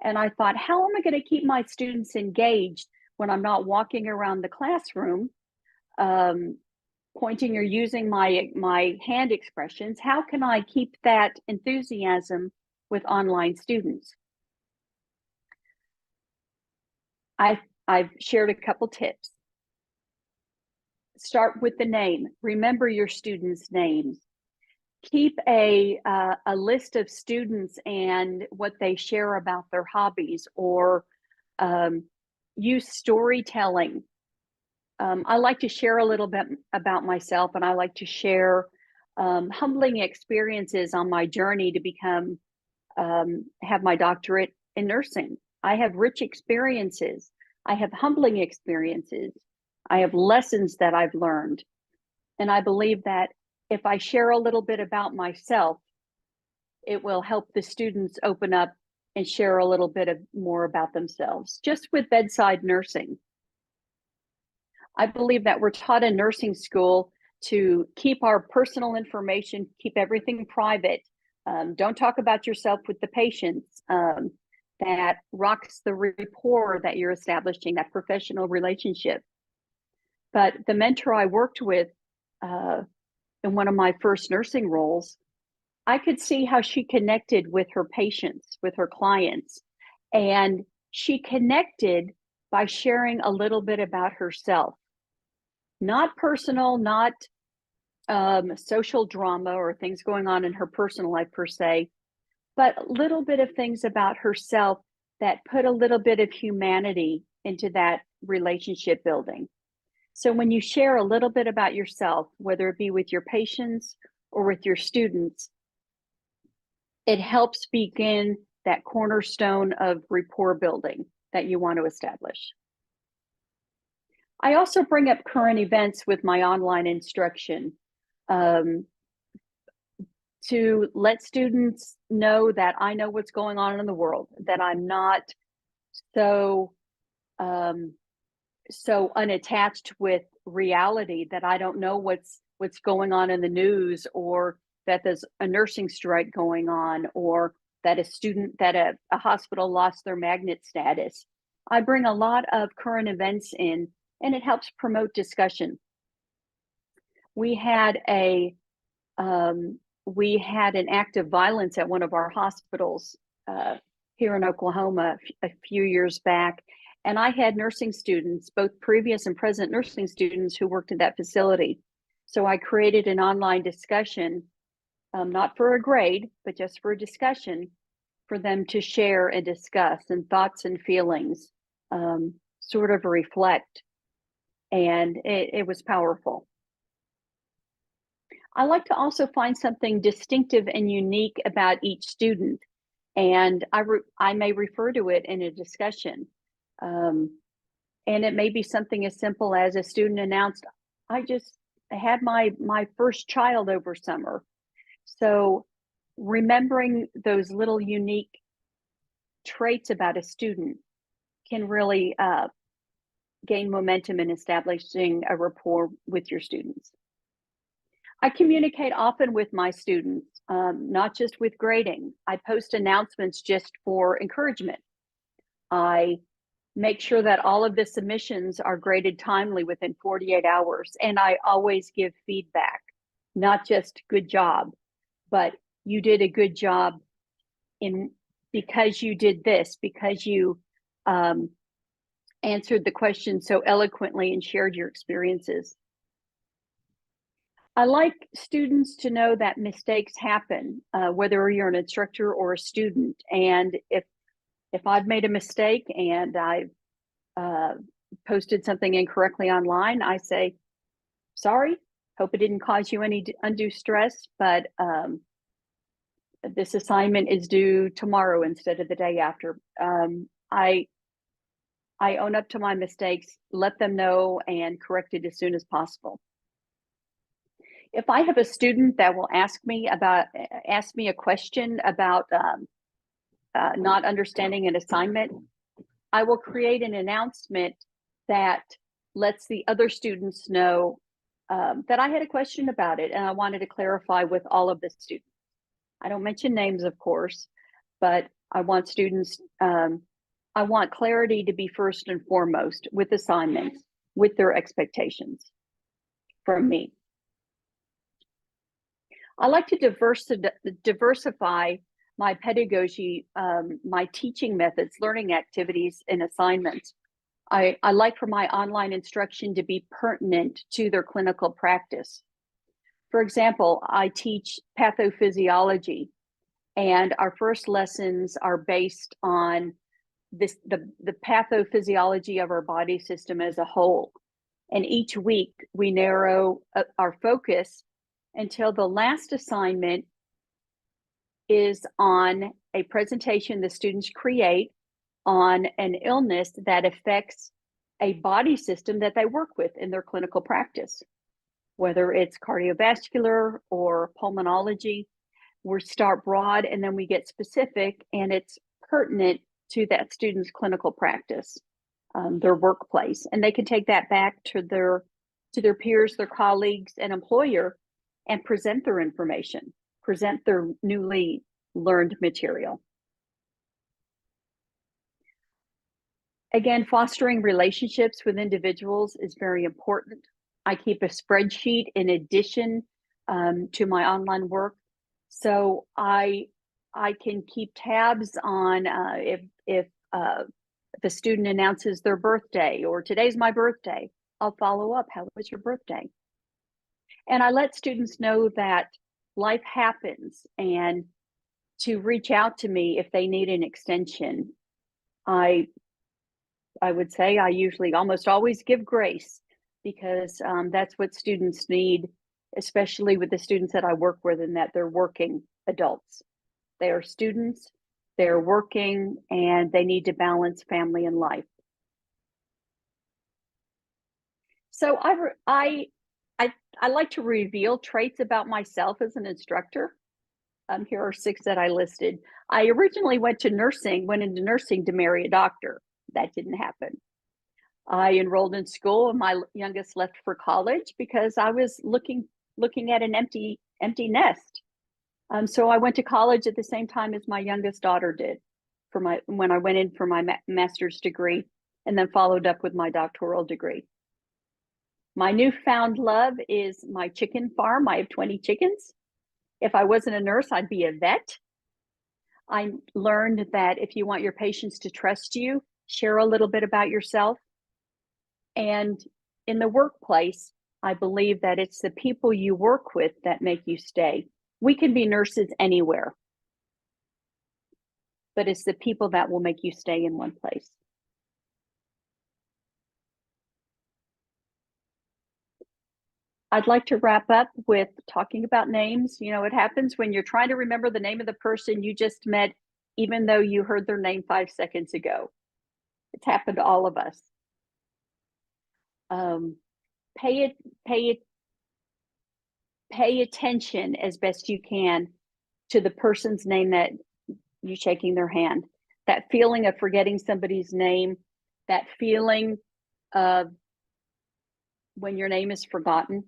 And I thought, how am I going to keep my students engaged when I'm not walking around the classroom, pointing or using my hand expressions? How can I keep that enthusiasm with online students? I've shared a couple tips. Start with the name. Remember your students' names. Keep a list of students and what they share about their hobbies, or use storytelling. I like to share a little bit about myself, and I like to share humbling experiences on my journey to become, have my doctorate in nursing. I have rich experiences. I have humbling experiences. I have lessons that I've learned. And I believe that if I share a little bit about myself, it will help the students open up and share a little bit more about themselves. Just with bedside nursing, I believe that we're taught in nursing school to keep our personal information, keep everything private. Don't talk about yourself with the patients. That rocks the rapport that you're establishing, that professional relationship. But the mentor I worked with in one of my first nursing roles, I could see how she connected with her patients, with her clients. And she connected by sharing a little bit about herself. Not personal, not social drama or things going on in her personal life per se, but a little bit of things about herself that put a little bit of humanity into that relationship building. So when you share a little bit about yourself, whether it be with your patients or with your students, it helps begin that cornerstone of rapport building that you want to establish. I also bring up current events with my online instruction to let students know that I know what's going on in the world, that I'm not so unattached with reality that I don't know what's going on in the news, or that there's a nursing strike going on, or that a hospital lost their magnet status. I bring a lot of current events in, and it helps promote discussion. We had an act of violence at one of our hospitals here in Oklahoma a few years back. And I had nursing students, both previous and present nursing students, who worked at that facility. So I created an online discussion, not for a grade, but just for a discussion, for them to share and discuss, and thoughts and feelings sort of reflect. And it was powerful. I like to also find something distinctive and unique about each student, and I may refer to it in a discussion. And it may be something as simple as a student announced, I just had my first child over summer. So remembering those little unique traits about a student can really gain momentum in establishing a rapport with your students. I communicate often with my students, not just with grading. I post announcements just for encouragement. I make sure that all of the submissions are graded timely within 48 hours, and I always give feedback. not just good job, but you did a good job because you did this, because you answered the question so eloquently and shared your experiences. I like students to know that mistakes happen, whether you're an instructor or a student. And if I've made a mistake and I've posted something incorrectly online, I say, sorry, hope it didn't cause you any undue stress, but this assignment is due tomorrow instead of the day after. I own up to my mistakes, let them know, and correct it as soon as possible. If I have a student that will ask me a question about not understanding an assignment, I will create an announcement that lets the other students know that I had a question about it and I wanted to clarify with all of the students. I don't mention names, of course, but I want students, I want clarity to be first and foremost with assignments, with their expectations from me. I like to diversify my pedagogy, my teaching methods, learning activities, and assignments. I like for my online instruction to be pertinent to their clinical practice. For example, I teach pathophysiology, and our first lessons are based on the pathophysiology of our body system as a whole. And each week we narrow our focus until the last assignment is on a presentation the students create on an illness that affects a body system that they work with in their clinical practice, whether it's cardiovascular or pulmonology. We start broad and then we get specific, and it's pertinent to that student's clinical practice, their workplace, and they can take that back to their peers, their colleagues, and employer, and present their information, present their newly learned material. Again, fostering relationships with individuals is very important. I keep a spreadsheet in addition to my online work, so I can keep tabs on if a student announces their birthday or today's my birthday, I'll follow up. How was your birthday? And I let students know that life happens and to reach out to me if they need an extension. I would say I usually almost always give grace, because that's what students need, especially with the students that I work with, and that they're working adults. They are students, they're working, and they need to balance family and life. So I like to reveal traits about myself as an instructor. Here are 6 that I listed. I originally went into nursing to marry a doctor. That didn't happen. I enrolled in school, and my youngest left for college because I was looking at an empty nest. So I went to college at the same time as my youngest daughter did when I went in for my master's degree, and then followed up with my doctoral degree. My newfound love is my chicken farm. I have 20 chickens. If I wasn't a nurse, I'd be a vet. I learned that if you want your patients to trust you, share a little bit about yourself. And in the workplace, I believe that it's the people you work with that make you stay. We can be nurses anywhere, but it's the people that will make you stay in one place. I'd like to wrap up with talking about names. You know, it happens when you're trying to remember the name of the person you just met, even though you heard their name 5 seconds ago. It's happened to all of us. Pay attention as best you can to the person's name that you're shaking their hand. That feeling of forgetting somebody's name, that feeling of when your name is forgotten.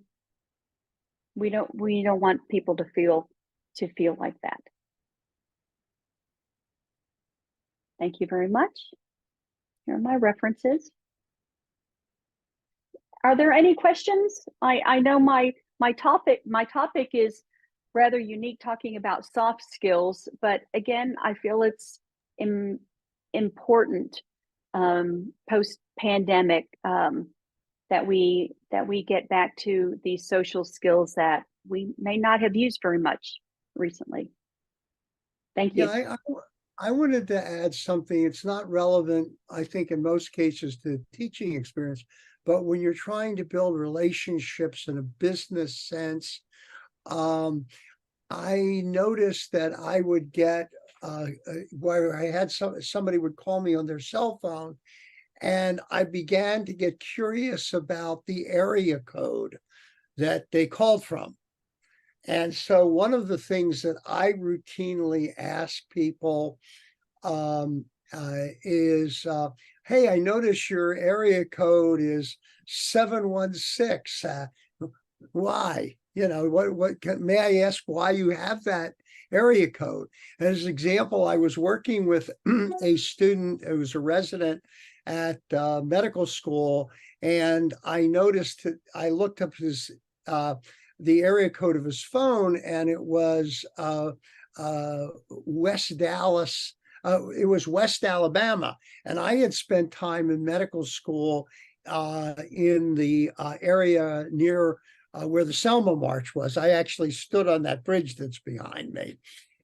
We don't want people to feel like that. Thank you very much. Here are my references. Are there any questions? I know my my topic is rather unique, talking about soft skills, but again, I feel it's important post-pandemic that we get back to these social skills that we may not have used very much recently. Thank you. Yeah, I wanted to add something. It's not relevant, I think, in most cases to teaching experience, but when you're trying to build relationships in a business sense, I noticed that I would get where I had somebody would call me on their cell phone, and I began to get curious about the area code that they called from. And so one of the things that I routinely ask people is, hey, I notice your area code is 716. Why? You know, may I ask why you have that area code? As an example, I was working with a student who was a resident at medical school, and I noticed that I looked up his the area code of his phone, and it was West Dallas. It was West Alabama, and I had spent time in medical school in the area near where the Selma March was. I actually stood on that bridge that's behind me,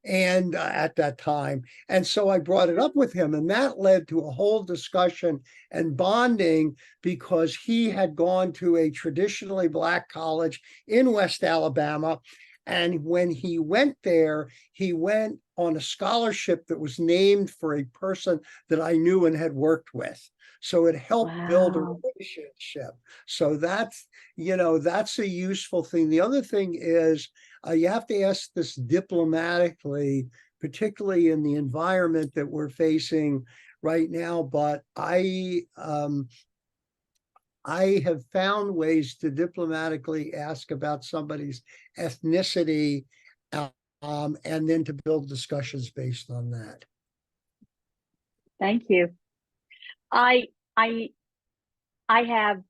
and at that time, and so I brought it up with him, and that led to a whole discussion and bonding, because he had gone to a traditionally Black college in West Alabama, and when he went there, he went on a scholarship that was named for a person that I knew and had worked with. So it helped build a relationship. So that's, you know, that's a useful thing. The other thing is you have to ask this diplomatically, particularly in the environment that we're facing right now. But I have found ways to diplomatically ask about somebody's ethnicity, and then to build discussions based on that. Thank you. I have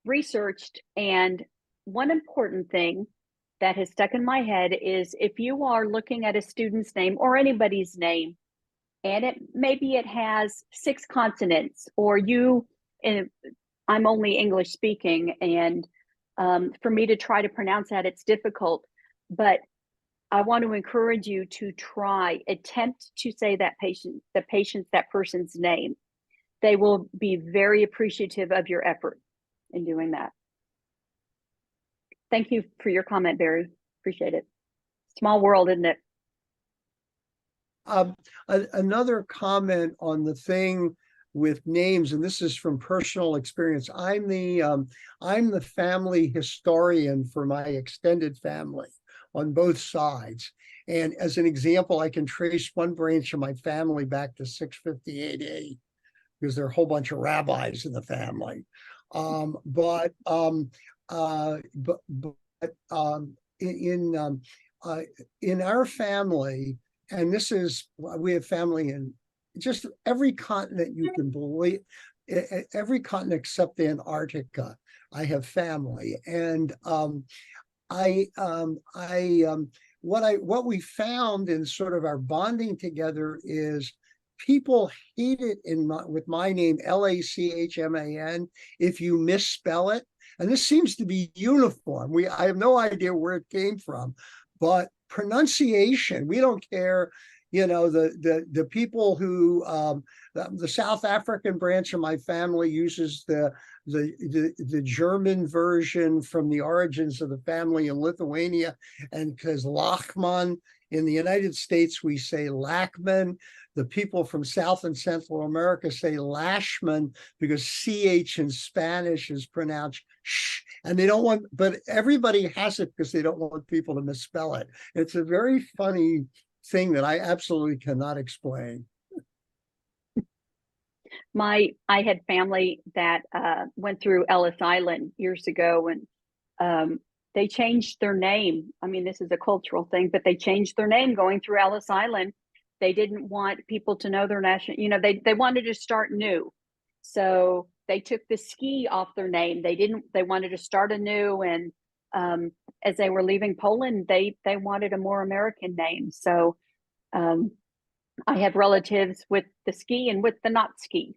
researched, and one important thing that has stuck in my head is if you are looking at a student's name or anybody's name, and maybe it has 6 consonants, or I'm only English speaking, and for me to try to pronounce that, it's difficult, but I want to encourage you to attempt to say that person's name. They will be very appreciative of your effort in doing that. Thank you for your comment, Barry. Appreciate it. Small world, isn't it? Another comment on the thing with names, and this is from personal experience. I'm the family historian for my extended family on both sides. And as an example, I can trace one branch of my family back to 658 AD, because there are a whole bunch of rabbis in the family. In our family, and we have family in just every continent you can believe, every continent except Antarctica, I have family. And what we found in sort of our bonding together is people hate it with my name, Lachman, if you misspell it. And this seems to be uniform. I have no idea where it came from, but pronunciation, we don't care. You know, the people who the South African branch of my family uses the German version from the origins of the family in Lithuania, and because Lachman, in the United States we say Lachman. The people from South and Central America say Lashman, because CH in Spanish is pronounced sh, and they don't want, but everybody has it because they don't want people to misspell it. It's a very funny thing that I absolutely cannot explain. I had family that went through Ellis Island years ago, and they changed their name. I mean, this is a cultural thing, but they changed their name going through Ellis Island. They didn't want people to know their national, you know, they wanted to start new. So they took the ski off their name. They wanted to start anew. And as they were leaving Poland, they wanted a more American name. So I have relatives with the ski and with the not ski.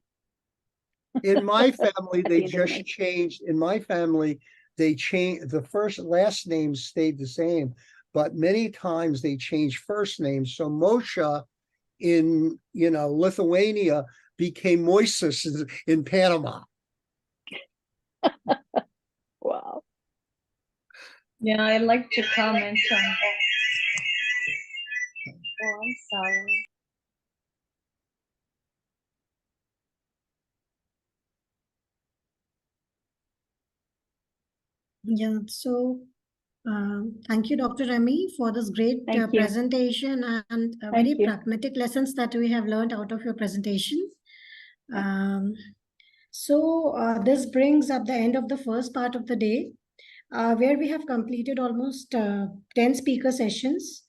In my family, At they the end of the just name. changed. In my family, they changed the last names stayed the same, but many times they changed first names. So Moshe in Lithuania became Moises in Panama. Wow. Yeah, I'd like to comment on that. Oh, I'm sorry. Yeah, so thank you, Dr. Remy, for this great Thank you. presentation and Thank very you. pragmatic lessons that we have learned out of your presentation. This brings up the end of the first part of the day, where we have completed almost 10 speaker sessions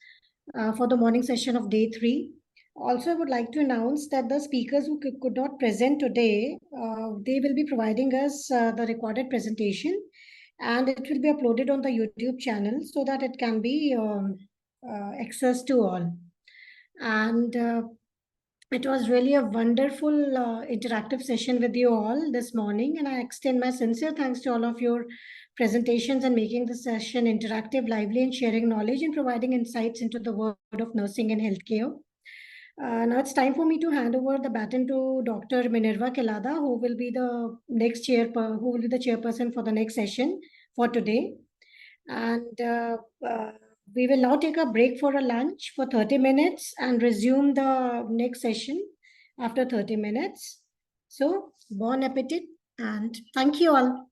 for the morning session of day 3. Also, I would like to announce that the speakers who could not present today, they will be providing us the recorded presentation, and it will be uploaded on the YouTube channel so that it can be accessed to all. And it was really a wonderful interactive session with you all this morning, and I extend my sincere thanks to all of your presentations and making the session interactive, lively, and sharing knowledge and providing insights into the world of nursing and healthcare. Now it's time for me to hand over the baton to Dr. Minerva Kelada, who will be the chairperson for the next session for today. And we will now take a break for a lunch for 30 minutes and resume the next session after 30 minutes. So, bon appetit and thank you all.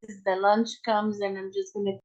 places, the lunch comes, and I'm just gonna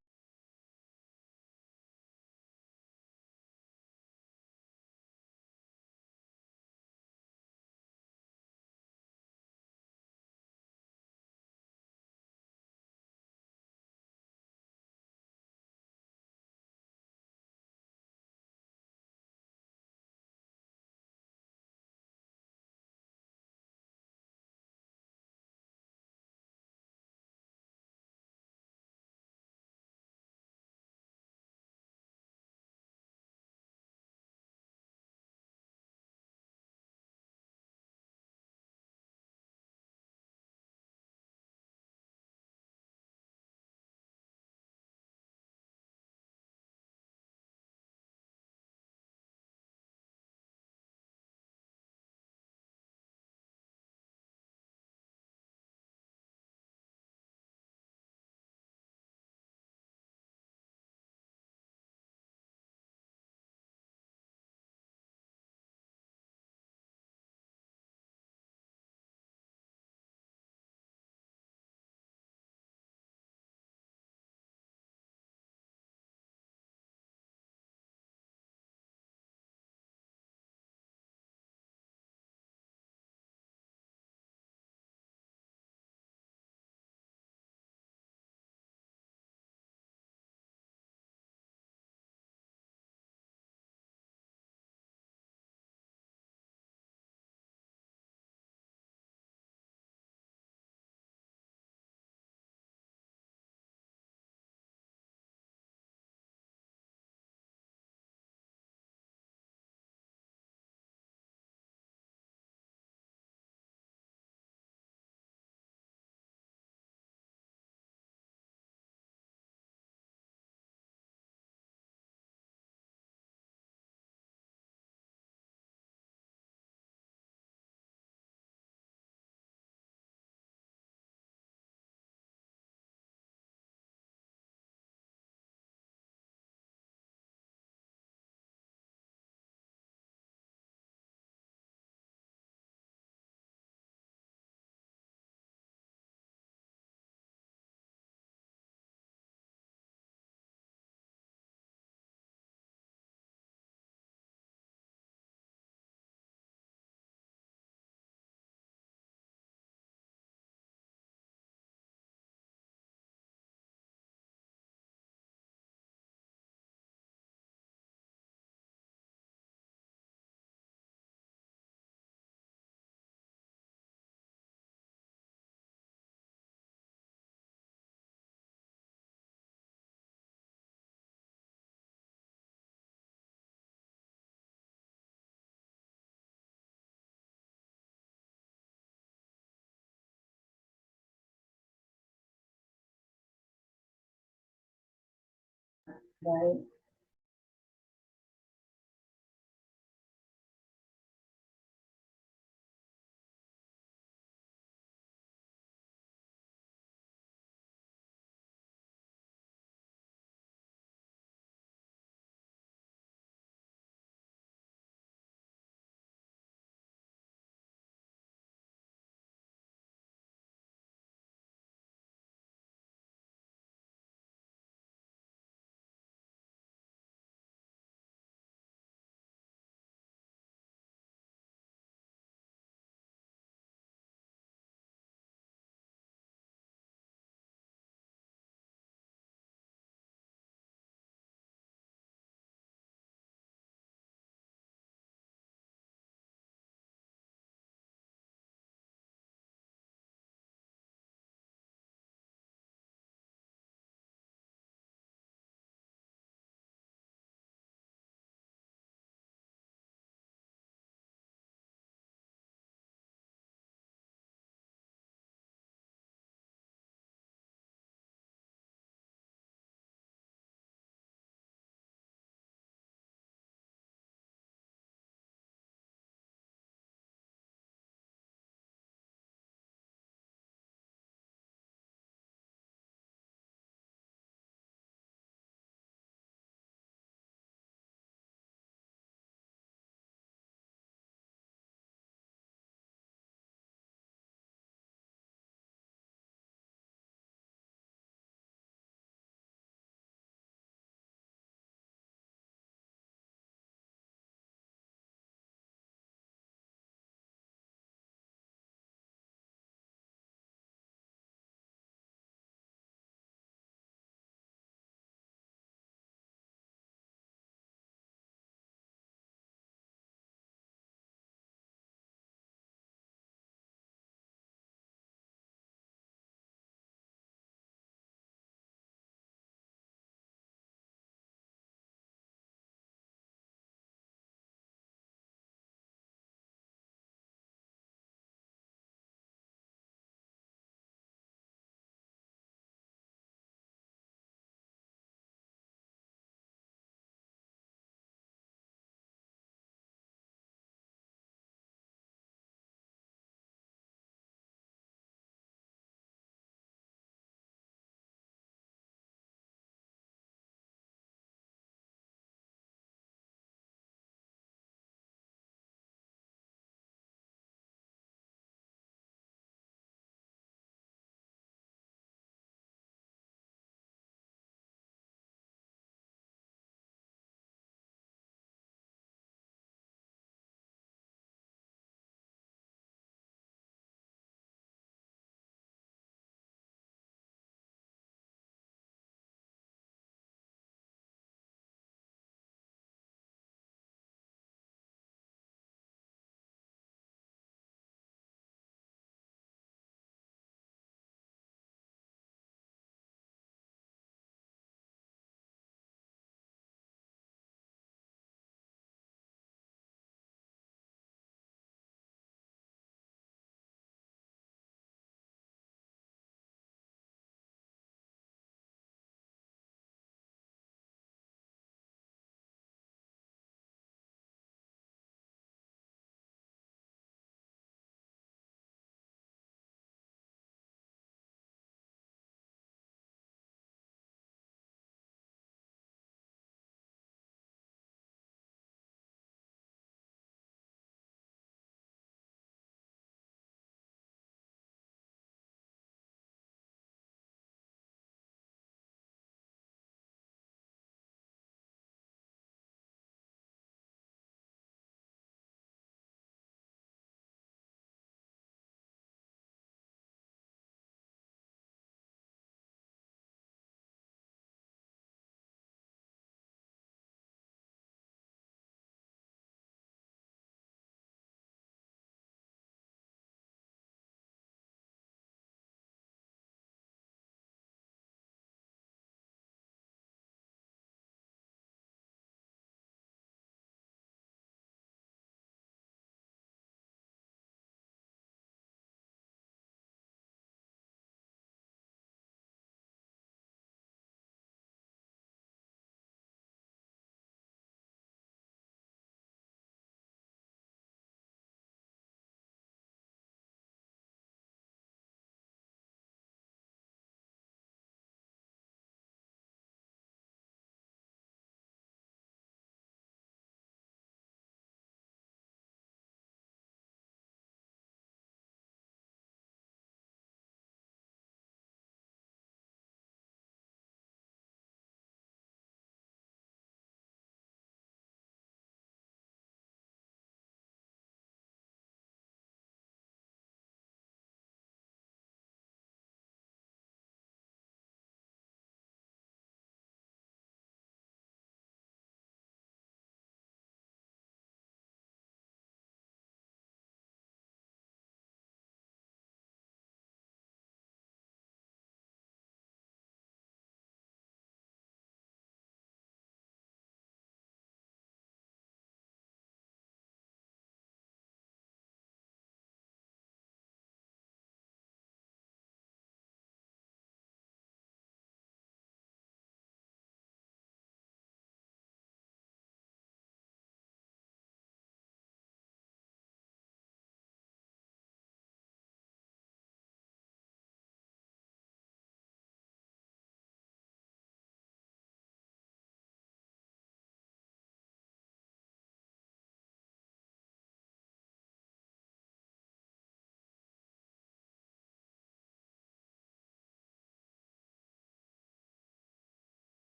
right.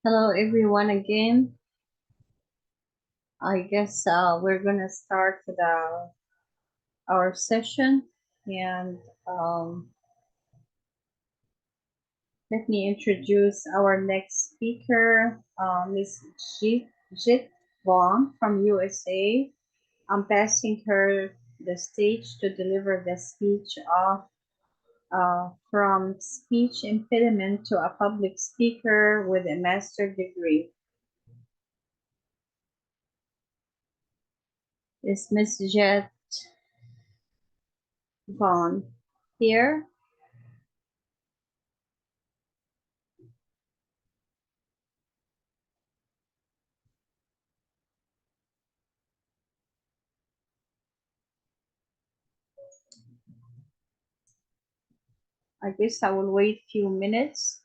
Hello, everyone again. I guess we're gonna start our session, and let me introduce our next speaker, Ms. Jit Wong from USA. I'm passing her the stage to deliver the speech of From Speech Impediment to a Public Speaker with a Master Degree. Is Ms. Jet Vaughn here? I guess I will wait a few minutes.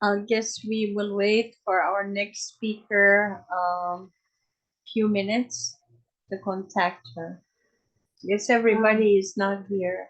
I guess we will wait for our next speaker few minutes to contact her. Yes, everybody is not here.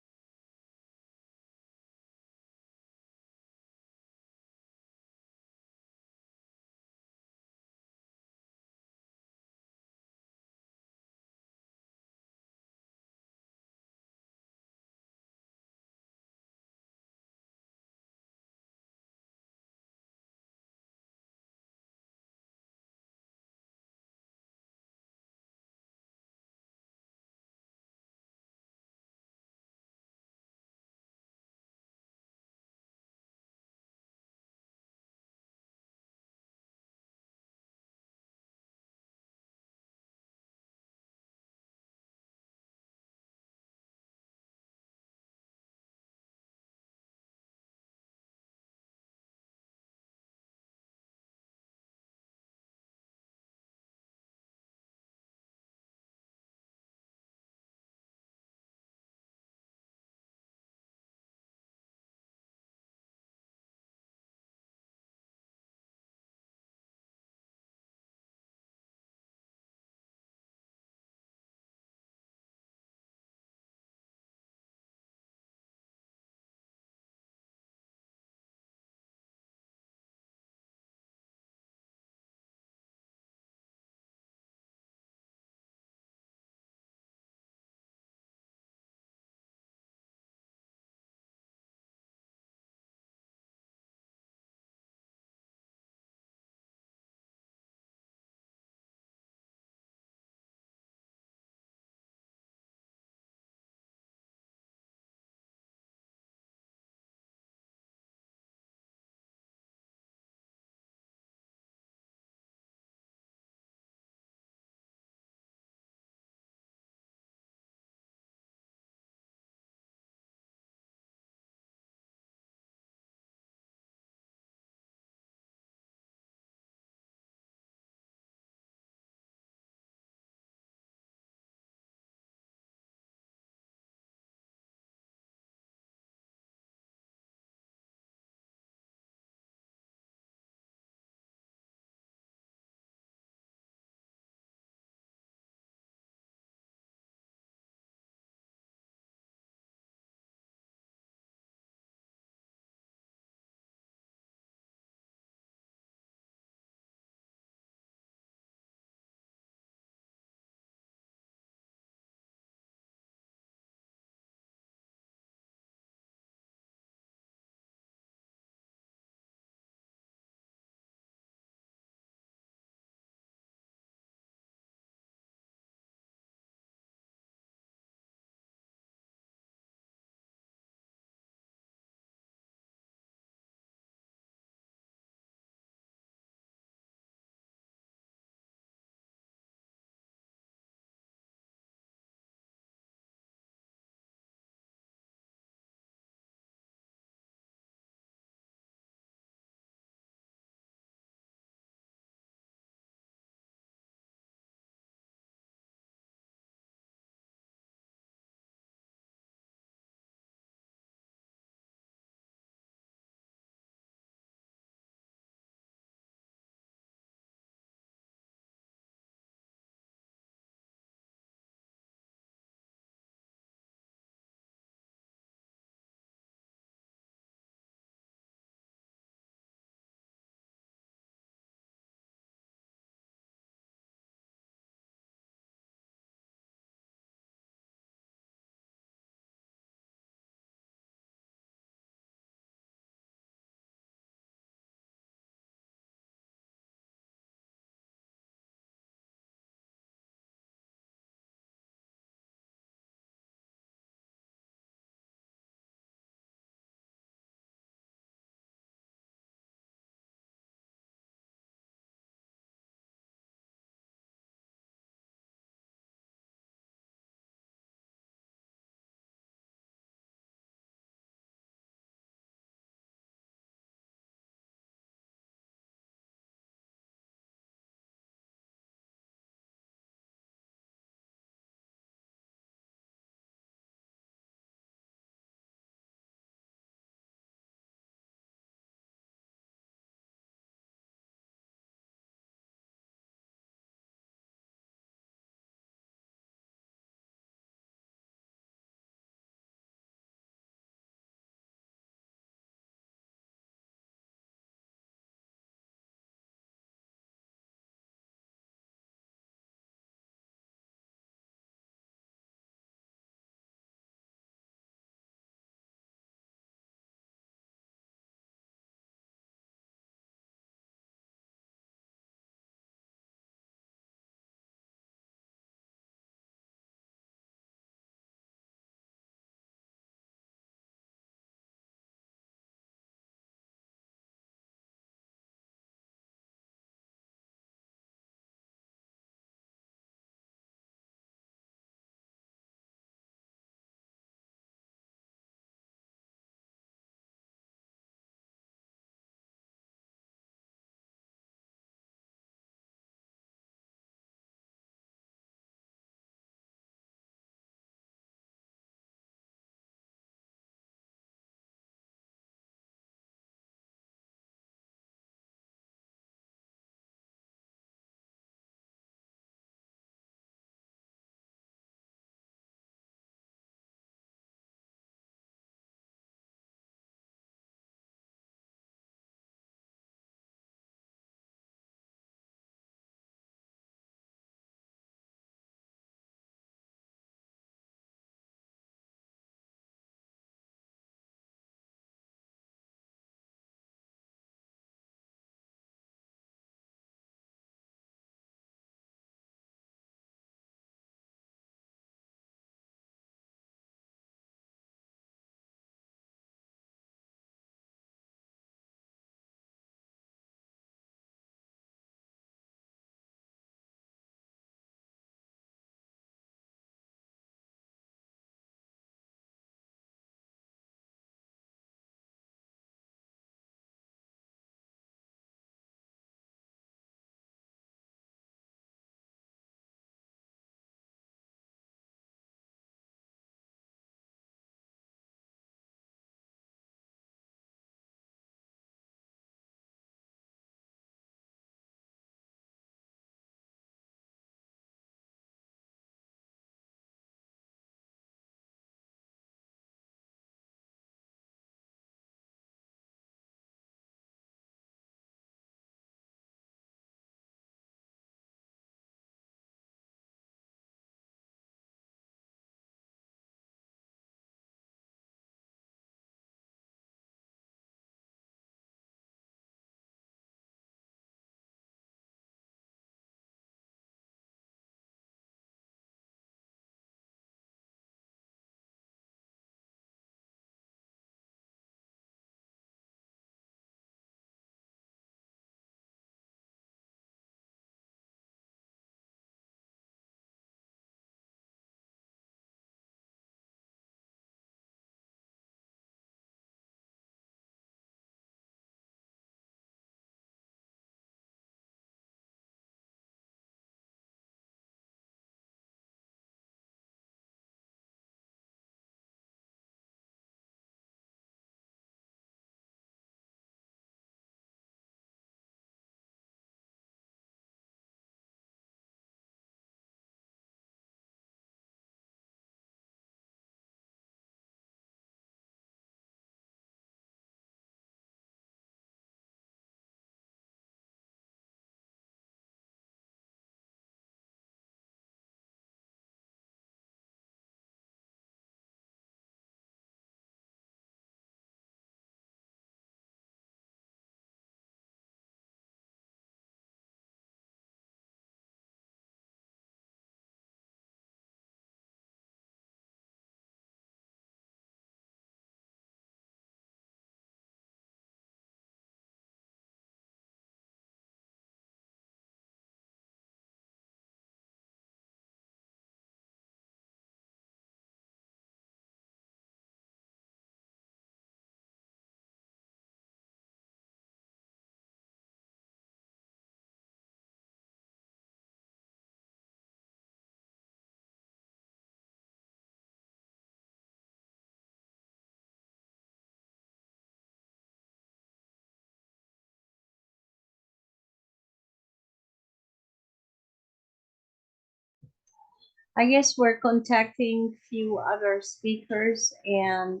I guess we're contacting few other speakers, and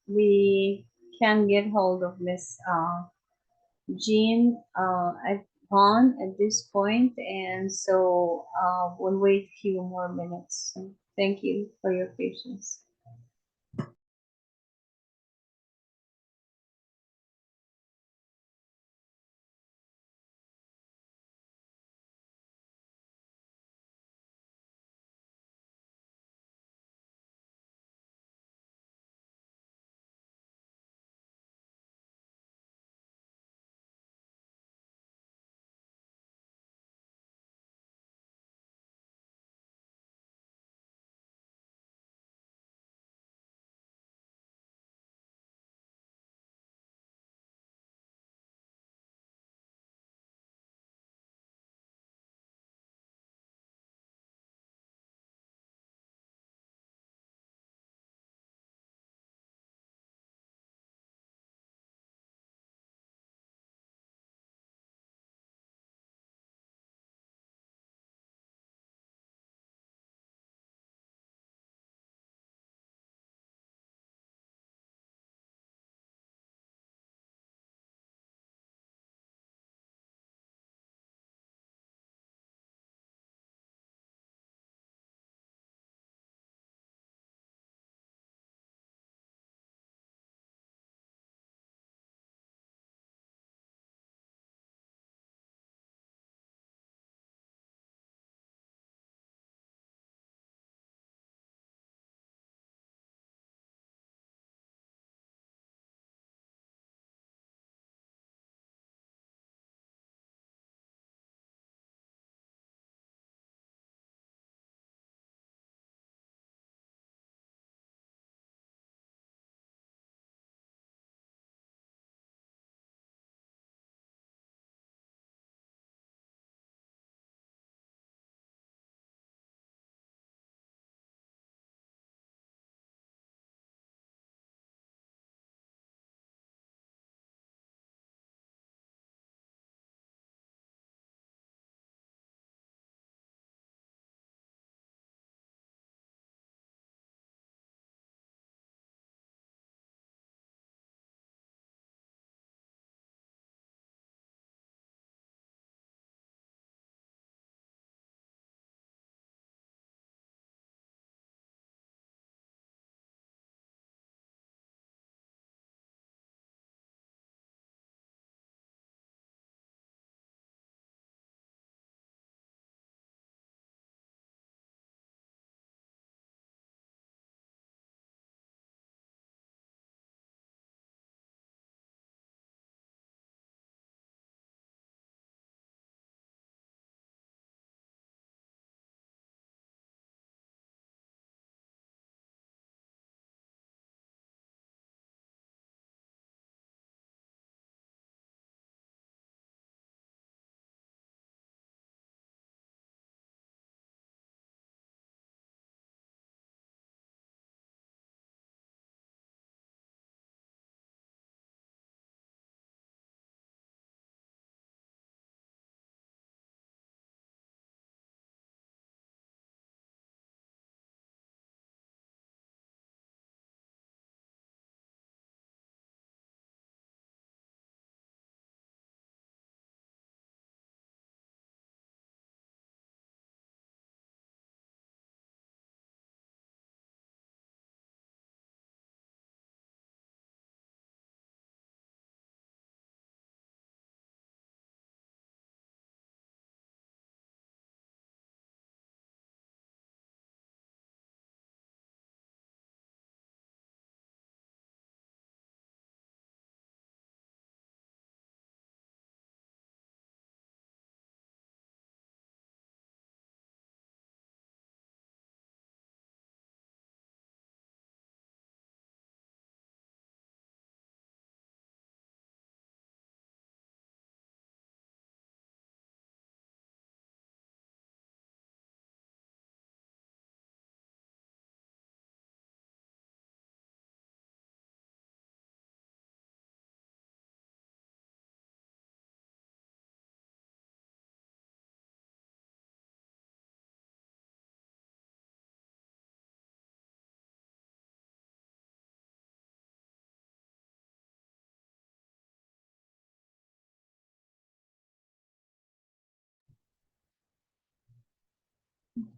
we can get hold of Miss Jean Vaughn at this point, and so we'll wait a few more minutes. So thank you for your patience.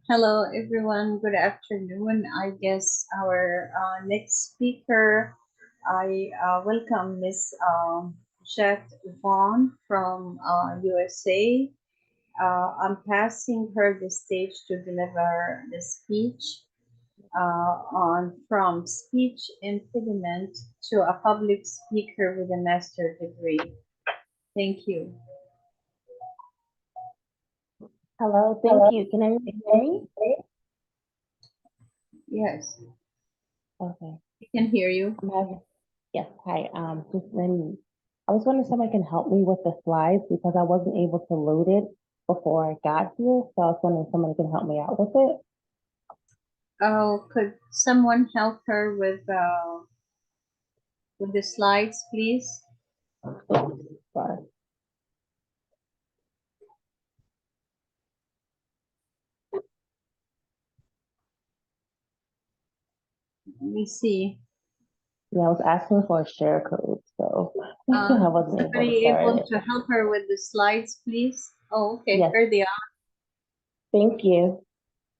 Hello, everyone. Good afternoon. I guess our next speaker, I welcome Miss Jet Vaughn from USA. I'm passing her the stage to deliver the speech on from speech impediment to a public speaker with a master's degree. Thank you. Hello, thank you. Can everyone hear me? Yes, Okay. we can hear you. Yes, hi. Just then, I was wondering if someone can help me with the slides because I wasn't able to load it before I got here. So I was wondering if someone can help me out with it. Oh, could someone help her with the slides, please? Sorry. Let me see. Yeah, I was asking for a share code, so I wasn't able to Somebody start able it. to help her with the slides, please? Oh, okay, Yes. here they are. Thank you.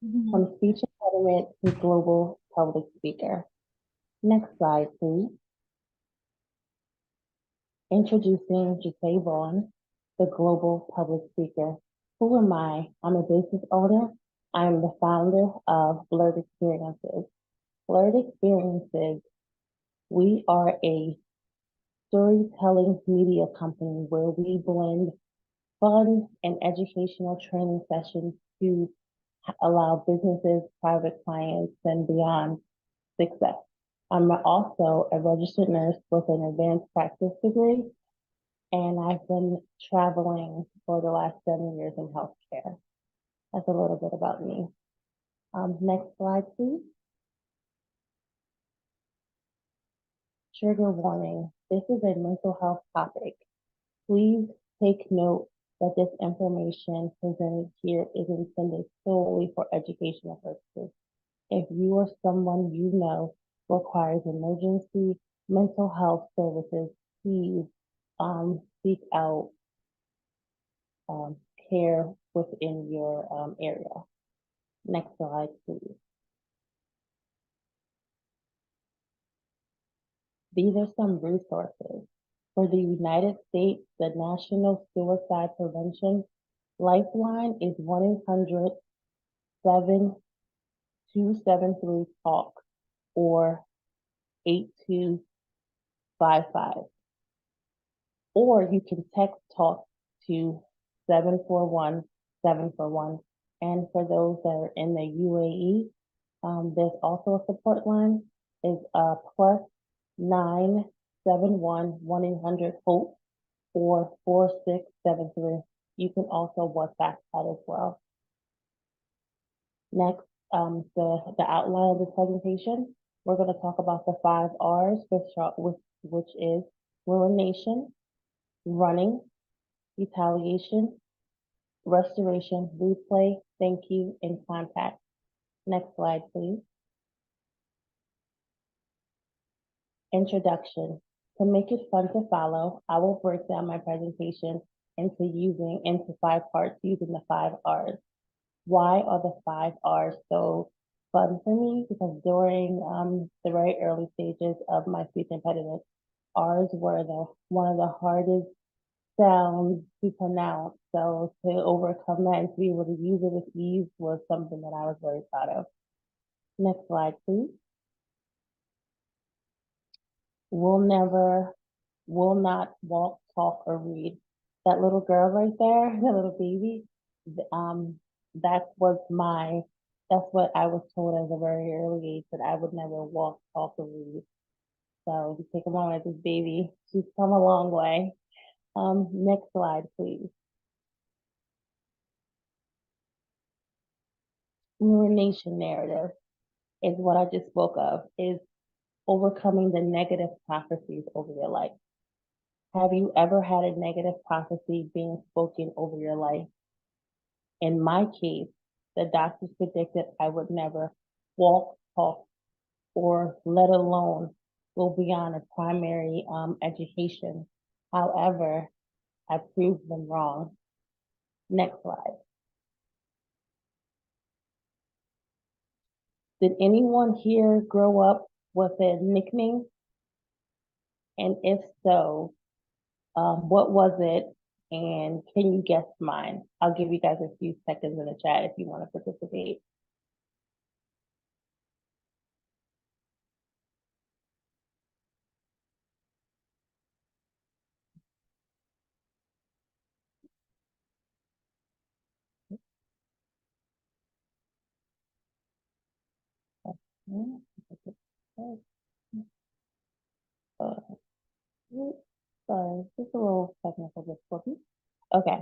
Mhm. From speech impediment to global public speaker. Next slide, please. Introducing Jacquet Vaughn, the global public speaker. Who am I? I'm a business owner. I'm the founder of Blurred Experiences. Blurred Experiences, we are a storytelling media company where we blend fun and educational training sessions to allow businesses, private clients, and beyond success. I'm also a registered nurse with an advanced practice degree, and I've been traveling for the last 7 years in healthcare. That's a little bit about me. Next slide, please. Trigger warning. This is a mental health topic. Please take note that this information presented here is intended solely for educational purposes. If you or someone you know requires emergency mental health services, please seek out care within your area. Next slide, please. These are some resources. For the United States, the National Suicide Prevention Lifeline is 1-800-7273-TALK or 8255. Or you can text TALK to 741-741. And for those that are in the UAE, there's also a support line is +971-1-800-HOPE or 4673. You can also WhatsApp that as well. Next, the outline of the presentation, we're going to talk about the 5 R's, which is ruination, running, retaliation, restoration, replay, thank you, and contact. Next slide, please. Introduction. To make it fun to follow, I will break down my presentation into 5 parts using the 5 R's. Why are the 5 R's so fun for me? Because during the very early stages of my speech impediment, R's were one of the hardest sounds to pronounce. So to overcome that and to be able to use it with ease was something that I was very proud of. Next slide, please. Will not walk, talk, or read. That little girl right there, that little baby, that's what I was told at a very early age, that I would never walk, talk, or read. So you take a moment at this baby. She's come a long way. Next slide, please. Ruination narrative is what I just spoke of, is overcoming the negative prophecies over your life. Have you ever had a negative prophecy being spoken over your life? In my case, the doctors predicted I would never walk, talk, or let alone go beyond a primary education. However, I proved them wrong. Next slide. Did anyone here grow up with a nickname? And if so, what was it? And can you guess mine? I'll give you guys a few seconds in the chat if you want to participate. Sorry, just a little technical difficulty. Okay,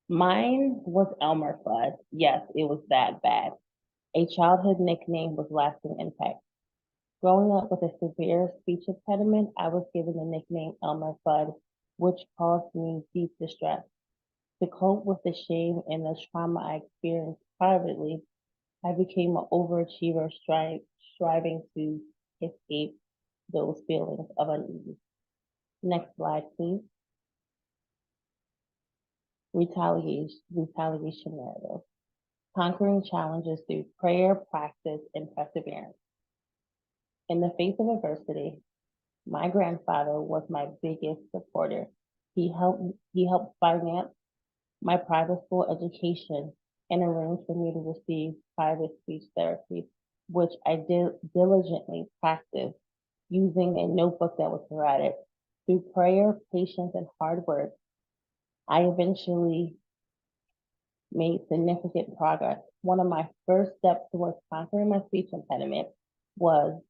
mine was Elmer Fudd. Yes, it was that bad. A childhood nickname with lasting impact. Growing up with a severe speech impediment, I was given the nickname Elmer Fudd, which caused me deep distress. To cope with the shame and the trauma I experienced privately, I became an overachiever, striving to escape those feelings of unease. Next slide, please. Retaliation narrative. Conquering challenges through prayer, practice, and perseverance. In the face of adversity, my grandfather was my biggest supporter. He helped finance my private school education and arranged for me to receive private speech therapy, which I diligently practiced using a notebook that was provided. Through prayer, patience, and hard work, I eventually made significant progress. One of my first steps towards conquering my speech impediment was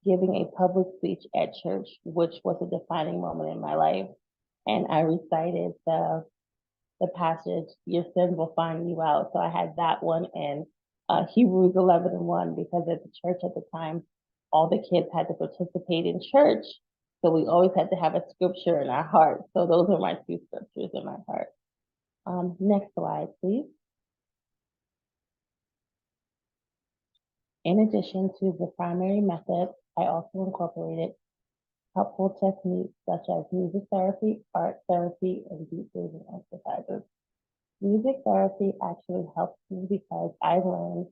giving a public speech at church, which was a defining moment in my life. And I recited the passage, "Your sin will find you out." So I had that one and Hebrews 11:1, because at the church at the time, all the kids had to participate in church. So we always had to have a scripture in our heart. So those are my two scriptures in my heart. Next slide, please. In addition to the primary method, I also incorporated helpful techniques such as music therapy, art therapy, and deep breathing exercises. Music therapy actually helped me because I learned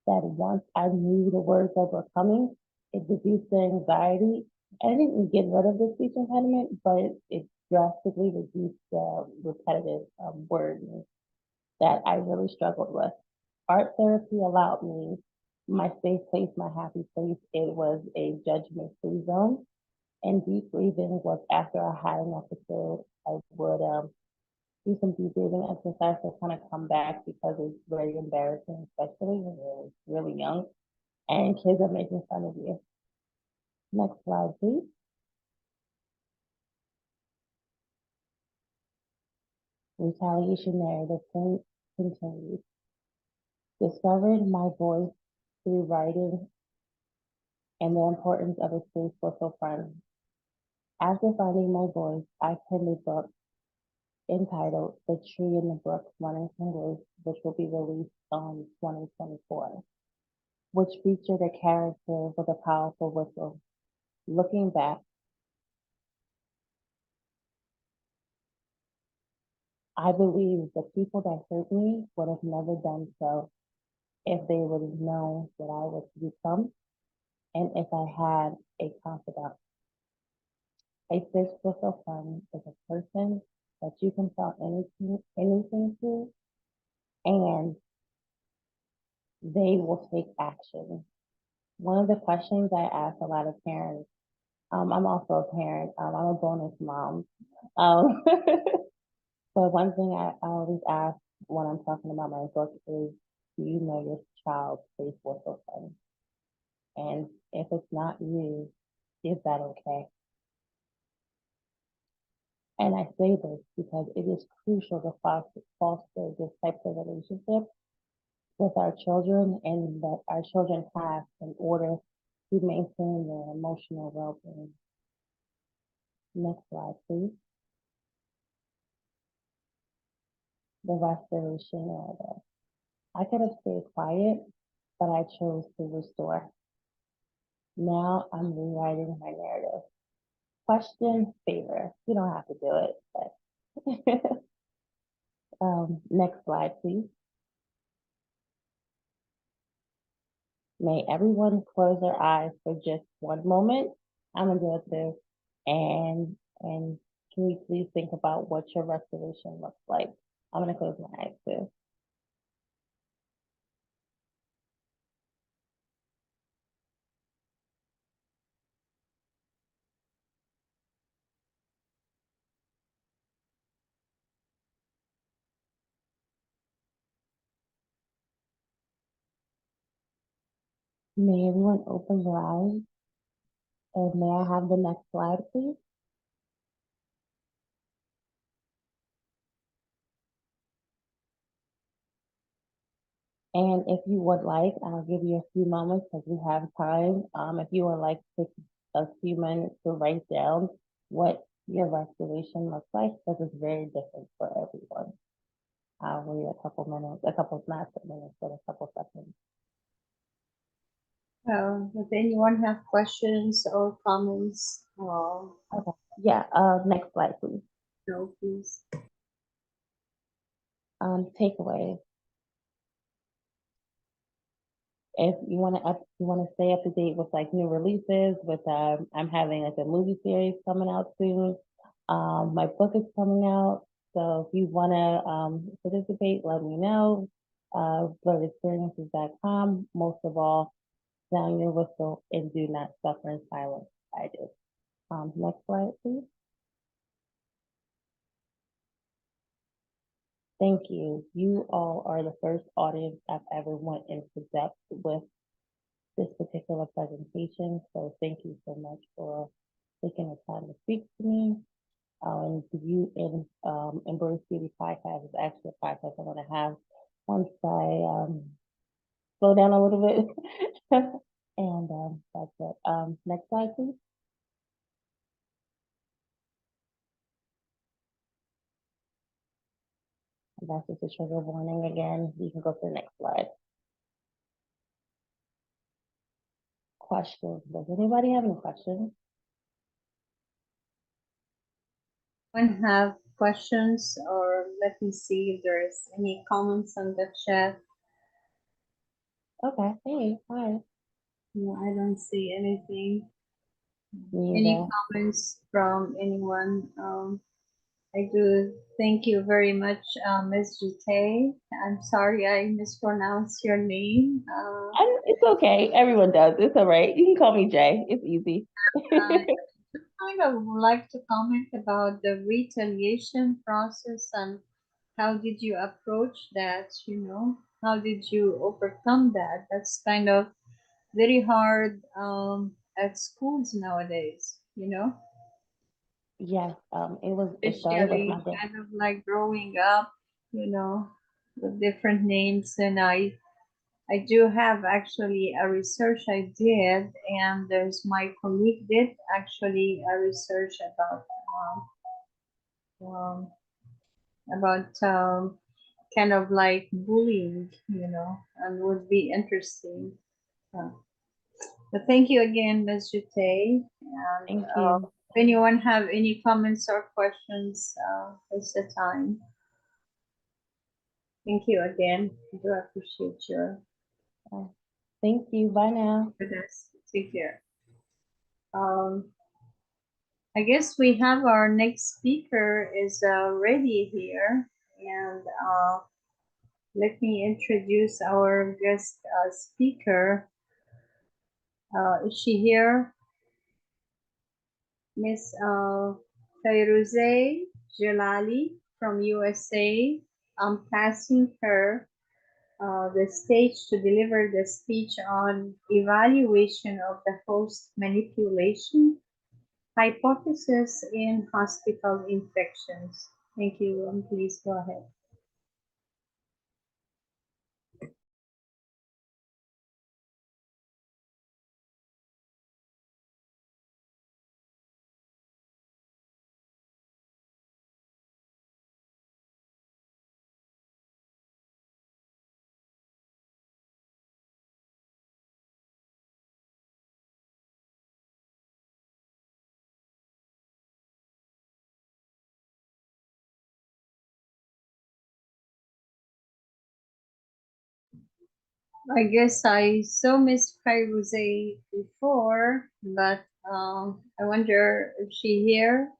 that once I knew the words that were coming, it reduced the anxiety. I didn't get rid of the speech impediment, but it drastically reduced the repetitive wording that I really struggled with. Art therapy allowed me my safe place, my happy place. It was a judgment-free zone. And deep breathing was after a high episode. I would do some deep breathing exercise to kind of come back because it's very embarrassing, especially when you're really young and kids are making fun of you. Next slide, please. Retaliation narrative continues. Discovered my voice through writing and the importance of a space for so friends. After finding my voice, I penned a book entitled The Tree in the Brook, Running from Grace, which will be released in 2024, which featured a character with a powerful whistle. Looking back, I believe the people that hurt me would have never done so if they would have known what I was to become and if I had a confidant. A fish whistle friend is a person that you can tell anything to, and they will take action. One of the questions I ask a lot of parents, I'm also a parent, I'm a bonus mom. So one thing I always ask when I'm talking about my book is, do you know your child's safe whistle friend? And if it's not you, is that okay? And I say this because it is crucial to foster this type of relationship with our children and that our children have in order to maintain their emotional well-being. Next slide, please. The restoration narrative. I could have stayed quiet, but I chose to restore. Now I'm rewriting my narrative. Question, favor. You don't have to do it, but next slide, please. May everyone close their eyes for just one moment. I'm gonna do it too. And can you please think about what your restoration looks like? I'm gonna close my eyes too. May everyone open their eyes, and may I have the next slide, please? And if you would like, I'll give you a few moments because we have time. If you would like to take a few minutes to write down what your restoration looks like, because it's very different for everyone. I'll wait a couple minutes, not minutes, but a couple seconds. Does anyone have questions or comments? Okay. Yeah, next slide, please. No, please. Takeaways. If you want to stay up to date with like new releases, with I'm having like a movie series coming out soon. My book is coming out, so if you want to participate, let me know. blurredexperiences.com. Most of all, sound your whistle and do not suffer in silence. I did. Next slide, please. Thank you. You all are the first audience I've ever went into depth with this particular presentation. So thank you so much for taking the time to speak to me. And you in Embrace Beauty podcast is actually a podcast I'm going to have once I slow down a little bit. And that's it. Next slide, please. And that's just a trigger warning again. You can go to the next slide. Questions. Does anybody have any questions? Anyone have questions, or let me see if there's any comments on the chat. Okay. Hey, hi. No, I don't see anything. Me Any either. comments from anyone? I do thank you very much, Ms. Jute. I'm sorry I mispronounced your name. It's okay. Everyone does. It's all right. You can call me Jay. It's easy. I kind of would like to comment about the retaliation process and how did you approach that, how did you overcome that? That's kind of very hard at schools nowadays, Yes, it started with especially my dad. kind of like growing up, with different names. And I do have actually a research I did, and there's my colleague did actually a research about kind of like bullying, and would be interesting. But thank you again, Ms. Jute. And Thank you. if anyone have any comments or questions, it's the time. Thank you again. I do appreciate your. Thank you. Bye now. With us. Take care. I guess we have our next speaker is ready here, and let me introduce our guest speaker. Is she here? Miss Fairuze Jalali from USA. I'm passing her the stage to deliver the speech on evaluation of the host manipulation hypothesis in hospital infections. Thank you, and please go ahead. I guess I saw Miss Fairuze before, but I wonder if she here.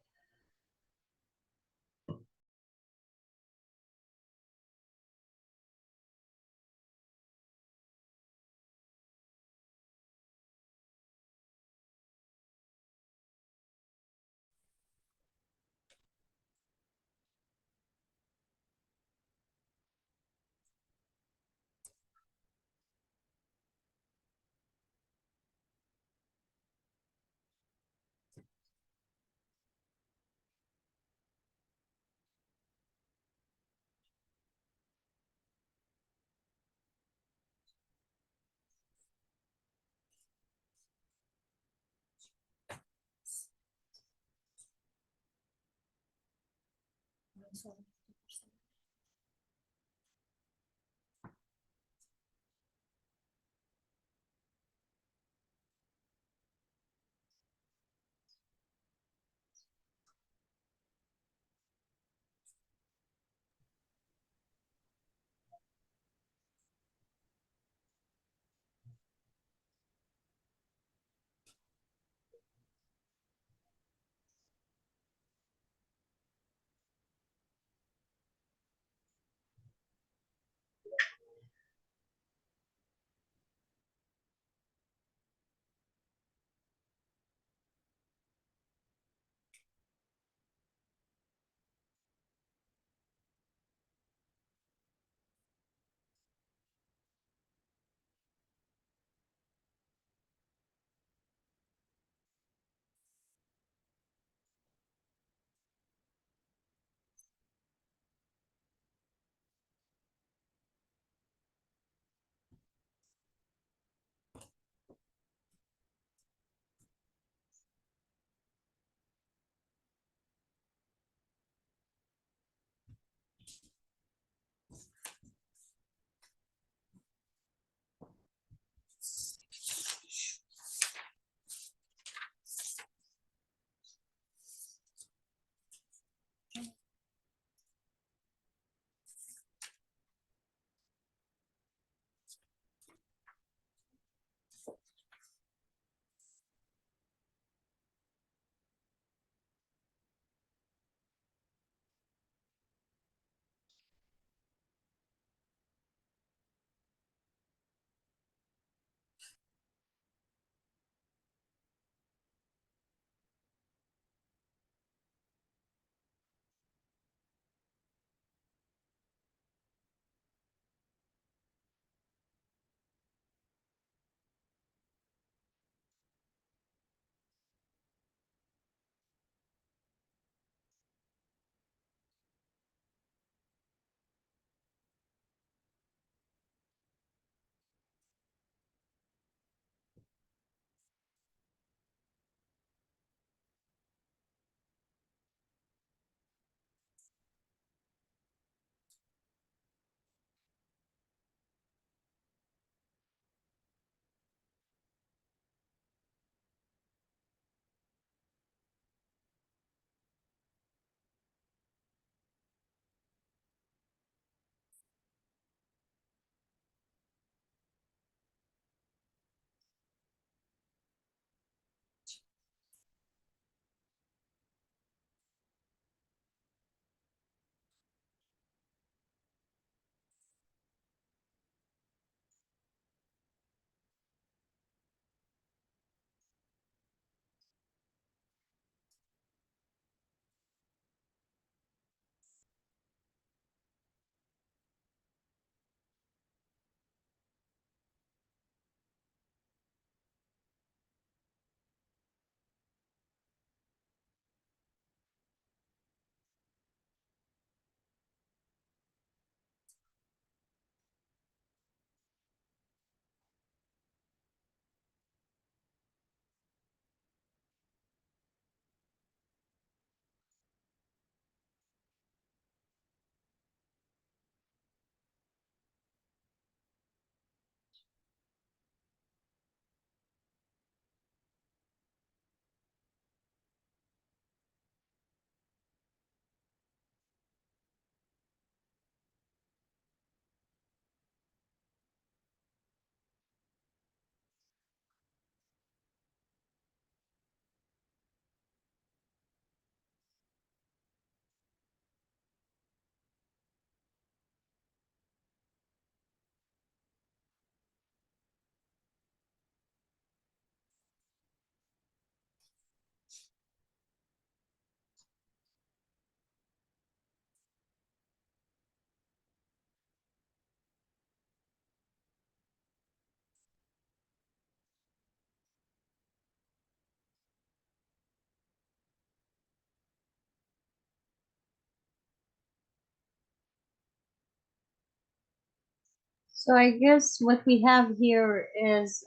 So I guess what we have here is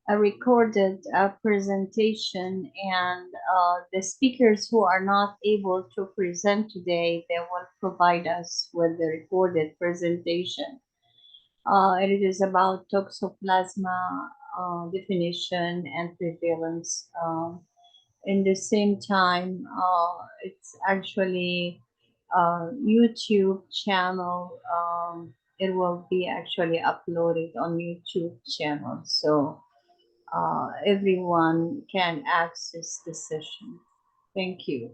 a recorded presentation, and the speakers who are not able to present today, they will provide us with the recorded presentation. It is about toxoplasma definition and prevalence. In the same time, it's actually a YouTube channel. It will be actually uploaded on YouTube channel, so everyone can access the session. Thank you.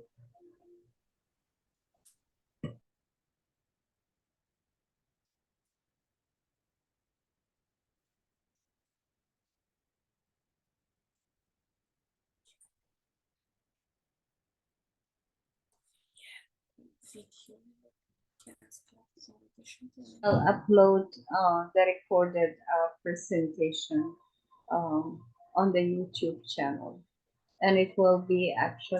I'll upload the recorded presentation on the YouTube channel, and it will be actually